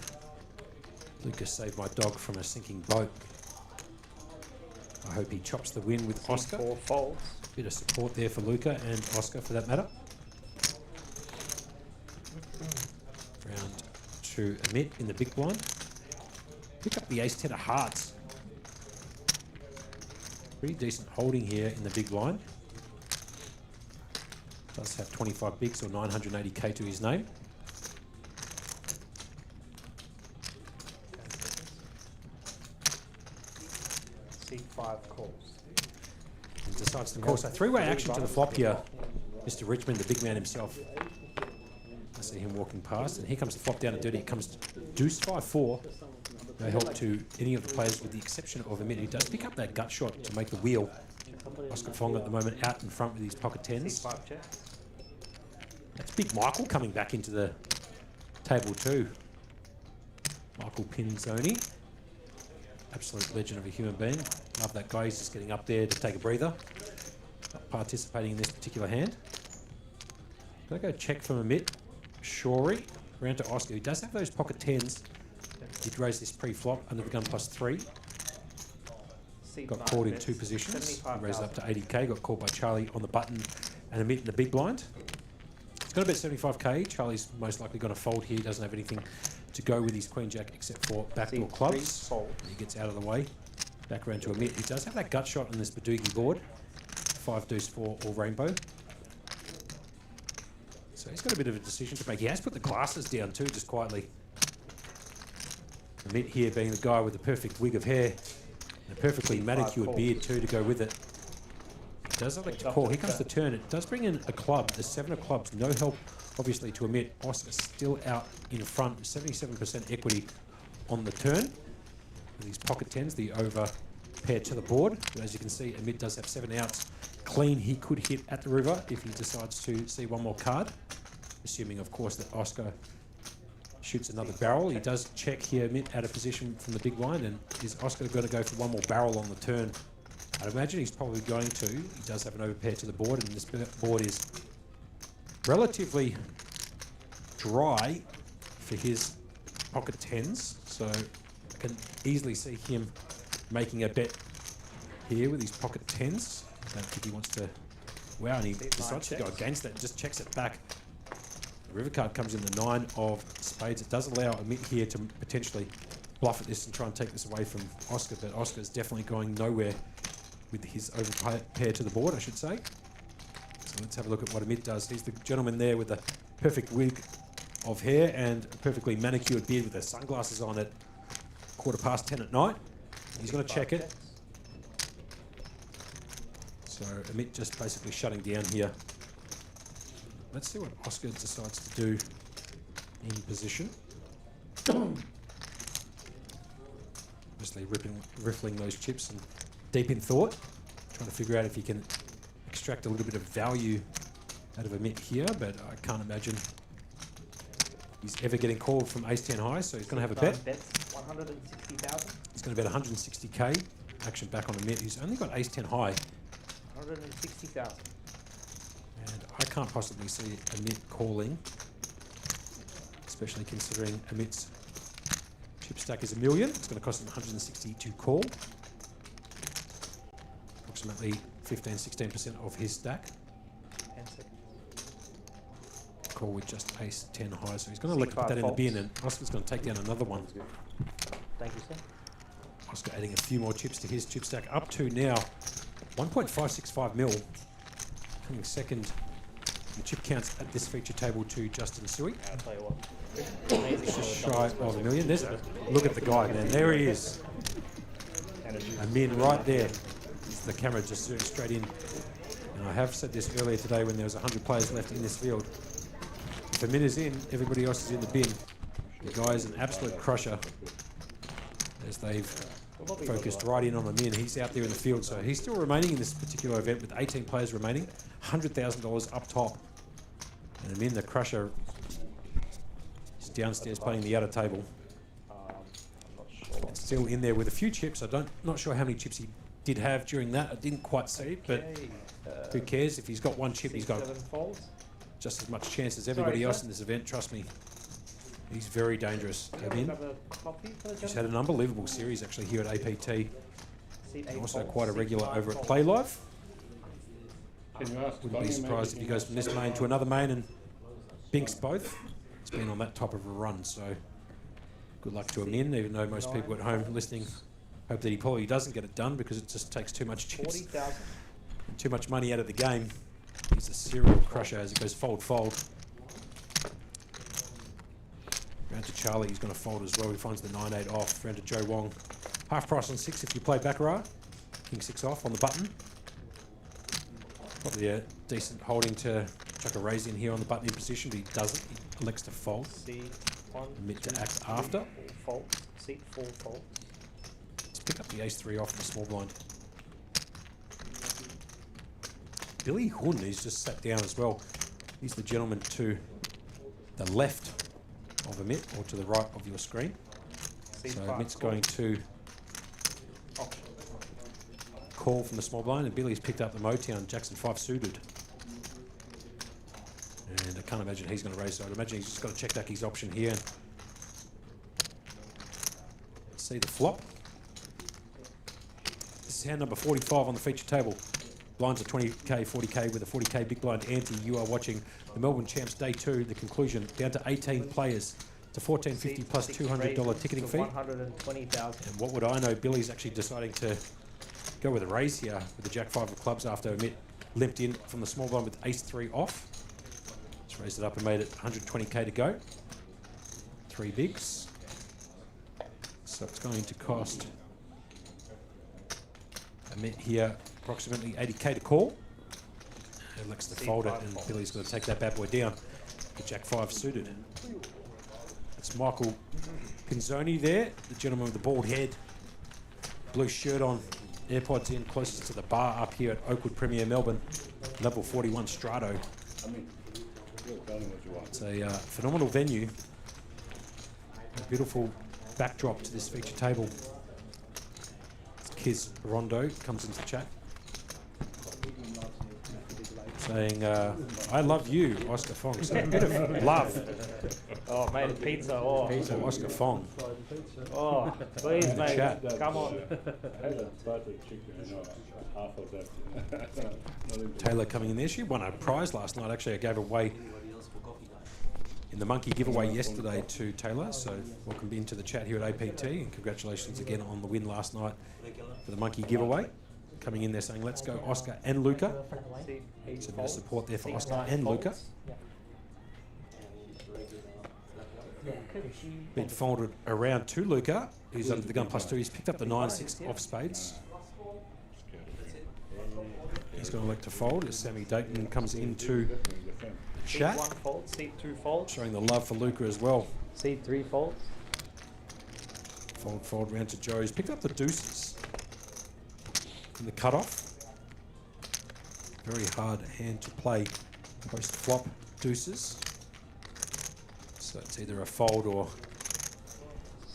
Lucas saved my dog from a sinking boat. I hope he chops the win with Oscar. 4 folds. Bit of support there for Luca and Oscar for that matter. Round to Amit in the big blind. Pick up the ace-10 of hearts. Pretty decent holding here in the big blind. Does have 25 bigs or 980k to his name. C5 calls. And decides to call. So three-way action to the flop here. Mr. Richmond, the big man himself. I see him walking past, and here comes the flop down to dirty. It comes deuce 5-4. No help to any of the players with the exception of Amit, who does pick up that gut shot to make the wheel. Oscar Fong at the moment out in front with his pocket tens. C5 check. That's Big Michael coming back into the table too. Michael Pinzoni. Absolute legend of a human being. Love that guy. He's just getting up there to take a breather. Not participating in this particular hand. Gonna go check from Amit. Shorey. Round to Oscar, who does have those pocket tens. Did raise this pre-flop under the gun +3. Got called in 2 positions. Raised up to 80k. Got called by Charlie on the button and Amit in the big blind. It's got about 75k. Charlie's most likely going to fold here. He doesn't have anything to go with his queen jack except for backdoor clubs. He gets out of the way. Back around to Amit. He does have that gut shot on this Badoogie board. 5 deuce 4 or rainbow. So he's got a bit of a decision to make. He has put the glasses down too, just quietly. Amit here being the guy with the perfect wig of hair and a perfectly manicured beard too to go with it. He does like to call. Here comes the turn. It does bring in a club. The 7 of clubs. No help, obviously, to Amit. Oscar still out in front. 77% equity on the turn. With his pocket tens, the over pair to the board. But as you can see, Amit does have 7 outs. Clean he could hit at the river if he decides to see one more card. Assuming, of course, that Oscar shoots another barrel. He does check here, Amit out of position from the big blind, and is Oscar going to go for one more barrel on the turn? I'd imagine he's probably going to. He does have an overpair to the board, and this board is relatively dry for his pocket tens, so I can easily see him making a bet here with his pocket tens. I don't think he wants to... Wow, and he decides to go against that and just checks it back. The river card comes in the 9 of spades. It does allow Amit here to potentially bluff at this and try and take this away from Oscar, but Oscar's definitely going nowhere with his overpair to the board, I should say. So let's have a look at what Amit does. He's the gentleman there with the perfect wig of hair and a perfectly manicured beard with the sunglasses on at 10:15 at night. He's going to check it. So Amit just basically shutting down here. Let's see what Oscar decides to do in position. Obviously riffling those chips and deep in thought, trying to figure out if he can extract a little bit of value out of Amit here, but I can't imagine he's ever getting called from ace-10 high, so he's going to have a bet. 160,000. He's going to bet 160k. Action back on Amit, who's only got ace-10 high. 160,000. And I can't possibly see Amit calling, especially considering Amit's chip stack is $1 million. It's going to cost him 160 to call. Approximately 15-16% of his stack. 10 seconds. Call with just ace-10 high, so he's going to look to put that in the bin, and Oscar's going to take down another one. Thank you, sir. Oscar adding a few more chips to his chip stack, up to now 1.565 mil. Coming second in chip counts at this feature table to Justin Suey. I'll tell you what. Just shy of $1 million. Look at the guy, man. There he is. Amin right there. The camera just zoomed straight in. And I have said this earlier today when there was 100 players left in this field. If Amin is in, everybody else is in the bin. The guy is an absolute crusher. As they've focused right in on Amin. He's out there in the field, so he's still remaining in this particular event with 18 players remaining. $100,000 up top. And Amin, the crusher, is downstairs playing the outer table. And still in there with a few chips. Not sure how many chips he did have during that. I didn't quite see, but who cares? If he's got one chip, he's got just as much chance as everybody else in this event, trust me. He's very dangerous. Abin. He's had an unbelievable series actually here at APT. And also quite a regular over at Play Live. Wouldn't be surprised if he goes from this main to another main and binks both. He's been on that type of a run, so good luck to him in, even though most people at home listening hope that he probably doesn't get it done because it just takes too much chips and too much money out of the game. He's a serial crusher as it goes fold. Round to Charlie, he's going to fold as well. He finds the 9-8 off. Round to Joe Wong. Half price on 6 if you play Baccarat. King 6 off on the button. Probably a decent holding to chuck a raise in here on the button in position, but he doesn't. He elects to fold. Admit to act after. Fold. Seat 4 fold. Let's pick up the ace-3 off the small blind. Billy Hun, he's just sat down as well. He's the gentleman to the left of Amit, or to the right of your screen. So Amit's going to call from the small blind, and Billy's picked up the Motown, Jackson 5 suited. And I can't imagine he's going to raise, so I'd imagine he's just got to check back his option here. Let's see the flop. This is hand number 45 on the feature table. Blinds are 20k, 40k with a 40k big blind ante. You are watching the Melbourne Champs Day 2, the conclusion, down to 18 players. It's a $14.50 plus $200 ticketing fee. 120,000. And what would I know, Billy's actually deciding to go with a raise here with the Jack 5 of clubs after Amit limped in from the small blind with ace-3 off. Just raised it up and made it 120k to go. 3 bigs. So it's going to cost Amit here approximately 80k to call. He elects to fold it, and Billy's going to take that bad boy down. The Jack 5 suited. That's Michael Pinzoni there, the gentleman with the bald head, blue shirt on, AirPods in, closest to the bar up here at Oakwood Premier Melbourne, level 41 Strato. It's a phenomenal venue, a beautiful backdrop to this feature table. Kiz Rondo comes into chat saying, I love you, Oscar Fong. So a bit of love. Oh, mate, pizza. Oh, So Oscar Fong. oh please, mate. Chat. Come on. Taylor coming in there. She won a prize last night. Actually, I gave away in the monkey giveaway yesterday to Taylor. So welcome into the chat here at APT, and congratulations again on the win last night for the monkey giveaway. Coming in there saying, let's go Oscar and Luca. So a bit of support there for Oscar and Luca. Been folded around to Luca, who's under the gun +2. He's picked up the 9-6 off spades. He's going to elect to fold as Sammy Dayton comes into the chat. Seat 1 fold, seat 2 fold. Showing the love for Luca as well. Seat 3 fold. Fold round to Joe. He's picked up the deuces in the cutoff. Very hard hand to play post flop deuces. So it's either a fold or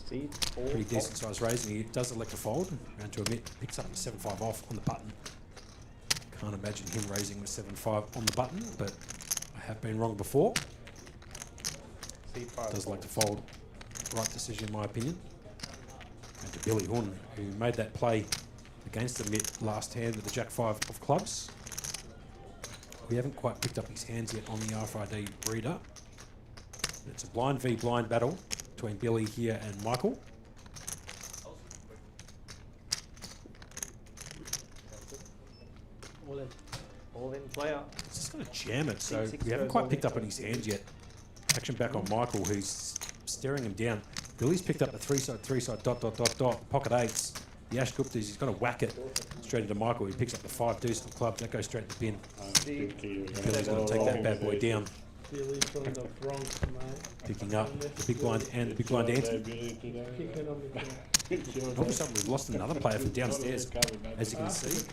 pretty decent size raise, and he does elect to fold. Round to Amit, picks up the 7-5 off on the button. Can't imagine him raising with 7-5 on the button, but I have been wrong before. Does like to fold. Right decision in my opinion. And to Billy Hun, who made that play against Amit last hand with the Jack 5 of clubs. We haven't quite picked up his hands yet on the RFID reader. It's a blind v blind battle between Billy here and Michael. All in player. He's just going to jam it, so we haven't quite picked up on his hands yet. Action back on Michael, who's staring him down. Billy's picked up the 3-side, dot, pocket eights. The Ash Guptas, he's going to whack it straight into Michael. He picks up the 5 deuce of clubs. That goes straight to the bin. Billy's going to take that bad boy down. Billy's from the Bronx, mate. Picking up the big blind and the big blind ante. All of a sudden we've lost another player from downstairs, as you can see.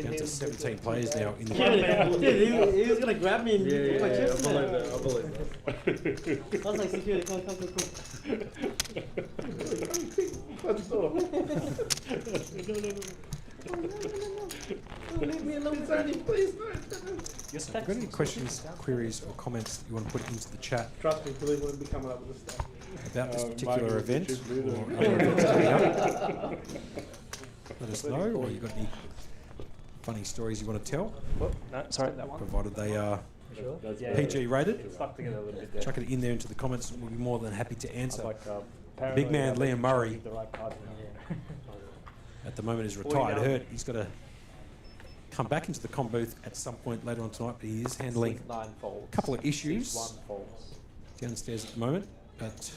Down to 17 players now in the Dude, he was gonna grab me and Yeah, my I chest believe there. that. I believe that. I was like, security, come. Let's go. Leave me alone, Bernie, please. Yes, if you've got any questions, queries, or comments that you want to put into the chat Trust me, Billy wouldn't be coming up with this stuff. about this particular Michael, event the chief leader. or other events coming up, let us know. Or you got any funny stories you want to tell, Whoop, no, sorry, that one. provided they are Sure. PG rated. It's stuck together a little bit there. Chuck it in there into the comments, and we'll be more than happy to answer. Like, Big man Liam Murray the right cards in here. at the moment is Boy, retired. no. Hurt. He's got to come back into the comm booth at some point later on tonight, but he is handling C9 folds. a couple of issues C1 folds. downstairs at the moment. But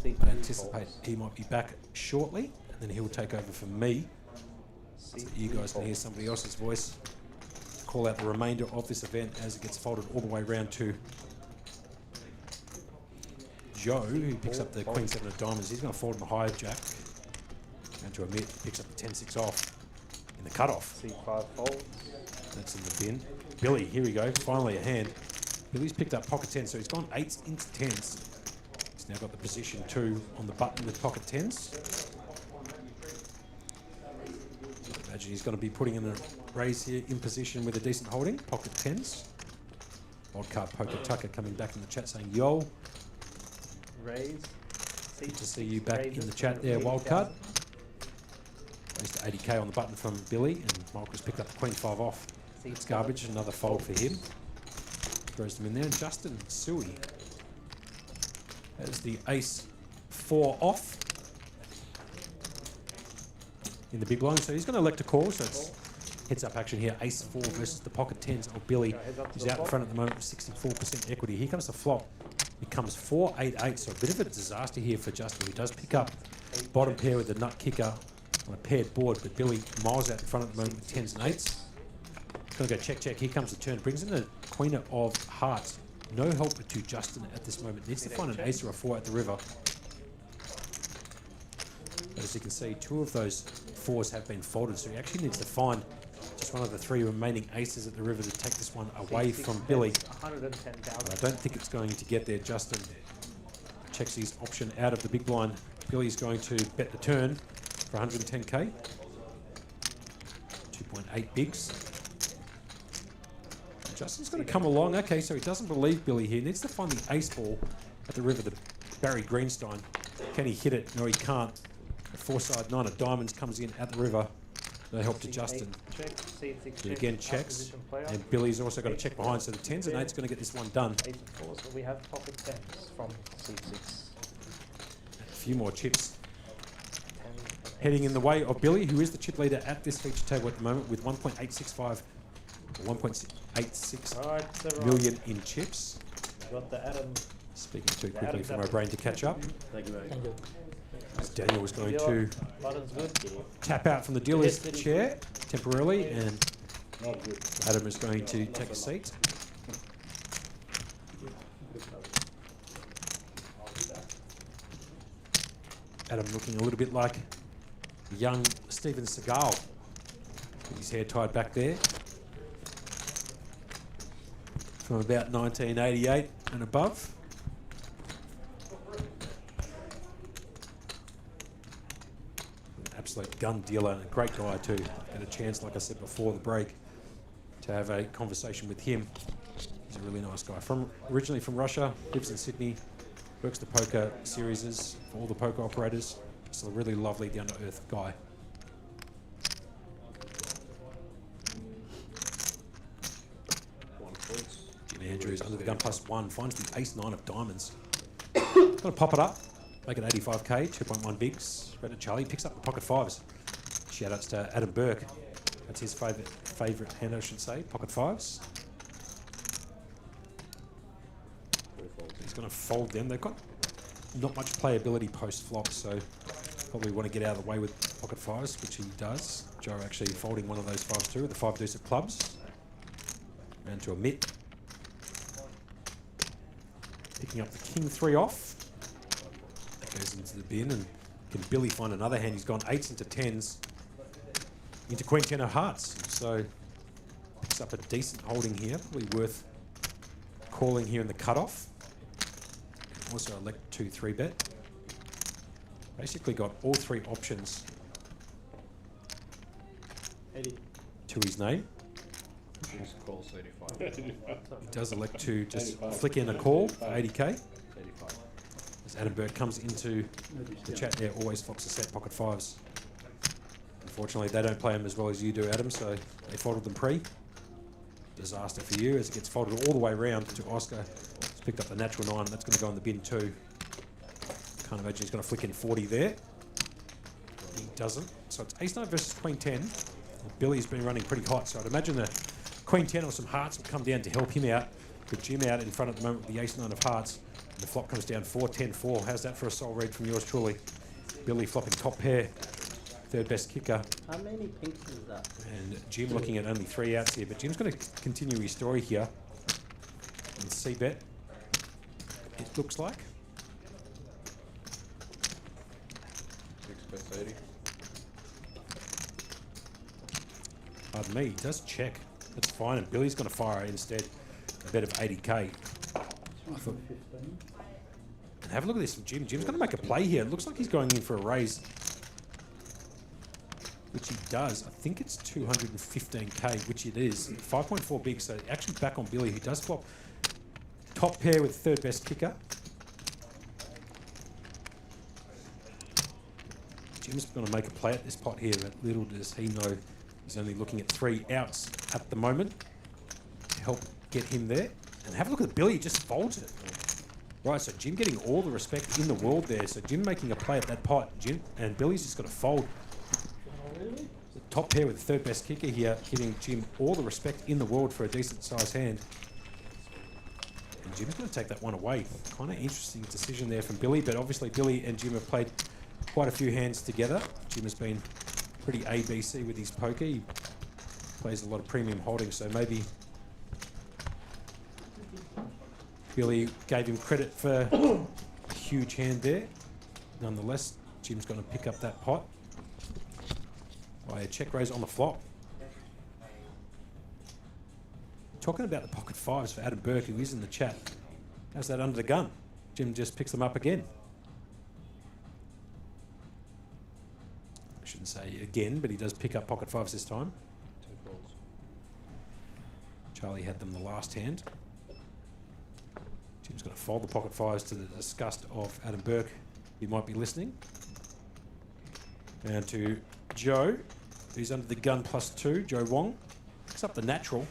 C3 I anticipate folds. he might be back shortly, and then he'll take over from me. So that you guys can hear somebody else's voice call out the remainder of this event as it gets folded all the way around to Joe, who picks up the Queen 7 of Diamonds. He's going to fold in the high jack. And to Amit, picks up the 10-6 off in the cutoff. C5 folds. That's in the bin. Billy, here we go. Finally a hand. Billy's picked up pocket 10, so he's gone 8s into 10s. He's now got the position 2 on the button with pocket 10s. Imagine he's going to be putting in a raise here in position with a decent holding. Pocket 10s. Wildcard Poker Tucker coming back in the chat saying, yo. Raise. Good to see you back in the chat there, Wildcard. Raised to 80k on the button from Billy, and Michael's picked up the Queen 5 off. It's garbage, another fold for him. Throws them in there, and Justin Suey has the Ace 4 off in the big blind, so he's going to elect a call, so it's heads up action here. Ace 4 versus the pocket 10s of Billy, who's out in front at the moment with 64% equity. Here comes the flop. It comes 4-8-8, so a bit of a disaster here for Justin, who does pick up bottom pair with the nut kicker on a paired board, but Billy miles out in front at the moment with 10s and 8s. Going to go check, check. Here comes the turn. Brings in the Queen of Hearts. No help to Justin at this moment. Needs to find an ace or a 4 at the river. But as you can see, 2 of those 4s have been folded, so he actually needs to find just one of the 3 remaining aces at the river to take this one away from Billy. 110,000. I don't think it's going to get there. Justin checks his option out of the big blind. Billy's going to bet the turn for 110k. 2.8 bigs. Justin's going to come along. Okay, so he doesn't believe Billy here. Needs to find the ace ball at the river, the Barry Greenstein. Can he hit it? No, he can't. The 4-side 9 of diamonds comes in at the river. No help to Justin. Check, C6 He again checks. And Billy's also got to check behind, so the 10s and 8s going to get this one done. 8 and 4, so we have pocket 10s from C6. A few more chips 10 and heading in the way of Billy, who is the chip leader at this feature table at the moment with 1.865 or 1.86 million in chips. Got the Adam. Speaking too quickly for my brain to catch up. Thank you, mate. As Daniel was going to Button's good. tap out from the dealer's chair temporarily, and Not good. Adam is going to take a seat. Adam looking a little bit like young Steven Seagal, with his hair tied back there. From about 1988 and above. An absolute gun dealer and a great guy too. Had a chance, like I said before the break, to have a conversation with him. He's a really nice guy. Originally from Russia, lives in Sydney, works the poker series for all the poker operators. Just a really lovely, down-to-earth guy. Jimmy Andrews under the gun +1 finds the ace-9 of diamonds. Gonna pop it up, make it 85k, 2.1 bigs. Right to Charlie, picks up the pocket 5s. Shout-outs to Adam Burke. That's his favourite hand, I should say, pocket 5s. He's going to fold them. They've got not much playability post-flop, so probably want to get out of the way with pocket 5s, which he does. Joe actually folding one of those 5s too, with the 5 deuce of clubs. And to Amit. Picking up the king 3 off. That goes into the bin, and can Billy find another hand? He's gone 8s into 10s. Into Queen 10 of hearts. So picks up a decent holding here, probably worth calling here in the cutoff. Also elect 2-3 bet. Basically got all 3 options 80. to his name. Just call 35. He does elect to just flick in a call for 80k. 35. As Adam Burke comes into the chat there, always Fox a set pocket fives. Unfortunately, they don't play them as well as you do, Adam, so they folded them pre. Disaster for you as it gets folded all the way around to Oscar. He's picked up the natural 9. That's going to go in the bin too. Can't imagine he's going to flick in 40 there. He doesn't. So it's ace 9 versus queen 10. Billy's been running pretty hot, so I'd imagine the queen 10 or some hearts will come down to help him out. With Jim out in front at the moment with the ace 9 of hearts. And the flop comes down 4, 10, 4. How's that for a soul read from yours truly? Billy flopping top pair. Third best kicker. How many pinks is that? And Jim looking at only 3 outs here, but Jim's going to continue his story here. And C-bet, it looks like. 6 bets 80. Pardon me, he does check. That's fine, and Billy's going to fire instead. A bet of 80k. And have a look at this from Jim. Jim's going to make a play here. It looks like he's going in for a raise. Which he does. I think it's 215k, which it is. 5.4 big, so actually back on Billy, who does flop top pair with third best kicker. Jim's going to make a play at this pot here, but little does he know he's only looking at 3 outs at the moment to help get him there. And have a look at Billy, he just folds it. Right, so Jim getting all the respect in the world there. So Jim making a play at that pot, Jim, and Billy's just got to fold. The top pair with the third best kicker here, giving Jim all the respect in the world for a decent sized hand. And Jim's going to take that one away. Kind of interesting decision there from Billy, but obviously Billy and Jim have played quite a few hands together. Jim has been pretty ABC with his poker. He plays a lot of premium holding, so maybe Billy gave him credit for a huge hand there. Nonetheless, Jim's going to pick up that pot by a check raise on the flop. Talking about the pocket fives for Adam Burke, who is in the chat. How's that under the gun? Jim just picks them up again. I shouldn't say again, but he does pick up pocket fives this time. 2 calls. Charlie had them the last hand. Jim's going to fold the pocket fives to the disgust of Adam Burke. He might be listening. Down to Joe, who's under the gun +2. Joe Wong picks up the natural.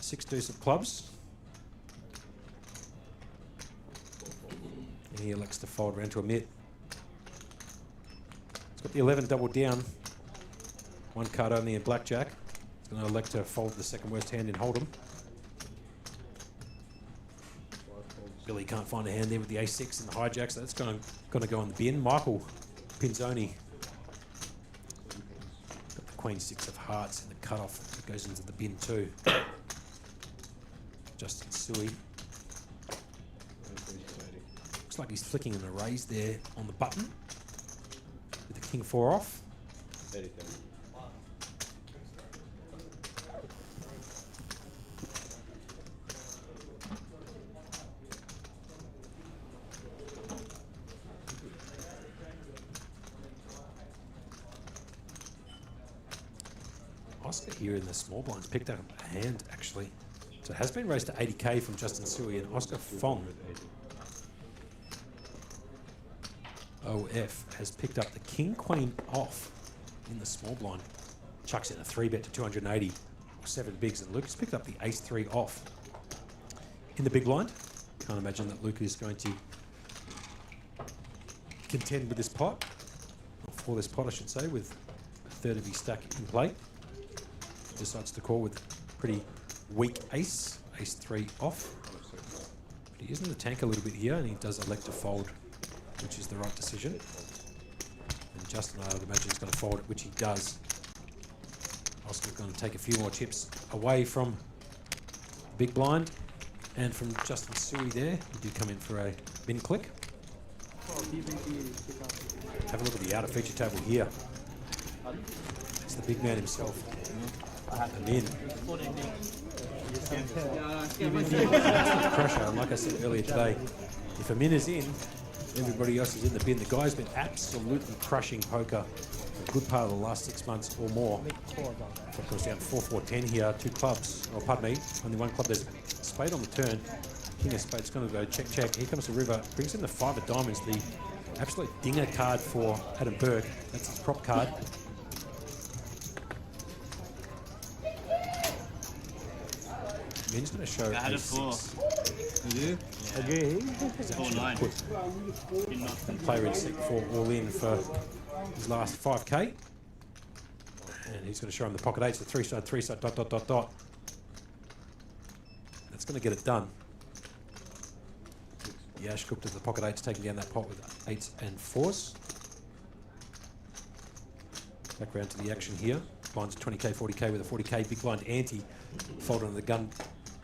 6 deuce of clubs. And he elects to fold around to a mitt. He's got the 11 double down. 1 card only in blackjack. He's going to elect to fold the second worst hand in Hold'em. Billy can't find a hand there with the ace-6 and the hijack, so that's going to go in the bin. Michael Pinzoni got the queen-6 of hearts and the cutoff that goes into the bin too. Justin Suey. Looks like he's flicking an raise there on the button with the king-4 off. 30. Oscar here in the small blinds picked up a hand actually. So it has been raised to 80k from Justin Suey and Oscar Fong. OF has picked up the king-queen off in the small blind. Chucks in a 3-bet to 280, or 7 bigs, and Luke has picked up the ace-3 off in the big blind. Can't imagine that Luke is going to contend with this pot, or for this pot I should say, with a third of his stack in play. Decides to call with pretty weak ace, ace-3 off. But he is in the tank a little bit here, and he does elect to fold, which is the right decision. And Justin, I would imagine, is going to fold it, which he does. Oscar's going to take a few more chips away from the big blind and from Justin Suey there. He did come in for a bin click. Have a look at the outer feature table here. It's the big man himself. A min. Crusher, and like I said earlier today, if a min is in, everybody else is in the bin. The guy's been absolutely crushing poker a good part of the last 6 months or more. Of course, down 4-4-10 here, 2 clubs. Oh, pardon me, only 1 club. There's spade on the turn. King of spades going to go check, check. Here comes the river. Brings in the 5 of diamonds, the absolute dinger card for Adam Burke. That's his prop card. Ben's going to show I had a A6. 4. You do? Yeah. Okay. 4-9. And player in set 4 all in for his last 5k. And he's going to show him the pocket 8s, the 3-side, dot, dot, dot, dot. That's going to get it done. The Ash Gupta to the pocket 8s, taking down that pot with 8s and 4s. Back round to the action here. Blinds 20k, 40k with a 40k. Big blind ante. Folded on the gun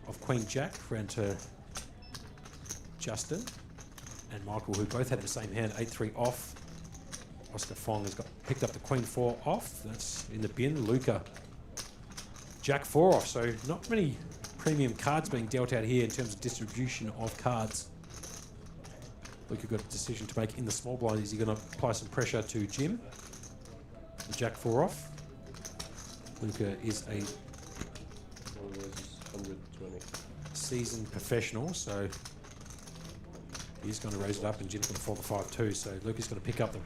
of Queen Jack. Round to Justin and Michael, who both had the same hand, 8-3 off. Oscar Fong has picked up the Queen 4 off. That's in the bin. Luca, Jack 4 off. So not many premium cards being dealt out here in terms of distribution of cards. Luca got a decision to make in the small blind. Is he going to apply some pressure to Jim? The Jack 4 off. Luca is a 120. Seasoned professional, so he's going to raise it up and Jim's going to fold the 5-2. So Luca's going to pick up the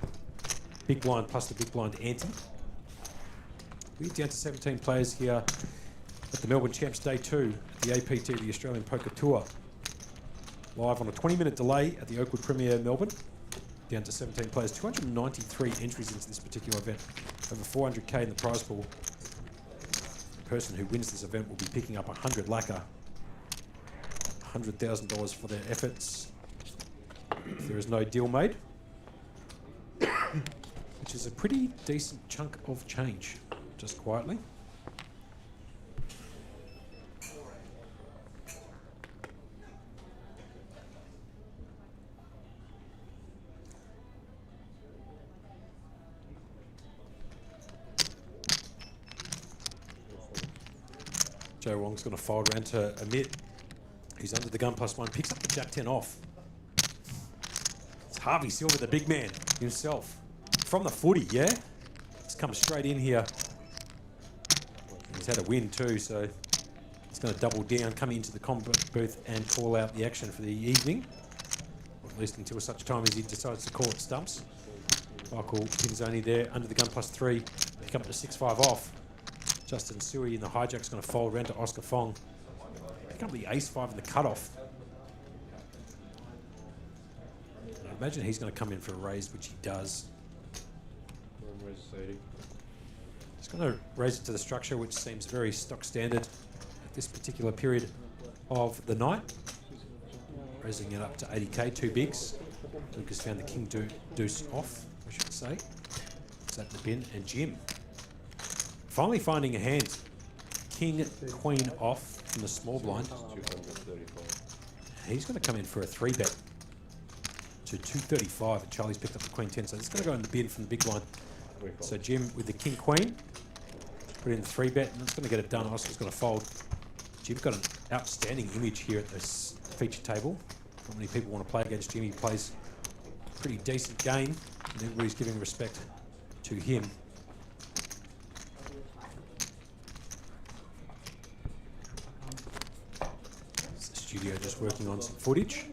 big blind plus the big blind ante. We're down to 17 players here at the Melbourne Champs Day 2 at the APT, the Australian Poker Tour. Live on a 20-minute delay at the Oakwood Premier Melbourne. Down to 17 players, 293 entries into this particular event. Over 400k in the prize pool. The person who wins this event will be picking up 100 lacquer. $100,000 for their efforts. If there is no deal made. Which is a pretty decent chunk of change, just quietly. Joe Wong's going to fold around to Amit. He's under the gun +1, picks up the Jack 10 off. It's Harvey Silver, the big man himself. From the footy, yeah? He's come straight in here. He's had a win too, so he's going to double down, come into the combat booth and call out the action for the evening. Or at least until such time as he decides to call it stumps. Michael Pinzoni there, under the gun +3. Pick up the 6-5 off. Justin Suey in the hijack's going to fold around to Oscar Fong. Pick up the ace-5 in the cutoff. I imagine he's going to come in for a raise, which he does. He's going to raise it to the structure, which seems very stock standard at this particular period of the night. Raising it up to 80k, 2 bigs. Lucas found the king deuce off, I should say. Is that the bin? And Jim finally finding a hand. King, queen off from the small blind. 235. He's going to come in for a 3-bet to 235, and Charlie's picked up the queen 10, so it's going to go in the bin from the big blind. So Jim with the king queen, put in the 3-bet, and it's going to get it done. Oscar's going to fold. Jim's got an outstanding image here at this feature table. Not many people want to play against Jim. He plays a pretty decent game, and everybody's giving respect to him. Studio just working on some footage.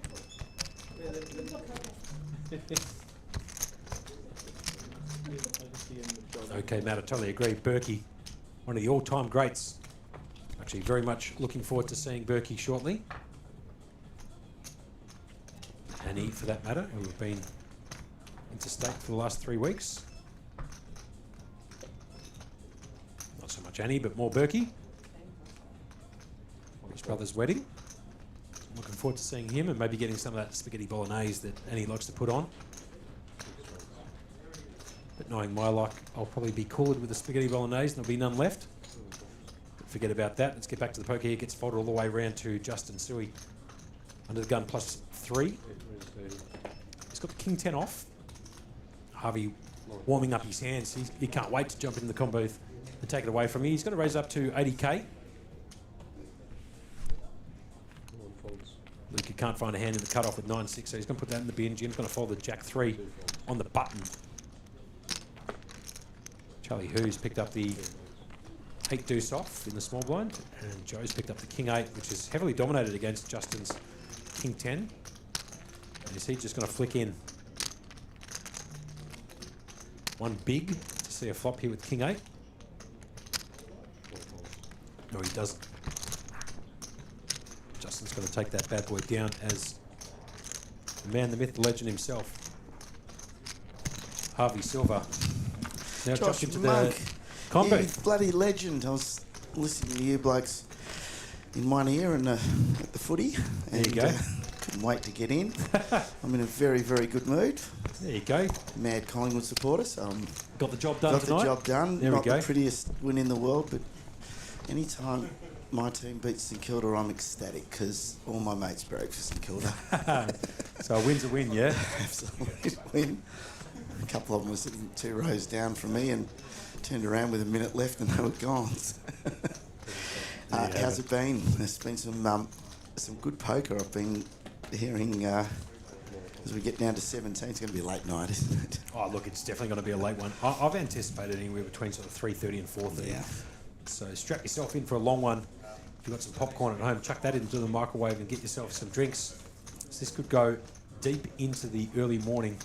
Okay, Matt, I totally agree. Berkey, one of the all-time greats. Actually, very much looking forward to seeing Berkey shortly. Annie, for that matter, who have been interstate for the last 3 weeks. Not so much Annie, but more Berkey. His brother's wedding. I'm looking forward to seeing him and maybe getting some of that spaghetti bolognese that Annie likes to put on. But knowing my luck, I'll probably be cooled with the spaghetti bolognese and there'll be none left. But forget about that. Let's get back to the poker here. Gets folded all the way around to Justin Suey. Under the gun +3. He's got the king 10 off. Harvey warming up his hands. He can't wait to jump in the combo booth and take it away from me. He's going to raise up to 80k. Luke can't find a hand in the cutoff with 9-6, so he's going to put that in the bin. Jim's going to fold the Jack 3 on the button. Charlie Who's picked up the 8 deuce off in the small blind, and Joe's picked up the king 8, which is heavily dominated against Justin's king 10. And is he just going to flick in one big to see a flop here with king 8? No, he doesn't. Justin's going to take that bad boy down as the man, the myth, the legend himself, Harvey Silver. Now Josh into Monk, the combo. you bloody legend. I was listening to you blokes in one ear and at the footy. There you go. Couldn't wait to get in. I'm in a very, very good mood. There you go. Mad Collingwood supporter, so Got the job done got tonight. the job done. There Not we go. the prettiest win in the world, but anytime my team beats St Kilda, I'm ecstatic because all my mates break for St Kilda. So a win's a win, yeah? Absolute win. A couple of them were sitting 2 rows down from me and turned around with a minute left and they were gone. How's it been? There's been some good poker. I've been hearing as we get down to 17, it's going to be a late night, isn't it? Oh, look, it's definitely going to be a late one. I've anticipated anywhere between sort of 3:30 and 4:30. Yeah. So strap yourself in for a long one. If you've got some popcorn at home, chuck that into the microwave and get yourself some drinks. So this could go deep into the early morning.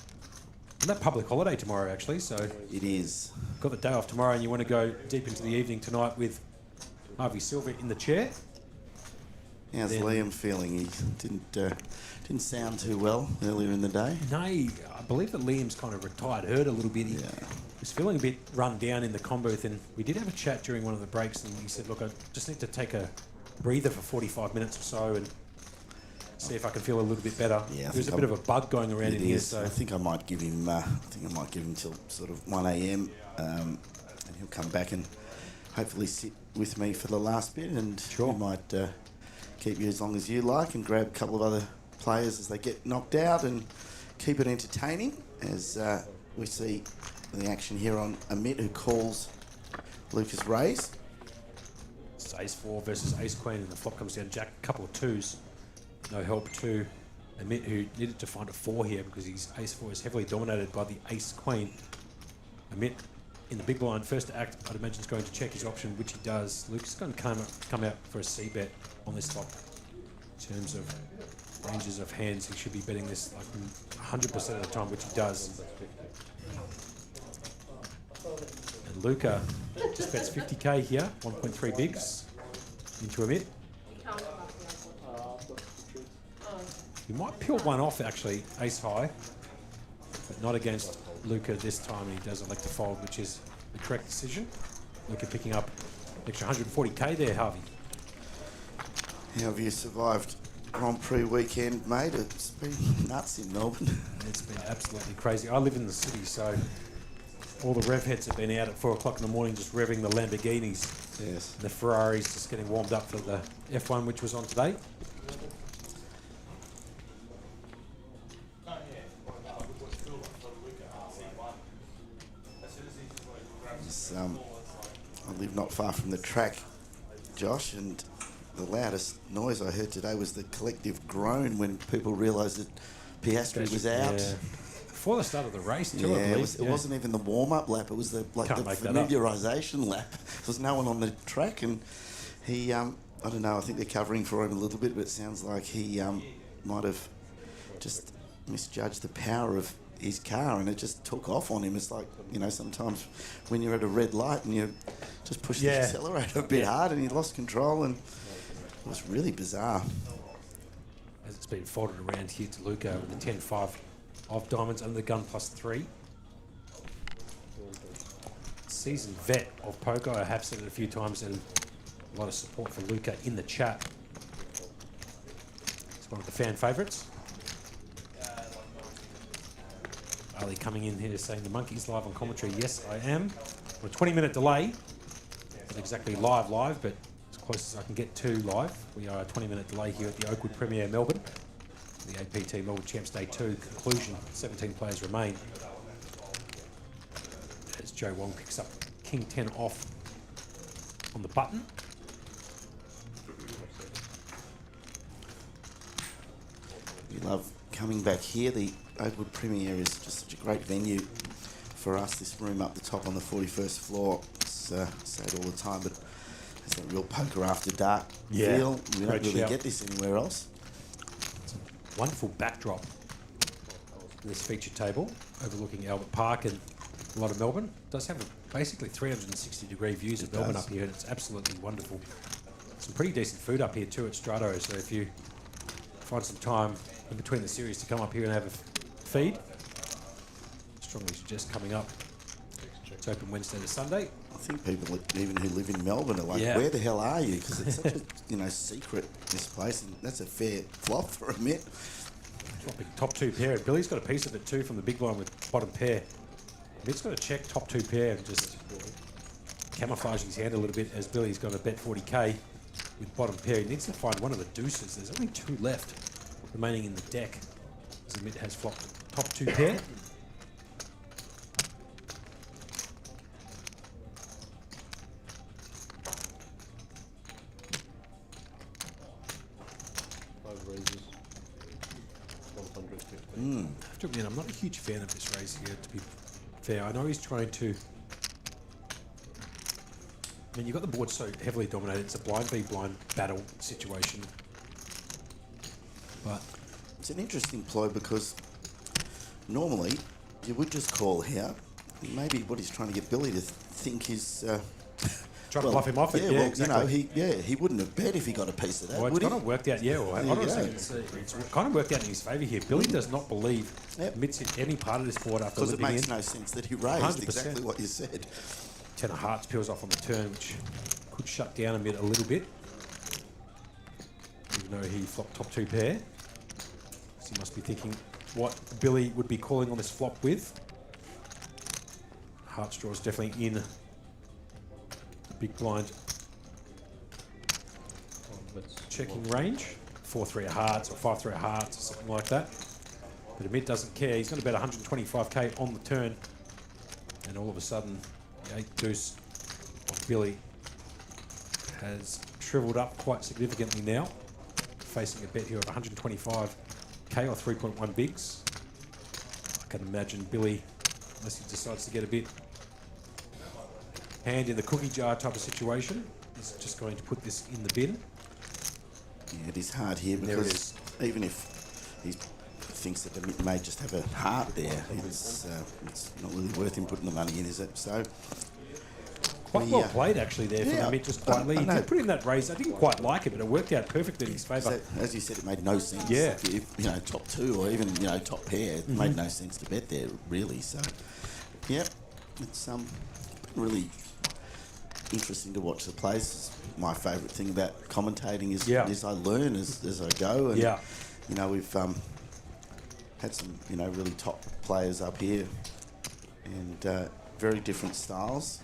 And that public holiday tomorrow, actually, so... It is. Got the day off tomorrow and you want to go deep into the evening tonight with Harvey Silver in the chair. How's Liam feeling? He didn't sound too well earlier in the day. No, I believe that Liam's kind of retired, hurt a little bit. He was feeling a bit run down in the comm booth, and we did have a chat during one of the breaks, and he said, look, I just need to take a breather for 45 minutes or so and see if I can feel a little bit better. Yeah, there's a bit of a bug going around in here, so I think I might give him. Till sort of 1 a.m. And he'll come back and hopefully sit with me for the last bit, and Sure. we might keep you as long as you like, and grab a couple of other players as they get knocked out, and keep it entertaining as we see the action here on Amit, who calls Lucas raise. it's ace 4 versus ace queen, and the flop comes down jack, couple of 2s. No help to Amit, who needed to find a 4 here because his ace 4 is heavily dominated by the ace queen. Amit in the big blind, first to act, I'd imagine is going to check his option, which he does. Lucas is going to come out for a C bet on this flop. In terms of ranges of hands, he should be betting this like 100% of the time, which he does. And Luca just bets 50k here, 1.3 bigs into Amit. He might peel one off actually, ace high, but not against Luca this time. He does elect to fold, which is the correct decision. Luca picking up an extra 140k there, Harvey. How have you survived Grand Prix weekend, mate? It's been nuts in Melbourne. It's been absolutely crazy. I live in the city, so all the rev heads have been out at 4 o'clock in the morning just revving the Lamborghinis. Yes. The Ferraris just getting warmed up for the F1, which was on today. I live not far from the track, Josh, and the loudest noise I heard today was the collective groan when people realised that Piastri was out. Yeah. Before the start of the race, too, I Yeah, believe. it wasn't even the warm-up lap. It was the familiarisation lap. There was no one on the track, and he, I don't know, I think they're covering for him a little bit, but it sounds like he might have just misjudged the power of his car, and it just took off on him. It's like, you know, sometimes when you're at a red light and you just push the accelerator a bit hard, and he lost control, and it was really bizarre. As it's been folded around here to Luca with the 10-5 of diamonds under the gun +3. Seasoned vet of poker, I have said it a few times, and a lot of support for Luca in the chat. It's one of the fan favourites. Ali coming in here saying the monkey's live on commentary. Yes, I am. On a 20-minute delay. Not exactly live, but as close as I can get to live. We are a 20-minute delay here at the Oakwood Premier Melbourne. The APT Melbourne Champs Day 2 conclusion. 17 players remain. As Joe Wong picks up King 10 off on the button. We love coming back here. The Oakwood Premier is just such a great venue for us, this room up the top on the 41st floor, it's, I say it all the time, but it's that real poker after dark feel. We don't really get this anywhere else. It's a wonderful backdrop. This feature table overlooking Albert Park and a lot of Melbourne. It does have basically 360-degree views of Melbourne up here, and it's absolutely wonderful. Some pretty decent food up here too at Strato, so if you find some time in between the series to come up here and have a feed, strongly suggest coming up. It's open Wednesday to Sunday. I think people even who live in Melbourne are like, where the hell are you? Because it's such a secret, this place, and that's a fair flop for a Mitt. Flopping top 2 pair. Billy's got a piece of it too from the big line with bottom pair. Mitt's got to check top 2 pair and just camouflage his hand a little bit as Billy's got to bet 40k with bottom pair. He needs to find one of the deuces. There's only 2 left remaining in the deck as Mitt has flopped top 2 pair. I have to admit, I'm not a huge fan of this race here, to be fair. I know he's trying to... I mean, you've got the board so heavily dominated. It's a blind v blind battle situation. But it's an interesting ploy because normally you would just call here. Maybe what he's trying to get Billy to think is... trying to bluff him off it, exactly. He wouldn't have bet if he got a piece of that, well, would he? It's kind of worked out, it's kind of worked out in his favour here. Billy does not believe Mitt's in any part of this board after because it living makes no sense that he raised 100%. exactly what you said. 10 of hearts peels off on the turn, which could shut down a Mitt a little bit. Even though he flopped top 2 pair. So he must be thinking what Billy would be calling on this flop with. Hearts draw is definitely in the big blind checking range. 4-3 of hearts or 5-3 of hearts or something like that. But Mitt doesn't care. He's going to bet 125k on the turn. And all of a sudden, the 8 deuce of Billy has shriveled up quite significantly now. Facing a bet here of 125k or 3.1 bigs. I can imagine Billy, unless he decides to get a bit hand in the cookie jar type of situation, is just going to put this in the bin. Yeah, it is hard here because even if he thinks that the Mitt may just have a heart there, it's not really worth him putting the money in, is it? So quite well played actually there from the Mitt, just quietly. He did put in that raise. I didn't quite like it, but it worked out perfectly in his favour. So, as you said, it made no sense. Yeah. If, top 2 or even top pair, it made no sense to bet there really. So it's really interesting to watch the plays. My favourite thing about commentating is I learn as I go, and we've had some really top players up here, and very different styles.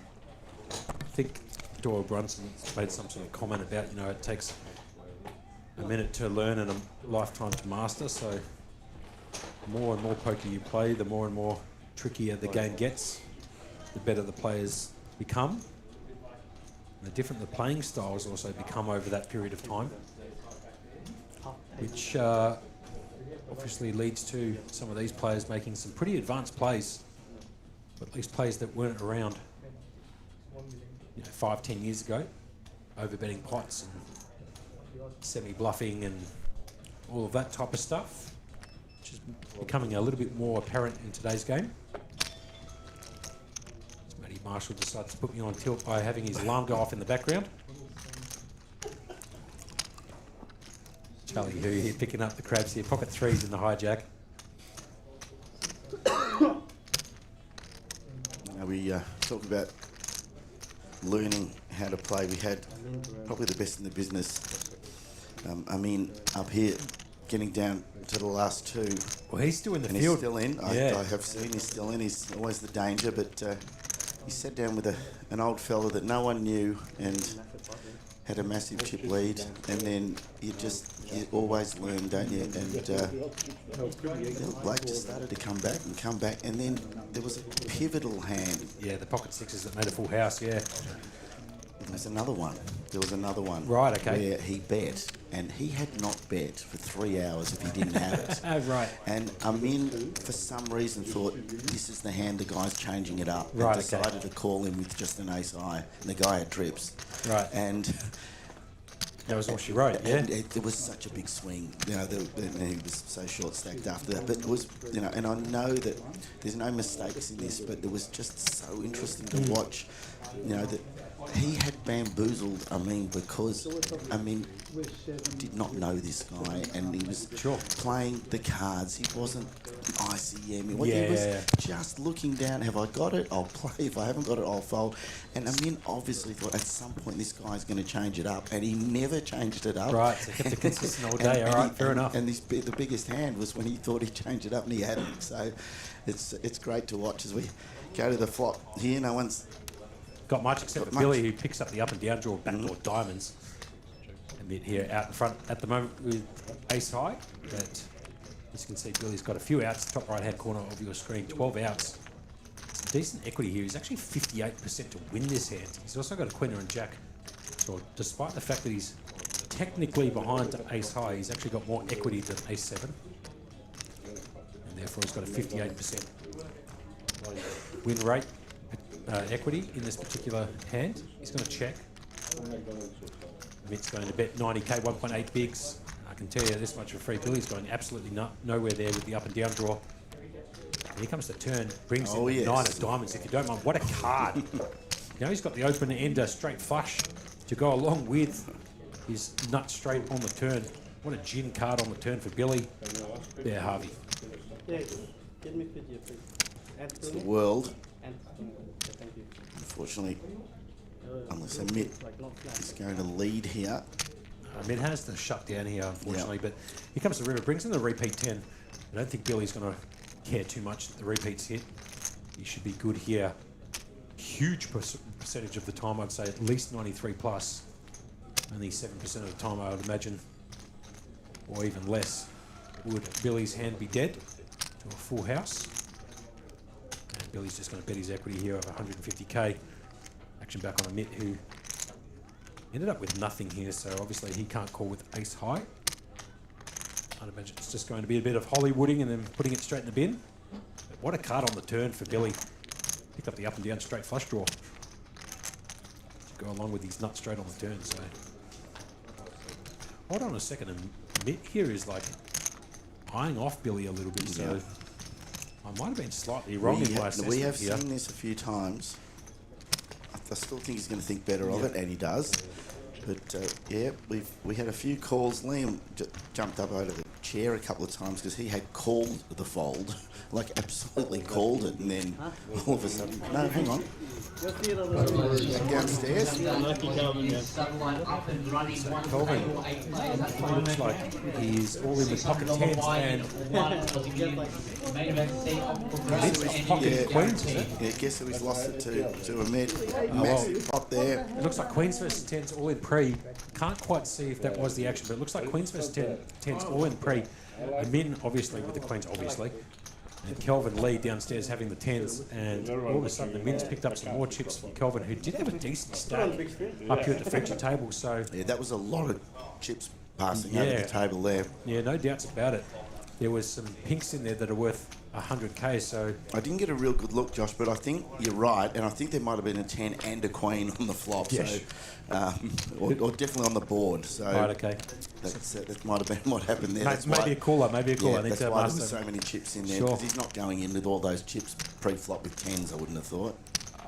I think Doyle Brunson made some sort of comment about it takes a minute to learn and a lifetime to master. So the more and more poker you play, the more and more trickier the game gets, the better the players become. And the different the playing styles also become over that period of time, which obviously leads to some of these players making some pretty advanced plays, but at least plays that weren't around 5-10 years ago, overbetting pots and semi-bluffing and all of that type of stuff, which is becoming a little bit more apparent in today's game. Matty Marshall decides to put me on tilt by having his alarm go off in the background. Charlie Hu here picking up the crabs here, pocket 3s in the hijack. Now we talk about learning how to play. We had probably the best in the business. Up here, getting down to the last 2. Well, he's still in the and field. He's still in. I have seen he's still in. He's always the danger, but he sat down with an old fella that no one knew and had a massive chip lead, and then you always learn, don't you? And Blake just started to come back, and then there was a pivotal hand. Yeah, the pocket 6s that made a full house, yeah. There was another one. Right, okay. Where he bet and he had not bet for 3 hours if he didn't have it. Oh, right. And Amin, for some reason, thought this is the hand the guy's changing it up. Right, and decided to call him with just an ace high, and the guy had trips. Right. And that was all she wrote, yeah? And it was such a big swing, you know, he was so short stacked after that. But it was, you know, and I know that there's no mistakes in this, but it was just so interesting to watch, you know, that he had bamboozled Amin because Amin did not know this guy, and he was playing the cards. He wasn't ICM. He was just looking down. Have I got it? I'll play. If I haven't got it, I'll fold. And Amin obviously thought at some point this guy's going to change it up, and he never changed it up. Right, so kept it consistent all day. All right, fair enough. And the biggest hand was when he thought he'd change it up, and he hadn't. So it's great to watch as we go to the flop here. No one's got much except for Billy, who picks up the up and down draw backdoor diamonds. A bit here out in front at the moment with ace high. But as you can see, Billy's got a few outs, top right hand corner of your screen, 12 outs. Some decent equity here. He's actually 58% to win this hand. He's also got a queen and jack. So despite the fact that he's technically behind ace high, he's actually got more equity than ace 7. And therefore he's got a 58% win rate. Equity in this particular hand. He's going to check. Mitt's going to bet 90k, 1.8 bigs. I can tell you this much for free. Billy's going absolutely nowhere there with the up and down draw. And here comes the turn. Brings in the 9 of diamonds, if you don't mind. What a card. Now he's got the open ender straight flush to go along with his nut straight on the turn. What a gin card on the turn for Billy. There, Harvey. Yeah, get me video, please. It's the world. Unfortunately, unless Mitt is going to lead here. Mitt has to shut down here, unfortunately, but here comes the river, brings in the repeat 10. I don't think Billy's going to care too much that the repeat's hit. He should be good here. Huge percentage of the time, I'd say at least 93 plus. Only 7% of the time, I would imagine, or even less, would Billy's hand be dead to a full house. Billy's just going to bet his equity here of 150k. Action back on a Mitt who ended up with nothing here, so obviously he can't call with ace high. I'd imagine it's just going to be a bit of Hollywooding and then putting it straight in the bin. But what a card on the turn for Billy. Picked up the up and down straight flush draw. Go along with his nut straight on the turn, so. Hold on a second, and Mitt here is like eyeing off Billy a little bit, so. I might have been slightly wrong in my assessment. We have seen this a few times. I still think he's going to think better of it, and he does. But yeah, we had a few calls. Liam jumped up out of the chair a couple of times because he had called the fold, like absolutely called it, and then all of a sudden, no, hang on. Downstairs. Kelvin looks like he's all in the pocket tens and pocket queens, isn't it? Yeah, I guess he's lost it to a massive pot there. It looks like queens versus tens all in pre. Can't quite see if that was the action, but it looks like queens versus tens all in pre. Amin obviously with the queens, obviously. And Kelvin Lee downstairs having the tens, and all of a sudden the Min's picked up some more chips from Kelvin, who did have a decent stack up here at the feature table. So yeah, that was a lot of chips passing over the table there. Yeah, no doubts about it. There was some pinks in there that are worth 100k. So I didn't get a real good look, Josh, but I think you're right, and I think there might have been a 10 and a queen on the flop. Yes. So, or definitely on the board. So right, okay. That might have been what happened there. That's maybe a cooler. Maybe a cooler. Yeah, that's why there were so many chips in there. Because he's not going in with all those chips pre-flop with 10s. I wouldn't have thought.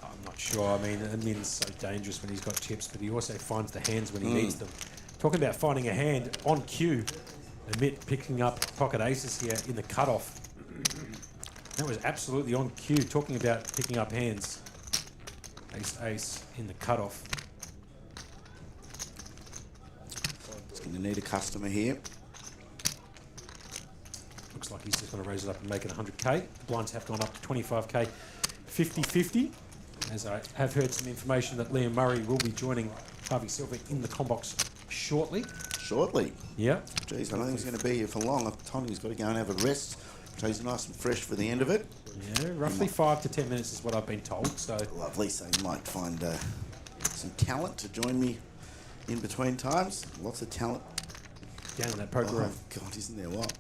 I'm not sure. I mean, Min's so dangerous when he's got chips, but he also finds the hands when he needs them. Talking about finding a hand on cue, Mitt picking up pocket aces here in the cutoff. That was absolutely on cue. Talking about picking up hands. Ace in the cutoff. He's going to need a customer here. Looks like he's just going to raise it up and make it 100k. The blinds have gone up to 25k. 50-50. As I have heard some information that Liam Murray will be joining Harvey Silver in the combox shortly. Shortly? Yeah. Geez, I don't think he's going to be here for long. I've told him he's got to go and have a rest. So he's nice and fresh for the end of it. Yeah, roughly 5 to 10 minutes is what I've been told. So lovely. So you might find some talent to join me in between times. Lots of talent down in that poker room. Oh, God, isn't there what?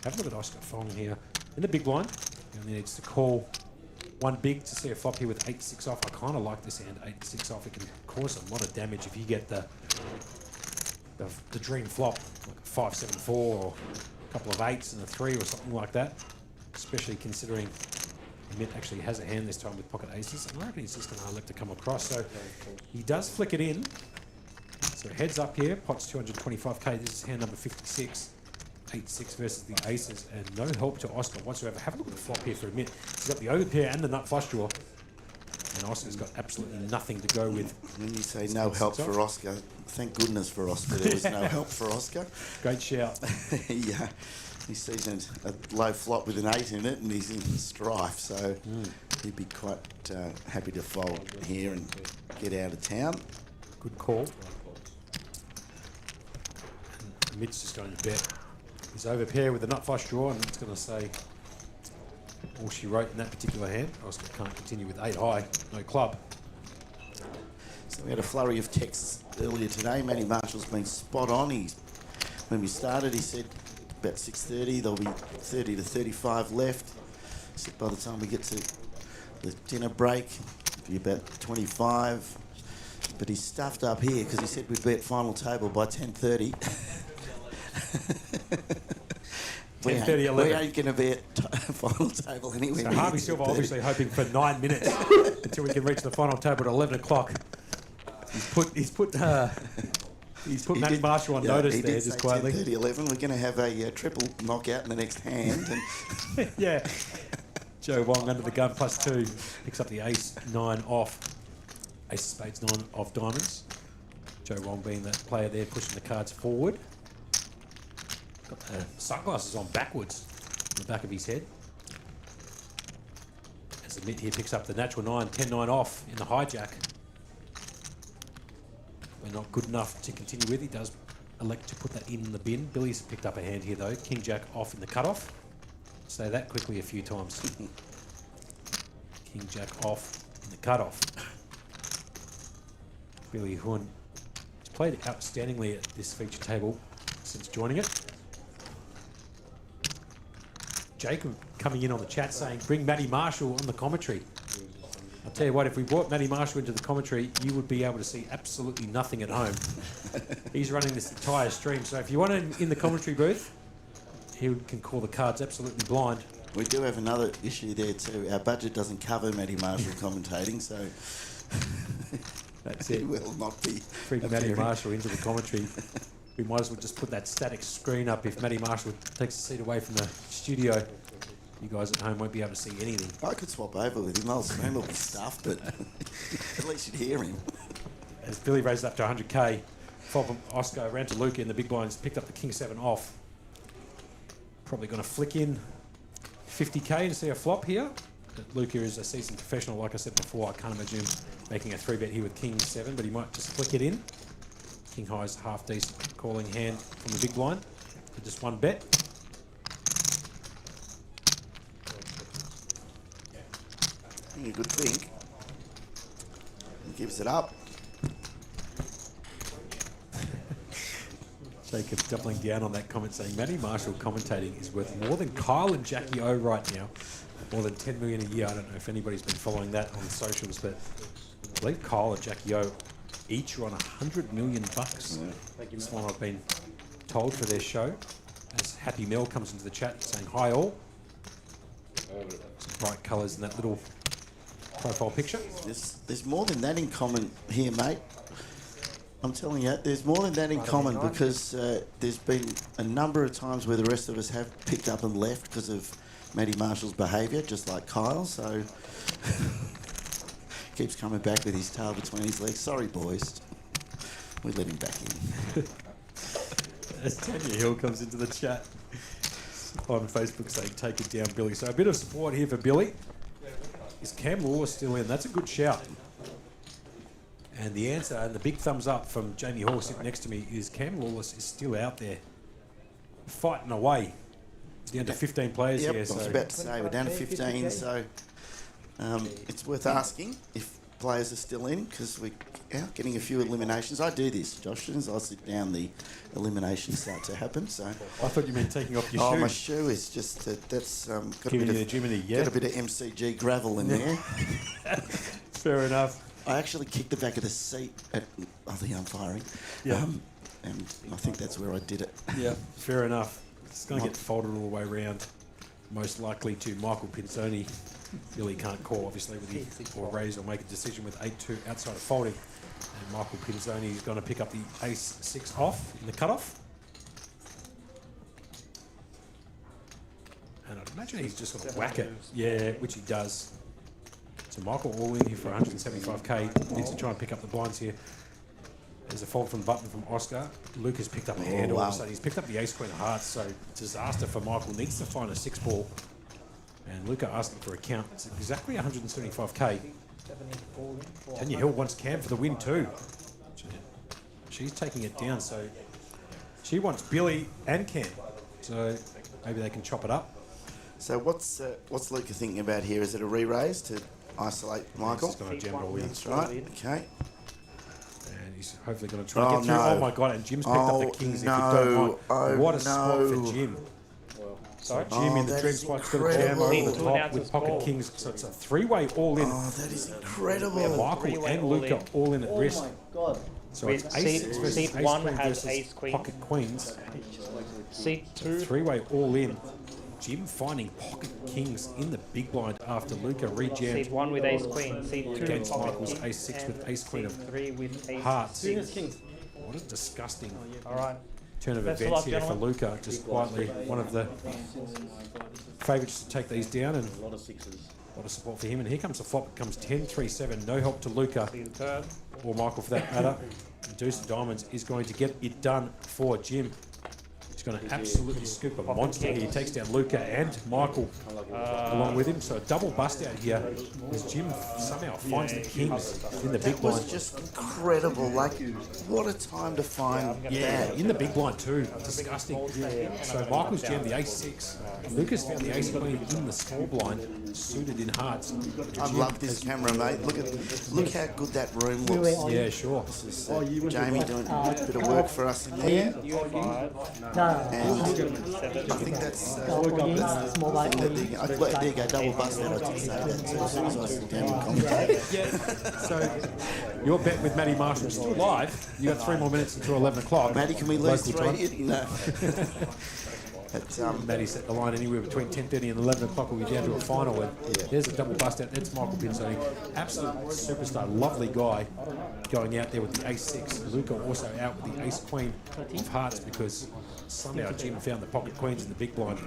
Have a look at Oscar Fong here. In the big blind, he only needs to call one big to see a flop here with 8-6 off. I kind of like this hand, 8-6 off. It can cause a lot of damage if you get the dream flop, like a 5-7-4 or a couple of 8s and a 3 or something like that. Especially considering Mitt actually has a hand this time with pocket aces. And I reckon he's just going to elect to come across. So he does flick it in. So heads up here, pot's 225k. This is hand number 56. 8-6 versus the aces, and no help to Oscar whatsoever. Have a look at the flop here for a minute. He's got the overpair and the nut flush draw, and Oscar's got absolutely nothing to go with. When you say no help for Oscar, thank goodness for Oscar. There was no help for Oscar. Great shout. Yeah, he sees a low flop with an 8 in it, and he's in strife, so he'd be quite happy to fold here and get out of town. Good call. And Mitt's just going to bet. He's over pair with the nut flush draw, and it's going to say all she wrote in that particular hand. Oscar can't continue with 8 high, no club. So we had a flurry of texts earlier today. Matty Marshall's been spot on. When we started, he said about 6:30 there'll be 30 to 35 left. He said by the time we get to the dinner break, it'll be about 25. But he's stuffed up here because he said we'd be at final table by 10:30. 10:30, we ain't going to be at final table anyway. So Harvey Silva obviously hoping for 9 minutes until we can reach the final table at 11 o'clock. He's put Matty Marshall on notice there, just quietly. 10:30, 11. We're going to have a triple knockout in the next hand. And yeah. Joe Wong under the gun +2 picks up the ace 9 off. Ace of spades 9 of diamonds. Joe Wong being that player there pushing the cards forward. Got the sunglasses on backwards on the back of his head. As the Mitt here picks up the natural 9, 10-9 off in the hijack. We're not good enough to continue with. He does elect to put that in the bin. Billy's picked up a hand here though. King Jack off in the cutoff. Say that quickly a few times. King Jack off in the cutoff. Billy Hun has played outstandingly at this feature table since joining it. Jacob coming in on the chat saying, bring Matty Marshall on the commentary. I'll tell you what, if we brought Matty Marshall into the commentary, you would be able to see absolutely nothing at home. He's running this entire stream, so if you want him in the commentary booth, he can call the cards absolutely blind. We do have another issue there too. Our budget doesn't cover Matty Marshall commentating, so that's it. He will not be. Bring Matty Marshall into the commentary. We might as well just put that static screen up. If Matty Marshall takes a seat away from the studio, you guys at home won't be able to see anything. I could swap over with him. I'll scream all his stuff, but at least you'd hear him. As Billy raises up to 100k, from Oscar around to Luca in the big blinds, picked up the King 7 off. Probably going to flick in 50k to see a flop here. But Luca is a seasoned professional, like I said before. I can't imagine him making a 3-bet here with King 7, but he might just flick it in. King High is a half-decent calling hand from the big blind for just 1 bet. A good think. He gives it up. Jacob doubling down on that comment saying Matty Marshall commentating is worth more than Kyle and Jackie O right now. More than 10 million a year. I don't know if anybody's been following that on the socials, but I believe Kyle and Jackie O each are on $100 million. That's one I've been told for their show. As Happy Mel comes into the chat saying hi all. Some bright colours in that little profile picture. There's more than that in common here, mate. I'm telling you, there's more than that in common because there's been a number of times where the rest of us have picked up and left because of Matty Marshall's behaviour, just like Kyle, so keeps coming back with his tail between his legs. Sorry, boys. We let him back in. As Tanya Hill comes into the chat on Facebook saying, take it down, Billy. So a bit of support here for Billy. Is Cam Lawler still in? That's a good shout. And the answer, and the big thumbs up from Jamie Hall sitting next to me, is Cam Lawless is still out there fighting away. He's down to 15 players here. I was about to say, we're down to 15, so it's worth asking if players are still in because we're out getting a few eliminations. I do this, Josh. As soon as I sit down, the eliminations start to happen. So I thought you meant taking off your shoes. Oh, my shoe is just that's got Giving a you bit the of Jiminy, yeah. got a bit of MCG gravel in there. Fair enough. I actually kicked the back of the seat at the umpiring. Yeah. And I think that's where I did it. Yeah, fair enough. It's going to get folded all the way around, most likely to Michael Pinzoni. Billy can't call, obviously, with the or raise or make a decision with 8-2 outside of folding. And Michael Pinzoni is going to pick up the ace-6 off in the cutoff. And I'd imagine he's just going to whack it. Yeah, which he does. So Michael all in here for 175k. Needs to try and pick up the blinds here. There's a fold from the button from Oscar. Luke has picked up a hand all of a sudden. He's picked up the ace-queen of hearts, so disaster for Michael. Needs to find a 6-ball. And Luca asking for a count. It's exactly 175k. Tanya Hill wants Cam for the win too. She's taking it down, so she wants Billy and Cam. So maybe they can chop it up. So what's Luca thinking about here? Is it a re-raise to isolate Michael? He's going to jam it all in. That's right. Okay. And he's hopefully going to try and get through. Oh my God! And Jim's picked up the kings. No. If you don't mind, what a spot no. for Jim. Sorry? Jim in the dream spot's got a jam over the top with pocket kings. So it's a three-way all in. Oh, that is incredible. Michael and Luca all in at risk. Oh my God. So it's ace six versus Seat ace 1 queen has versus ace queen. pocket queens. Seat 2. Three-way all in. Jim finding pocket kings in the big blind after Luca rejammed. Seat 1 with ace queen. Seat 2 against pocket Michael's king, ace 6 with and ace queen seat of 3 with ace hearts. six. What a disgusting Alright. turn of Best of events luck, here for gentlemen. Luca. Just quietly one of the favourites to take these down, and A lot of sixes. a lot of support for him. And here comes the flop. It comes 10-3-7. No help to Luca See the turn. or Michael for that matter. Deuce of Diamonds is going to get it done for Jim. He's going to absolutely scoop a monster here. He takes down Luca and Michael along with him. So a double bust out here as Jim somehow finds the kings in the big That was blind. just incredible. Like, what a time to find Yeah, in the big blind too. Disgusting. So Michael's jammed the ace-6. Lucas found the ace-queen in the small blind, suited in hearts. I love this camera, mate. Look how good that room looks. Yeah, sure. This is Jamie doing a bit of work for us in there. And I think that's there you go, double bust out. I did say that too, as soon as I sit down and commentate. So your bet with Matty Marshall still live. You got 3 more minutes until 11 o'clock. Matty, can we lose Local 3? time. No. But, Matty set the line anywhere between 10:30 and 11 o'clock. We'll be down to a final. And there's a double bust out. That's Michael Pinzoni. Absolute superstar. Lovely guy going out there with the ace-6. Luca also out with the ace-queen of hearts because somehow Jim found the pocket queens in the big blind.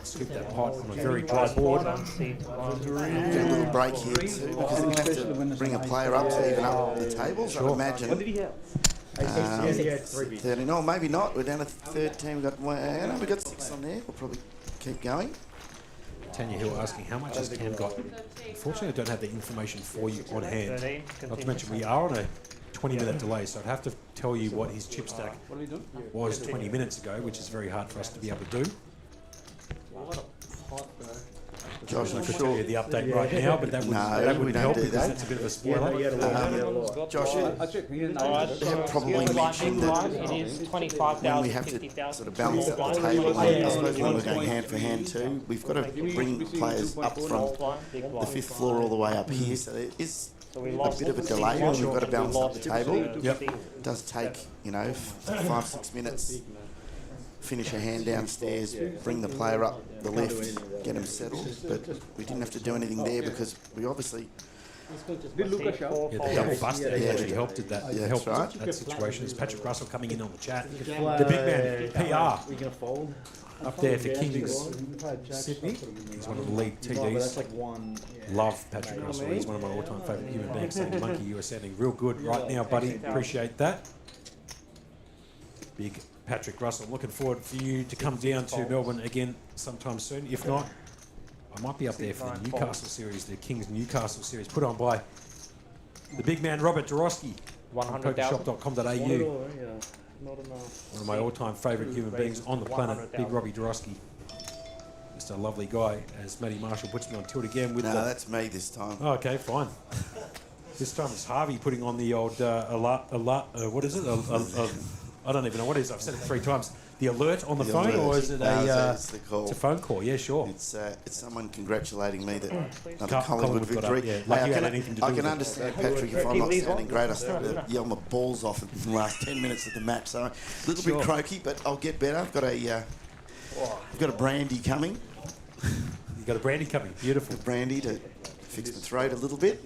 Scoop that pot on a very dry board. get a little break here too because they're going to have to bring a player up to even up the tables, I imagine. What did he have? 13. No, maybe not. We're down to 13. We've got 6 on there. We'll probably keep going. Tanya Hill asking how much has Cam got. Unfortunately, I don't have the information for you on hand. Not to mention we are on a 20-minute delay, so I'd have to tell you what his chip stack was 20 minutes ago, which is very hard for us to be able to do. Josh, I I'm could tell you sure. the update right now, but that wouldn't help because that's a bit of a spoiler. Josh, I checked. He didn't have probably mentioned that It is when 25,000, we have to 50,000. sort of balance up the table, and I suppose when we're going hand for hand too, we've got to bring players up from the 5th floor all the way up here, so there is a bit of a delay when we've got to balance up the table. It does take, 5-6 minutes. Finish a hand downstairs, bring the player up the lift, get him settled, but we didn't have to do anything there because we obviously... Did Luca show? Yeah, the double bust actually helped at that. Yeah, helped that's right. that situation. There's Patrick Russell coming in on the chat. The big man, PR, We can fold. up there for Kings Sydney. He's one of the lead TDs. Like one. Love Patrick Russell. He's one of my all-time favourite human beings. Saying, Monkey, you are sounding real good right now, buddy. Appreciate that. Big Patrick Russell. Looking forward for you to come down to Melbourne again sometime soon. If not, I might be up there for the Newcastle series, the Kings Newcastle series, put on by the big man Robert Dorosky on pokershop.com.au. Not enough. One of my all-time favourite human beings on the planet, Big Robbie Dorosky. Just a lovely guy, as Matty Marshall puts me on tilt again with No, that's me this time. Oh, okay, fine. This time it's Harvey putting on the old what is it? I don't even know what it is. I've said it 3 times. The alert on the phone, alert. or is it it's the call. It's a phone call. Yeah, sure. It's someone congratulating me that another Collingwood Collingwood got up, victory. yeah. Like you had anything to do I with can it. understand, Patrick, if I'm not sounding great. I started to yell my balls off in the last 10 minutes of the match, so a little bit croaky, but I'll get better. I've got a brandy coming. You got a brandy coming. Beautiful. Brandy to fix the throat a little bit.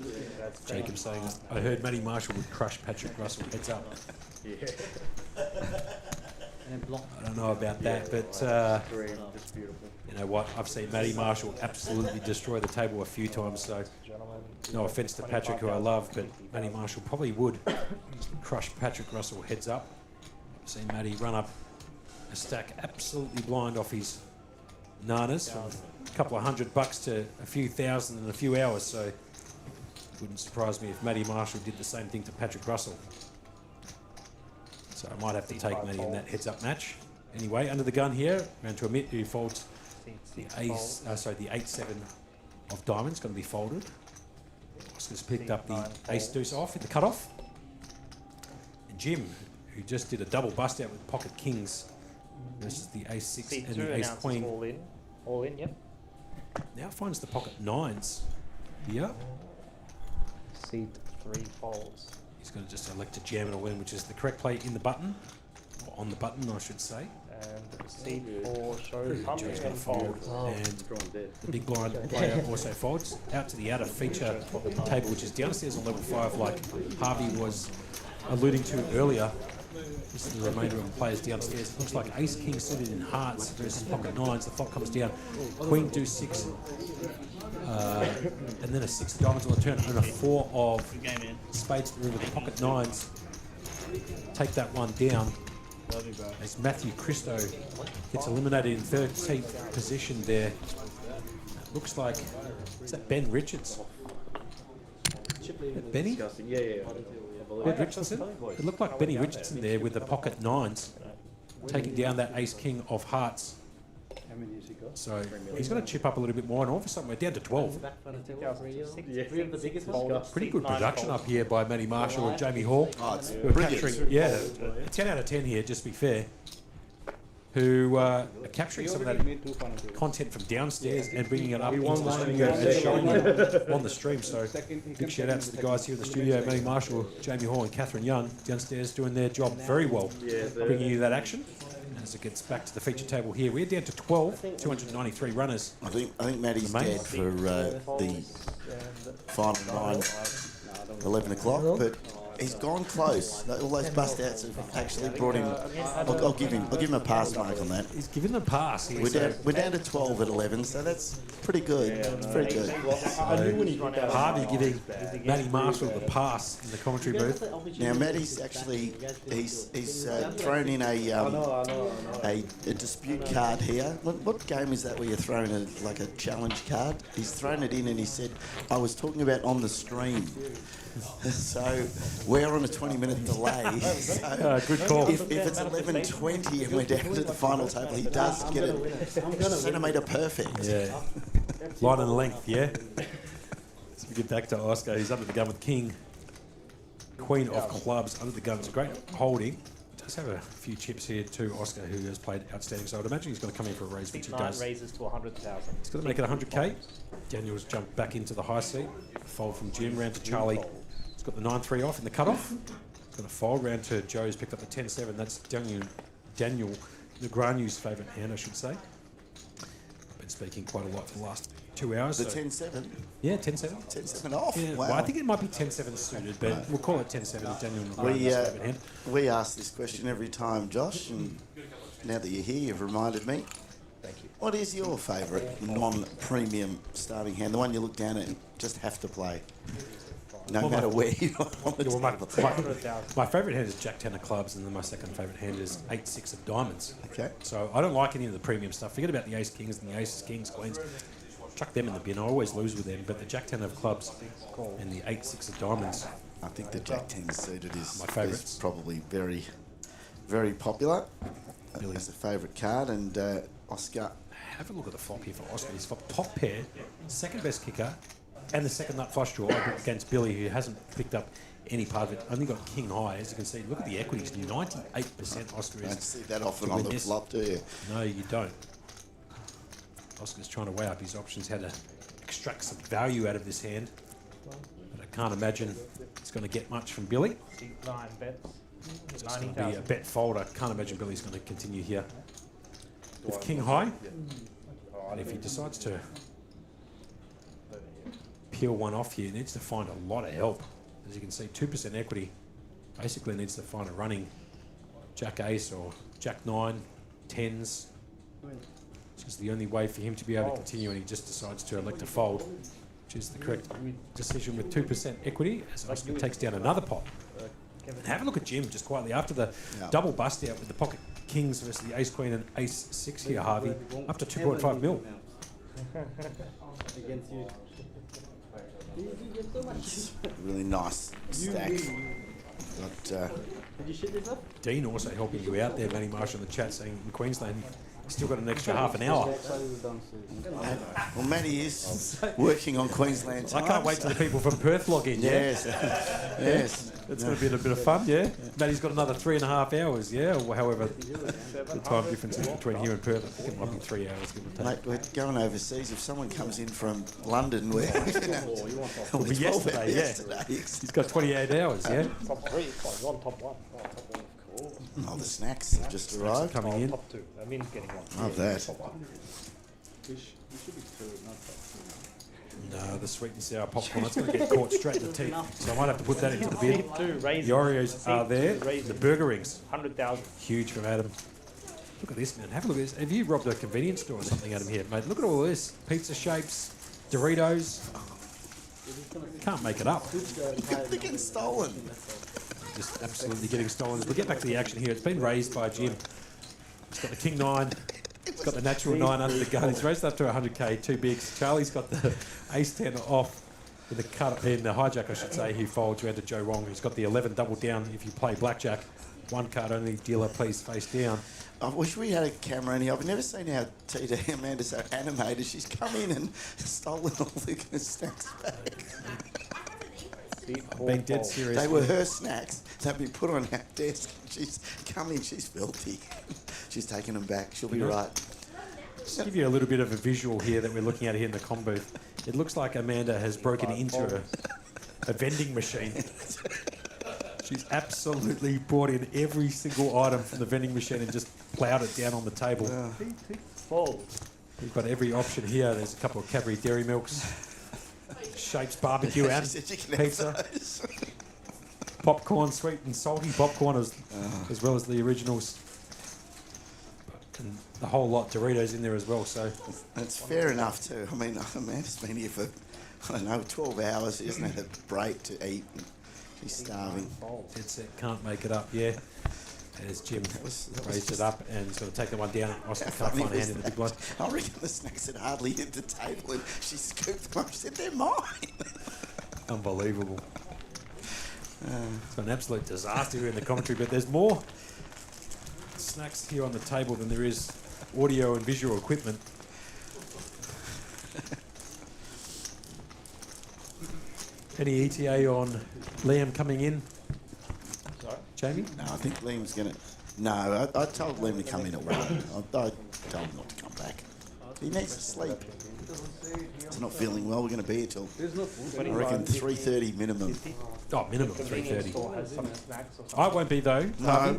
Jacob saying, I heard Matty Marshall would crush Patrick Russell. Heads up. I don't know about that, but you know what? I've seen Matty Marshall absolutely destroy the table a few times, so no offence to Patrick, who I love, but Matty Marshall probably would crush Patrick Russell heads up. I've seen Matty run up a stack absolutely blind off his nanas from a couple of $100 to a few thousand in a few hours, so it wouldn't surprise me if Matty Marshall did the same thing to Patrick Russell. So I might have to take Matty in that heads-up match. Anyway, under the gun here, round to Amit, who folds the ace, the 8-7 of diamonds, going to be folded. Oscar's picked up the ace-deuce off in the cut-off. And Jim, who just did a double bust-out with pocket kings versus the ace-6 and the ace-queen. All in, yep. Now finds the pocket nines here. Seat 3 folds. He's going to just elect to jam it all in, which is the correct play in the button, or on the button, I should say. And seat 4 shows Joe's going to fold, and the big blind player also folds out to the outer feature table, which is downstairs on level 5, like Harvey was alluding to earlier. This is the remainder of the players downstairs. It looks like ace king suited in hearts versus pocket nines. The flop comes down, queen deuce 6. And then a 6 of diamonds on the turn and a 4 of spades to the river. The pocket nines take that one down as Matthew Christo gets eliminated in 13th position there. It looks like, is that Ben Richards? Is that Benny? Ben Richardson? It looked like Benny Richardson there with the pocket nines taking down that ace king of hearts. So he's going to chip up a little bit more, and all of a sudden we're down to 12. Pretty good production up here by Matty Marshall and Jamie Hall. Oh, it's who are brilliant. capturing, a 10 out of 10 here, just to be fair. Who are capturing some of that content from downstairs and bringing it up into the studio and showing it on the stream. So big shout out to the guys here in the studio, Matty Marshall, Jamie Hall and Catherine Young downstairs doing their job very well, bringing you that action. As it gets back to the feature table here, we're down to 12, 293 runners. I think Matty's dead for the final 9, 11 o'clock, but he's gone close. All those bust outs have actually brought him. I'll give him a pass mark on that. He's given them a pass. We're down to 12 at 11, so that's pretty good. It's pretty good. Harvey giving Matty Marshall the pass in the commentary booth. Now Matty's actually he's thrown in a dispute card here. What game is that where you're throwing a challenge card? He's thrown it in and he said, I was talking about on the stream. So we're on a 20-minute delay. So good call. If it's 11:20 and we're down to the final table, he does get it centimetre perfect. Yeah. Line and length, yeah. So we get back to Oscar. He's under the gun with King. Queen of clubs under the gun. It's a great holding. Does have a few chips here too, Oscar, who has played outstanding. So I'd imagine he's going to come in for a raise, which he does. Raises to 100,000. He's going to make it 100k. Daniel's jumped back into the high seat. Fold from Jim round to Charlie. He's got the 9-3 off in the cutoff. He's going to fold round to Joe's picked up the 10-7. That's Daniel Negreanu's favourite hand, I should say. I've been speaking quite a lot for the last 2 hours. The 10-7? Yeah, 10-7. 10-7 off. Yeah, Wow. well, I think it might be 10-7 suited, but we'll call it 10-7. Daniel Negreanu's favourite hand. We ask this question every time, Josh, and now that you're here, you've reminded me. Thank you. What is your favourite non-premium starting hand? The one you look down at and just have to play, no matter where you are on the table. My favourite hand is Jack 10 of clubs, and then my second favourite hand is 8-6 of diamonds. Okay. So I don't like any of the premium stuff. Forget about the ace kings and the aces, kings, queens. Chuck them in the bin. I always lose with them. But the Jack 10 of clubs and the 8-6 of diamonds. I think the Jack 10 suited is my favourites. Is probably very, very popular. It's a favourite card, and Oscar. Have a look at the flop here for Oscar. He's got top pair, second best kicker, And the second nut flush draw against Billy, who hasn't picked up any part of it. Only got king high, as you can see. Look at the equities, 98% Oscar is. Don't see that often on the flop, do you? No, you don't. Oscar's trying to weigh up his options, how to extract some value out of this hand. But I can't imagine he's going to get much from Billy. 9 bets. It's going to be a bet fold. I can't imagine Billy's going to continue here with king high. And if he decides to peel one off here, he needs to find a lot of help. As you can see, 2% equity. Basically needs to find a running jack ace or jack 9, 10s. Which is the only way for him to be able to continue, and he just decides to elect a fold, which is the correct decision with 2% equity, as Oscar takes down another pot. And have a look at Jim just quietly after the double bust out with the pocket kings versus the ace queen and ace 6 here, Harvey, up to 2.5 mil. Against you. Really nice stack. Got, Did you shit yourself? Dean also helping you out there, Manny Marshall in the chat, saying in Queensland, still got an extra half an hour. well, Matty is working on Queensland time. I can't wait till the people from Perth log in, Yes. Yes. It's going to be a bit of fun, yeah. Matty's got another 3.5 hours, yeah, or however the time difference is between here and Perth. I think it might be 3 hours, give or take. Mate, we're going overseas. If someone comes in from London, we're it'll be yesterday, yeah. He's got 28 hours, yeah. Top 3, he's on top 1. Oh, top 1, cool. Oh, the snacks have just arrived. Coming in. Top 2. I mean, getting 1. Love that. We should be 2, not top 2. No, the sweet and sour popcorn, that's going to get caught straight in the teeth. So I might have to put that into the bin. The Oreos are there. The burger rings. 100,000. Huge from Adam. Look at this, man. Have a look at this. Have you robbed a convenience store or something, Adam, here, mate? Look at all this. Pizza shapes, Doritos. Can't make it up. They're getting stolen. Just absolutely getting stolen. We'll get back to the action here. It's been raised by Jim. He's got the king 9. He's got the natural 9 under the gun. He's raised up to 100k, 2 bigs. Charlie's got the ace 10 off in the hijack, I should say. He folds round to Joe Wong, who's got the 11 double down if you play blackjack. 1 card only, dealer please face down. I wish we had a camera in here. I've never seen our TD Amanda's so animated. She's come in and stolen all the snacks back. Being dead serious. They were her snacks. They've been put on our desk. She's come in. She's filthy. She's taking them back. She'll be right. Just to give you a little bit of a visual here that we're looking at here in the comm booth. It looks like Amanda has broken into a vending machine. She's absolutely brought in every single item from the vending machine and just ploughed it down on the table. We've got every option here. There's a couple of Cadbury Dairy Milks, Shapes barbecue and pizza, popcorn, sweet and salty popcorn as well as the originals. And the whole lot Doritos in there as well, so it's fair enough too. I mean, Amanda's been here for, I don't know, 12 hours. She hasn't had a break to eat. She's starving. It's it, can't make it up, yeah. As Jim raised it up and sort of take the one down. Oscar can't find a hand in the big blind. I reckon the snacks had hardly hit the table and she scooped them up. She said, they're mine. Unbelievable. It's an absolute disaster here in the commentary, but there's more snacks here on the table than there is audio and visual equipment. Any ETA on Liam coming in? Sorry? Jamie? No, I think Liam's going to... No, I told Liam to come in at 1. I told him not to come back. He needs to sleep. He's not feeling well. We're going to be here till, I reckon, 3:30 minimum. Oh, minimum 3:30. I won't be though. No.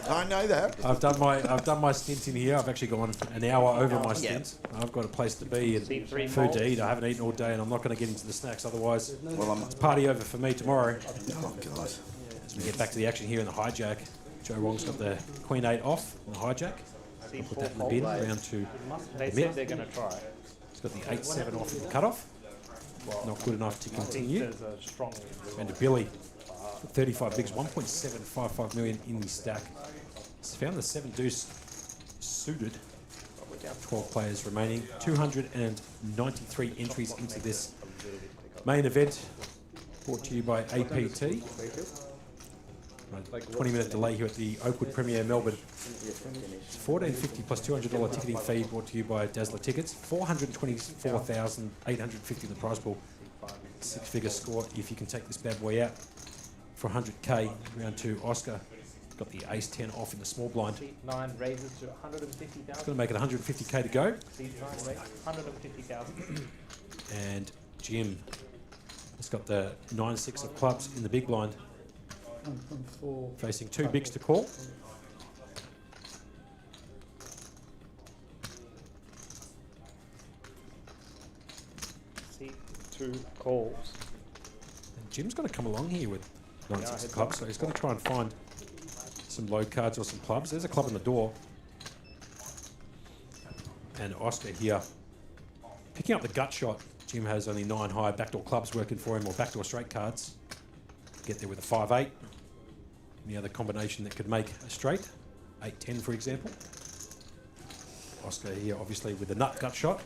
I know that. I've done my stint in here. I've actually gone an hour over my stint. I've got a place to be and food to eat. I haven't eaten all day, and I'm not going to get into the snacks. Otherwise, it's party over for me tomorrow. Oh God! As we get back to the action here in the hijack, Joe Wong's got the Queen 8 off in the hijack. I'll put that in the bin round to They said they're going to try. He's got the 8-7 off in the cutoff. Not good enough to continue. There's a strong And to Billy, 35 bigs, 1.755 million in the stack. He's found the 7 deuce suited. 12 players remaining. 293 entries into this main event. Brought to you by APT. 20-minute delay here at the Oakwood Premier Melbourne. It's $14.50 plus $200 ticketing fee brought to you by Dazzler Tickets. $424,850 in the prize pool. Six-figure score if you can take this bad boy out for $100K. Round 2, Oscar got the ace 10 off in the small blind. Seat 9 raises to 150,000. It's going to make it $150K to go. Seat 9 raises 150,000. And Jim has got the 9-6 of clubs in the big blind. Facing 2 bigs to call. Seat 2 calls. And Jim's got to come along here with 9-6 of clubs, so he's got to try and find some low cards or some clubs. There's a club in the door. And Oscar here picking up the gut shot. Jim has only 9 high backdoor clubs working for him, or backdoor straight cards. Get there with a 5-8. Any other combination that could make a straight, 8-10 for example. Oscar here obviously with the nut gut shot,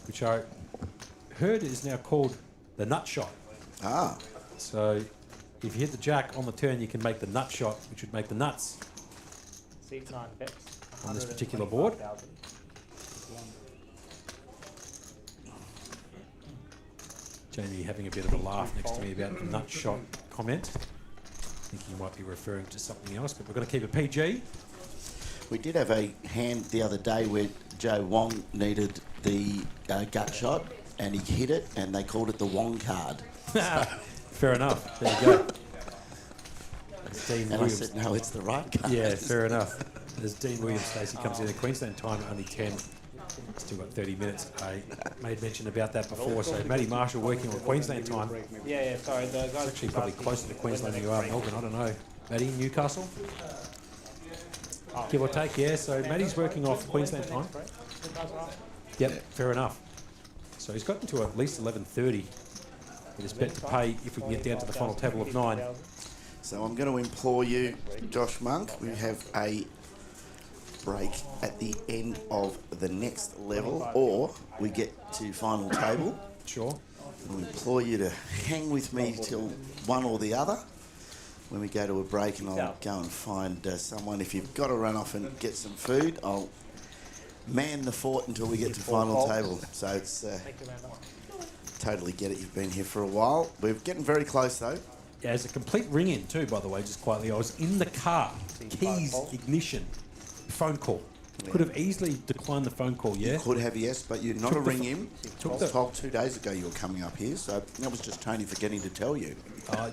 which I heard is now called the nut shot. Ah. So if you hit the jack on the turn, you can make the nut shot, which would make the nuts Seat 9 bets on this particular board. Jamie having a bit of a laugh next to me about the nut shot comment. I think you might be referring to something else, but we're going to keep it PG. We did have a hand the other day where Joe Wong needed the gut shot and he hit it and they called it the Wong card. Fair enough. There you go. Dean and Williams. I said, no, it's the right card. Yeah, fair enough. As Dean Williams, Stacey comes in at Queensland time, only 10. Still got 30 minutes. I made mention about that before. So Matty Marshall working on Queensland time. Yeah, sorry. The guys Actually, probably closer to Queensland than you are Melbourne. I don't know. Matty, Newcastle? Give or take, yeah. So Matty's working off Queensland time. Yep, fair enough. So he's got into at least 11:30 with his bet to pay if we can get down to the final table of 9. So I'm going to implore you, Josh Monk, we have a break at the end of the next level, or we get to final table. Sure. I implore you to hang with me till one or the other. When we go to a break, and I'll go and find someone. If you've got to run off and get some food, I'll man the fort until we get to final table. So it's totally get it. You've been here for a while. We're getting very close though. Yeah, it's a complete ring in too, by the way, just quietly. I was in the car, keys, ignition, phone call. Could have easily declined the phone call, yeah? You could have, yes, but you're not a ring in. I was told 2 days ago you were coming up here, so that was just Tony forgetting to tell you. Well,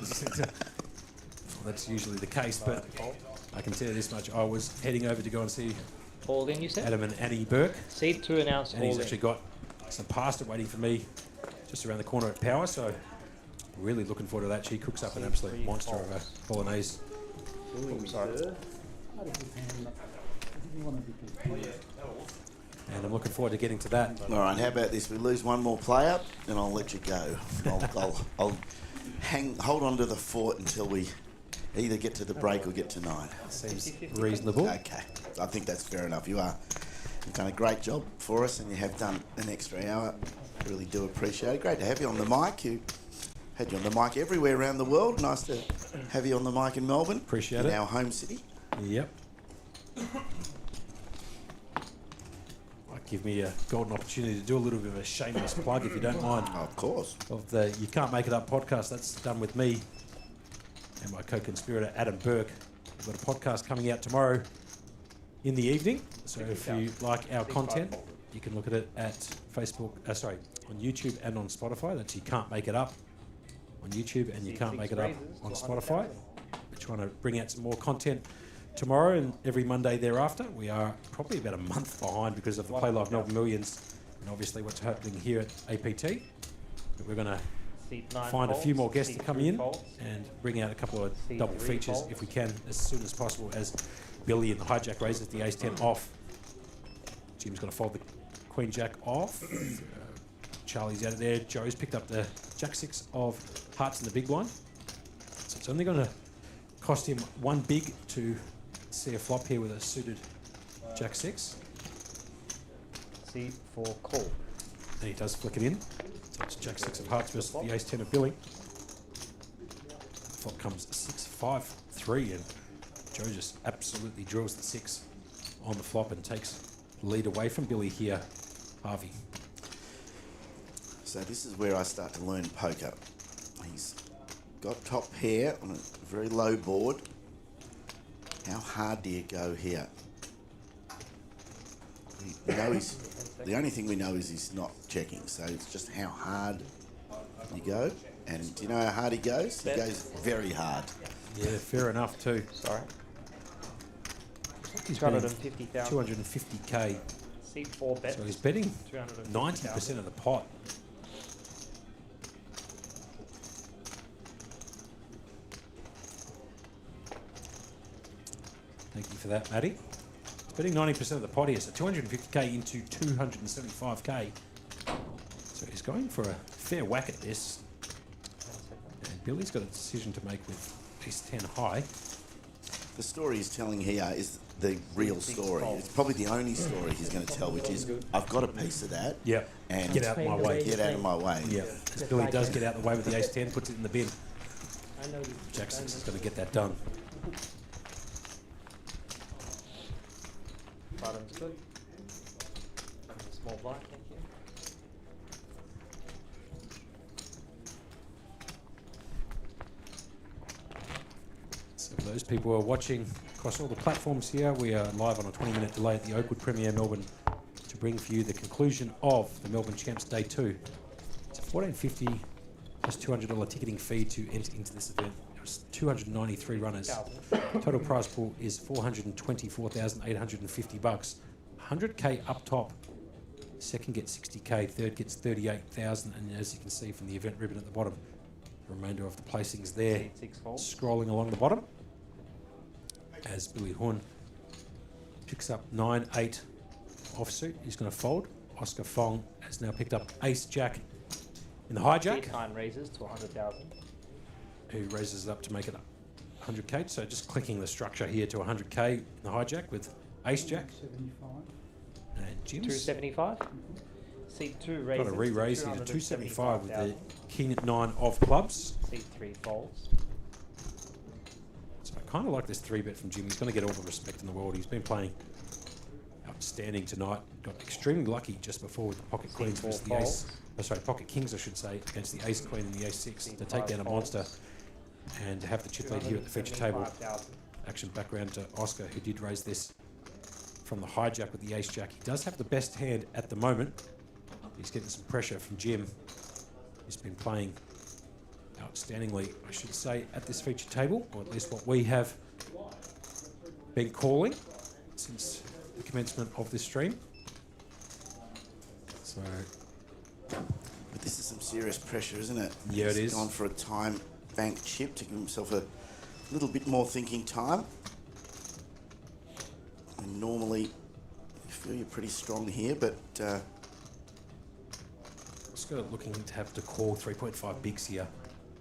that's usually the case, but I can tell you this much. I was heading over to go and see all in, you said? Adam and Annie Burke. Seat 2 announced and he's actually got some pasta waiting for me just around the corner at Power, so really looking forward to that. She cooks up an absolute monster of a bolognese. And I'm looking forward to getting to that. All right, how about this? We lose one more player, and I'll let you go. I'll hold on to the fort until we either get to the break or get to 9. Seems reasonable. Okay, I think that's fair enough. You've done a great job for us, and you have done an extra hour. Really do appreciate it. Great to have you on the mic. You had you on the mic everywhere around the world. Nice to have you on the mic in Melbourne. Appreciate it. Our home city. Yep. Might give me a golden opportunity to do a little bit of a shameless plug, if you don't mind. Oh, of course. Of the You Can't Make It Up podcast. That's done with me and my co-conspirator Adam Burke. We've got a podcast coming out tomorrow in the evening. So if you like our content, you can look at it at Facebook, on YouTube and on Spotify. That's You Can't Make It Up on YouTube and You Can't Make It Up on Spotify. We're trying to bring out some more content tomorrow and every Monday thereafter. We are probably about a month behind because of the Play Live Melbourne Millions and obviously what's happening here at APT. But we're going to find a few more guests to come in and bring out a couple of double features if we can as soon as possible as Billy and the hijack raises the ace-10 off. Jim's going to fold the Queen Jack off. Charlie's out of there. Joe's picked up the Jack-6 of hearts in the big blind. So it's only going to cost him one big to see a flop here with a suited Jack-6. C4 call. And he does flick it in. So it's Jack-6 of hearts versus the ace-10 of Billy. Flop comes 6-5-3 and Joe just absolutely drills the 6 on the flop and takes the lead away from Billy here, Harvey. So this is where I start to learn poker. He's got top pair on a very low board. How hard do you go here? We know the only thing we know is he's not checking, so it's just how hard you go. And do you know how hard he goes? He goes very hard. Yeah, fair enough too. Sorry. He's 250,000. 250k. Seat 4 bet. So he's betting 250,000. 90% of the pot. Thank you for that, Matty. He's betting 90% of the pot here, so 250k into 275k. So he's going for a fair whack at this. And Billy's got a decision to make with ace 10 high. The story he's telling here is the real story. It's probably the only story he's going to tell, which is, I've got a piece of that. Yeah. And get out of my way. Get out of my way. Yeah. Because Billy does get out of the way with the ace 10, puts it in the bin. Jack 6 is going to get that done. Bottom's good. Small blind, thank you. So for those people who are watching across all the platforms here, we are live on a 20-minute delay at the Oakwood Premier Melbourne to bring for you the conclusion of the Melbourne Champs Day 2. It's a $14.50 plus $200 ticketing fee to enter into this event. There was 293 runners. Total prize pool is $424,850. 100k up top. Second gets 60k, third gets 38,000, and as you can see from the event ribbon at the bottom, the remainder of the placings there, scrolling along the bottom. As Billy Horn picks up 9-8 offsuit, he's going to fold. Oscar Fong has now picked up ace jack in the hijack. 9 raises to 100,000. Who raises it up to make it 100k. So just clicking the structure here to 100k in the hijack with ace jack. And Jim's 275. Seat 2 raises. Got a re-raise here to 275 with the king at 9 of clubs. Seat 3 folds. So I kind of like this 3-bet from Jim. He's going to get all the respect in the world. He's been playing outstanding tonight. Got extremely lucky just before with the pocket queens versus the ace. Oh, sorry, pocket kings, I should say, against the ace queen and the ace 6 to take down a monster and to have the chip lead here at the feature table. Action background to Oscar, who did raise this from the hijack with the ace jack. He does have the best hand at the moment. He's getting some pressure from Jim. He's been playing outstandingly, I should say, at this feature table, or at least what we have been calling since the commencement of this stream. So, but this is some serious pressure, isn't it? Yeah, it is. He's gone for a time bank chip to give himself a little bit more thinking time. And normally, you feel you're pretty strong here, but Oscar looking to have to call 3.5 bigs here.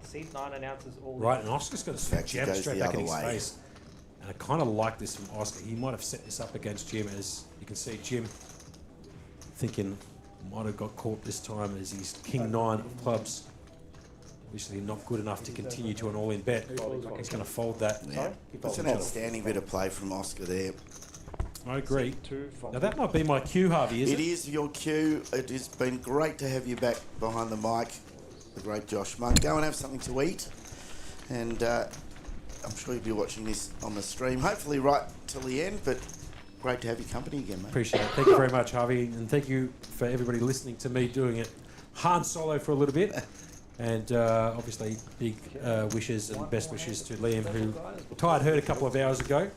Seat 9 announces all. Right, and Oscar's got a jab straight back in his way. face. And I kind of like this from Oscar. He might have set this up against Jim, as you can see Jim thinking might have got caught this time as he's king 9 of clubs. Obviously not good enough to continue to an all-in bet. He's going to fold that. Yeah. That's an outstanding bit of play from Oscar there. I agree. Now that might be my cue, Harvey, It is your cue. It has been great to have you back behind the mic, the great Josh Monk. Go and have something to eat. And I'm sure you'll be watching this on the stream, hopefully right till the end, but great to have your company again, mate. Appreciate it. Thank you very much, Harvey. And thank you for everybody listening to me doing it Han Solo for a little bit. And obviously big wishes and best wishes to Liam, who tired hurt a couple of hours ago.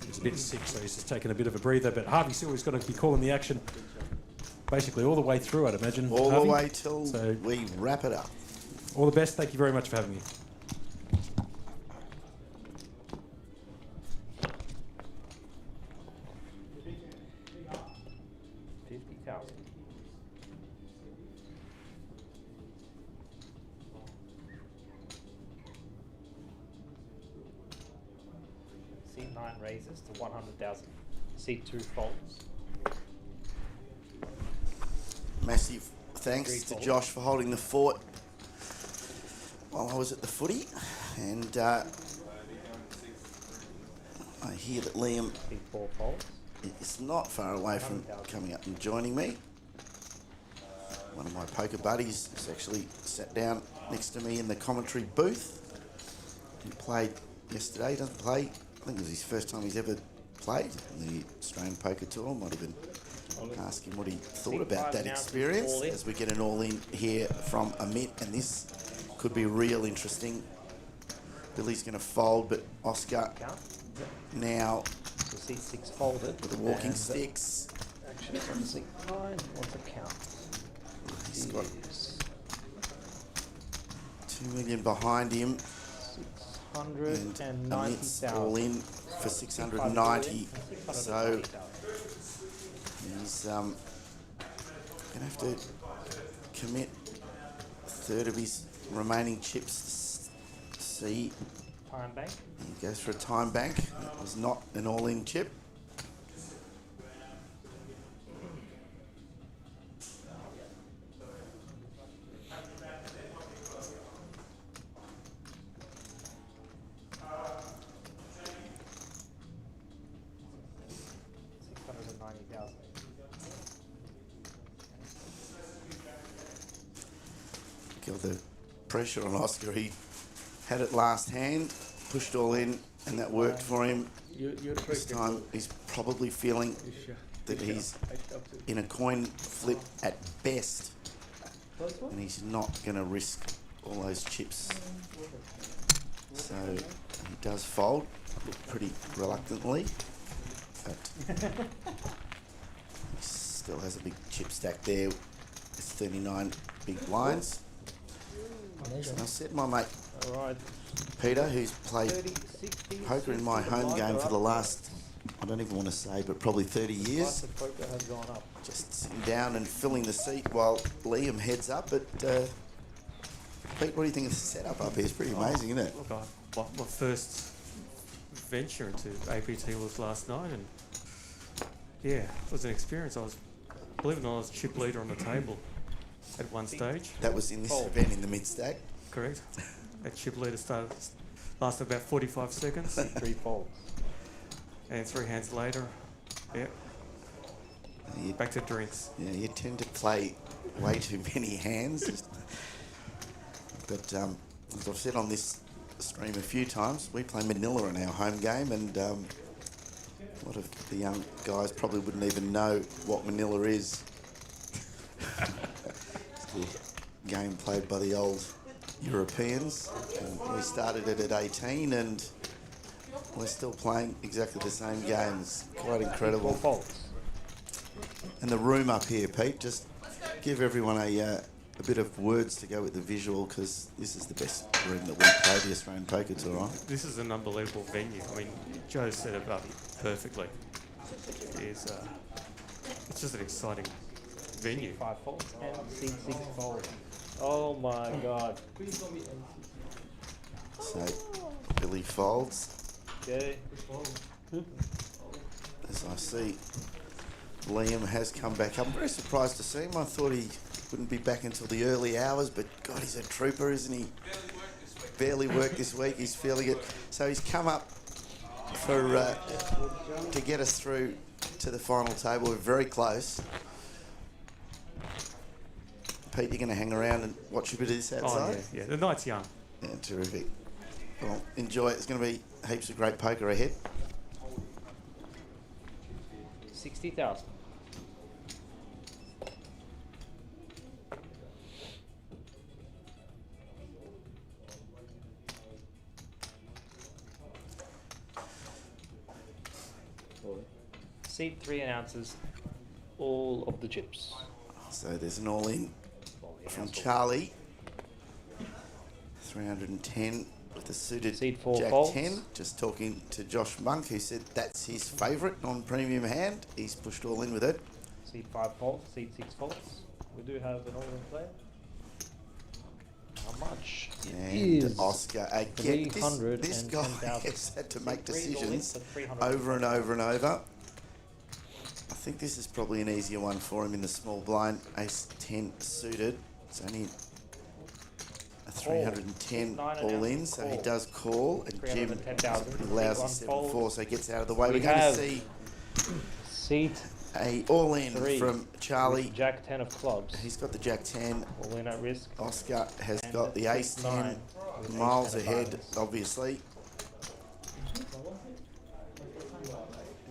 He's a bit sick, so he's just taking a bit of a breather. But Harvey Silver's going to be calling the action basically all the way through, I'd imagine. All Harvey. the way till we wrap it up. All the best. Thank you very much for having me. Seat 9 raises to 100,000. Seat 2 folds. Massive thanks to Josh for holding the fort while I was at the footy. And I hear that Liam Big 4 folds. is not far away from coming up and joining me. One of my poker buddies has actually sat down next to me in the commentary booth. He played yesterday, doesn't play. I think it was his first time he's ever played in the Australian Poker Tour. Might even ask him what he thought about that experience as we get an all-in here from Amit, and this could be real interesting. Billy's going to fold, but Oscar now So C6 folded. with the walking sticks. Actually, on C9, what's the count? He's got 2 million behind him. And Amit's all in for 690. So he's going to have to commit a third of his remaining chips to see. Time bank. He goes for a time bank. It was not an all-in chip. Got the pressure on Oscar. He had it last hand, pushed all in, and that worked for him. This time he's probably feeling that he's in a coin flip at best, and he's not going to risk all those chips. So he does fold, pretty reluctantly, but he still has a big chip stack there. It's 39 big blinds. So I said my mate Peter, who's played poker in my home game for the last, I don't even want to say, but probably 30 years. Just sitting down and filling the seat while Liam heads up. But Pete, what do you think of the setup up here? It's pretty amazing, isn't it? Look, my first venture into APT was last night, and yeah, it was an experience. Believe it or not, I was chip leader on the table at one stage. That was in this event in the mid-stack? Correct. That chip leader lasted about 45 seconds. 3 folds. And 3 hands later, yeah, back to drinks. Yeah, you tend to play way too many hands. But as I've said on this stream a few times, we play Manila in our home game, and a lot of the young guys probably wouldn't even know what Manila is. It's the game played by the old Europeans. And we started it at 18, and we're still playing exactly the same games. Quite incredible. And the room up here, Pete, just give everyone a bit of words to go with the visual, because this is the best room that we play the Australian Poker Tour on. This is an unbelievable venue. I mean, Joe set it up perfectly. It's just an exciting venue. 5 folds and C6 folds. Oh my God. So Billy folds. Okay. As I see, Liam has come back up. I'm very surprised to see him. I thought he wouldn't be back until the early hours, but God, he's a trooper, isn't he? Barely worked this week. He's feeling it. So he's come up for to get us through to the final table. We're very close. Pete, you're going to hang around and watch a bit of this outside? Oh, yeah. The night's young. Yeah, terrific. Well, enjoy it. It's going to be heaps of great poker ahead. 60,000. Seat 3 ounces, all of the chips. So there's an all-in from Charlie. 310 with the suited Seat 4 Jack folds. 10. Just talking to Josh Monk, who said that's his favourite non-premium hand. He's pushed all in with it. Seat 5 folds, seat 6 folds. We do have an all-in player. How much? And Oscar again. This guy has had to make decisions over and over and over. I think this is probably an easier one for him in the small blind. Ace 10 suited. It's only a 310 all in, so he does call, and Jim is a pretty lousy 7-4, so he gets out of the way. We're going to see seat a all in from Charlie. Jack 10 of clubs. He's got the Jack 10. All in at risk. Oscar has got the Ace 10. Miles ahead, obviously.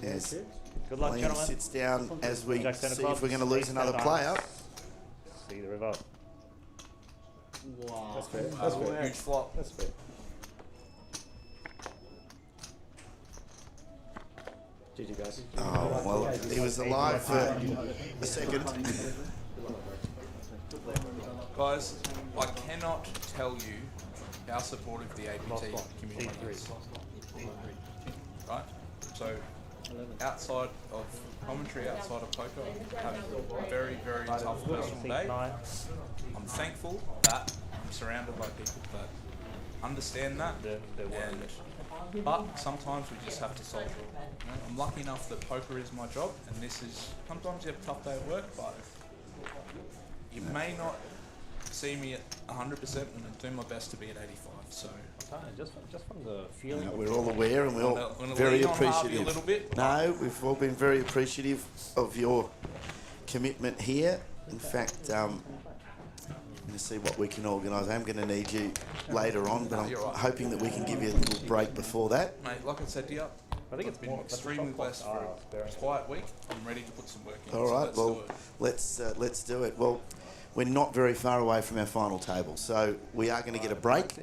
As Good luck, Liam gentlemen. sits down as we Jack 10 of see clubs, if we're going to lose ace another 10 player. See the river. Wow. That's fair. That's fair. Huge flop. That's fair. GG guys. Oh, well, he was alive for a second. Guys, I cannot tell you how supportive the APT community is. Right? So, outside of commentary, outside of poker, I'm having a very, very tough personal day. I'm thankful that I'm surrounded by people that understand that, but sometimes we just have to solve it. You know, I'm lucky enough that poker is my job, and this is, sometimes you have a tough day at work, but you may not see me at 100% and I do my best to be at 85. So just from the feeling. No, we're all aware and we're all very appreciative. A little bit. No, we've all been very appreciative of your commitment here. In fact, I'm going to see what we can organise. I'm going to need you later on, but I'm hoping that we can give you a little break before that. Mate, like I said to you, I think it's been extremely blessed for a quiet week. I'm ready to put some work in. All right, well, let's do it. Well, we're not very far away from our final table, so we are going to get a break.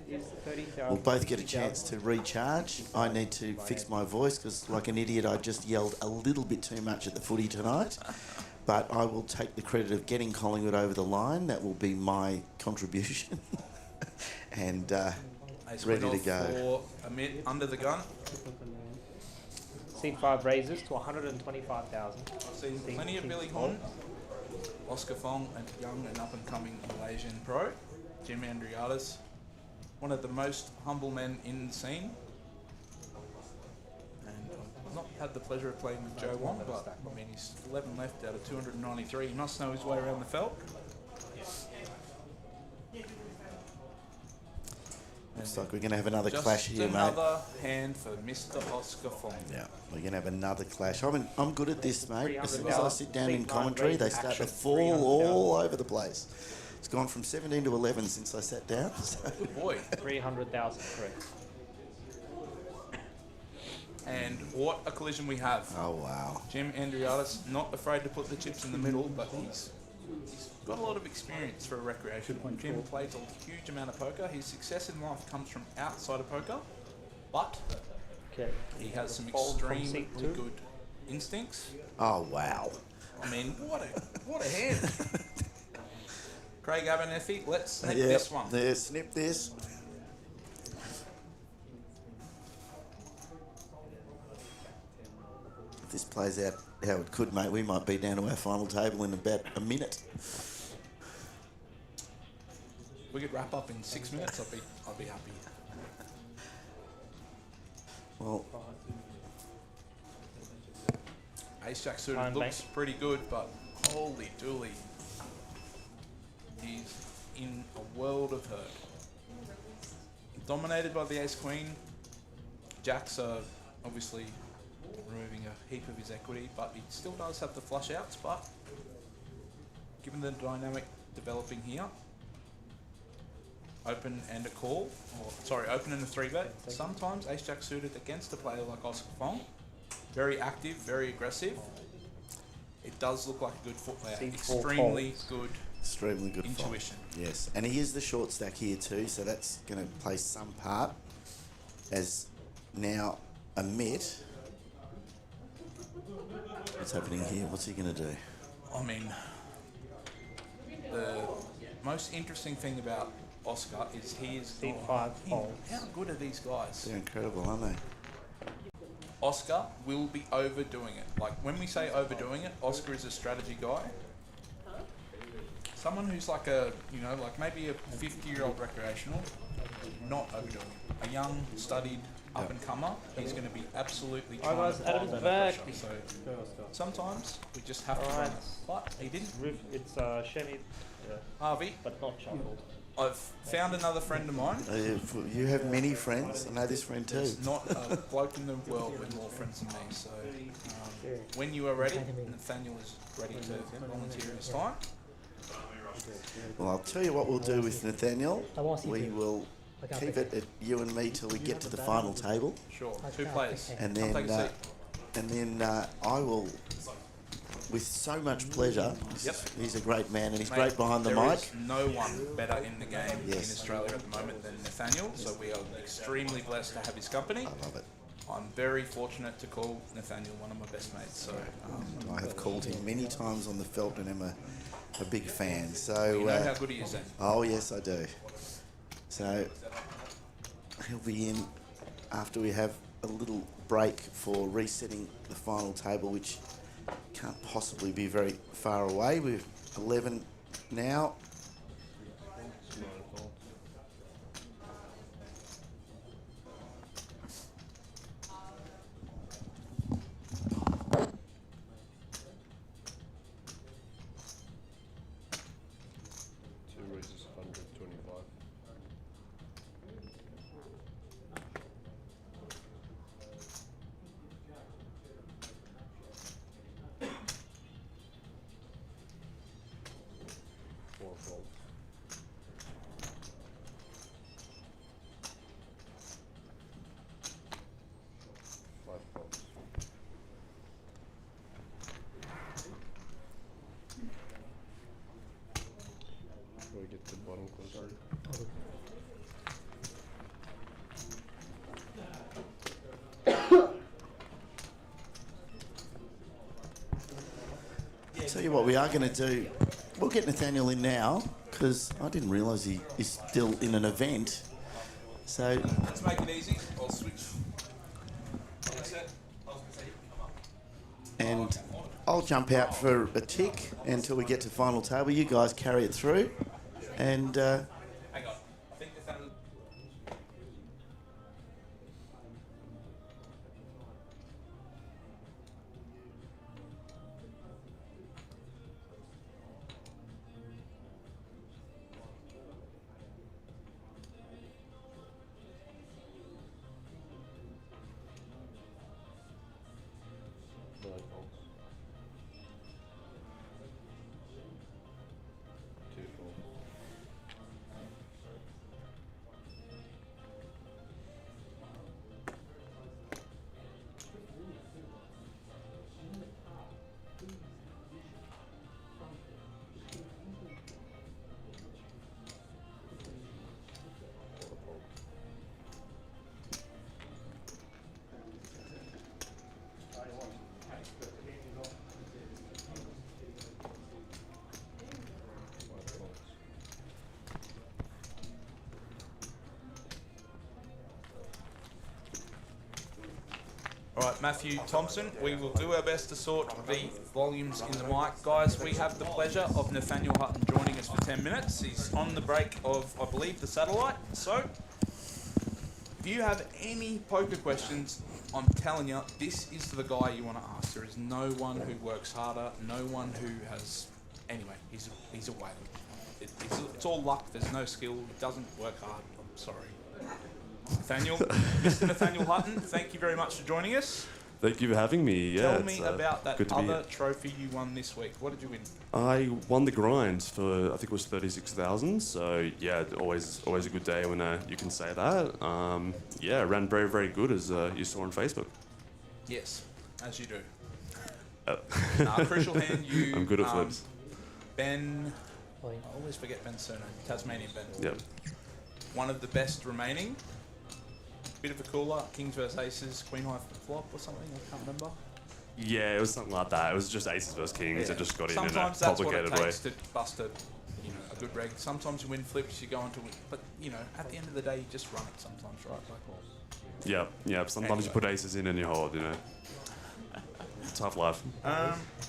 We'll both get a chance to recharge. I need to fix my voice because, like an idiot, I just yelled a little bit too much at the footy tonight. But I will take the credit of getting Collingwood over the line. That will be my contribution. And ready to go. For a mid under the gun. Seat 5 raises to 125,000. I've seen plenty of Billy Horn, Oscar Fong, and young and up-and-coming Malaysian pro, Jim Andriatis, one of the most humble men in the scene. And I've not had the pleasure of playing with Joe Wong, but I mean, he's 11 left out of 293. He must know his way around the felt. Looks like we're going to have another Just clash here, mate. another hand for Mr. Oscar Fong. Yeah, we're going to have another clash. I'm good at this, mate. As soon as I sit down in commentary, they start to fall all over the place. It's gone from 17 to 11 since I sat down. So. Good boy. 300,000, correct. And what a collision we have. Oh, wow. Jim Andriatis, not afraid to put the chips in the middle, but he's got a lot of experience for a recreation. Jim plays a huge amount of poker. His success in life comes from outside of poker, but he has some extremely good instincts. Oh, wow. I mean, what a hand. Craig Abernethy, let's snip this one. Yeah, snip this. If this plays out how it could, mate, we might be down to our final table in about a minute. We could wrap up in 6 minutes. I'd be happy. Well, Ace Jack suited looks pretty good, but holy dooly, he's in a world of hurt. Dominated by the Ace Queen. Jacks are obviously removing a heap of his equity, but he still does have the flush outs. But given the dynamic developing here, open and a call, open and a 3-bet. Sometimes Ace Jack suited against a player like Oscar Fong, very active, very aggressive. It does look like a good foot player. Extremely good intuition. Yes, and he is the short stack here too, so that's going to play some part. As now a mitt. What's happening here? What's he going to do? I mean, the most interesting thing about Oscar is he is... How good are these guys? They're incredible, aren't they? Oscar will be overdoing it. Like, when we say overdoing it, Oscar is a strategy guy. Someone who's like maybe a 50-year-old recreational, not overdoing it. A young, studied up-and-comer, he's going to be absolutely trying to Adam's find back. pressure. So sometimes we just have to run it. But he didn't. It's Shemi, Harvey. but not shuffled. I've found another friend of mine. You have many friends. I know this friend too. There's not a bloke in the world with more friends than me. So when you are ready, Nathaniel is ready to volunteer his time. Well, I'll tell you what we'll do with Nathaniel. We will keep it at you and me till we get to the final table. Sure, 2 players. And then I will, with so much pleasure. He's a great man and he's great behind the mic. There is no one better in the game in Australia at the moment than Nathaniel, so we are extremely blessed to have his company. I love it. I'm very fortunate to call Nathaniel one of my best mates. So I have called him many times on the felt and am a big fan. So you know how good he is then? Oh yes, I do. So he'll be in after we have a little break for resetting the final table, which can't possibly be very far away. We're 11 now. Tell you what we are going to do, we'll get Nathaniel in now because I didn't realise he is still in an event. So let's make it easy. I'll switch. And I'll jump out for a tick until we get to final table. You guys carry it through, and. Hang on. I think Nathaniel. All right, Matthew Thompson, we will do our best to sort the volumes in the mic. Guys, we have the pleasure of Nathaniel Hutton joining us for 10 minutes. He's on the break of, I believe, the satellite. So, if you have any poker questions, I'm telling you, this is the guy you want to ask. There is no one who works harder, no one who has... Anyway, he's a whale. It's all luck, there's no skill, he doesn't work hard. I'm sorry. Nathaniel, Mr. Nathaniel Hutton, thank you very much for joining us. Thank you for having me. Yeah, Tell me about that other trophy you won this week. What did you win? I won the grind for, I think it was 36,000. So yeah, always a good day when you can say that. Yeah, ran very, very good as you saw on Facebook. Yes, as you do. Crucial hand, you... I'm good at flips. Ben... I always forget Ben's surname. Tasmanian Ben. Yep. One of the best remaining. Bit of a cooler. Kings versus Aces, Queen High flop or something. I can't remember. Yeah, it was something like that. It was just Aces versus Kings. It just got in a Sometimes complicated that's what it way. takes to bust a good reg. Sometimes you win flips, you go on to win. But, at the end of the day, you just run it sometimes, right? Yeah. Sometimes you put Aces in and you hold, Tough life.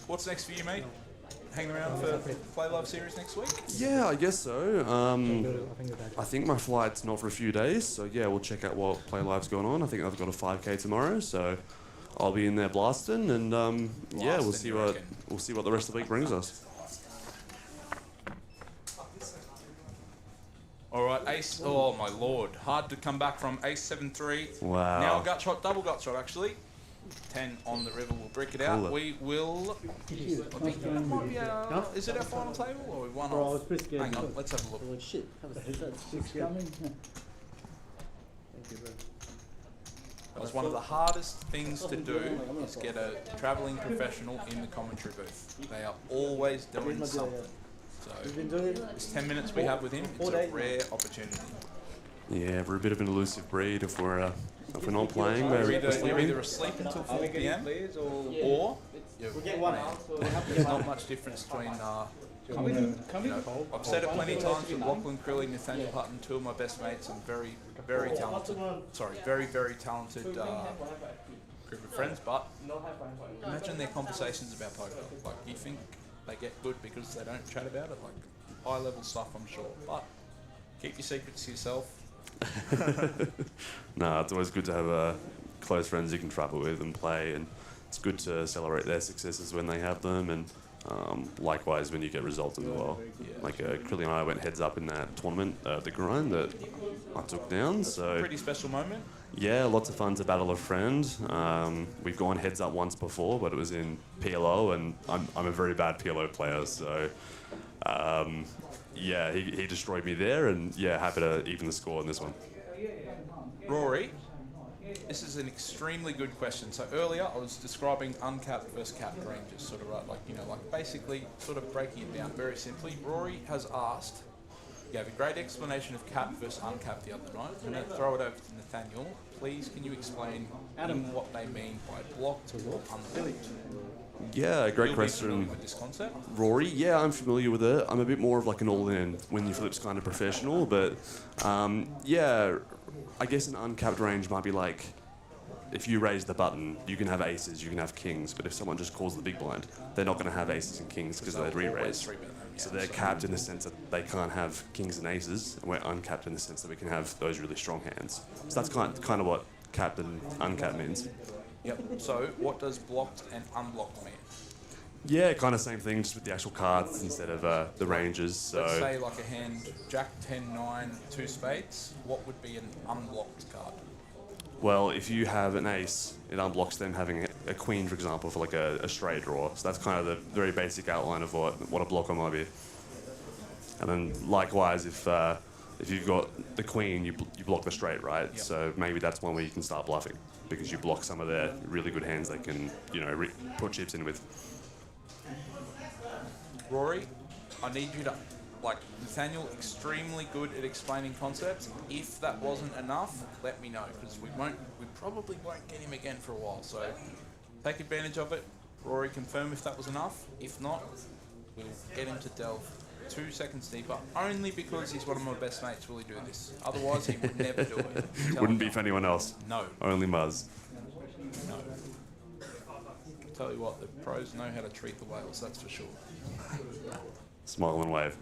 What's next for you, mate? Hanging around for Play Live series next week? Yeah, I guess so. I think my flight's not for a few days, so yeah, we'll check out what Play Live's going on. I think I've got a 5K tomorrow, so I'll be in there blasting, and yeah, we'll see what the rest of the week brings us. All right, ace. Oh my lord, hard to come back from ace 7-3. Wow. Now a gut shot, double gut shot actually. 10 on the river will brick it out. Cool. We will. I think that might be is it our final table or we won Bro, I off? was pretty scared. Hang on, let's have a look. Like, shit, Six coming. Thank you, bro. That was one of the hardest things to do is get a travelling professional in the commentary booth. They are always doing something. So this 10 minutes we have with him, it's a rare opportunity. Yeah, we're a bit of an elusive breed if we're not playing. We're either asleep until 4 p.m. or there's not much difference between. I've said it plenty of times with Lachlan Crilly, Nathaniel Hutton, two of my best mates, and very, very talented. Very, very talented group of friends. But imagine their conversations about poker. Like, you think they get good because they don't chat about it? Like high level stuff, I'm sure. But keep your secrets to yourself. No, it's always good to have close friends you can travel with and play, and it's good to celebrate their successes when they have them, and likewise when you get results as well. Like Crilly and I went heads up in that tournament, the grind that I took down. So pretty special moment. Yeah, lots of fun to battle a friend. We've gone heads up once before, but it was in PLO, and I'm a very bad PLO player, so yeah, he destroyed me there, and yeah, happy to even the score in this one. Rory, this is an extremely good question. So earlier I was describing uncapped versus capped ranges, sort of right, like basically sort of breaking it down very simply. Rory has asked, gave a great explanation of capped versus uncapped the other night. I'm going to throw it over to Nathaniel. Please, can you explain what they mean by blocked or unblocked? Yeah, great question. With this concept? Rory, yeah, I'm familiar with it. I'm a bit more of like an all-in when you flip's kind of professional, but yeah, I guess an uncapped range might be like, if you raise the button, you can have aces, you can have kings, but if someone just calls the big blind, they're not going to have aces and kings because they'd re-raise. So they're capped in the sense that they can't have kings and aces, and we're uncapped in the sense that we can have those really strong hands. So that's kind of what capped and uncapped means. Yep. So what does blocked and unblocked mean? Yeah, kind of same thing, just with the actual cards instead of the ranges. So let's say like a hand, Jack 10, 9, 2 spades. What would be an unblocked card? Well, if you have an ace, it unblocks them having a queen, for example, for like a straight draw. So that's kind of the very basic outline of what a blocker might be. And then likewise, if you've got the queen, you block the straight, right? Yep. So maybe that's one where you can start bluffing because you block some of their really good hands they can, put chips in with. Rory, I need you to, Nathaniel, extremely good at explaining concepts. If that wasn't enough, let me know, because we probably won't get him again for a while. So take advantage of it. Rory, confirm if that was enough. If not, we'll get him to delve 2 seconds deeper, only because he's one of my best mates will he do this. Otherwise, he would never do it. Wouldn't be for anyone else. No. Only Muzz. No. Tell you what, the pros know how to treat the whales, that's for sure. Smile and wave.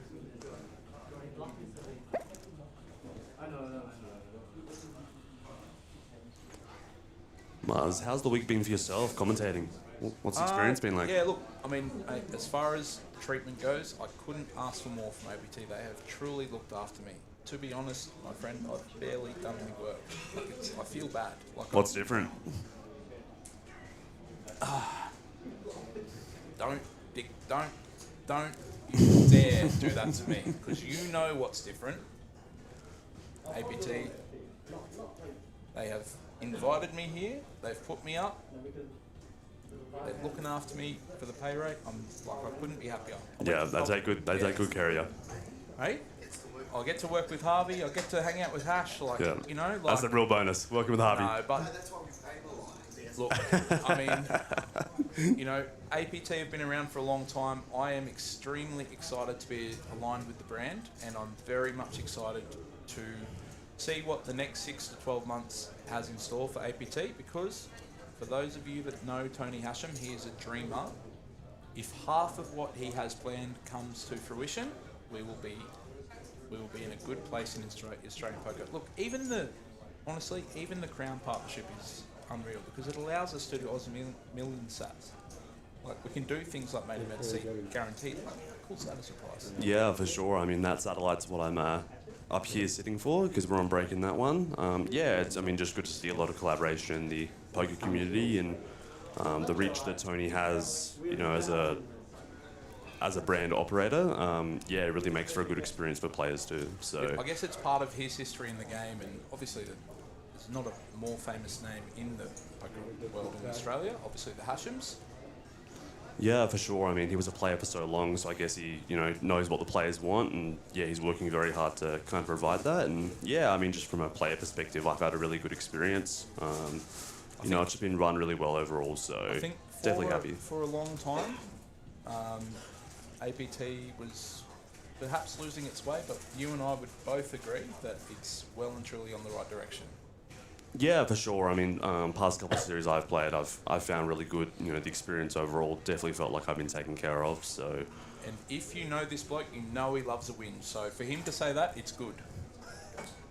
Muzz, how's the week been for yourself, commentating? What's the experience been like? Yeah, look, I mean, as far as treatment goes, I couldn't ask for more from ABT. They have truly looked after me. To be honest, my friend, I've barely done any work. I feel bad. What's different? Don't you dare do that to me, because you know what's different. ABT, they have invited me here. They've put me up. They're looking after me for the pay rate. I couldn't be happier. Yeah, they take good care of you. Hey, I'll get to work with Harvey. I'll get to hang out with Hash. That's the real bonus. Working with Harvey. No, but look, I mean, APT have been around for a long time. I am extremely excited to be aligned with the brand, and I'm very much excited to see what the next 6 to 12 months has in store for APT, because for those of you that know Tony Hashem, he is a dreamer. If half of what he has planned comes to fruition, we will be in a good place in Australian poker. Look, even the Crown partnership is unreal, because it allows us to do million sats. We can do things like Made-to-Med guaranteed, cool status surprise. Yeah, for sure. I mean, that satellite's what I'm up here sitting for because we're on break in that one. Yeah, it's just good to see a lot of collaboration in the poker community and the reach that Tony has, as a brand operator. Yeah, it really makes for a good experience for players too. So I guess it's part of his history in the game, and obviously there's not a more famous name in the poker world in Australia. Obviously the Hashims. yeah, for sure. I mean, he was a player for so long, so I guess he, knows what the players want, and yeah, he's working very hard to kind of provide that. And yeah, just from a player perspective, I've had a really good experience. It's just been run really well overall, so I think definitely happy. For a long time, APT was perhaps losing its way, but you and I would both agree that it's well and truly on the right direction. Yeah, for sure. Past couple of series I've played, I've found really good. The experience overall definitely felt like I've been taken care of. So, and if you know this bloke, you know he loves a win. So for him to say that, it's good.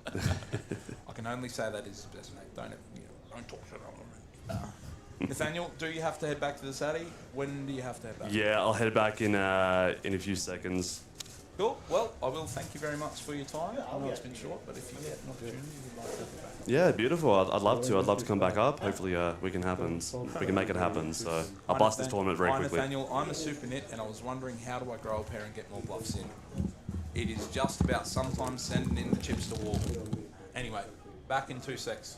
I can only say that is his best mate. Don't talk shit on him. Nathaniel, do you have to head back to the Saddie? When do you have to head back? Yeah, I'll head back in a few seconds. Cool. Well, I will thank you very much for your time. I know it's been short, but if you get an opportunity, you'd like to have it back. Yeah, beautiful. I'd love to. I'd love to come back up. Hopefully, we can make it happen. So I'll bust this tournament very quickly. Nathaniel, I'm a super nit, and I was wondering how do I grow a pair and get more bluffs in. It is just about sometimes sending in the chips to wall. Anyway, back in 2 secs.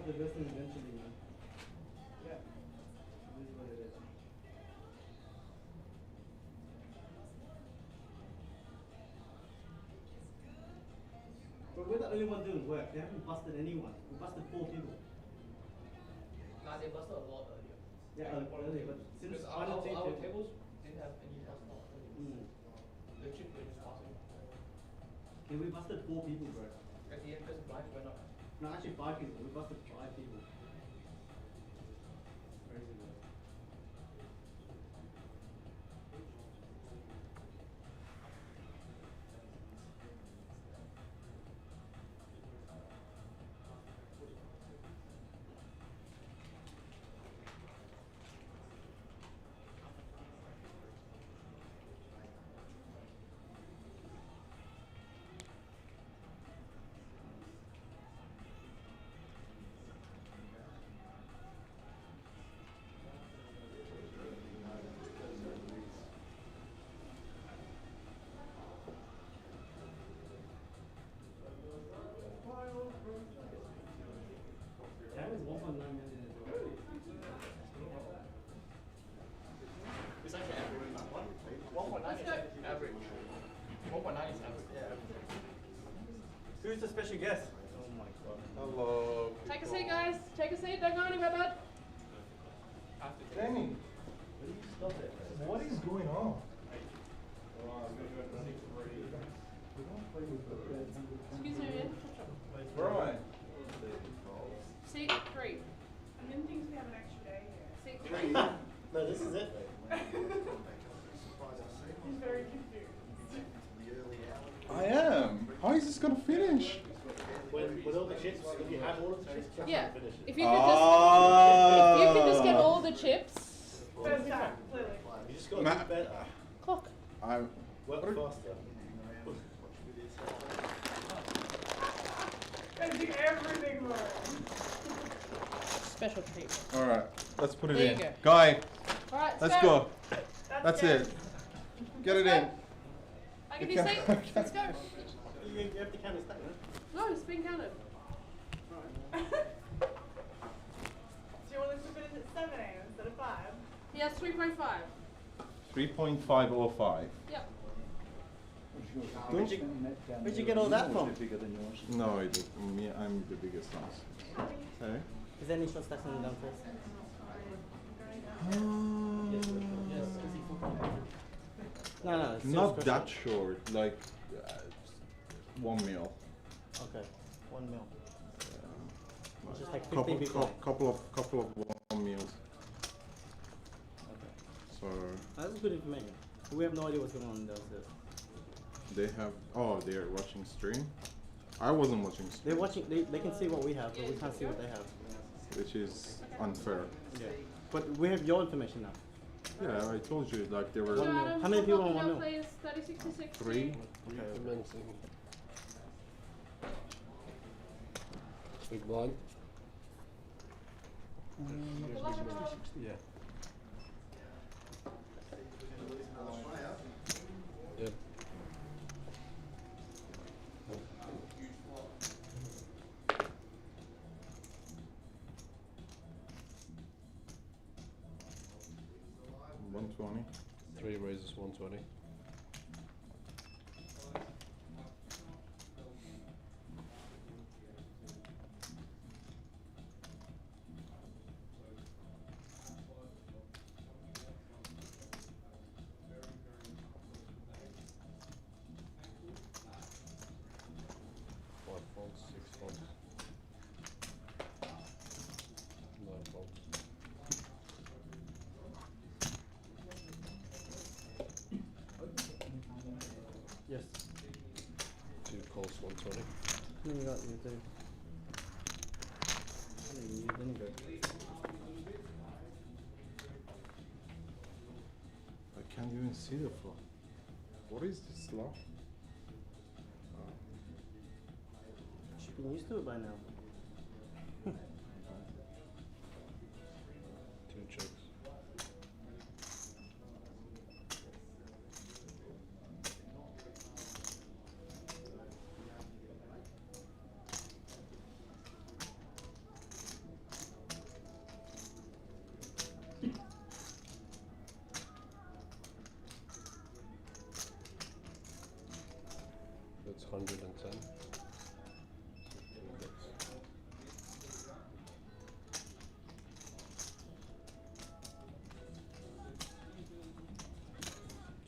The best thing eventually, man. Yeah. It is what it is. But we're the only one doing work. They haven't busted anyone. We busted 4 people. Nah, they busted a lot earlier. Yeah, earlier, but since our tables didn't have any bust not earlier. The chip was just passing. Okay, we busted 4 people, bro. At the end, because blinds went up. No, actually 5 people. We busted 5 people. Crazy, man. That was 1.9 million as well. It's actually average. 1.9 is average. 1.9 is average. Yeah. Who's the special guest? Oh my god. Hello. Take a seat, guys. Take a seat. Don't go anywhere, bud. Danny, Stop it. what is going on? Excuse me, man. Where am I? Seat 3. I didn't think we have an extra day here. Seat 3. No, this is it. He's very confused. I am. How is this gonna finish? With all the chips, if you have all of the chips, you Yeah. have to finish it. If you could just get all the chips. First time, clearly. You just got to do better. Clock. I'm. Work faster. Gotta do everything more. Special treat. All right. Let's put it There you in. go. Guy, All right, let's go. That's good. it. Get it in. I can do seat. Let's go. You have to count it stack, No, it's been counted. Do you want us to finish at 7 a.m. instead of 5? Yeah, it's 3.5. 3.505. Yep. Where'd you get all that from? No, I'm the biggest one. Hey? Is there any short stacks on the downstairs? No, it's Not that short, like 1 mil. Okay, 1 mil. It's just like 15 people. Couple of 1 mils. Okay. So That's good information. We have no idea what's going on downstairs. They have. Oh, they're watching stream. I wasn't watching stream. They're watching. They can see what we have, but we can't see what they have. Which is unfair. Yeah. But we have your information now. Yeah, I told you, like, there were... How many people on 1 mil? Plays 36 to 60. 3. Big blind. Yeah. Yep. $120. 3 raises 120. Yes. 2 calls 120. You got you too. Then you go. I can't even see the floor. What is this law? Should be used to it by now. 2 checks. That's 110.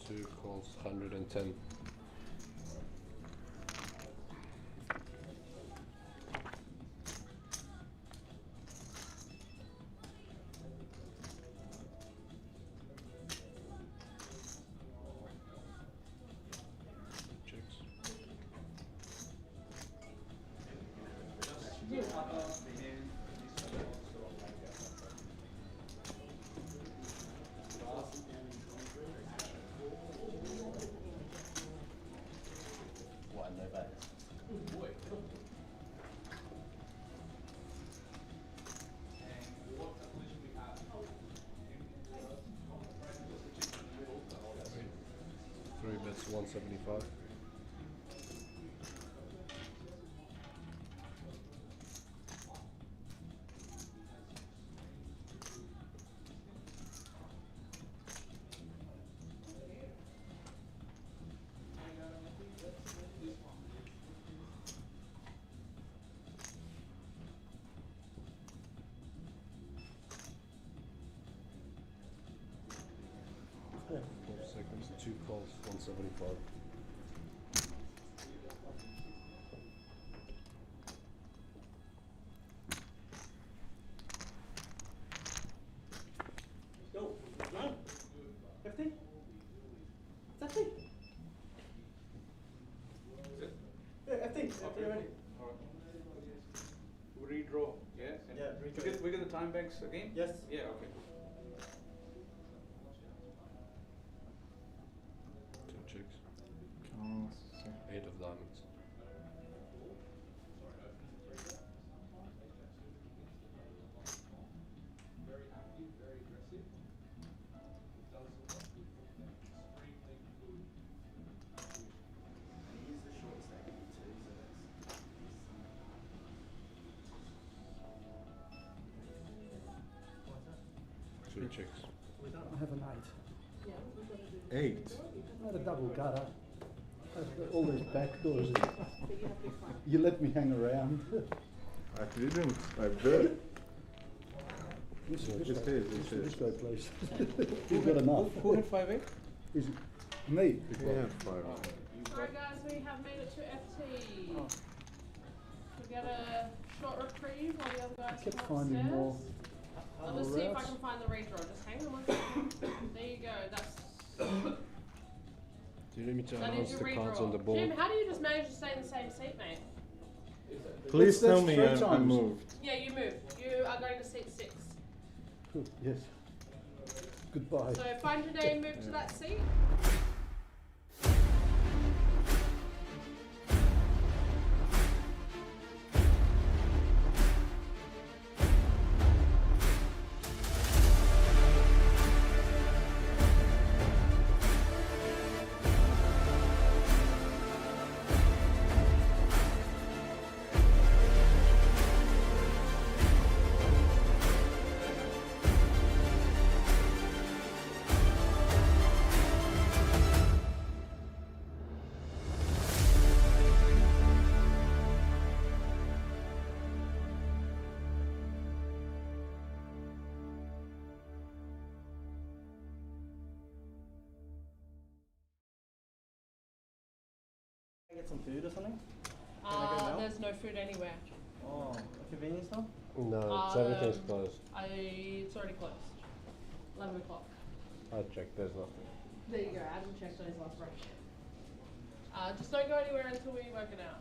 2 calls 110. That's 175. Yeah. 4 seconds, 2 calls 175. Go. No. 50. 50. Yeah, FT. FT already. Redraw, yeah? Yeah, redraw. We get the time banks again? Yes. Yeah, okay. 2 checks. 8 of diamonds. Two checks. We don't have an 8. 8? Not a double gutter. All those back doors. You let me hang around. I didn't. I bet. This It is. This guy, please. You've got enough. Who had 5-8? Is it me? Yeah, 5. Alright guys, we have made it to FT. We get a short reprieve while the other guys Kept come finding upstairs. more. I'll just see if I can find the redraw. Just hang on one second. There you go. That's Do you need me to I need announce to the cards on the redraw. board? Jim, how do you just manage to stay in the same seat, mate? Please tell That's me 3 I times. moved. Yeah, you move. You are going to seat 6. Good, yes. Goodbye. So find your name, move to that seat. Get some food or something? Can I go now? There's no food anywhere. Oh, a convenience store? No, everything's closed. It's already closed. 11 o'clock. I checked, there's nothing. There you go. I haven't checked those last break. Just don't go anywhere until we work it out.